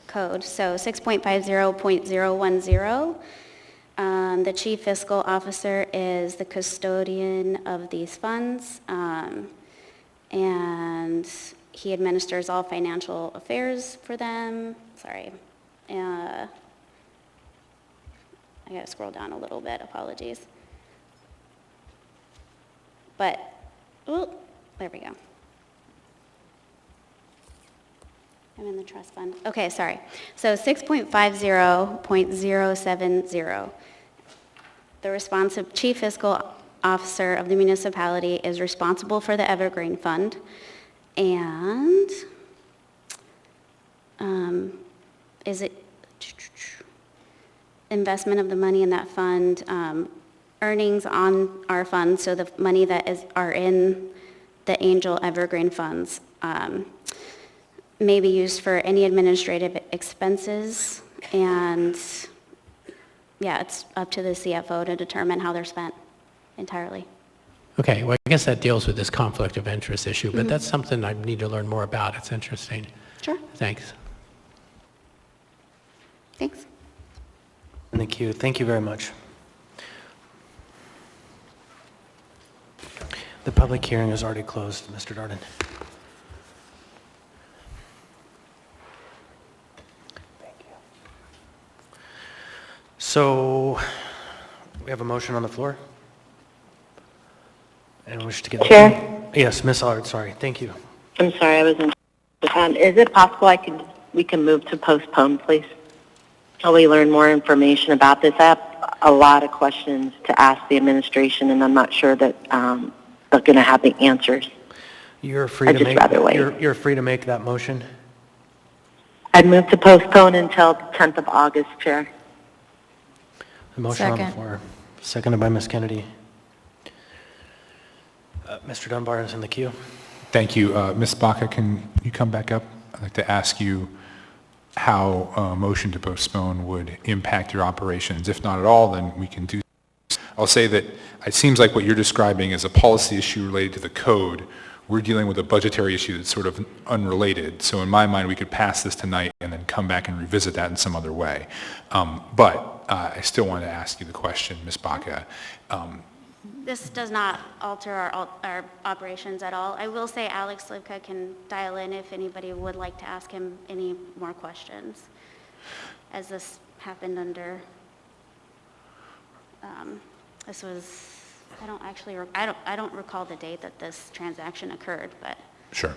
code. So 6.50.010, the Chief Fiscal Officer is the custodian of these funds, and he administers all financial affairs for them. Sorry. I gotta scroll down a little bit, apologies. But, there we go. I'm in the trust fund. Okay, sorry. So 6.50.070. The Chief Fiscal Officer of the municipality is responsible for the Evergreen Fund, and is it investment of the money in that fund, earnings on our fund, so the money that are in the Angel Evergreen funds may be used for any administrative expenses, and yeah, it's up to the CFO to determine how they're spent entirely. Okay, well, I guess that deals with this conflict of interest issue, but that's something I need to learn more about. It's interesting. Sure. Thanks. Thanks. Thank you. Thank you very much. The public hearing is already closed, Mr. Darden. Thank you. So we have a motion on the floor. And wish to get... Chair? Yes, Ms. Allard, sorry. Thank you. I'm sorry, I wasn't. Is it possible we can move to postpone, please? Till we learn more information about this. I have a lot of questions to ask the administration, and I'm not sure that they're going to have the answers. You're free I'd to just make... rather wait. You're free to make that motion. I'd move to postpone until the 10th of August, Chair. The motion on the Second. floor. Seconded by Ms. Kennedy. Mr. Dunbar is in the queue. Thank you. Ms. Baca, can you come back up? I'd like to ask you how a motion to postpone would impact your operations. If not at all, then we can do. I'll say that it seems like what you're describing is a policy issue related to the code. We're dealing with a budgetary issue that's sort of unrelated. So in my mind, we could pass this tonight and then come back and revisit that in some other way. But I still want to ask you the question, Ms. Baca. This does not alter our operations at all. I will say Alex Slivka can dial in if anybody would like to ask him any more questions, as this happened under, this was, I don't recall the date that this transaction occurred, but. Sure.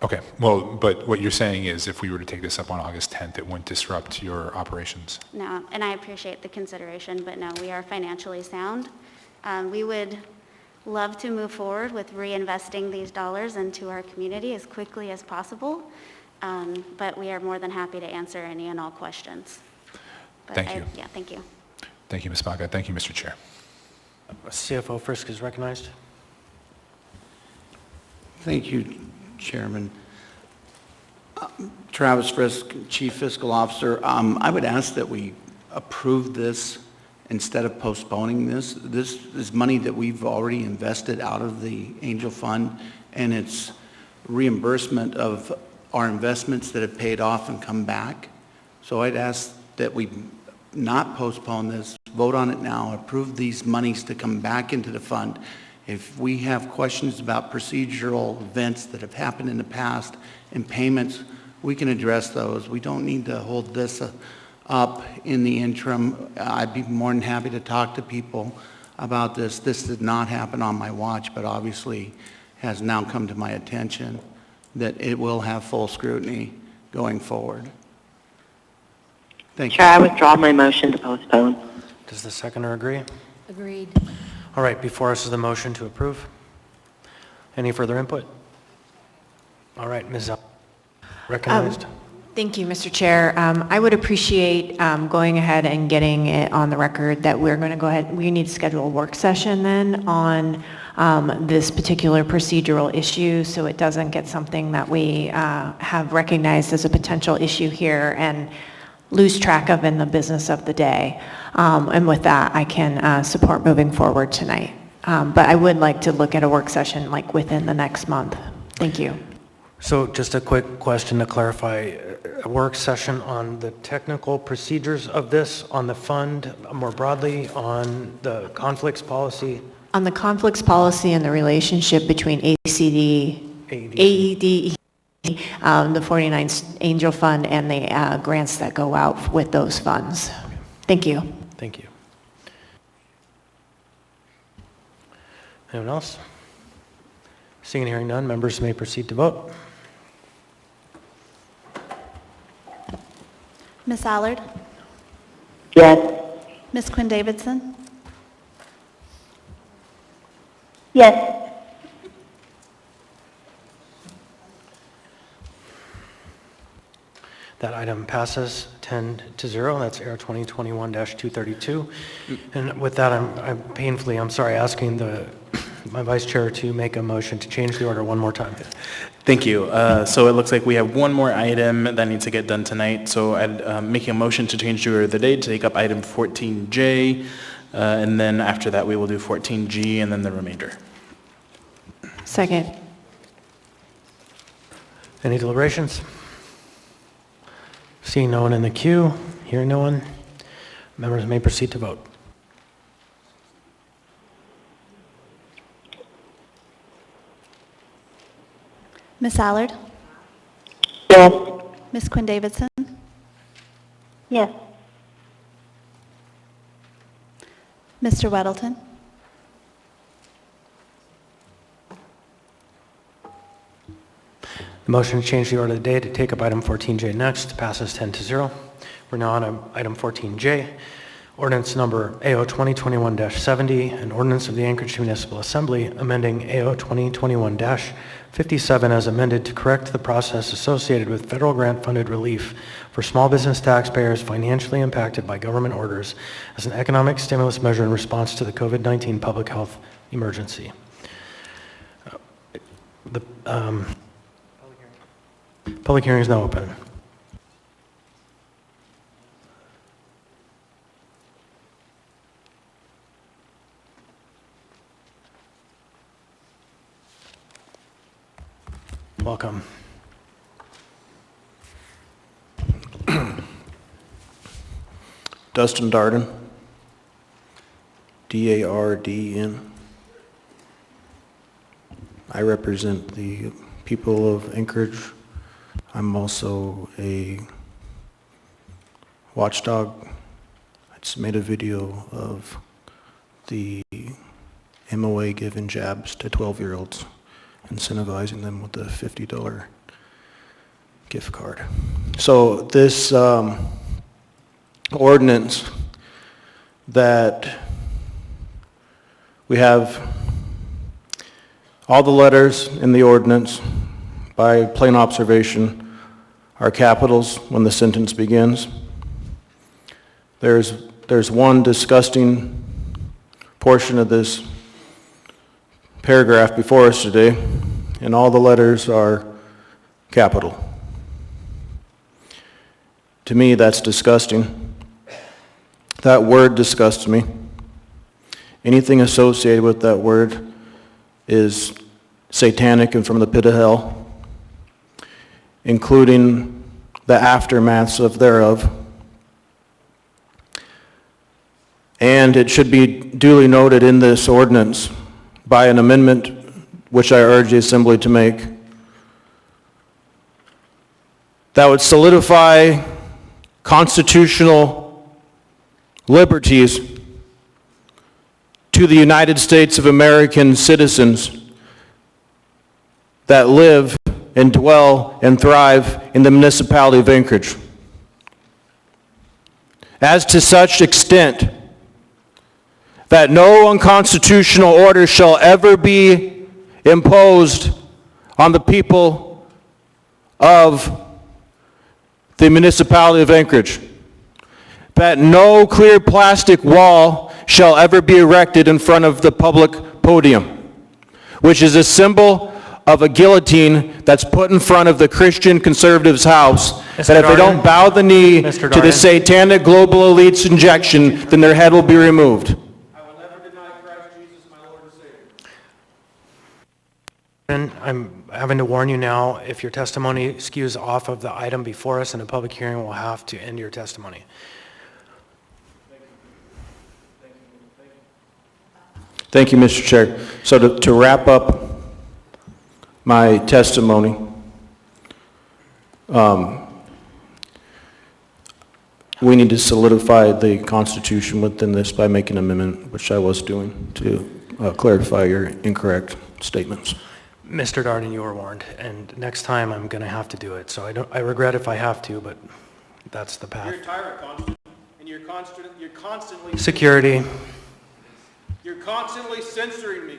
Okay. Well, but what you're saying is if we were to take this up on August 10th, it wouldn't disrupt your operations? No, and I appreciate the consideration, but no, we are financially sound. We would love to move forward with reinvesting these dollars into our community as quickly as possible, but we are more than happy to answer any and all questions. But Thank you. Yeah, thank you. Thank you, Ms. Baca. Thank you, Mr. Chair. CFO Frisk is recognized. Thank you, Chairman. Travis Frisk, Chief Fiscal Officer. I would ask that we approve this instead of postponing this. This is money that we've already invested out of the Angel Fund, and it's reimbursement of our investments that have paid off and come back. So I'd ask that we not postpone this, vote on it now, approve these monies to come back into the fund. If we have questions about procedural events that have happened in the past and payments, we can address those. We don't need to hold this up in the interim. I'd be more than happy to talk to people about this. This did not happen on my watch, but obviously has now come to my attention that it will have full scrutiny going forward. Thank you. Chair, I withdraw my motion to postpone. Does the seconder agree? Agreed. All right, before us is the motion to approve. Any further input? All right, Ms. Recognized. Thank you, Mr. Chair. I would appreciate going ahead and getting it on the record that we're going to go ahead, we need to schedule a work session then on this particular procedural issue so it doesn't get something that we have recognized as a potential issue here and lose track of in the business of the day. And with that, I can support moving forward tonight. But I would like to look at a work session like within the next month. Thank you. So just a quick question to clarify, a work session on the technical procedures of this, on the fund more broadly, on the conflicts policy? On the conflicts policy and the relationship between AED, the 49th Angel Fund, and the grants that go out with those funds. Thank you. Thank you. Anyone else? Seeing and hearing none, members may proceed to vote. Ms. Allard? Yes. Ms. Quinn Davidson? Yes. That item passes 10-0. That's AR 2021-232. And with that, I'm painfully, asking my vice chair to make a motion to change the order one more time. Thank you. So it looks like we have one more item that needs to get done tonight. So I'd make a motion to change the order of the day to take up item 14J, and then after that we will do 14G and then the remainder. Second. Any deliberations? Seeing no one in the queue, hearing no one, members may proceed to vote. Ms. Allard? Yes. Ms. Quinn Davidson? Yes. Mr. Weddleton? The motion to change the order of the day to take up item 14J next passes 10-0. We're now on item 14J, ordinance number AO 2021-70, an ordinance of the Anchorage Municipal Assembly amending AO 2021-57 as amended to correct the process associated with federal grant-funded relief for small business taxpayers financially impacted by government orders as an economic stimulus measure in response to the COVID-19 public health emergency. Public hearing is now open. Welcome. Dustin Darden, D-A-R-D-E-N. I represent the people of Anchorage. I'm also a watchdog. I just made a video of the MOA giving jabs to 12-year-olds, incentivizing them with a $50 gift card. So this ordinance that we have all the letters in the ordinance by plain observation are capitals when the sentence begins. There's one disgusting portion of this paragraph before us today, and all the letters are capital. To me, that's disgusting. That word disgusts me. Anything associated with that word is satanic and from the pit of hell, including the aftermaths thereof. And it should be duly noted in this ordinance by an amendment which I urge the Assembly to make that would solidify constitutional liberties to the United States of American citizens that live and dwell and thrive in the municipality of Anchorage. As to such extent that no unconstitutional order shall ever be imposed on the people of the municipality of Anchorage, that no clear plastic wall shall ever be erected in front of the public podium, which is a symbol of a guillotine that's put in front of the Christian conservatives' house, that if they don't bow the knee to the satanic global elite's injection, then their head will be removed. I'm having to warn you now, if your testimony skews off of the item before us in a public hearing, we'll have to end your testimony. Thank you, Mr. Chair. So to wrap up my testimony, we need to solidify the Constitution within this by making an amendment, which I was doing, to clarify your incorrect statements. Mr. Darden, you were warned, and next time I'm going to have to do it. So I regret if I have to, but that's the path. You're a tyrant, Constable, and you're constantly... Security. You're constantly censoring me.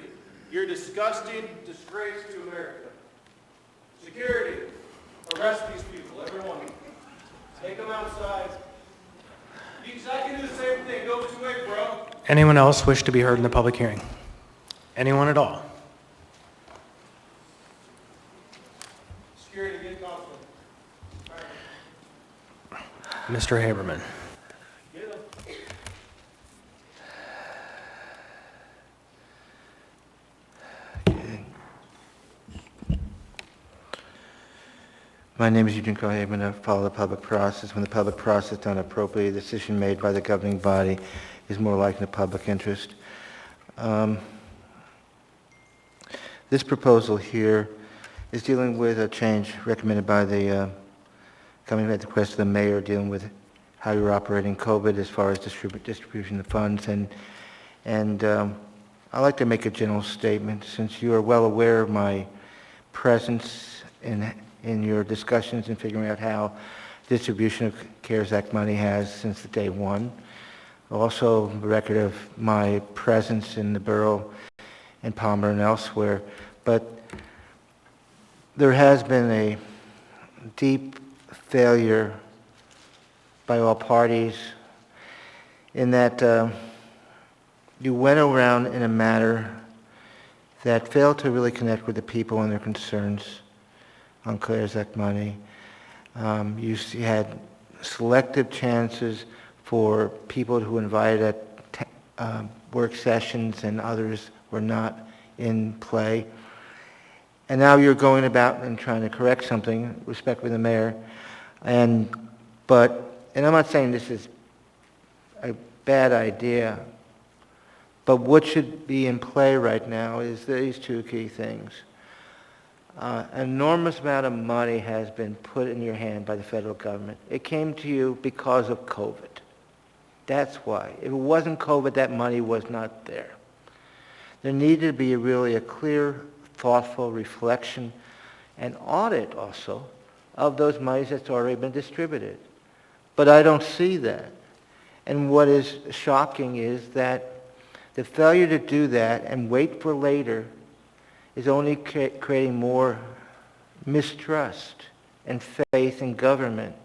You're a disgusting disgrace to America. Security, arrest these people, everyone. Take them outside. I can do the same thing. Go too late, bro. Anyone else wish to be heard in the public hearing? Anyone at all? Security, get Constable. Mr. Haberman. My name is Eugene Cohaven. I follow the public process. When the public process done appropriately, a decision made by the governing body is more likely in the public interest. This proposal here is dealing with a change recommended by the coming at the request of the mayor, dealing with how you're operating COVID as far as distribution of funds. And I'd like to make a general statement, since you are well aware of my presence in your discussions in figuring out how distribution of CARES Act money has since the day one. Also, a record of my presence in the borough in Palmer and elsewhere. But there has been a deep failure by all parties in that you went around in a manner that failed to really connect with the people and their concerns on CARES Act money. You had selective chances for people who invited at work sessions and others were not in play. And now you're going about and trying to correct something, respectfully the mayor. And I'm not saying this is a bad idea, but what should be in play right now is these two key things. An enormous amount of money has been put in your hand by the federal government. It came to you because of COVID. That's why. If it wasn't COVID, that money was not there. There needed to be really a clear, thoughtful reflection and audit also of those monies that's already been distributed. But I don't see that. And what is shocking is that the failure to do that and wait for later is only creating more mistrust and faith in government.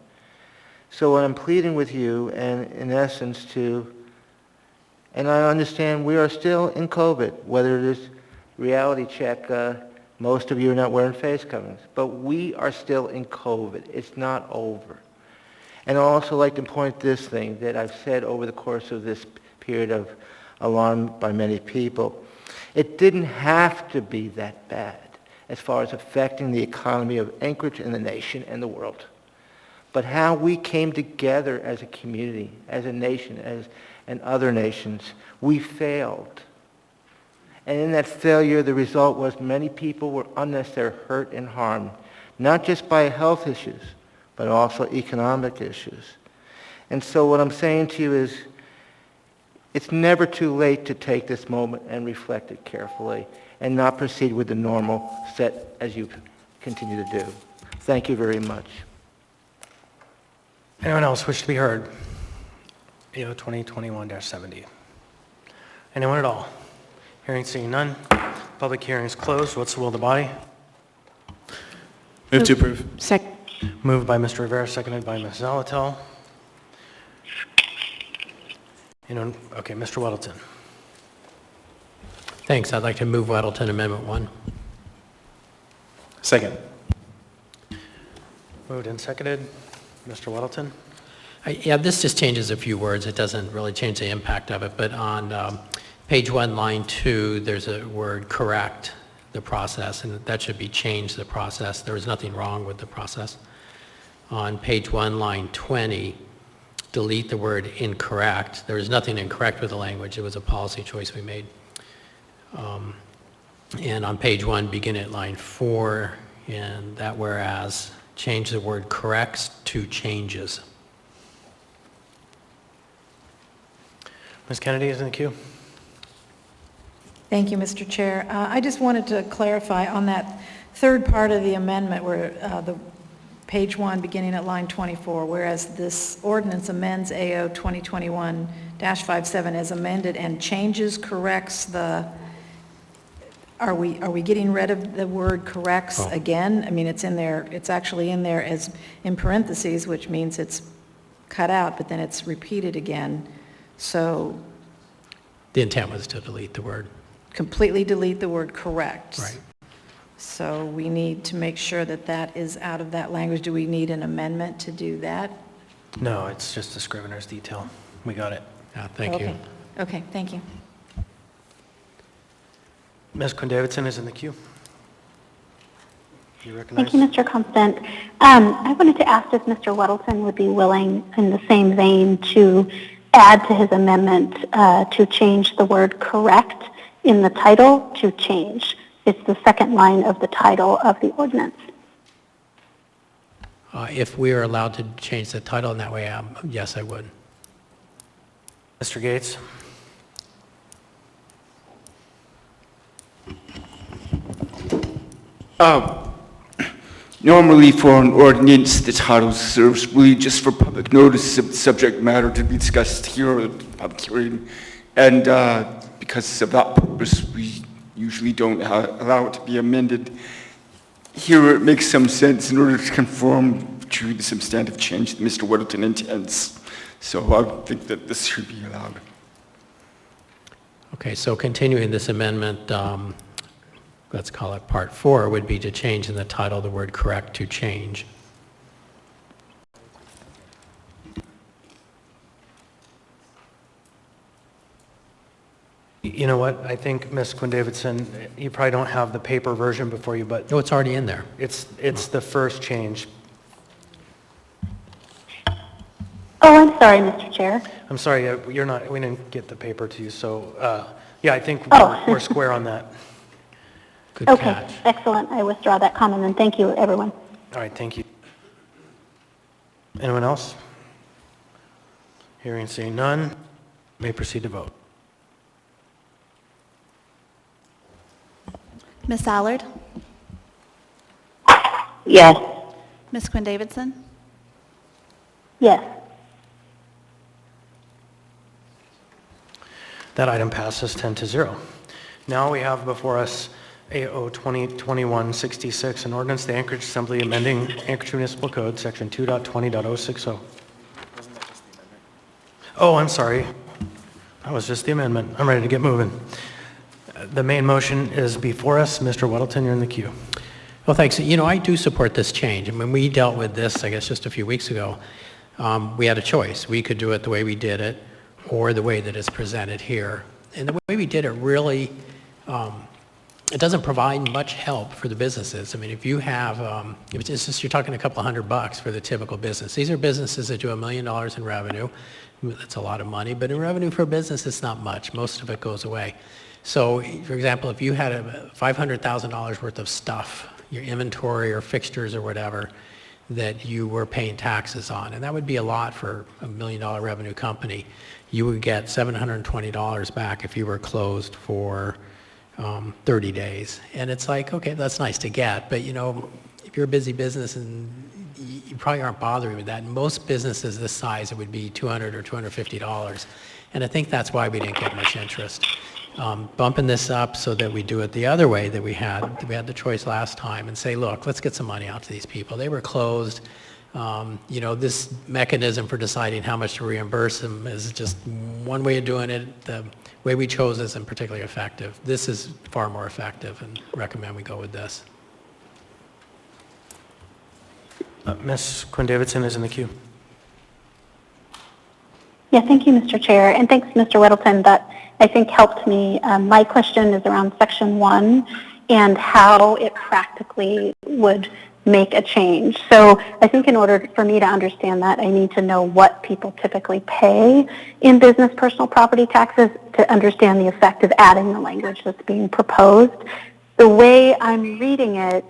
So what I'm pleading with you, and in essence and I understand we are still in COVID, whether it is reality check, most of you are not wearing face coverings, but we are still in COVID. It's not over. And I'd also like to point this thing that I've said over the course of this period of alarm by many people. It didn't have to be that bad as far as affecting the economy of Anchorage and the nation and the world. But how we came together as a community, as a nation, and other nations, we failed. And in that failure, the result was many people were unnecessarily hurt and harmed, not just by health issues, but also economic issues. And so what I'm saying to you is, it's never too late to take this moment and reflect it carefully and not proceed with the normal set as you continue to do. Thank you very much. Anyone else wish to be heard? AO 2021-70. Anyone at all? Hearing seeing none. Public hearing is closed. What's the will of the body? Move to approve. Second. Moved by Mr. Rivera, seconded by Ms. Zalatel. Okay, Mr. Weddleton. Thanks. I'd like to move Weddleton Amendment 1. Second. Moved and seconded. Mr. Weddleton. Yeah, this just changes a few words. It doesn't really change the impact of it, but on page 1, line 2, there's a word correct, the process, and that should be changed, the process. There was nothing wrong with the process. On page 1, line 20, delete the word incorrect. There was nothing incorrect with the language. It was a policy choice we made. And on page 1, begin at line 4, and that whereas, change the word corrects to changes. Ms. Kennedy is in the queue. Thank you, Mr. Chair. I just wanted to clarify on that third part of the amendment where the page 1 beginning at line 24, whereas this ordinance amends AO 2021-57 as amended and changes, corrects the, are we getting rid of the word corrects again? I mean, it's in there, it's actually in there as in parentheses, which means it's cut out, but then it's repeated again. So The intent was to delete the word. Completely delete the word correct. Right. So we need to make sure that that is out of that language. Do we need an amendment to do that? No, it's just a scrivener's detail. We got it. Thank you. Okay, thank you. Ms. Quinn-Davidson is in the queue. You recognize? Thank you, Mr. Constant. I wanted to ask if Mr. Weddleton would be willing, in the same vein, to add to his amendment to change the word correct in the title to change. It's the second line of the title of the ordinance. If we are allowed to change the title in that way, yes, I would. Mr. Gates? Normally for an ordinance, the title serves really just for public notice of the subject matter to be discussed here at the public hearing. And because of that purpose, we usually don't allow it to be amended. Here it makes some sense in order to conform to the substantive change that Mr. Weddleton intends. So I think that this should be allowed. Okay, so continuing this amendment, let's call it part 4, would be to change in the title the word correct to change. You know what? I think, Ms. Quinn-Davidson, you probably don't have the paper version before you, but... No, it's already in there. It's the first change. Oh, I'm sorry, Mr. Chair. I'm sorry, you're not, we didn't get the paper to you, so, yeah, I think we're square on that. Good Okay, catch. excellent. I withdraw that comment, and thank you, everyone. All right, thank you. Anyone else? Hearing and seeing none, may proceed to vote. Ms. Allard? Yes. Ms. Quinn-Davidson? Yes. That item passes 10-0. Now we have before us AO 2021-66, an ordinance, the Anchorage Assembly amending Anchorage Municipal Code, Section 2.20.060. Oh, I'm sorry. That was just the amendment. I'm ready to get moving. The main motion is before us. Mr. Weddleton, you're in the queue. Well, thanks. You know, I do support this change. I mean, we dealt with this, I guess, just a few weeks ago. we had a choice. We could do it the way we did it or the way that it's presented here. And the way we did it really, it doesn't provide much help for the businesses. I mean, if you have, if it's just, you're talking a couple $100 for the typical business. These are businesses that do $1 million in revenue. That's a lot of money, but in revenue for a business, it's not much. Most of it goes away. So, for example, if you had $500,000 worth of stuff, your inventory or fixtures or whatever, that you were paying taxes on, and that would be a lot for $1 million revenue company, you would get $720 back if you were closed for 30 days. And it's like, okay, that's nice to get, but you know, if you're a busy business and you probably aren't bothering with that. Most businesses this size, it would be $200 or $250. And I think that's why we didn't get much interest. Bumping this up so that we do it the other way that we had the choice last time and say, look, let's get some money out to these people. They were closed. You know, this mechanism for deciding how much to reimburse them is just one way of doing it. The way we chose isn't particularly effective. This is far more effective, and recommend we go with this. Ms. Quinn-Davidson is in the queue. Yeah, thank you, Mr. Chair, and thanks, Mr. Weddleton. That, I think, helped me. My question is around Section 1 and how it practically would make a change. So I think in order for me to understand that, I need to know what people typically pay in business personal property taxes to understand the effect of adding the language that's being proposed. The way I'm reading it,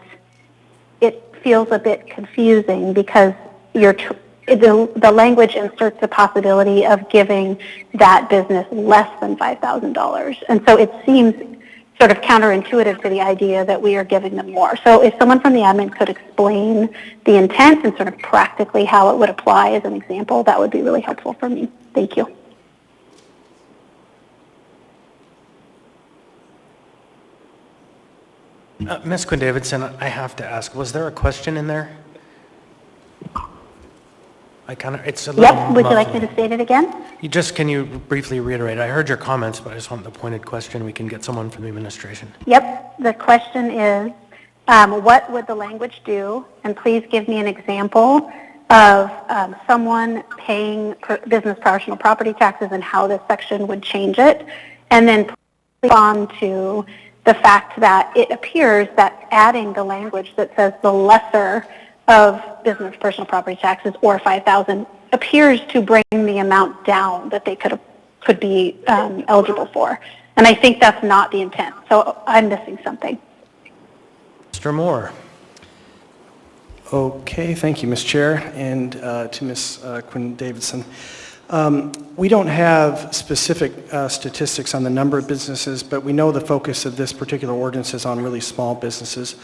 it feels a bit confusing because the language inserts the possibility of giving that business less than $5,000. And so it seems sort of counterintuitive to the idea that we are giving them more. So if someone from the admin could explain the intent and sort of practically how it would apply as an example, that would be really helpful for me. Thank you. Ms. Quinn-Davidson, I have to ask, was there a question in there? It's a little Yep, would you like me to state it again? Can you briefly reiterate? I heard your comments, but I just want the pointed question. We can get someone from the administration. Yep, the question is, what would the language do? And please give me an example of someone paying business personal property taxes and how this section would change it. And then please on to the fact that it appears that adding the language that says the lesser of business personal property taxes or $5,000 appears to bring the amount down that they could be eligible for. And I think that's not the intent. So I'm missing something. Mr. Moore. Okay, thank you, Ms. Chair, and to Ms. Quinn-Davidson. We don't have specific statistics on the number of businesses, but we know the focus of this particular ordinance is on really small businesses.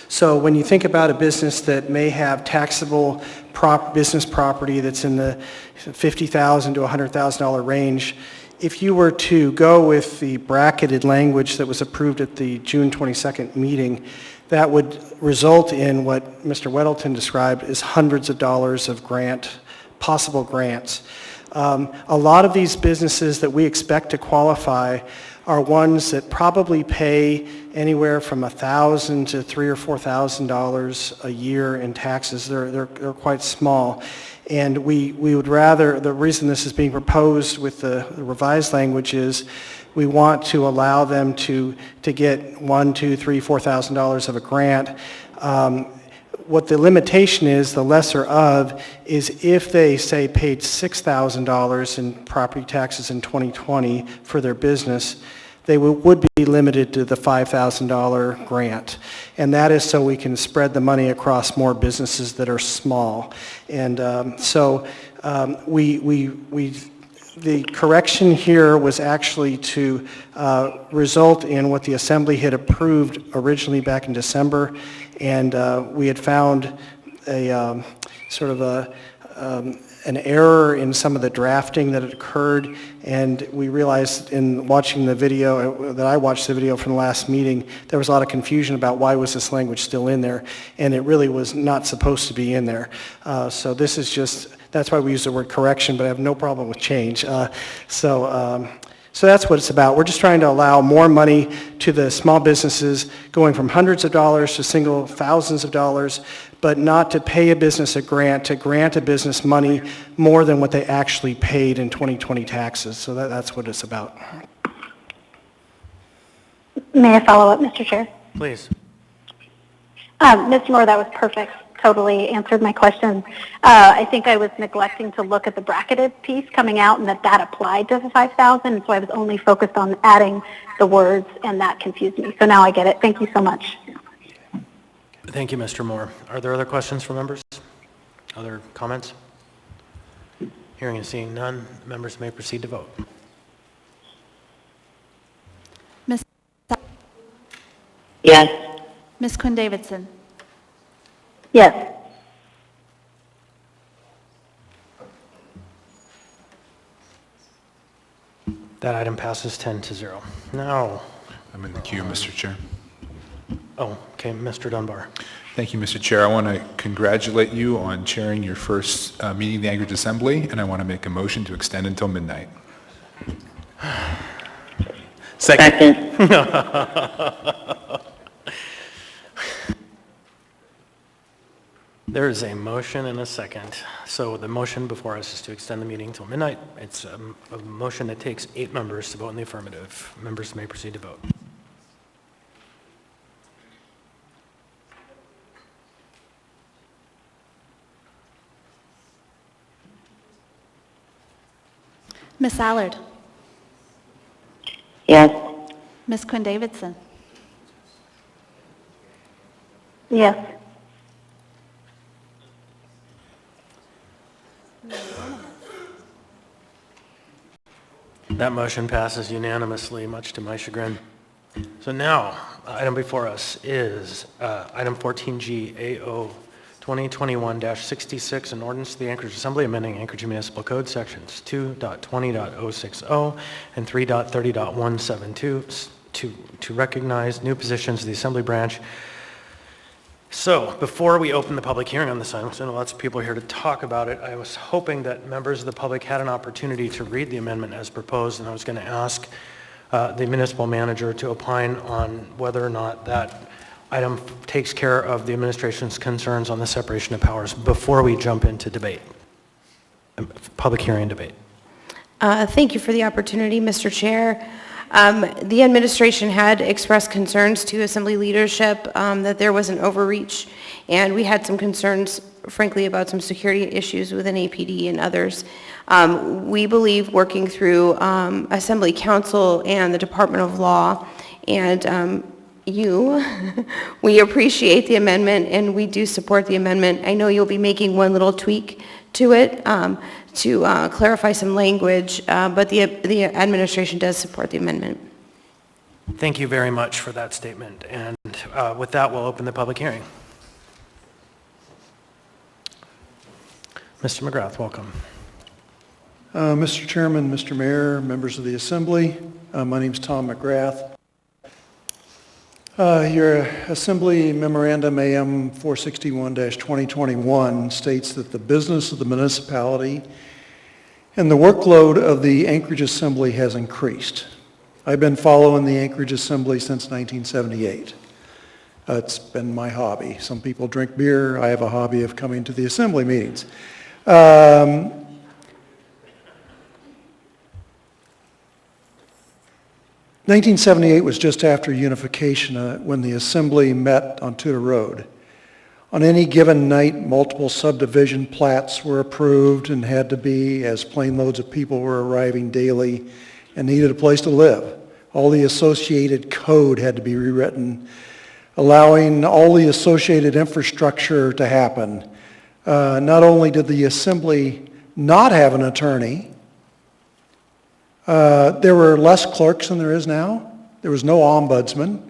So when you think about a business that may have taxable business property that's in the $50,000 to $100,000 range, if you were to go with the bracketed language that was approved at the June 22nd meeting, that would result in what Mr. Weddleton described as hundreds of dollars of possible grants. A lot of these businesses that we expect to qualify are ones that probably pay anywhere from $1,000 to $3,000 or $4,000 a year in taxes. They're quite small. And we would rather, the reason this is being proposed with the revised language is we want to allow them to get $1,000, $2,000, $3,000, $4,000 of a grant. What the limitation is, the lesser of, is if they, say, paid $6,000 in property taxes in 2020 for their business, they would be limited to the $5,000 grant. And that is so we can spread the money across more businesses that are small. And the correction here was actually to result in what the Assembly had approved originally back in December, and we had found a sort of an error in some of the drafting that had occurred, and we realized in watching the video, that I watched the video from the last meeting, there was a lot of confusion about why was this language still in there, and it really was not supposed to be in there. So this is just, that's why we use the word correction, but I have no problem with change. So that's what it's about. We're just trying to allow more money to the small businesses, going from hundreds of dollars to single thousands of dollars, but not to pay a business a grant, to grant a business money more than what they actually paid in 2020 taxes. So that's what it's about. May I follow up, Mr. Chair? Please. Mr. Moore, that was perfect. Totally answered my question. I think I was neglecting to look at the bracketed piece coming out and that applied to the 5,000, and so I was only focused on adding the words, and that confused me. So now I get it. Thank you so much. Thank you, Mr. Moore. Are there other questions from members? Other comments? Hearing and seeing none, members may proceed to vote. Ms. Yes. Ms. Quinn Davidson. Yes. That item passes 10-0. Now, I'm in the queue, Mr. Chair. oh, okay, Mr. Dunbar. Thank you, Mr. Chair. I want to congratulate you on chairing your first meeting of the Anchorage Assembly, and I want to make a motion to extend until midnight. Second. There is a motion and a second. So the motion before us is to extend the meeting until midnight. It's a motion that takes 8 members to vote in the affirmative. Members may proceed to vote. Ms. Allard. Yes. Ms. Quinn Davidson. Yes. That motion passes unanimously, much to my chagrin. So now, the item before us is item 14G AO 2021-66, an ordinance to the Anchorage Assembly amending Anchorage Municipal Code sections 2.20.060 and 3.30.172 to recognize new positions of the Assembly branch. So before we open the public hearing on this item, because I know lots of people are here to talk about it, I was hoping that members of the public had an opportunity to read the amendment as proposed, and I was going to ask the municipal manager to opine on whether or not that item takes care of the administration's concerns on the separation of powers before we jump into debate, public hearing debate. Thank you for the opportunity, Mr. Chair. The administration had expressed concerns to Assembly leadership that there was an overreach, and we had some concerns, frankly, about some security issues within APD and others. We believe working through Assembly Council and the Department of Law and we appreciate the amendment, and we do support the amendment. I know you'll be making one little tweak to it to clarify some language, but the administration does support the amendment. Thank you very much for that statement. And with that, we'll open the public hearing. Mr. McGrath, welcome. Mr. Chairman, Mr. Mayor, members of the Assembly, my name is Tom McGrath. Your Assembly Memorandum AM 461-2021 states that the business of the municipality and the workload of the Anchorage Assembly has increased. I've been following the Anchorage Assembly since 1978. It's been my hobby. Some people drink beer. I have a hobby of coming to the Assembly meetings. 1978 was just after unification when the Assembly met on Tudor Road. On any given night, multiple subdivision plats were approved and had to be, as plane loads of people were arriving daily and needed a place to live. All the associated code had to be rewritten, allowing all the associated infrastructure to happen. Not only did the Assembly not have an attorney, there were less clerks than there is now. There was no ombudsman.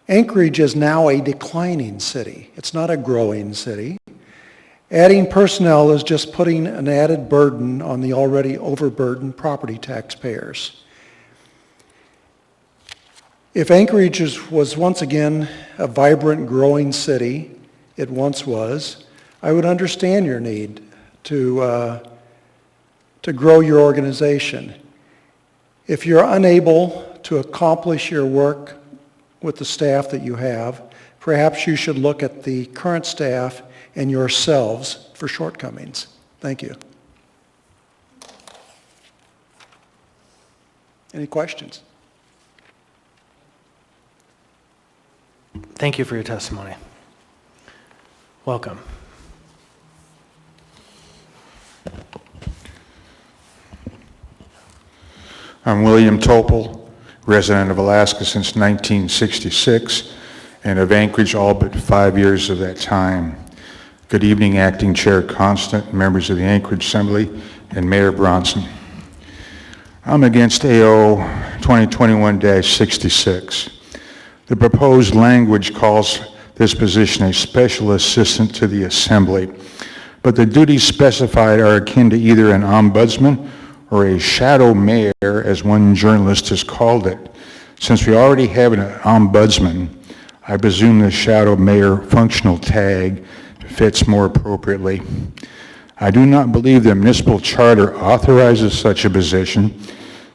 Anchorage is now a declining city. It's not a growing city. Adding personnel is just putting an added burden on the already overburdened property taxpayers. If Anchorage was once again a vibrant, growing city, it once was, I would understand your need to to grow your organization. If you're unable to accomplish your work with the staff that you have, perhaps you should look at the current staff and yourselves for shortcomings. Thank you. Any questions? Thank you for your testimony. Welcome. I'm William Topol, resident of Alaska since 1966, and of Anchorage all but 5 years of that time. Good evening, Acting Chair Constant, members of the Anchorage Assembly, and Mayor Bronson. I'm against AO 2021-66. The proposed language calls this position a special assistant to the Assembly, but the duties specified are akin to either an ombudsman or a shadow mayor, as one journalist has called it. Since we already have an ombudsman, I presume the shadow mayor functional tag fits more appropriately. I do not believe the municipal charter authorizes such a position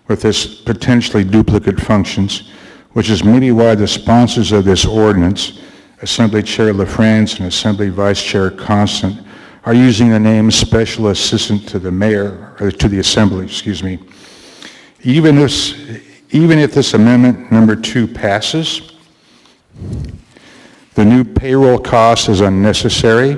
with this potentially duplicate functions, which is maybe why the sponsors of this ordinance, Assembly Chair LaFrance and Assembly Vice Chair Constant, are using the name Special Assistant to the Mayor, or to the Assembly, excuse me. Even if this amendment number 2 passes, the new payroll cost is unnecessary,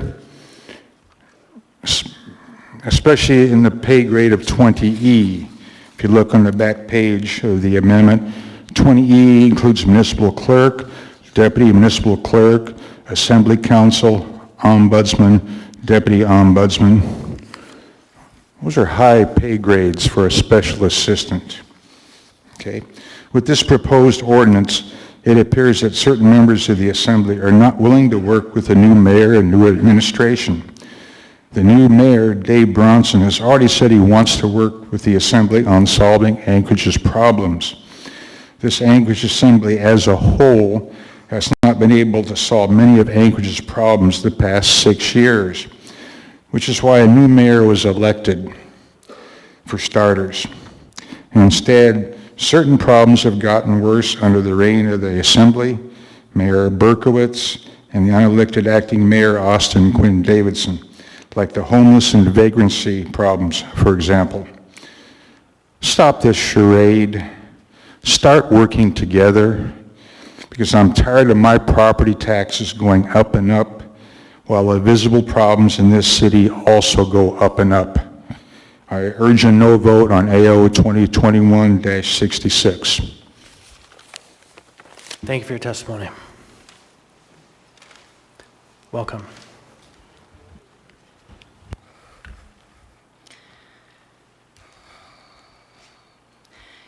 especially in the pay grade of 20E. If you look on the back page of the amendment, 20E includes municipal clerk, deputy municipal clerk, assembly council, ombudsman, deputy ombudsman. Those are high pay grades for a special assistant. Okay. With this proposed ordinance, it appears that certain members of the Assembly are not willing to work with the new mayor and new administration. The new mayor, Dave Bronson, has already said he wants to work with the Assembly on solving Anchorage's problems. This Anchorage Assembly as a whole has not been able to solve many of Anchorage's problems the past 6 years, which is why a new mayor was elected, for starters. And instead, certain problems have gotten worse under the reign of the Assembly, Mayor Berkowitz, and the unelected acting mayor, Austin Quinn Davidson, like the homeless and vagrancy problems, for example. Stop this charade. Start working together, because I'm tired of my property taxes going up and up, while the visible problems in this city also go up and up. I urge a no vote on AO 2021-66. Thank you for your testimony. Welcome.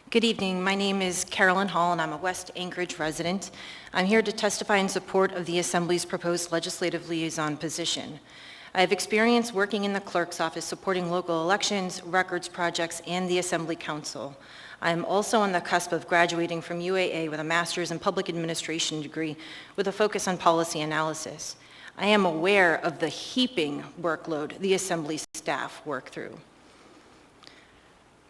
Good evening. My name is Carolyn Hall, and I'm a West Anchorage resident. I'm here to testify in support of the Assembly's proposed legislative liaison position. I have experience working in the clerk's office supporting local elections, records projects, and the Assembly Council. I am also on the cusp of graduating from UAA with a master's in public administration degree with a focus on policy analysis. I am aware of the heaping workload the Assembly staff work through.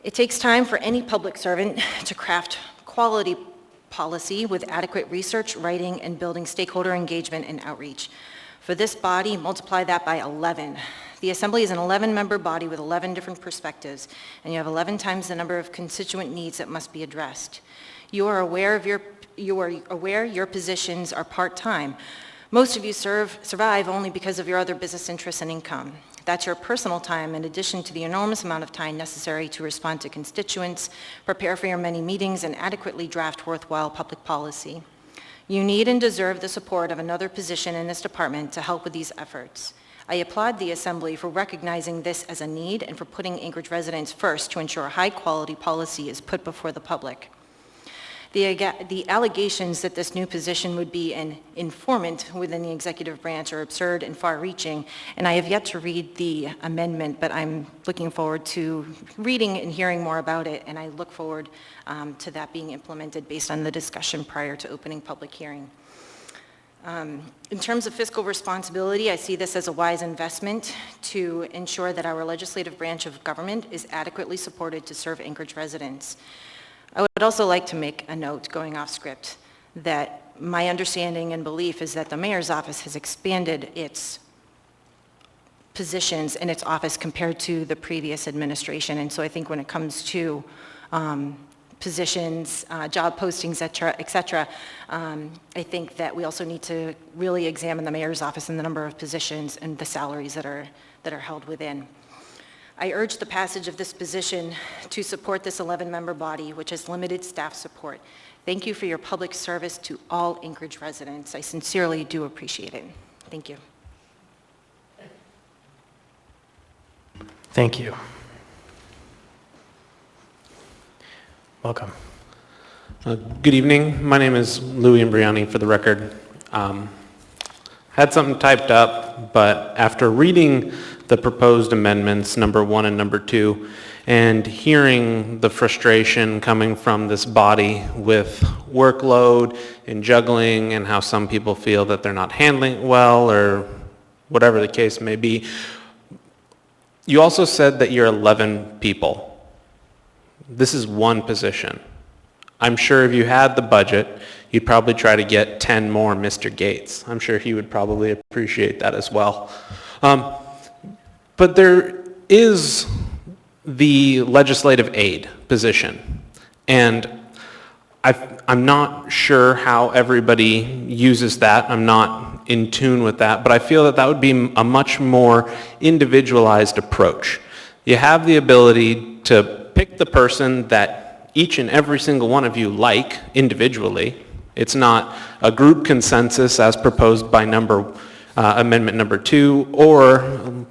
It takes time for any public servant to craft quality policy with adequate research, writing, and building stakeholder engagement and outreach. For this body, multiply that by 11. The Assembly is an 11-member body with 11 different perspectives, and you have 11 times the number of constituent needs that must be addressed. You are aware your positions are part-time. Most of you survive only because of your other business interests and income. That's your personal time in addition to the enormous amount of time necessary to respond to constituents, prepare for your many meetings, and adequately draft worthwhile public policy. You need and deserve the support of another position in this department to help with these efforts. I applaud the Assembly for recognizing this as a need and for putting Anchorage residents first to ensure high-quality policy is put before the public. The allegations that this new position would be an informant within the executive branch are absurd and far-reaching, and I have yet to read the amendment, but I'm looking forward to reading and hearing more about it, and I look forward to that being implemented based on the discussion prior to opening public hearing. In terms of fiscal responsibility, I see this as a wise investment to ensure that our legislative branch of government is adequately supported to serve Anchorage residents. I would also like to make a note, going off script, that my understanding and belief is that the mayor's office has expanded its positions in its office compared to the previous administration. And so I think when it comes to positions, job postings, et cetera, I think that we also need to really examine the mayor's office and the number of positions and the salaries that are held within. I urge the passage of this position to support this 11-member body, which has limited staff support. Thank you for your public service to all Anchorage residents. I sincerely do appreciate it. Thank you. Thank you. Welcome. Good evening. My name is Louis Imbriani, for the record. Had something typed up, but after reading the proposed amendments, number 1 and number 2, and hearing the frustration coming from this body with workload and juggling and how some people feel that they're not handling it well or whatever the case may be, you also said that you're 11 people. This is one position. I'm sure if you had the budget, you'd probably try to get 10 more Mr. Gates. I'm sure he would probably appreciate that as well. But there is the legislative aid position, and I'm not sure how everybody uses that. I'm not in tune with that, but I feel that that would be a much more individualized approach. You have the ability to pick the person that each and every single one of you like individually. It's not a group consensus as proposed by amendment number 2 or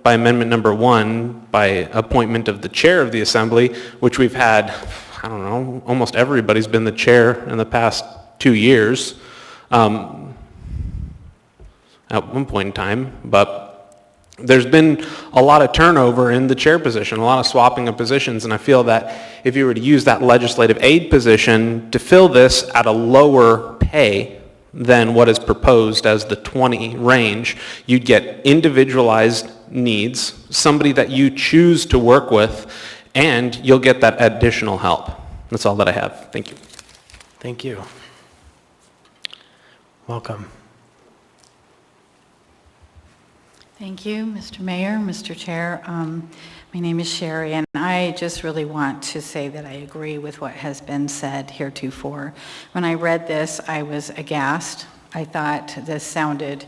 by amendment number 1 by appointment of the chair of the assembly, which we've had, I don't know, almost everybody's been the chair in the past 2 years at one point in time, but there's been a lot of turnover in the chair position, a lot of swapping of positions, and I feel that if you were to use that legislative aid position to fill this at a lower pay than what is proposed as the 20 range, you'd get individualized needs, somebody that you choose to work with, and you'll get that additional help. That's all that I have. Thank you. Thank you. Welcome. Thank you, Mr. Mayor, Mr. Chair. My name is Sherry, and I just really want to say that I agree with what has been said heretofore. When I read this, I was aghast. I thought this sounded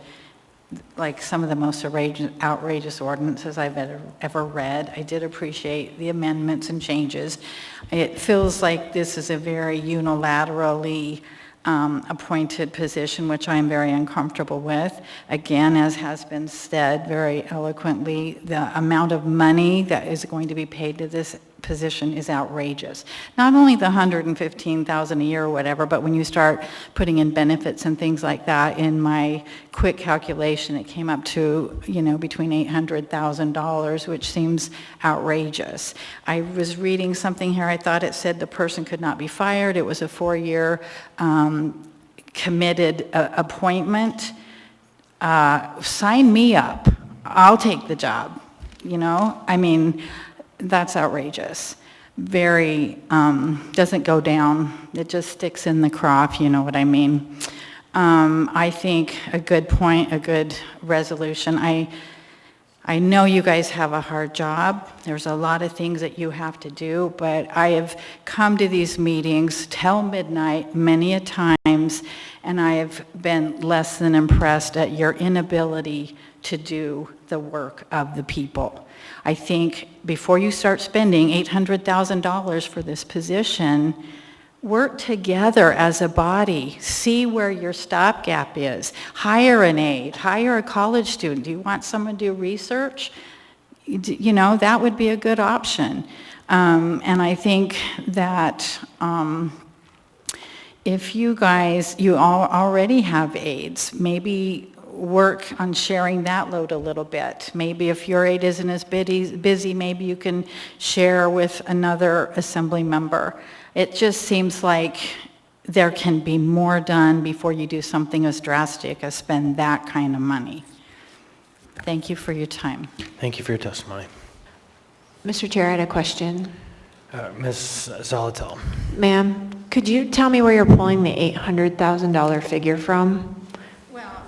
like some of the most outrageous ordinances I've ever read. I did appreciate the amendments and changes. It feels like this is a very unilaterally appointed position, which I am very uncomfortable with. Again, as has been said very eloquently, the amount of money that is going to be paid to this position is outrageous. Not only the $115,000 a year or whatever, but when you start putting in benefits and things like that, in my quick calculation, it came up to, between $800,000, which seems outrageous. I was reading something here. I thought it said the person could not be fired. It was a 4-year committed appointment. Sign me up. I'll take the job. That's outrageous. Very, doesn't go down. It just sticks in the crop, you know what I mean. I think a good point, a good resolution. I know you guys have a hard job. There's a lot of things that you have to do, but I have come to these meetings till midnight many a times, and I have been less than impressed at your inability to do the work of the people. I think before you start spending $800,000 for this position, work together as a body. See where your stopgap is. Hire an aide. Hire a college student. Do you want someone to do research? That would be a good option. And I think that if you all already have aides, maybe work on sharing that load a little bit. Maybe if your aide isn't as busy, maybe you can share with another assembly member. It just seems like there can be more done before you do something as drastic as spend that kind of money. Thank you for your time. Thank you for your testimony. Mr. Chair, I had a question. Ms. Zalatel. Ma'am, could you tell me where you're pulling the $800,000 figure from? Well,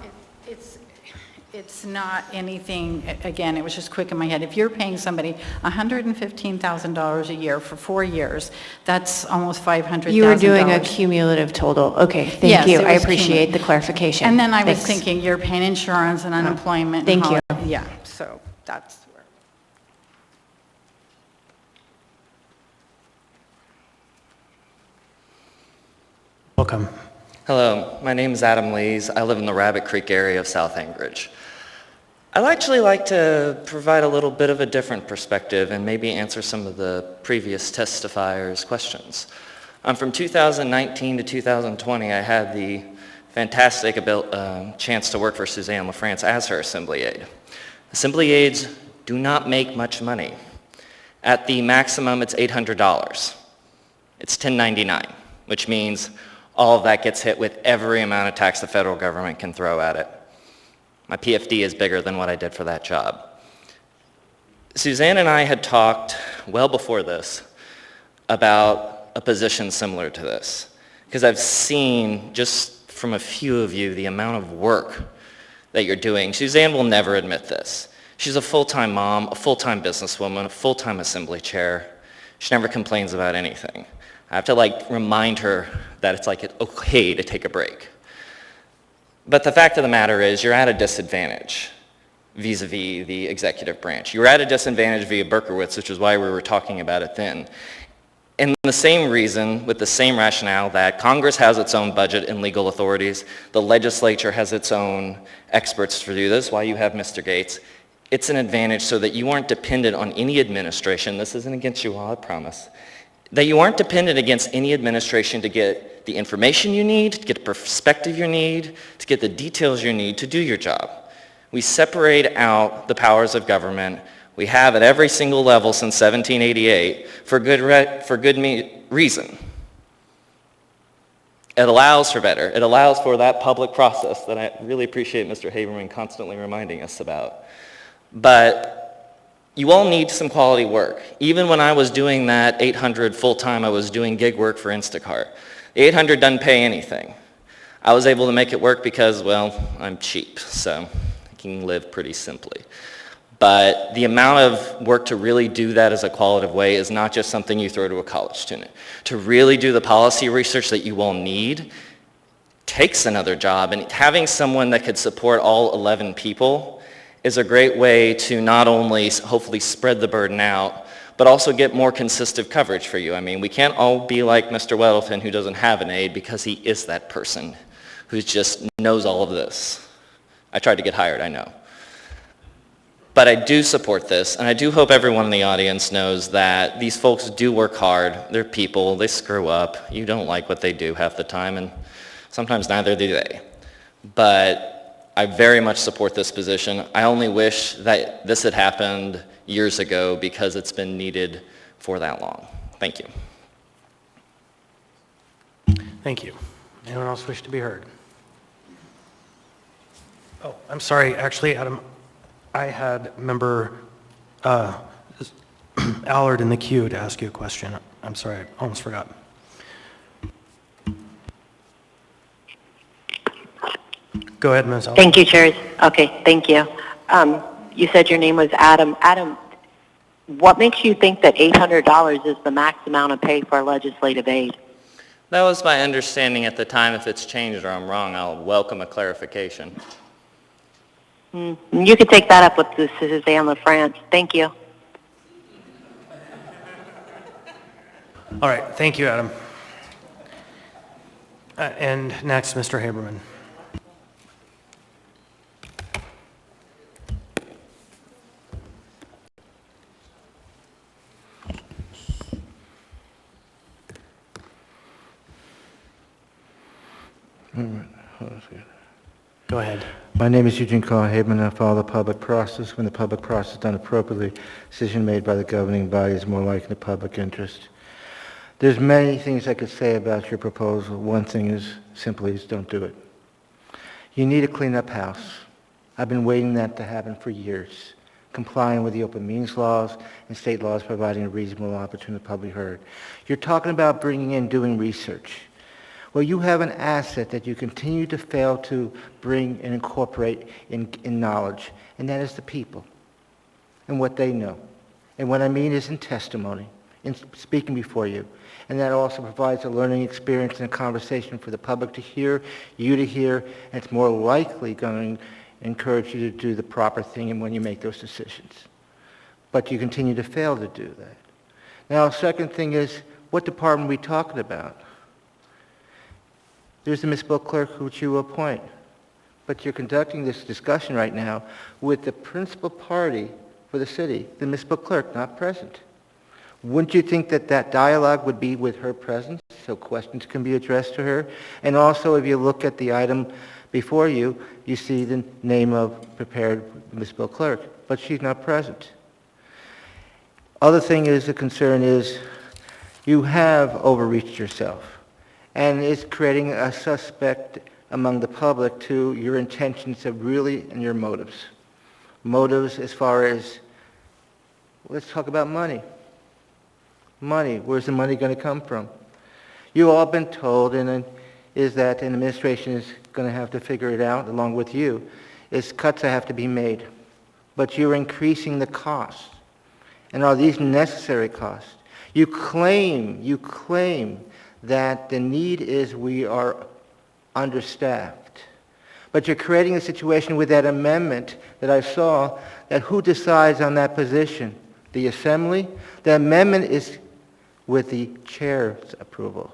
it's not anything, again, it was just quick in my head. If you're paying somebody $115,000 a year for 4 years, that's almost $500,000. You were doing a cumulative total. Okay, thank you. It I was appreciate the clarification. And then I was Thanks. thinking you're paying insurance and unemployment. Thank you. Yeah, so that's where. Welcome. Hello, my name is Adam Lees. I live in the Rabbit Creek area of South Anchorage. I'd actually like to provide a little bit of a different perspective and maybe answer some of the previous testifiers' questions. From 2019 to 2020, I had the fantastic chance to work for Suzanne LaFrance as her assembly aide. Assembly aides do not make much money. At the maximum, it's $800. It's $10.99, which means all of that gets hit with every amount of tax the federal government can throw at it. My PFD is bigger than what I did for that job. Suzanne and I had talked well before this about a position similar to this, because I've seen just from a few of you the amount of work that you're doing. Suzanne will never admit this. She's a full-time mom, a full-time businesswoman, a full-time assembly chair. She never complains about anything. I have to remind her that it's okay to take a break. But the fact of the matter is you're at a disadvantage vis-a-vis the executive branch. You're at a disadvantage via Berkowitz, which is why we were talking about it then. And the same reason, with the same rationale that Congress has its own budget and legal authorities, the legislature has its own experts to do this, why you have Mr. Gates. It's an advantage so that you aren't dependent on any administration. This isn't against you all, I promise. That you aren't dependent against any administration to get the information you need, to get the perspective you need, to get the details you need to do your job. We separate out the powers of government. We have at every single level since 1788 for good reason. It allows for better. It allows for that public process that I really appreciate Mr. Haberman constantly reminding us about. But you all need some quality work. Even when I was doing that 800 full-time, I was doing gig work for Instacart. The 800 doesn't pay anything. I was able to make it work because, well, I'm cheap, so I can live pretty simply. But the amount of work to really do that as a qualitative way is not just something you throw to a college student. To really do the policy research that you all need takes another job, and having someone that could support all 11 people is a great way to not only hopefully spread the burden out, but also get more consistent coverage for you. I mean, we can't all be like Mr. Weddleton, who doesn't have an aide because he is that person who just knows all of this. I tried to get hired, I know. But I do support this, and I do hope everyone in the audience knows that these folks do work hard. They're people, they screw up. You don't like what they do half the time, and sometimes neither do they. But I very much support this position. I only wish that this had happened years ago because it's been needed for that long. Thank you. Thank you. Anyone else wish to be heard? Oh, I'm sorry. Actually, Adam, I had member Allard in the queue to ask you a question. I'm sorry, I almost forgot. Go ahead, Ms. Allard. Thank you, Chairs. Okay, thank you. You said your name was Adam. Adam, what makes you think that $800 is the max amount of pay for a legislative aide? That was my understanding at the time. If it's changed or I'm wrong, I'll welcome a clarification. You could take that up with Suzanne LaFrance. Thank you. All right, thank you, Adam. And next, Mr. Haberman. Go ahead. My name is Eugene Haberman. I follow the public process. When the public process is done appropriately, decision made by the governing body is more likely in the public interest. There's many things I could say about your proposal. One thing is simply is don't do it. You need to clean up house. I've been waiting that to happen for years, complying with the open meetings laws and state laws providing a reasonable opportunity to public heard. You're talking about bringing in doing research. Well, you have an asset that you continue to fail to bring and incorporate in knowledge, and that is the people and what they know. And what I mean is in testimony, in speaking before you. And that also provides a learning experience and a conversation for the public to hear, you to hear, and it's more likely going to encourage you to do the proper thing and when you make those decisions. But you continue to fail to do that. Now, second thing is, what department are we talking about? There's the municipal clerk who you appoint. But you're conducting this discussion right now with the principal party for the city, the municipal clerk, not present. Wouldn't you think that that dialogue would be with her presence so questions can be addressed to her? And also, if you look at the item before you, you see the name of prepared municipal clerk, but she's not present. Other thing is, the concern is you have overreached yourself, and it's creating a suspect among the public to your intentions of really and your motives. Motives as far as, let's talk about money. Money, where's the money going to come from? You've all been told, and is that an administration is going to have to figure it out along with you, is cuts that have to be made. But you're increasing the costs. And are these necessary costs? You claim that the need is we are understaffed. But you're creating a situation with that amendment that I saw, that who decides on that position? The Assembly? The amendment is with the chair's approval.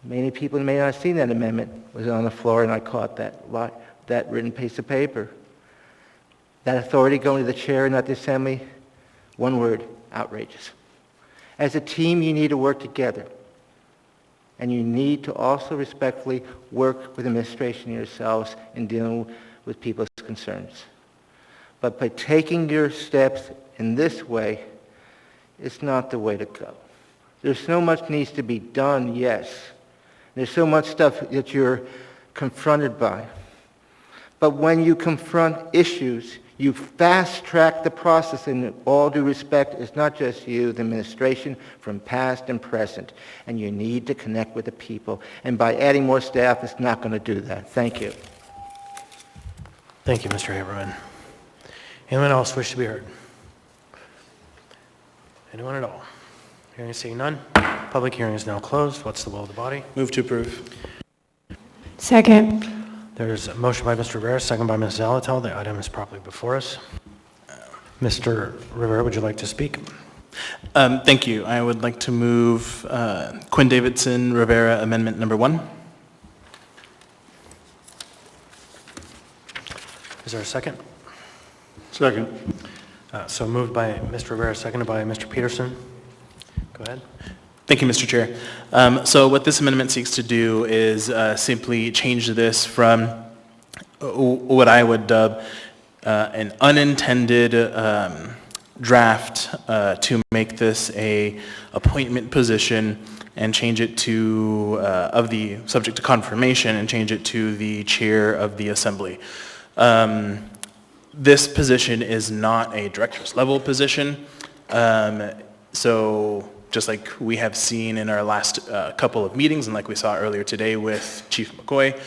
Many people may not have seen that amendment. It was on the floor, and I caught that written piece of paper. That authority going to the chair, not the Assembly, one word, outrageous. As a team, you need to work together. And you need to also respectfully work with administration yourselves in dealing with people's concerns. But by taking your steps in this way, it's not the way to go. There's so much needs to be done, yes. There's so much stuff that you're confronted by. But when you confront issues, you fast-track the process, and in all due respect, it's not just you, the administration, from past and present. And you need to connect with the people. And by adding more staff, it's not going to do that. Thank you. Thank you, Mr. Haberman. Anyone else wish to be heard? Anyone at all? Hearing and seeing none. Public hearing is now closed. What's the will of the body? Move to approve. Second. There's a motion by Mr. Rivera, second by Ms. Zalatel. The item is properly before us. Mr. Rivera, would you like to speak? Thank you. I would like to move Quinn Davidson Rivera Amendment Number 1. Is there a second? Second. So moved by Mr. Rivera, seconded by Mr. Peterson. Go ahead. Thank you, Mr. Chair. So what this amendment seeks to do is simply change this from what I would dub an unintended draft to make this a appointment position and change it to, of the subject to confirmation, and change it to the chair of the assembly. This position is not a director's level position. So just like we have seen in our last couple of meetings, and like we saw earlier today with Chief Mccoy,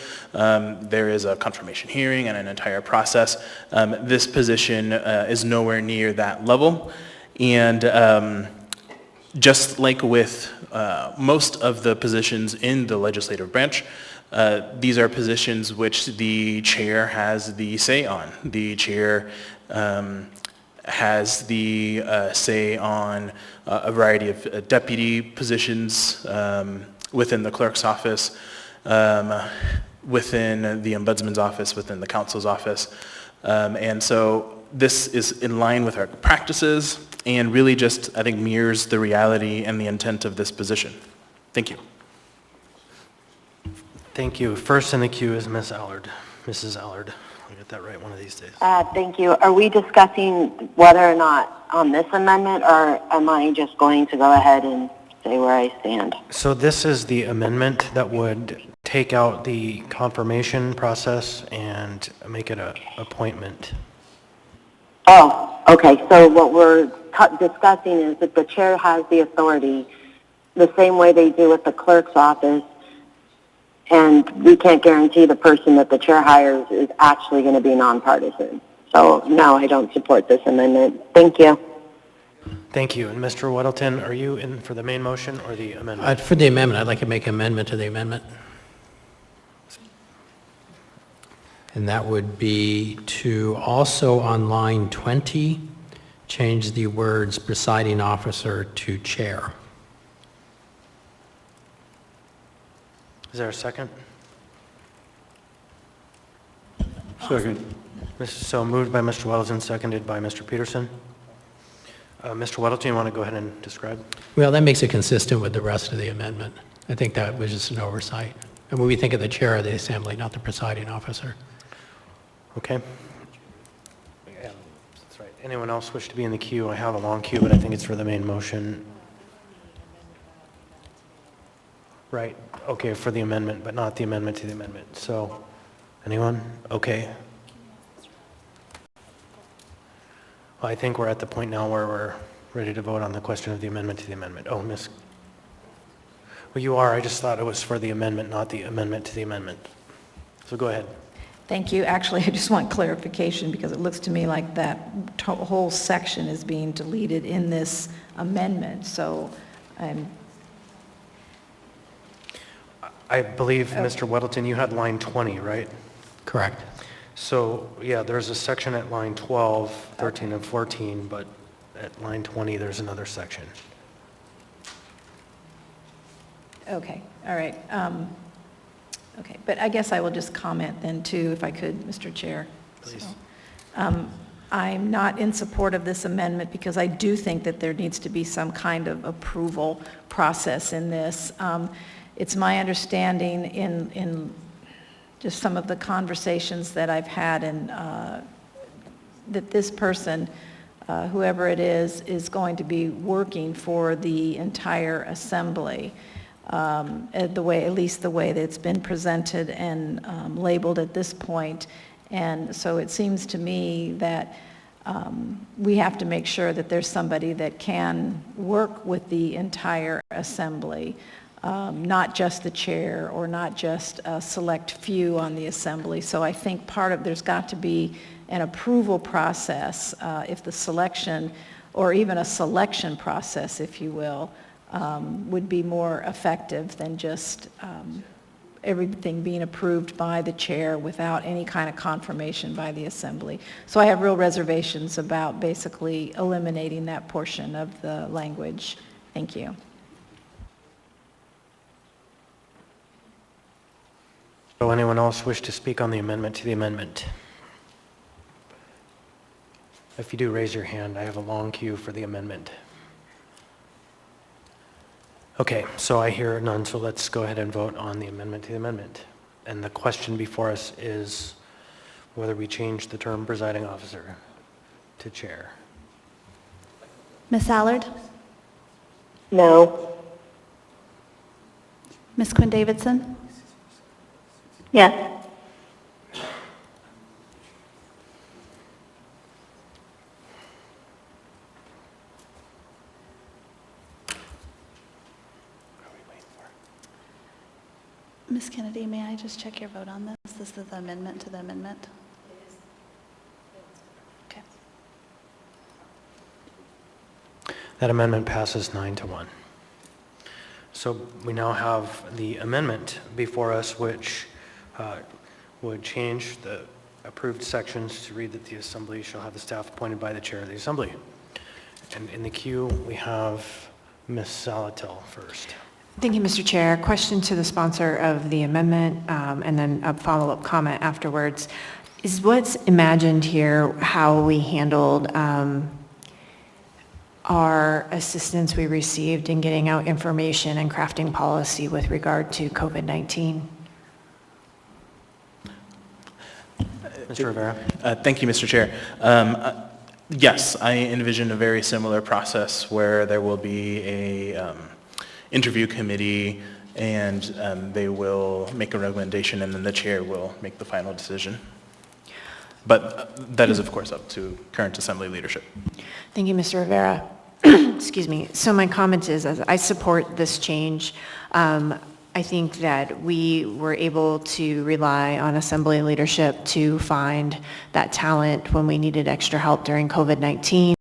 there is a confirmation hearing and an entire process. This position is nowhere near that level. And just like with most of the positions in the legislative branch, these are positions which the chair has the say on. The chair has the say on a variety of deputy positions within the clerk's office, within the ombudsman's office, within the council's office. And so this is in line with our practices and really just, I think, mirrors the reality and the intent of this position. Thank you. Thank you. First in the queue is Ms. Allard. Mrs. Allard. I'll get that right one of these days. Thank you. Are we discussing whether or not on this amendment, or am I just going to go ahead and say where I stand. So this is the amendment that would take out the confirmation process and make it a appointment. Oh, okay. So what we're discussing is that the chair has the authority the same way they do with the clerk's office, and we can't guarantee the person that the chair hires is actually going to be nonpartisan. So, no, I don't support this amendment. Thank you. Thank you. And Mr. Weddleton, are you in for the main motion or the amendment? For the amendment, I'd like to make an amendment to the amendment. And that would be to also on line 20, change the words presiding officer to chair. Is there a second? Second. So moved by Mr. Weddleton, seconded by Mr. Peterson. Mr. Weddleton, you want to go ahead and describe? Well, that makes it consistent with the rest of the amendment. I think that was just an oversight. And when we think of the chair of the assembly, not the presiding officer. Okay. Yeah, that's right. Anyone else wish to be in the queue? I have a long queue, but I think it's for the main motion. Right. Okay, for the amendment, but not the amendment to the amendment. So, anyone? Okay. Well, I think we're at the point now where we're ready to vote on the question of the amendment to the amendment. Oh, Miss. Well, you are. I just thought it was for the amendment, not the amendment to the amendment. So go ahead. Thank you. Actually, I just want clarification because it looks to me like that whole section is being deleted in this amendment. So I believe, Mr. Weddleton, you had line 20, right? Correct. So, yeah, there's a section at line 12, 13, and 14, but at line 20, there's another section. Okay, all right. Okay, but I guess I will just comment then too, if I could, Mr. Chair. Please. So, I'm not in support of this amendment because I do think that there needs to be some kind of approval process in this. It's my understanding in just some of the conversations that I've had and that this person, whoever it is going to be working for the entire assembly. The way, at least the way that it's been presented and labeled at this point. And so it seems to me that we have to make sure that there's somebody that can work with the entire assembly, not just the chair or not just a select few on the assembly. So I think there's got to be an approval process if the selection, or even a selection process, if you will, would be more effective than just everything being approved by the chair without any kind of confirmation by the assembly. So I have real reservations about basically eliminating that portion of the language. Thank you. So anyone else wish to speak on the amendment to the amendment? If you do, raise your hand. I have a long queue for the amendment. Okay, so I hear none, so let's go ahead and vote on the amendment to the amendment. And the question before us is whether we change the term presiding officer to chair. Ms. Allard? No. Ms. Quinn Davidson? Yes. Ms. Kennedy, may I just check your vote on this? This is the amendment to the amendment. Okay. That amendment passes 9-1. So we now have the amendment before us, which would change the approved sections to read that the assembly shall have the staff appointed by the chair of the assembly. And in the queue, we have Ms. Salatil first. Thank you, Mr. Chair. Question to the sponsor of the amendment, and then a follow-up comment afterwards. Is what's imagined here how we handled our assistance we received in getting out information and crafting policy with regard to COVID-19? Mr. Rivera. Thank you, Mr. Chair. Yes, I envision a very similar process where there will be interview committee, and they will make a recommendation, and then the chair will make the final decision. But that is, of course, up to current Assembly leadership. Thank you, Mr. Rivera. Excuse me. So my comment is, as I support this change. I think that we were able to rely on Assembly leadership to find that talent when we needed extra help during COVID-19.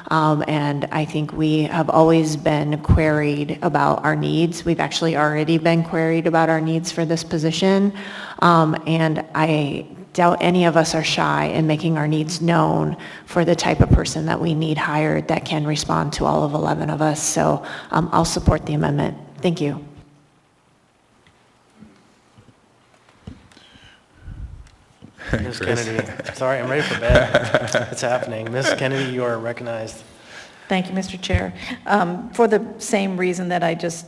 And I think we have always been queried about our needs. We've actually already been queried about our needs for this position. And I doubt any of us are shy in making our needs known for the type of person that we need hired that can respond to all of 11 of us. So I'll support the amendment. Thank you. Ms. Kennedy, sorry, I'm ready for bed. It's happening. Ms. Kennedy, you are recognized. Thank you, Mr. Chair. For the same reason that I just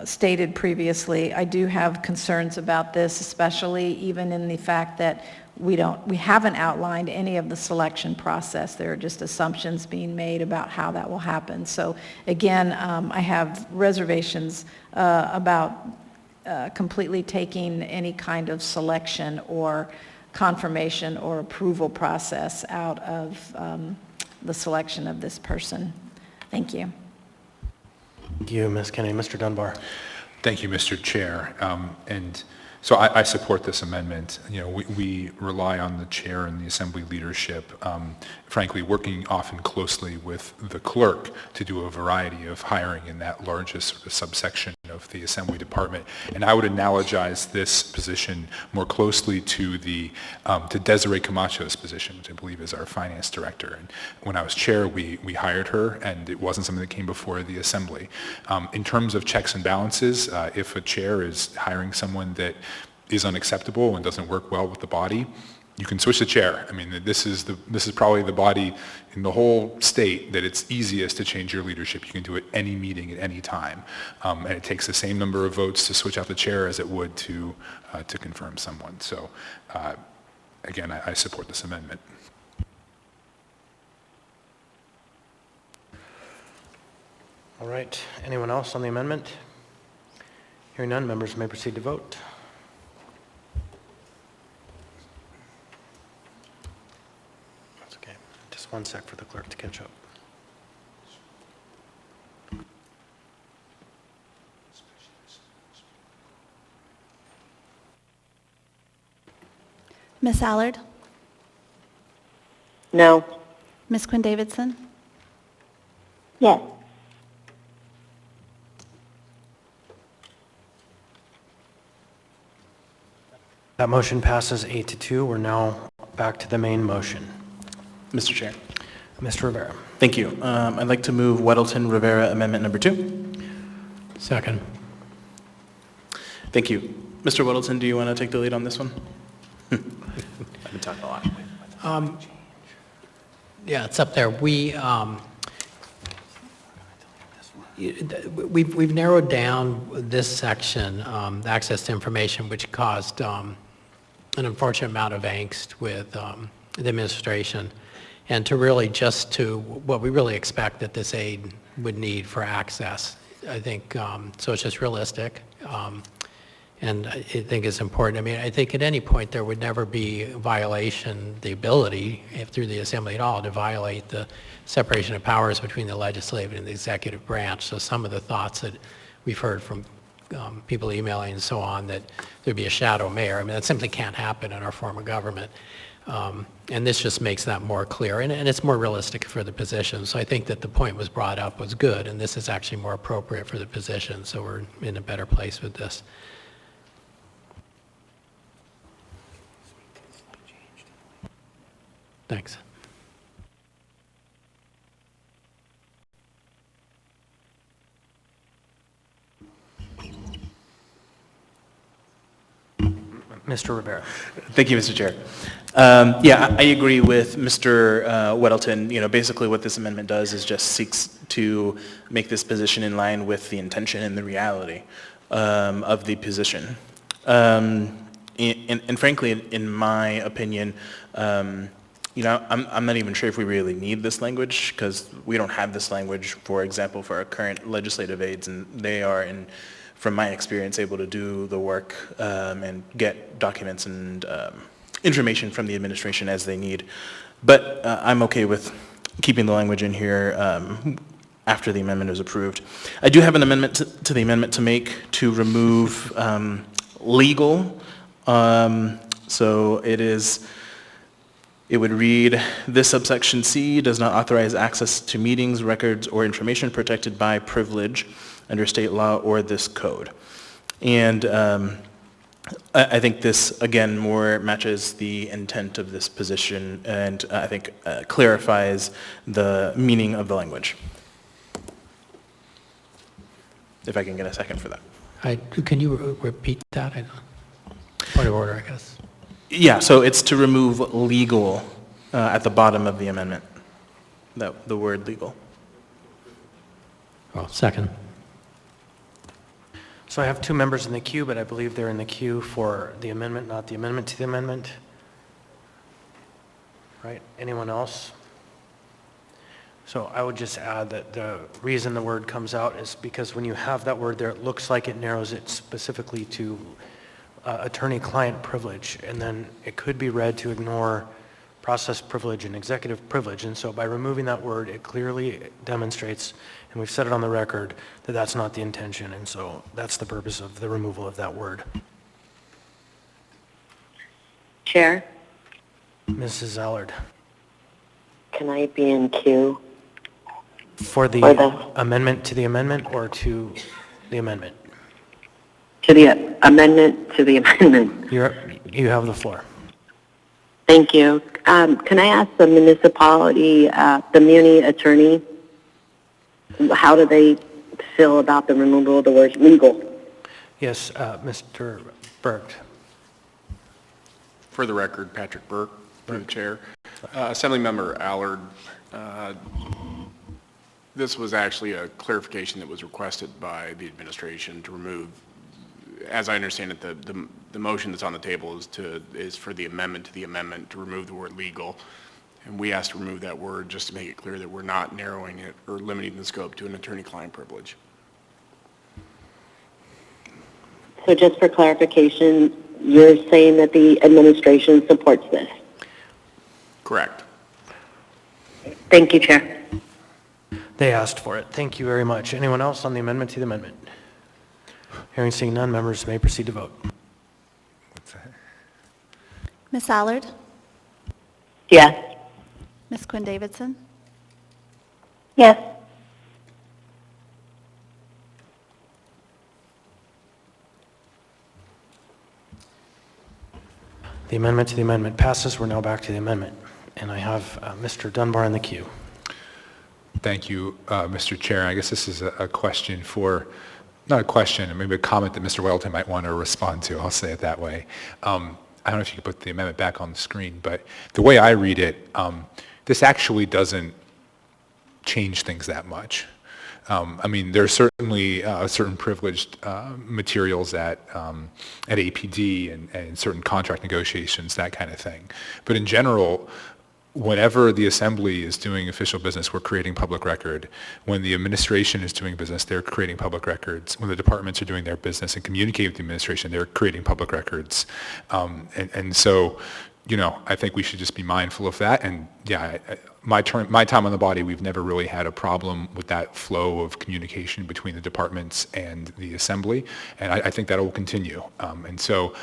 stated previously, I do have concerns about this, especially even in the fact that we haven't outlined any of the selection process. There are just assumptions being made about how that will happen. So again, I have reservations about completely taking any kind of selection or confirmation or approval process out of the selection of this person. Thank you. Thank you, Ms. Kennedy. Mr. Dunbar. Thank you, Mr. Chair. And so I support this amendment. You know, we rely on the chair and the Assembly leadership, frankly, working often closely with the clerk to do a variety of hiring in that largest sort of subsection of the Assembly Department. And I would analogize this position more closely to to Desiree Camacho's position, which I believe is our finance director. And when I was chair, we hired her, and it wasn't something that came before the Assembly. In terms of checks and balances, if a chair is hiring someone that is unacceptable and doesn't work well with the body, you can switch the chair. I mean, this is probably the body in the whole state that it's easiest to change your leadership. You can do it any meeting at any time, and it takes the same number of votes to switch out the chair as it would to confirm someone. So, again, I support this amendment. All right. Anyone else on the amendment? Hearing none, members may proceed to vote. Just one sec for the clerk to catch up. Ms. Allard? No. Ms. Quinn Davidson? Yes. That motion passes 8-2. We're now back to the main motion. Mr. Chair. Mr. Rivera. Thank you. I'd like to move Weddleton-Rivera Amendment Number 2. Second. Thank you. Mr. Weddleton, do you want to take the lead on this one? I've been talking a lot. Yeah, it's up there. We've narrowed down this section, the access to information, which caused an unfortunate amount of angst with the administration, and to really just to what we really expect that this aid would need for access. I think, so it's just realistic, and I think it's important. I mean, I think at any point there would never be a violation, the ability, if through the Assembly at all, to violate the separation of powers between the legislative and the executive branch. So some of the thoughts that we've heard from people emailing and so on, that there'd be a shadow mayor, I mean, that simply can't happen in our form of government. And this just makes that more clear, and it's more realistic for the position. So I think that the point was brought up was good, and this is actually more appropriate for the position, so we're in a better place with this. Thanks. Mr. Rivera. Thank you, Mr. Chair. Yeah, I agree with Mr. Weddleton. You know, basically what this amendment does is just seeks to make this position in line with the intention and the reality of the position. And frankly, in my opinion, I'm not even sure if we really need this language, because we don't have this language, for example, for our current legislative aides, and they are, from my experience, able to do the work and get documents and information from the administration as they need. But I'm okay with keeping the language in here after the amendment is approved. I do have an amendment to the amendment to make to remove legal. So it would read, this subsection C does not authorize access to meetings, records, or information protected by privilege under state law or this code. And I think this, again, more matches the intent of this position, and I think clarifies the meaning of the language. If I can get a second for that. Can you repeat that? Point of order, I guess. Yeah, so it's to remove legal at the bottom of the amendment, the word legal. Well, second. So I have two members in the queue, but I believe they're in the queue for the amendment, not the amendment to the amendment. Right? Anyone else? So I would just add that the reason the word comes out is because when you have that word there, it looks like it narrows it specifically to attorney-client privilege, and then it could be read to ignore process privilege and executive privilege. And so by removing that word, it clearly demonstrates, and we've said it on the record, that that's not the intention. And so that's the purpose of the removal of that word. Chair? Mrs. Allard. Can I be in queue? For the amendment to the amendment or to the amendment? To the amendment to the amendment. You have the floor. Thank you. Can I ask the municipality, the muni attorney, how do they feel about the removal of the word legal? Yes, Mr. Burke. For the record, Patrick Burke, through the chair. Assemblymember Allard, this was actually a clarification that was requested by the administration to remove. As I understand it, the motion that's on the table is for the amendment to the amendment to remove the word legal. And we asked to remove that word just to make it clear that we're not narrowing it or limiting the scope to an attorney-client privilege. So just for clarification, you're saying that the administration supports this? Correct. Thank you, Chair. They asked for it. Thank you very much. Anyone else on the amendment to the amendment? Hearing seeing none, members may proceed to vote. Ms. Allard? Yes. Ms. Quinn Davidson? Yes. The amendment to the amendment passes. We're now back to the amendment. And I have Mr. Dunbar in the queue. Thank you, Mr. Chair. I guess this is a question for, not a question, maybe a comment that Mr. Welton might want to respond to. I'll say it that way. I don't know if you could put the amendment back on the screen, but the way I read it, this actually doesn't change things that much. I mean, there's certainly certain privileged materials at APD and certain contract negotiations, that kind of thing. But in general, whenever the Assembly is doing official business, we're creating public record. When the administration is doing business, they're creating public records. When the departments are doing their business and communicating with the administration, they're creating public records. And so, you know, I think we should just be mindful of that. And yeah, my time on the body, we've never really had a problem with that flow of communication between the departments and the Assembly. And I think that will continue. And so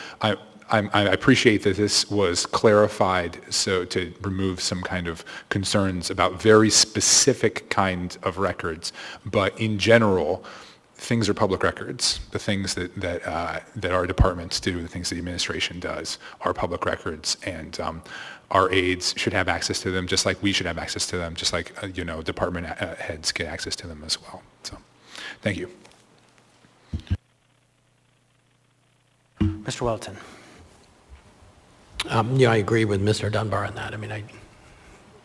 I appreciate that this was clarified so to remove some kind of concerns about very specific kind of records. But in general, things are public records. The things that our departments do, the things the administration does, are public records, and our aides should have access to them, just like we should have access to them, just like you know, department heads get access to them as well. So, thank you, Mr. Welton. Yeah, I agree with Mr. Dunbar on that. I mean,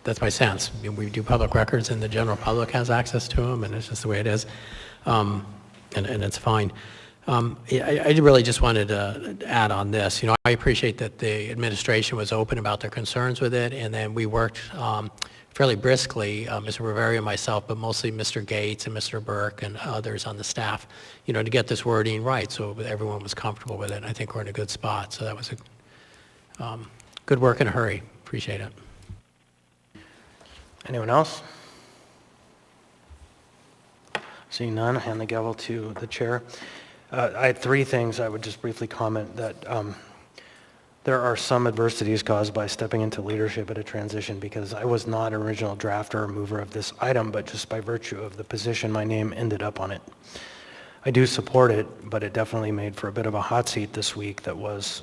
that's my sense. We do public records, and the general public has access to them, and it's just the way it is. And it's fine. I really just wanted to add on this. You know, I appreciate that the administration was open about their concerns with it, and then we worked fairly briskly, Mr. Rivera and myself, but mostly Mr. Gates and Mr. Burke and others on the staff, you know, to get this wording right so everyone was comfortable with it. And I think we're in a good spot. So that was a good work in a hurry. Appreciate it. Anyone else? Seeing none, I hand the gavel to the chair. I had three things I would just briefly comment that there are some adversities caused by stepping into leadership at a transition, because I was not an original drafter or mover of this item, but just by virtue of the position my name ended up on it. I do support it, but it definitely made for a bit of a hot seat this week that was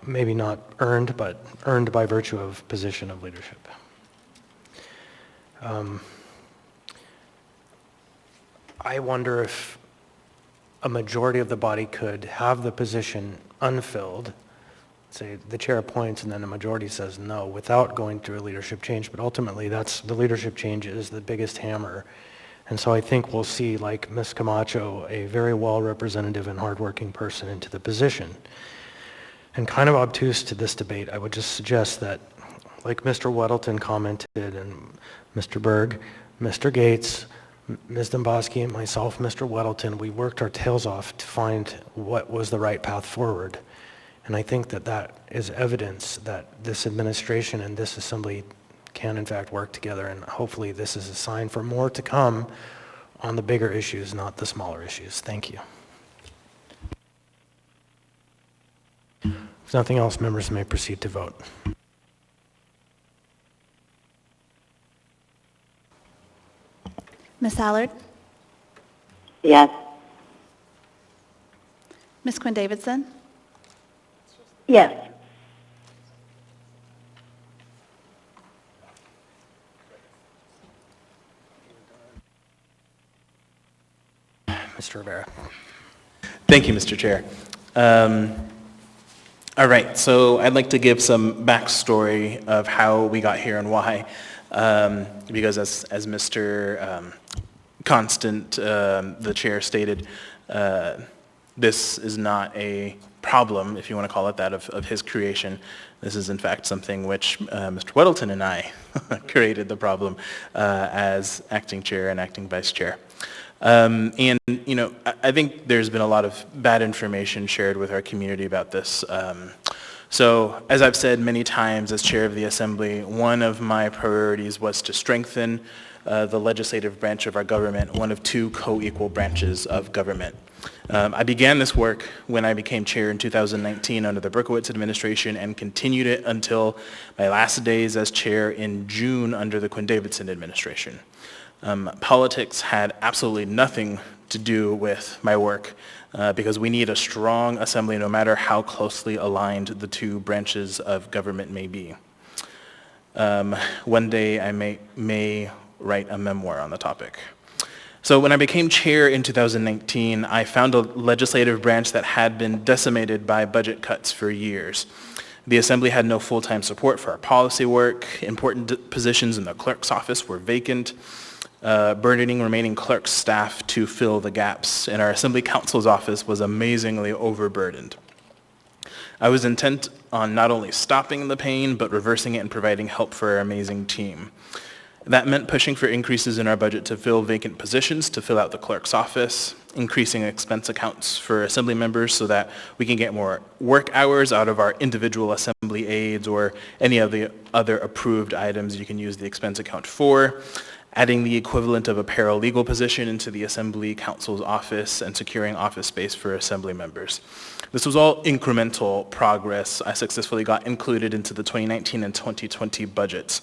maybe not earned, but earned by virtue of position of leadership. I wonder if a majority of the body could have the position unfilled, say the chair appoints and then the majority says no, without going through a leadership change, but ultimately that's the leadership change is the biggest hammer. And so I think we'll see, like Ms. Camacho, a very well-representative and hardworking person into the position. And kind of obtuse to this debate, I would just suggest that, like Mr. Weddleton commented and Mr. Berg, Mr. Gates, Ms. Domboski, and myself, Mr. Weddleton, we worked our tails off to find what was the right path forward. And I think that that is evidence that this administration and this assembly can in fact work together, and hopefully this is a sign for more to come on the bigger issues, not the smaller issues. Thank you. If nothing else, members may proceed to vote. Ms. Allard? Yes. Ms. Quinn Davidson? Yes. Mr. Rivera. Thank you, Mr. Chair. All right, so I'd like to give some backstory of how we got here and why. Because as Mr. Constant, the chair, stated, this is not a problem, if you want to call it that, of his creation. This is in fact something which Mr. Weddleton and I created the problem as acting chair and acting vice chair. And, you know, I think there's been a lot of bad information shared with our community about this. So, as I've said many times as chair of the Assembly, one of my priorities was to strengthen the legislative branch of our government, one of two co-equal branches of government. I began this work when I became chair in 2019 under the Berkowitz administration and continued it until my last days as chair in June under the Quinn-Davidson administration. Politics had absolutely nothing to do with my work because we need a strong assembly no matter how closely aligned the two branches of government may be. One day I may write a memoir on the topic. So when I became chair in 2019, I found a legislative branch that had been decimated by budget cuts for years. The Assembly had no full-time support for our policy work. Important positions in the clerk's office were vacant. Burdening remaining clerk staff to fill the gaps, and our Assembly Counsel's office was amazingly overburdened. I was intent on not only stopping the pain, but reversing it and providing help for our amazing team. That meant pushing for increases in our budget to fill vacant positions, to fill out the clerk's office, increasing expense accounts for Assembly members so that we can get more work hours out of our individual Assembly aides or any of the other approved items you can use the expense account for, adding the equivalent of a paralegal position into the Assembly Counsel's office, and securing office space for Assembly members. This was all incremental progress I successfully got included into the 2019 and 2020 budgets,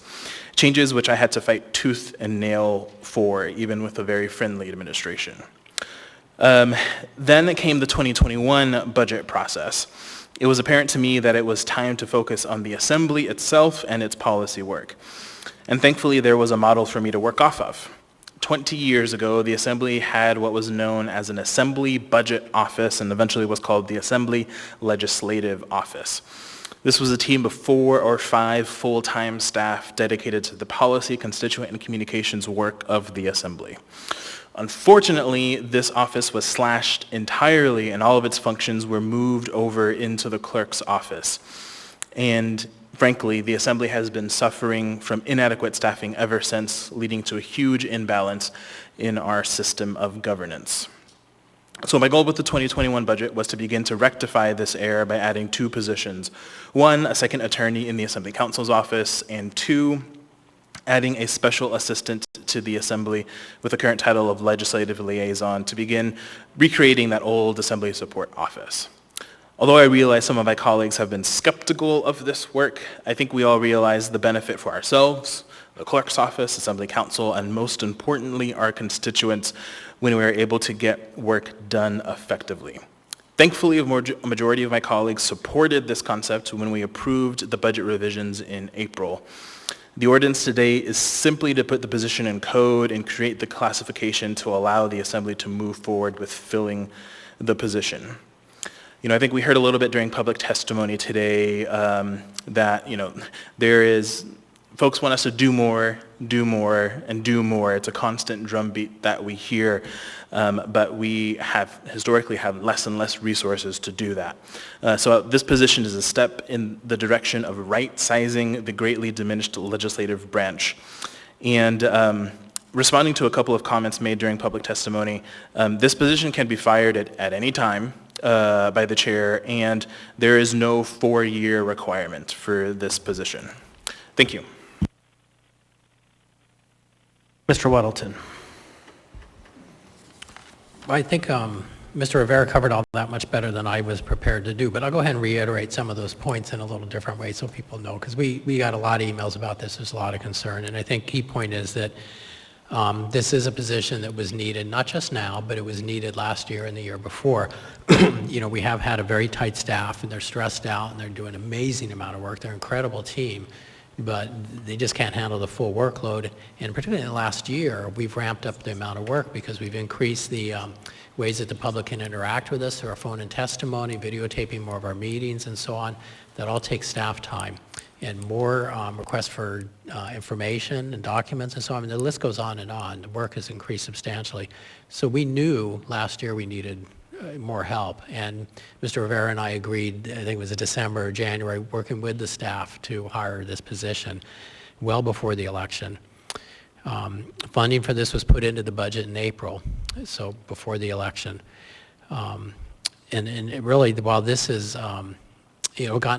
changes which I had to fight tooth and nail for, even with a very friendly administration. Then came the 2021 budget process. It was apparent to me that it was time to focus on the Assembly itself and its policy work. And thankfully, there was a model for me to work off of. 20 years ago, the Assembly had what was known as an Assembly Budget Office and eventually was called the Assembly Legislative Office. This was a team of 4 or 5 full-time staff dedicated to the policy, constituent, and communications work of the Assembly. Unfortunately, this office was slashed entirely and all of its functions were moved over into the clerk's office. And frankly, the Assembly has been suffering from inadequate staffing ever since, leading to a huge imbalance in our system of governance. So my goal with the 2021 budget was to begin to rectify this error by adding 2 positions. 1, a second attorney in the Assembly Counsel's office, and 2, adding a special assistant to the Assembly with the current title of Legislative Liaison to begin recreating that old Assembly Support Office. Although I realize some of my colleagues have been skeptical of this work, I think we all realize the benefit for ourselves, the Clerk's Office, Assembly Council, and most importantly, our constituents when we are able to get work done effectively. Thankfully, a majority of my colleagues supported this concept when we approved the budget revisions in April. The ordinance today is simply to put the position in code and create the classification to allow the Assembly to move forward with filling the position. You know, I think we heard a little bit during public testimony today that, you know, folks want us to do more, and do more. It's a constant drumbeat that we hear, but we have historically had less and less resources to do that. So this position is a step in the direction of right-sizing the greatly diminished legislative branch. And responding to a couple of comments made during public testimony, this position can be fired at any time by the chair, and there is no 4-year requirement for this position. Thank you. Mr. Weddleton. I think Mr. Rivera covered all that much better than I was prepared to do, but I'll go ahead and reiterate some of those points in a little different way so people know, because we got a lot of emails about this. There's a lot of concern, and I think key point is that this is a position that was needed, not just now, but it was needed last year and the year before. You know, we have had a very tight staff, and they're stressed out, and they're doing an amazing amount of work. They're an incredible team, but they just can't handle the full workload. And particularly in the last year, we've ramped up the amount of work because we've increased the ways that the public can interact with us through our phone and testimony, videotaping more of our meetings, and so on. That all takes staff time. And more requests for information and documents and so on. I mean, the list goes on and on. The work has increased substantially. So we knew last year we needed more help. And Mr. Rivera and I agreed, I think it was in December or January, working with the staff to hire this position well before the election. Funding for this was put into the budget in April, so before the election. And it really, while this has gotten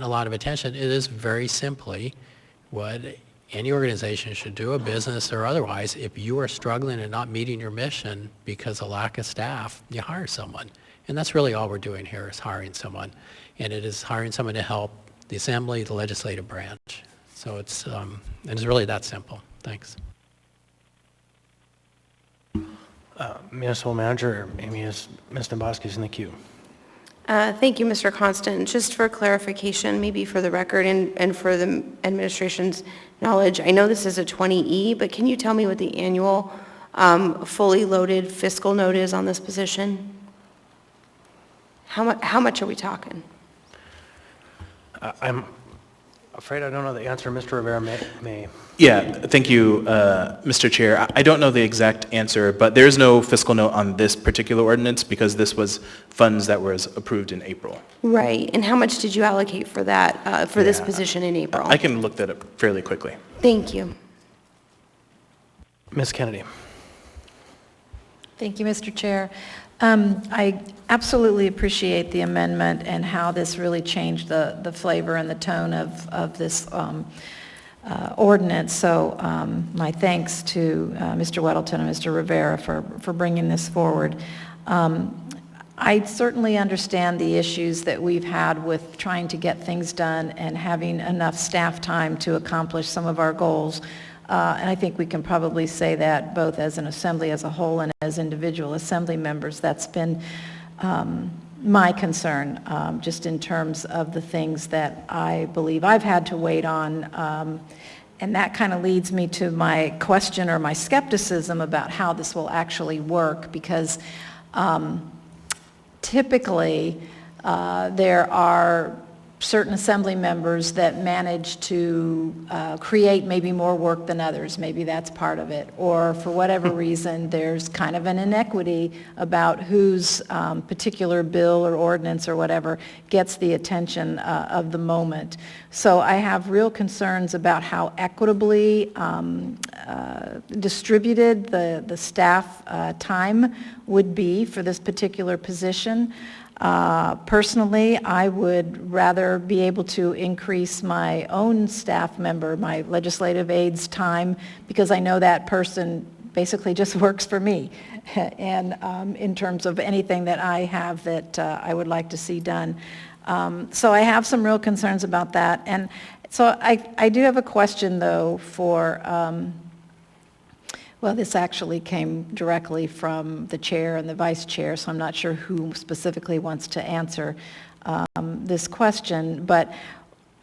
a lot of attention, it is very simply what any organization should do, a business or otherwise. If you are struggling and not meeting your mission because of lack of staff, you hire someone. And that's really all we're doing here is hiring someone. And it is hiring someone to help the Assembly, the legislative branch. So it's really that simple. Thanks. Municipal Manager Amy, Ms. Domboski's in the queue. Thank you, Mr. Constant. Just for clarification, maybe for the record and for the administration's knowledge, I know this is a 20E, but can you tell me what the annual fully loaded fiscal note is on this position? How much are we talking? I'm afraid I don't know the answer. Mr. Rivera may. Yeah, thank you, Mr. Chair. I don't know the exact answer, but there's no fiscal note on this particular ordinance because this was funds that was approved in April. Right, and how much did you allocate for that, for this position in April? I can look that up fairly quickly. Thank you. Ms. Kennedy. Thank you, Mr. Chair. I absolutely appreciate the amendment and how this really changed the flavor and the tone of this ordinance. So my thanks to Mr. Weddleton and Mr. Rivera for bringing this forward. I certainly understand the issues that we've had with trying to get things done and having enough staff time to accomplish some of our goals. And I think we can probably say that both as an assembly as a whole and as individual assembly members. That's been my concern, just in terms of the things that I believe I've had to wait on. And that kind of leads me to my question or my skepticism about how this will actually work, because typically there are certain assembly members that manage to create maybe more work than others. Maybe that's part of it. Or for whatever reason, there's kind of an inequity about whose particular bill or ordinance or whatever gets the attention of the moment. So I have real concerns about how equitably distributed the staff time would be for this particular position. Personally, I would rather be able to increase my own staff member, my legislative aide's time, because I know that person basically just works for me. And in terms of anything that I have that I would like to see done. So I have some real concerns about that. And so I do have a question, though, for... well, this actually came directly from the chair and the vice chair, so I'm not sure who specifically wants to answer this question. But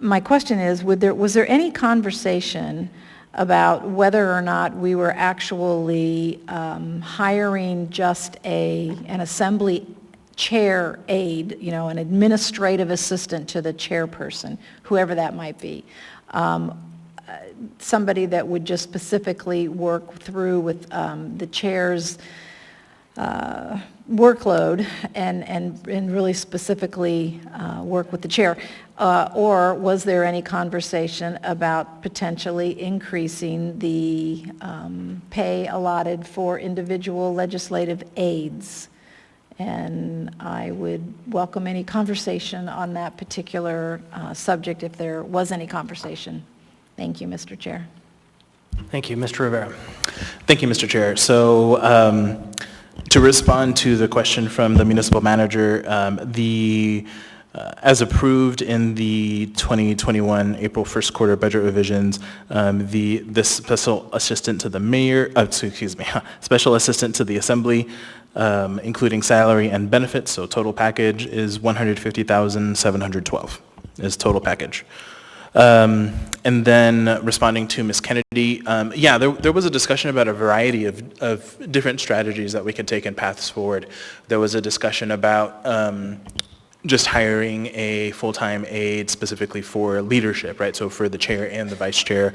my question is, was there any conversation about whether or not we were actually hiring just an assembly chair aide, an administrative assistant to the chairperson, whoever that might be? Somebody that would just specifically work through with the chair's workload and really specifically work with the chair? Or was there any conversation about potentially increasing the pay allotted for individual legislative aides? And I would welcome any conversation on that particular subject if there was any conversation. Thank you, Mr. Chair. Thank you. Mr. Rivera. Thank you, Mr. Chair. So to respond to the question from the municipal manager, as approved in the 2021 April 1st quarter budget revisions, this special assistant to the mayor, special assistant to the assembly, including salary and benefits, so total package is $150,712 is total package. And then responding to Ms. Kennedy, there was a discussion about a variety of different strategies that we could take and paths forward. There was a discussion about just hiring a full-time aide specifically for leadership, right? So for the chair and the vice chair.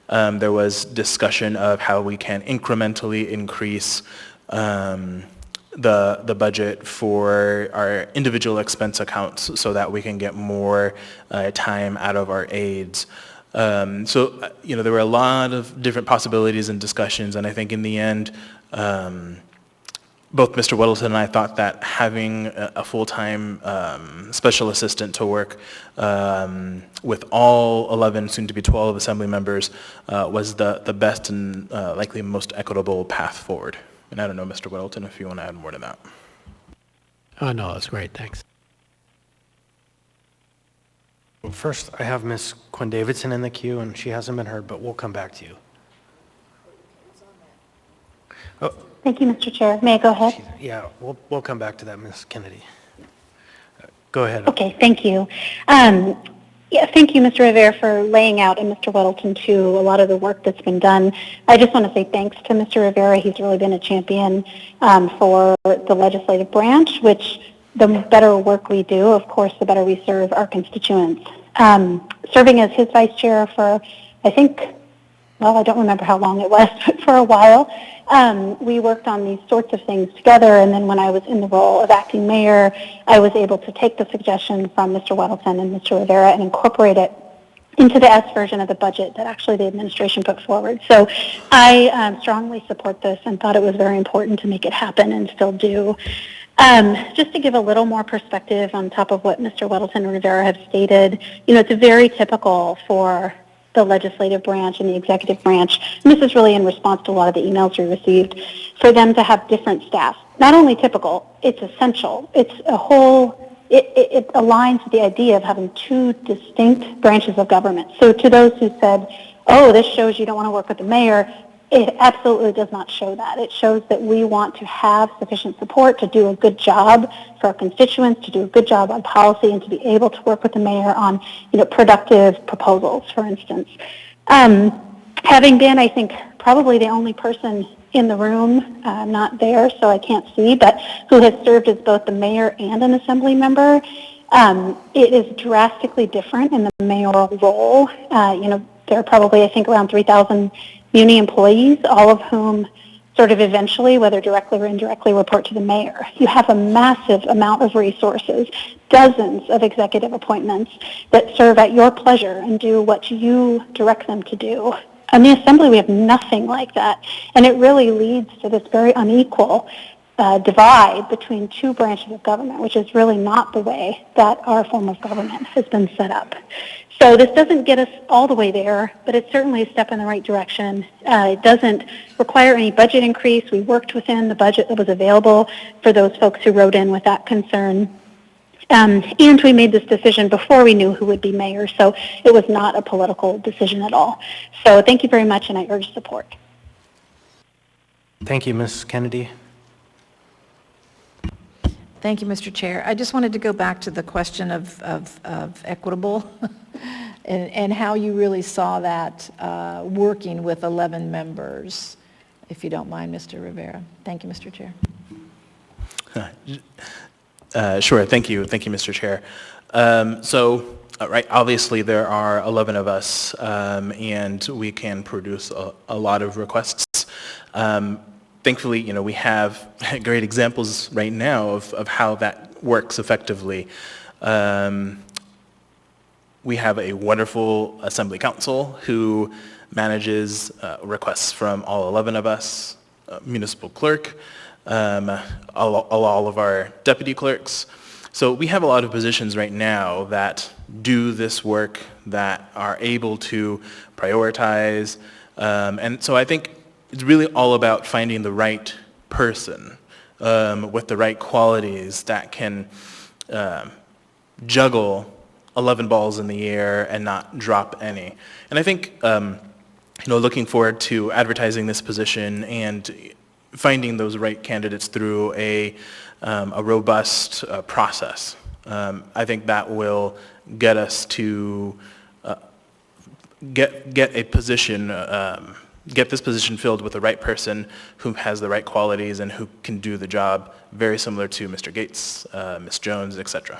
There was discussion of how we can incrementally increase the budget for our individual expense accounts so that we can get more time out of our aides. There were a lot of different possibilities and discussions, and I think in the end, both Mr. Weddleton and I thought that having a full-time special assistant to work with all 11, soon to be 12 assembly members was the best and likely most equitable path forward. And I don't know, Mr. Weddleton, if you want to add more to that. Oh, no, that's great. Thanks. Well, first, I have Ms. Quinn Davidson in the queue, and she hasn't been heard, but we'll come back to you. Oh. Thank you, Mr. Chair. May I go ahead? Yeah, we'll come back to that, Ms. Kennedy. Go ahead. Okay, thank you. Thank you, Mr. Rivera, for laying out, and Mr. Weddleton, too, a lot of the work that's been done. I just want to say thanks to Mr. Rivera. He's really been a champion for the legislative branch, which the better work we do, of course, the better we serve our constituents. Serving as his vice chair for, I don't remember how long it was, but for a while, we worked on these sorts of things together, and then when I was in the role of acting mayor, I was able to take the suggestion from Mr. Weddleton and Mr. Rivera and incorporate it into the S version of the budget that actually the administration put forward. So I strongly support this and thought it was very important to make it happen and still do. Just to give a little more perspective on top of what Mr. Weddleton and Rivera have stated, it's very typical for the legislative branch and the executive branch, and this is really in response to a lot of the emails we received, for them to have different staff. Not only typical, it's essential. It's it aligns with the idea of having two distinct branches of government. So to those who said, oh, this shows you don't want to work with the mayor, it absolutely does not show that. It shows that we want to have sufficient support to do a good job for our constituents, to do a good job on policy, and to be able to work with the mayor on, productive proposals, for instance. Having been, I think, probably the only person in the room, not there, so I can't see, but who has served as both the mayor and an assembly member, It is drastically different in the mayoral role. There are probably, I think, around 3,000 muni employees, all of whom sort of eventually, whether directly or indirectly, report to the mayor. You have a massive amount of resources, dozens of executive appointments that serve at your pleasure and do what you direct them to do. In the Assembly, we have nothing like that, and it really leads to this very unequal divide between two branches of government, which is really not the way that our form of government has been set up. So this doesn't get us all the way there, but it's certainly a step in the right direction. It doesn't require any budget increase. We worked within the budget that was available for those folks who wrote in with that concern. And we made this decision before we knew who would be mayor, so it was not a political decision at all. So thank you very much, and I urge support. Thank you, Ms. Kennedy. Thank you, Mr. Chair. I just wanted to go back to the question of equitable and how you really saw that working with 11 members, if you don't mind, Mr. Rivera. Thank you, Mr. Chair. Sure, thank you, Mr. Chair. Right, obviously there are 11 of us, and we can produce a lot of requests. Thankfully, we have great examples right now of how that works effectively. We have a wonderful Assembly Council who manages requests from all 11 of us, Municipal Clerk, all of our deputy clerks. So we have a lot of positions right now that do this work, that are able to prioritize, and so I think it's really all about finding the right person with the right qualities that can juggle 11 balls in the air and not drop any. And I think, looking forward to advertising this position and finding those right candidates through a robust process. I think that will get us to get a position, get this position filled with the right person who has the right qualities and who can do the job, very similar to Mr. Gates, Ms. Jones, etc.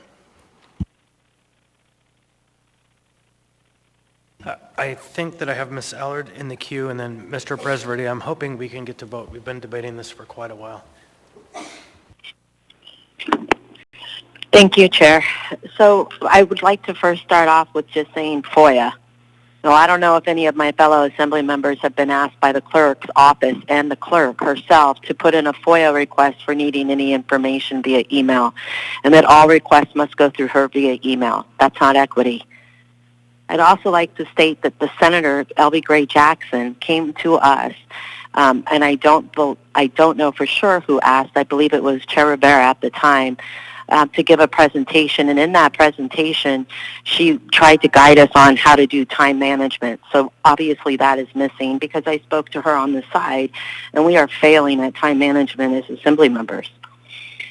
I think that I have Ms. Allard in the queue, and then Mr. Presverdy. I'm hoping we can get to vote. We've been debating this for quite a while. Thank you, Chair. So I would like to first start off with just saying FOIA. So I don't know if any of my fellow Assembly members have been asked by the clerk's office and the clerk herself to put in a FOIA request for needing any information via email, and that all requests must go through her via email. That's not equity. I'd also like to state that the Senator, L.B. Gray Jackson, came to us, and I don't know for sure who asked. I believe it was Chair Rivera at the time, to give a presentation. And in that presentation, she tried to guide us on how to do time management. So obviously that is missing because I spoke to her on the side, and we are failing at time management as Assembly members.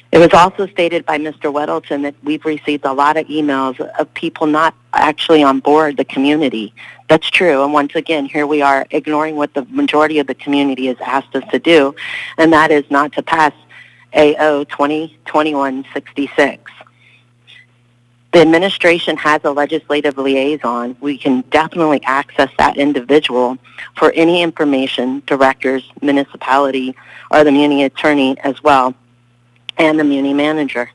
It was also stated by Mr. Weddleton that we've received a lot of emails of people not actually on board the community. That's true, and once again, here we are ignoring what the majority of the community has asked us to do, and that is not to pass AO 2021-66. The administration has a legislative liaison. We can definitely access that individual for any information, directors, municipality, or the muni attorney as well, and the muni manager.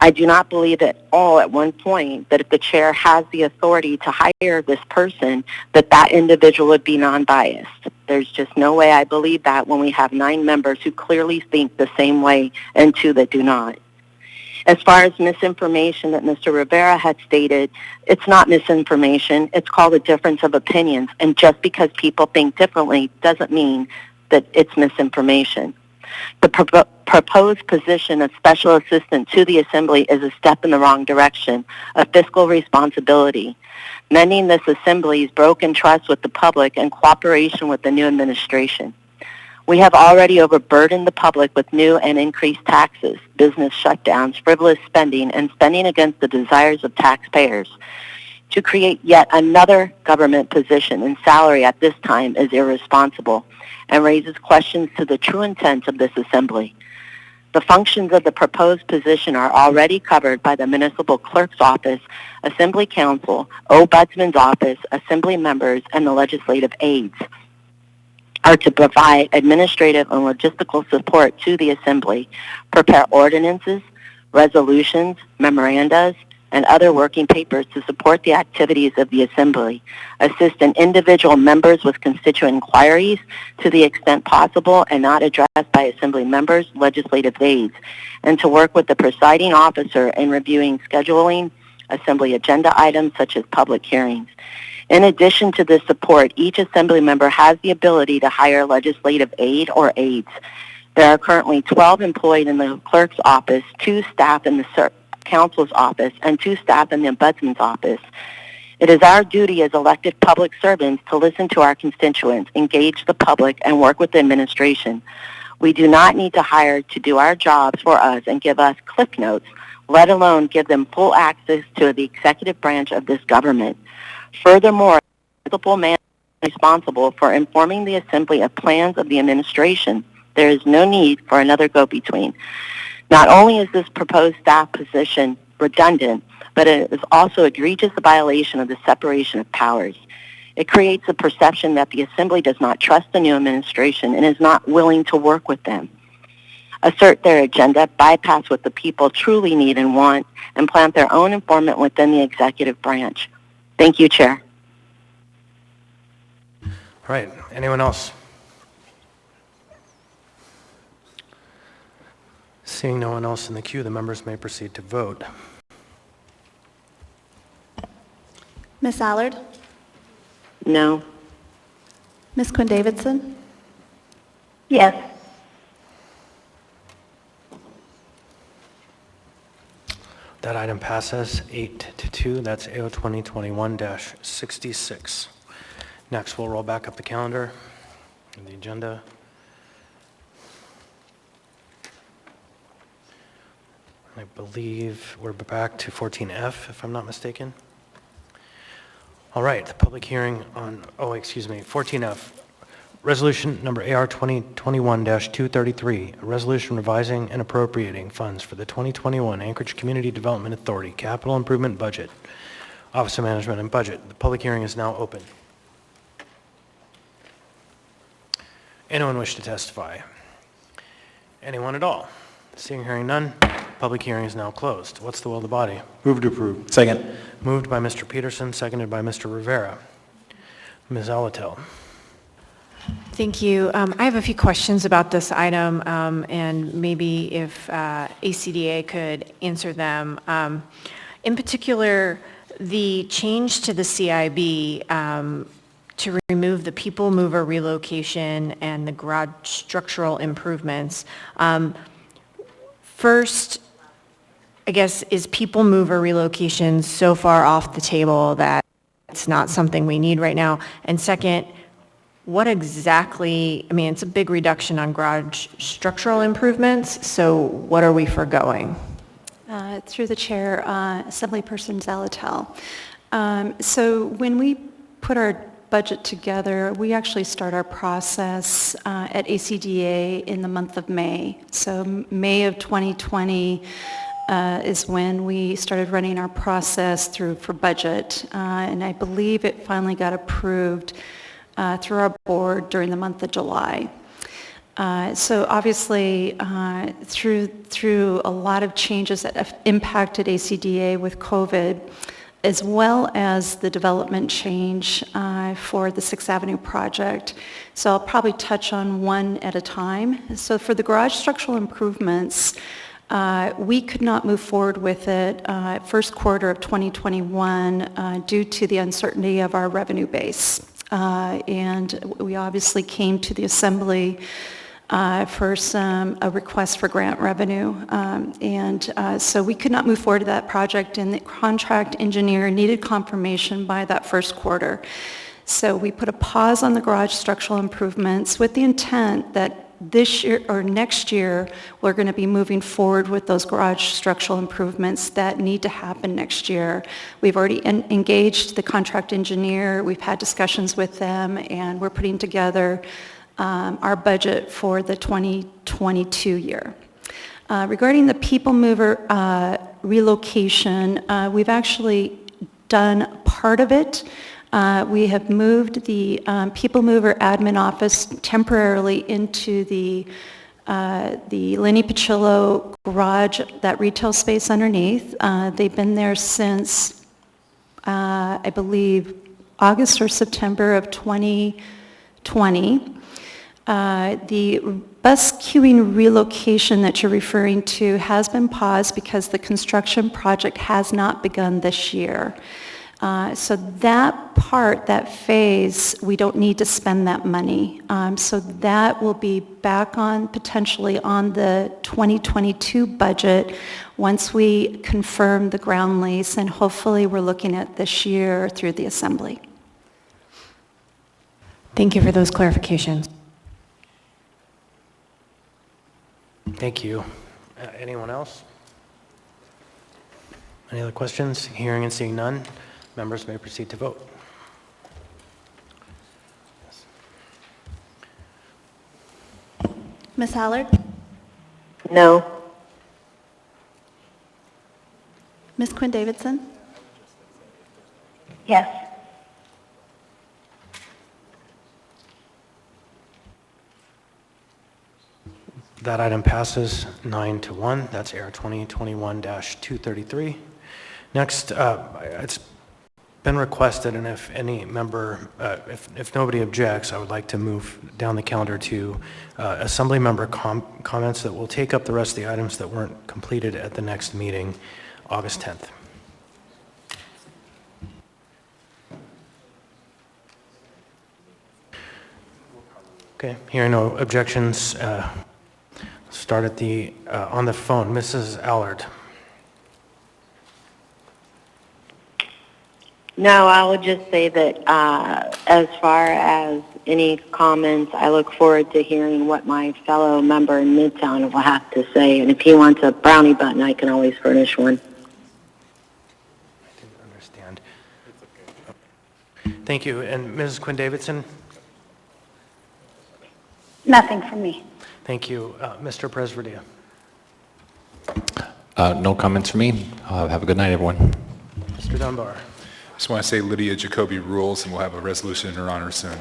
I do not believe at all at one point that if the chair has the authority to hire this person, that individual would be non-biased. There's just no way I believe that when we have 9 members who clearly think the same way and 2 that do not. As far as misinformation that Mr. Rivera had stated, it's not misinformation. It's called a difference of opinions. And just because people think differently doesn't mean that it's misinformation. The proposed position of Special Assistant to the Assembly is a step in the wrong direction of fiscal responsibility. Mending this Assembly's broken trust with the public and cooperation with the new administration. We have already overburdened the public with new and increased taxes, business shutdowns, frivolous spending, and spending against the desires of taxpayers. To create yet another government position and salary at this time is irresponsible and raises questions to the true intent of this Assembly. The functions of the proposed position are already covered by the Municipal Clerk's Office, Assembly Council, Ombudsman's Office, Assembly members, and the legislative aides are to provide administrative and logistical support to the Assembly, prepare ordinances, resolutions, memorandas, and other working papers to support the activities of the Assembly, assist in individual members with constituent inquiries to the extent possible and not addressed by Assembly members, legislative aides, and to work with the presiding officer in reviewing scheduling Assembly agenda items such as public hearings. In addition to this support, each Assembly member has the ability to hire legislative aid or aides. There are currently 12 employed in the clerk's office, 2 staff in the council's office, and 2 staff in the ombudsman's office. It is our duty as elected public servants to listen to our constituents, engage the public, and work with the administration. We do not need to hire to do our jobs for us and give us cliff notes, let alone give them full access to the executive branch of this government. Furthermore, the municipal man is responsible for informing the Assembly of plans of the administration. There is no need for another go-between. Not only is this proposed staff position redundant, but it is also egregious violation of the separation of powers. It creates a perception that the Assembly does not trust the new administration and is not willing to work with them, assert their agenda, bypass what the people truly need and want, and plant their own informant within the executive branch. Thank you, Chair. All right, anyone else? Seeing no one else in the queue, the members may proceed to vote. Ms. Allard? No. Ms. Quinn-Davidson? Yes. That item passes 8-2. That's AO 2021-66. Next, we'll roll back up the calendar and the agenda. I believe we're back to 14F, if I'm not mistaken. All right, the public hearing on, 14F. Resolution number AR 2021-233, a resolution revising and appropriating funds for the 2021 Anchorage Community Development Authority Capital Improvement Budget, Office of Management and Budget. The public hearing is now open. Anyone wish to testify? Anyone at all? Seeing, hearing none, public hearing is now closed. What's the will of the body? Move to approve. Second. Moved by Mr. Peterson, seconded by Mr. Rivera. Ms. Alatel. Thank you. I have a few questions about this item, and maybe if ACDA could answer them. In particular, the change to the CIB to remove the people mover relocation and the garage structural improvements. First, I guess, is people mover relocation so far off the table that it's not something we need right now? And second, what exactly, I mean, it's a big reduction on garage structural improvements, so what are we forgoing? Through the chair, Assemblyperson Zalatel. So when we put our budget together, we actually start our process at ACDA in the month of May. So May of 2020 is when we started running our process through for budget, and I believe it finally got approved through our board during the month of July. So obviously, through a lot of changes that have impacted ACDA with COVID, as well as the development change for the 6th Avenue project. So I'll probably touch on one at a time. So for the garage structural improvements, we could not move forward with it first quarter of 2021 due to the uncertainty of our revenue base. And we obviously came to the Assembly for a request for grant revenue. So we could not move forward to that project, and the contract engineer needed confirmation by that first quarter. So we put a pause on the garage structural improvements with the intent that this year or next year, we're going to be moving forward with those garage structural improvements that need to happen next year. We've already engaged the contract engineer. We've had discussions with them, and we're putting together our budget for the 2022 year. Regarding the people mover relocation, we've actually done part of it. We have moved the people mover admin office temporarily into the Lenny Pacillo garage, that retail space underneath. They've been there since, I believe, August or September of 2020. The bus queuing relocation that you're referring to has been paused because the construction project has not begun this year. So that part, that phase, we don't need to spend that money. So that will be back on, potentially on the 2022 budget once we confirm the ground lease, and hopefully we're looking at this year through the assembly. Thank you for those clarifications. Thank you. Anyone else? Any other questions? Hearing and seeing none, members may proceed to vote. Ms. Hallard? No. Ms. Quinn Davidson? Yes. That item passes 9-1. That's AR 2021-233. Next, it's been requested, and if any member, if nobody objects, I would like to move down the calendar to Assembly member comments that will take up the rest of the items that weren't completed at the next meeting, August 10th. Okay, hearing no objections, start at the, on the phone. Mrs. Allard. No, I would just say that as far as any comments, I look forward to hearing what my fellow member in Midtown will have to say. And if he wants a brownie button, I can always furnish one. I didn't understand. It's okay. Thank you. And Mrs. Quinn Davidson? Nothing from me. Thank you. Mr. Presverdia. No comments from me. Have a good night, everyone. Mr. Dunbar. Just want to say Lydia Jacoby rules, and we'll have a resolution in her honor soon.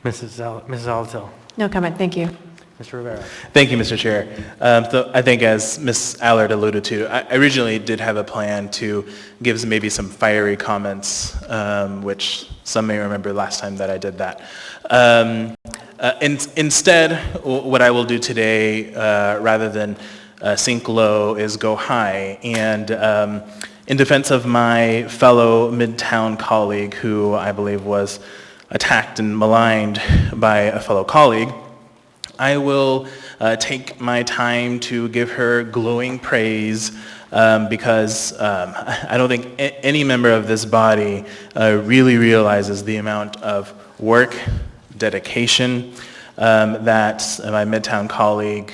Mrs. Alatel. No comment, thank you. Mr. Rivera. Thank you, Mr. Chair. So I think as Ms. Allard alluded to, I originally did have a plan to give maybe some fiery comments, which some may remember last time that I did that. Instead, what I will do today, rather than sink low, is go high. And in defense of my fellow Midtown colleague, who I believe was attacked and maligned by a fellow colleague, I will take my time to give her glowing praise because I don't think any member of this body really realizes the amount of work, dedication that my Midtown colleague,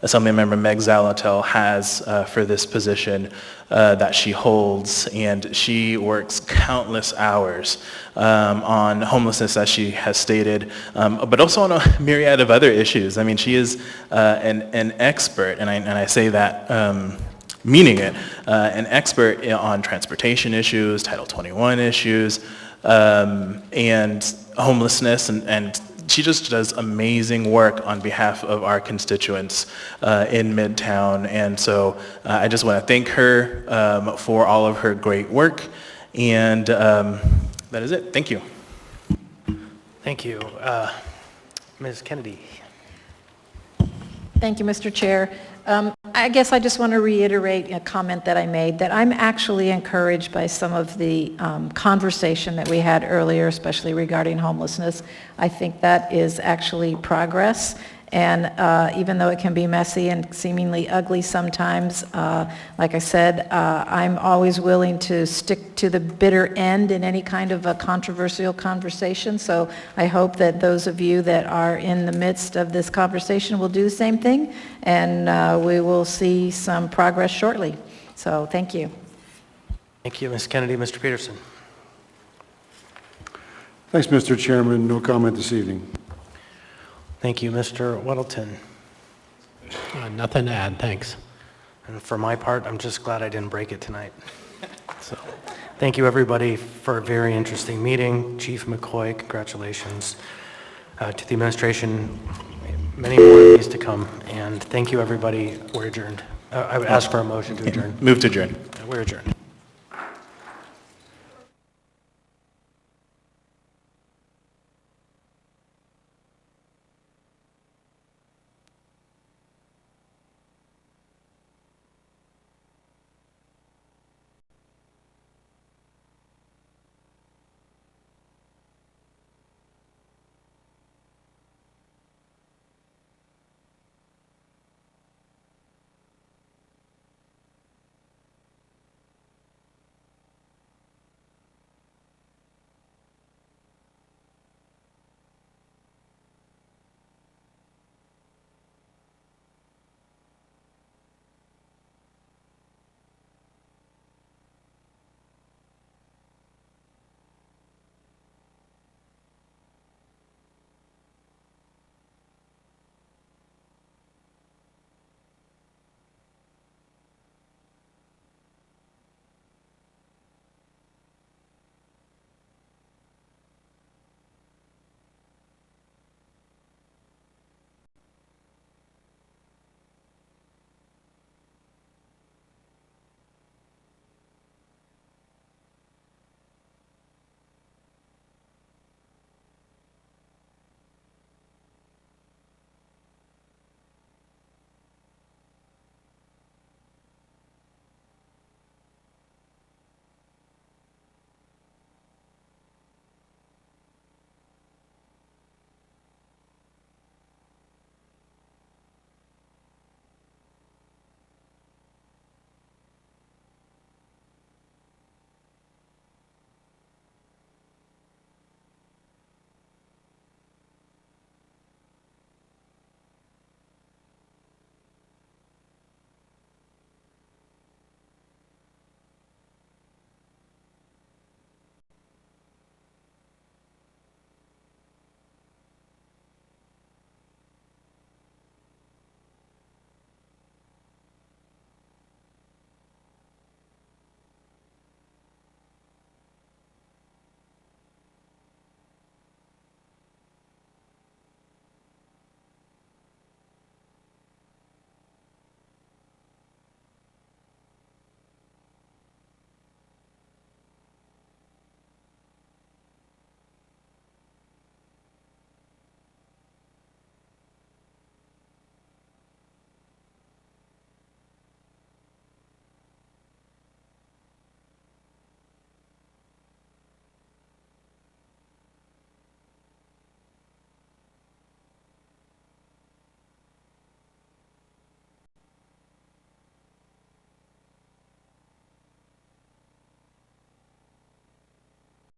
Assemblymember Meg Zalatel, has for this position that she holds. And she works countless hours on homelessness, as she has stated, but also on a myriad of other issues. I mean, she is an expert, and I say that meaning it, an expert on transportation issues, Title 21 issues, and homelessness, and she just does amazing work on behalf of our constituents in Midtown. And so I just want to thank her for all of her great work. And that is it. Thank you. Thank you. Ms. Kennedy. Thank you, Mr. Chair. I guess I just want to reiterate a comment that I made, that I'm actually encouraged by some of the conversation that we had earlier, especially regarding homelessness. I think that is actually progress. And even though it can be messy and seemingly ugly sometimes, like I said, I'm always willing to stick to the bitter end in any kind of a controversial conversation. So I hope that those of you that are in the midst of this conversation will do the same thing, and we will see some progress shortly. So thank you. Thank you, Ms. Kennedy. Mr. Peterson. Thanks, Mr. Chairman. No comment this evening. Thank you, Mr. Weddleton. Nothing to add, thanks. And for my part, I'm just glad I didn't break it tonight. So, thank you, everybody, for a very interesting meeting. Chief McCoy, congratulations. To the administration, many more of these to come. And thank you, everybody. We're adjourned. I would ask for a motion to adjourn. Move to adjourn. We're adjourned.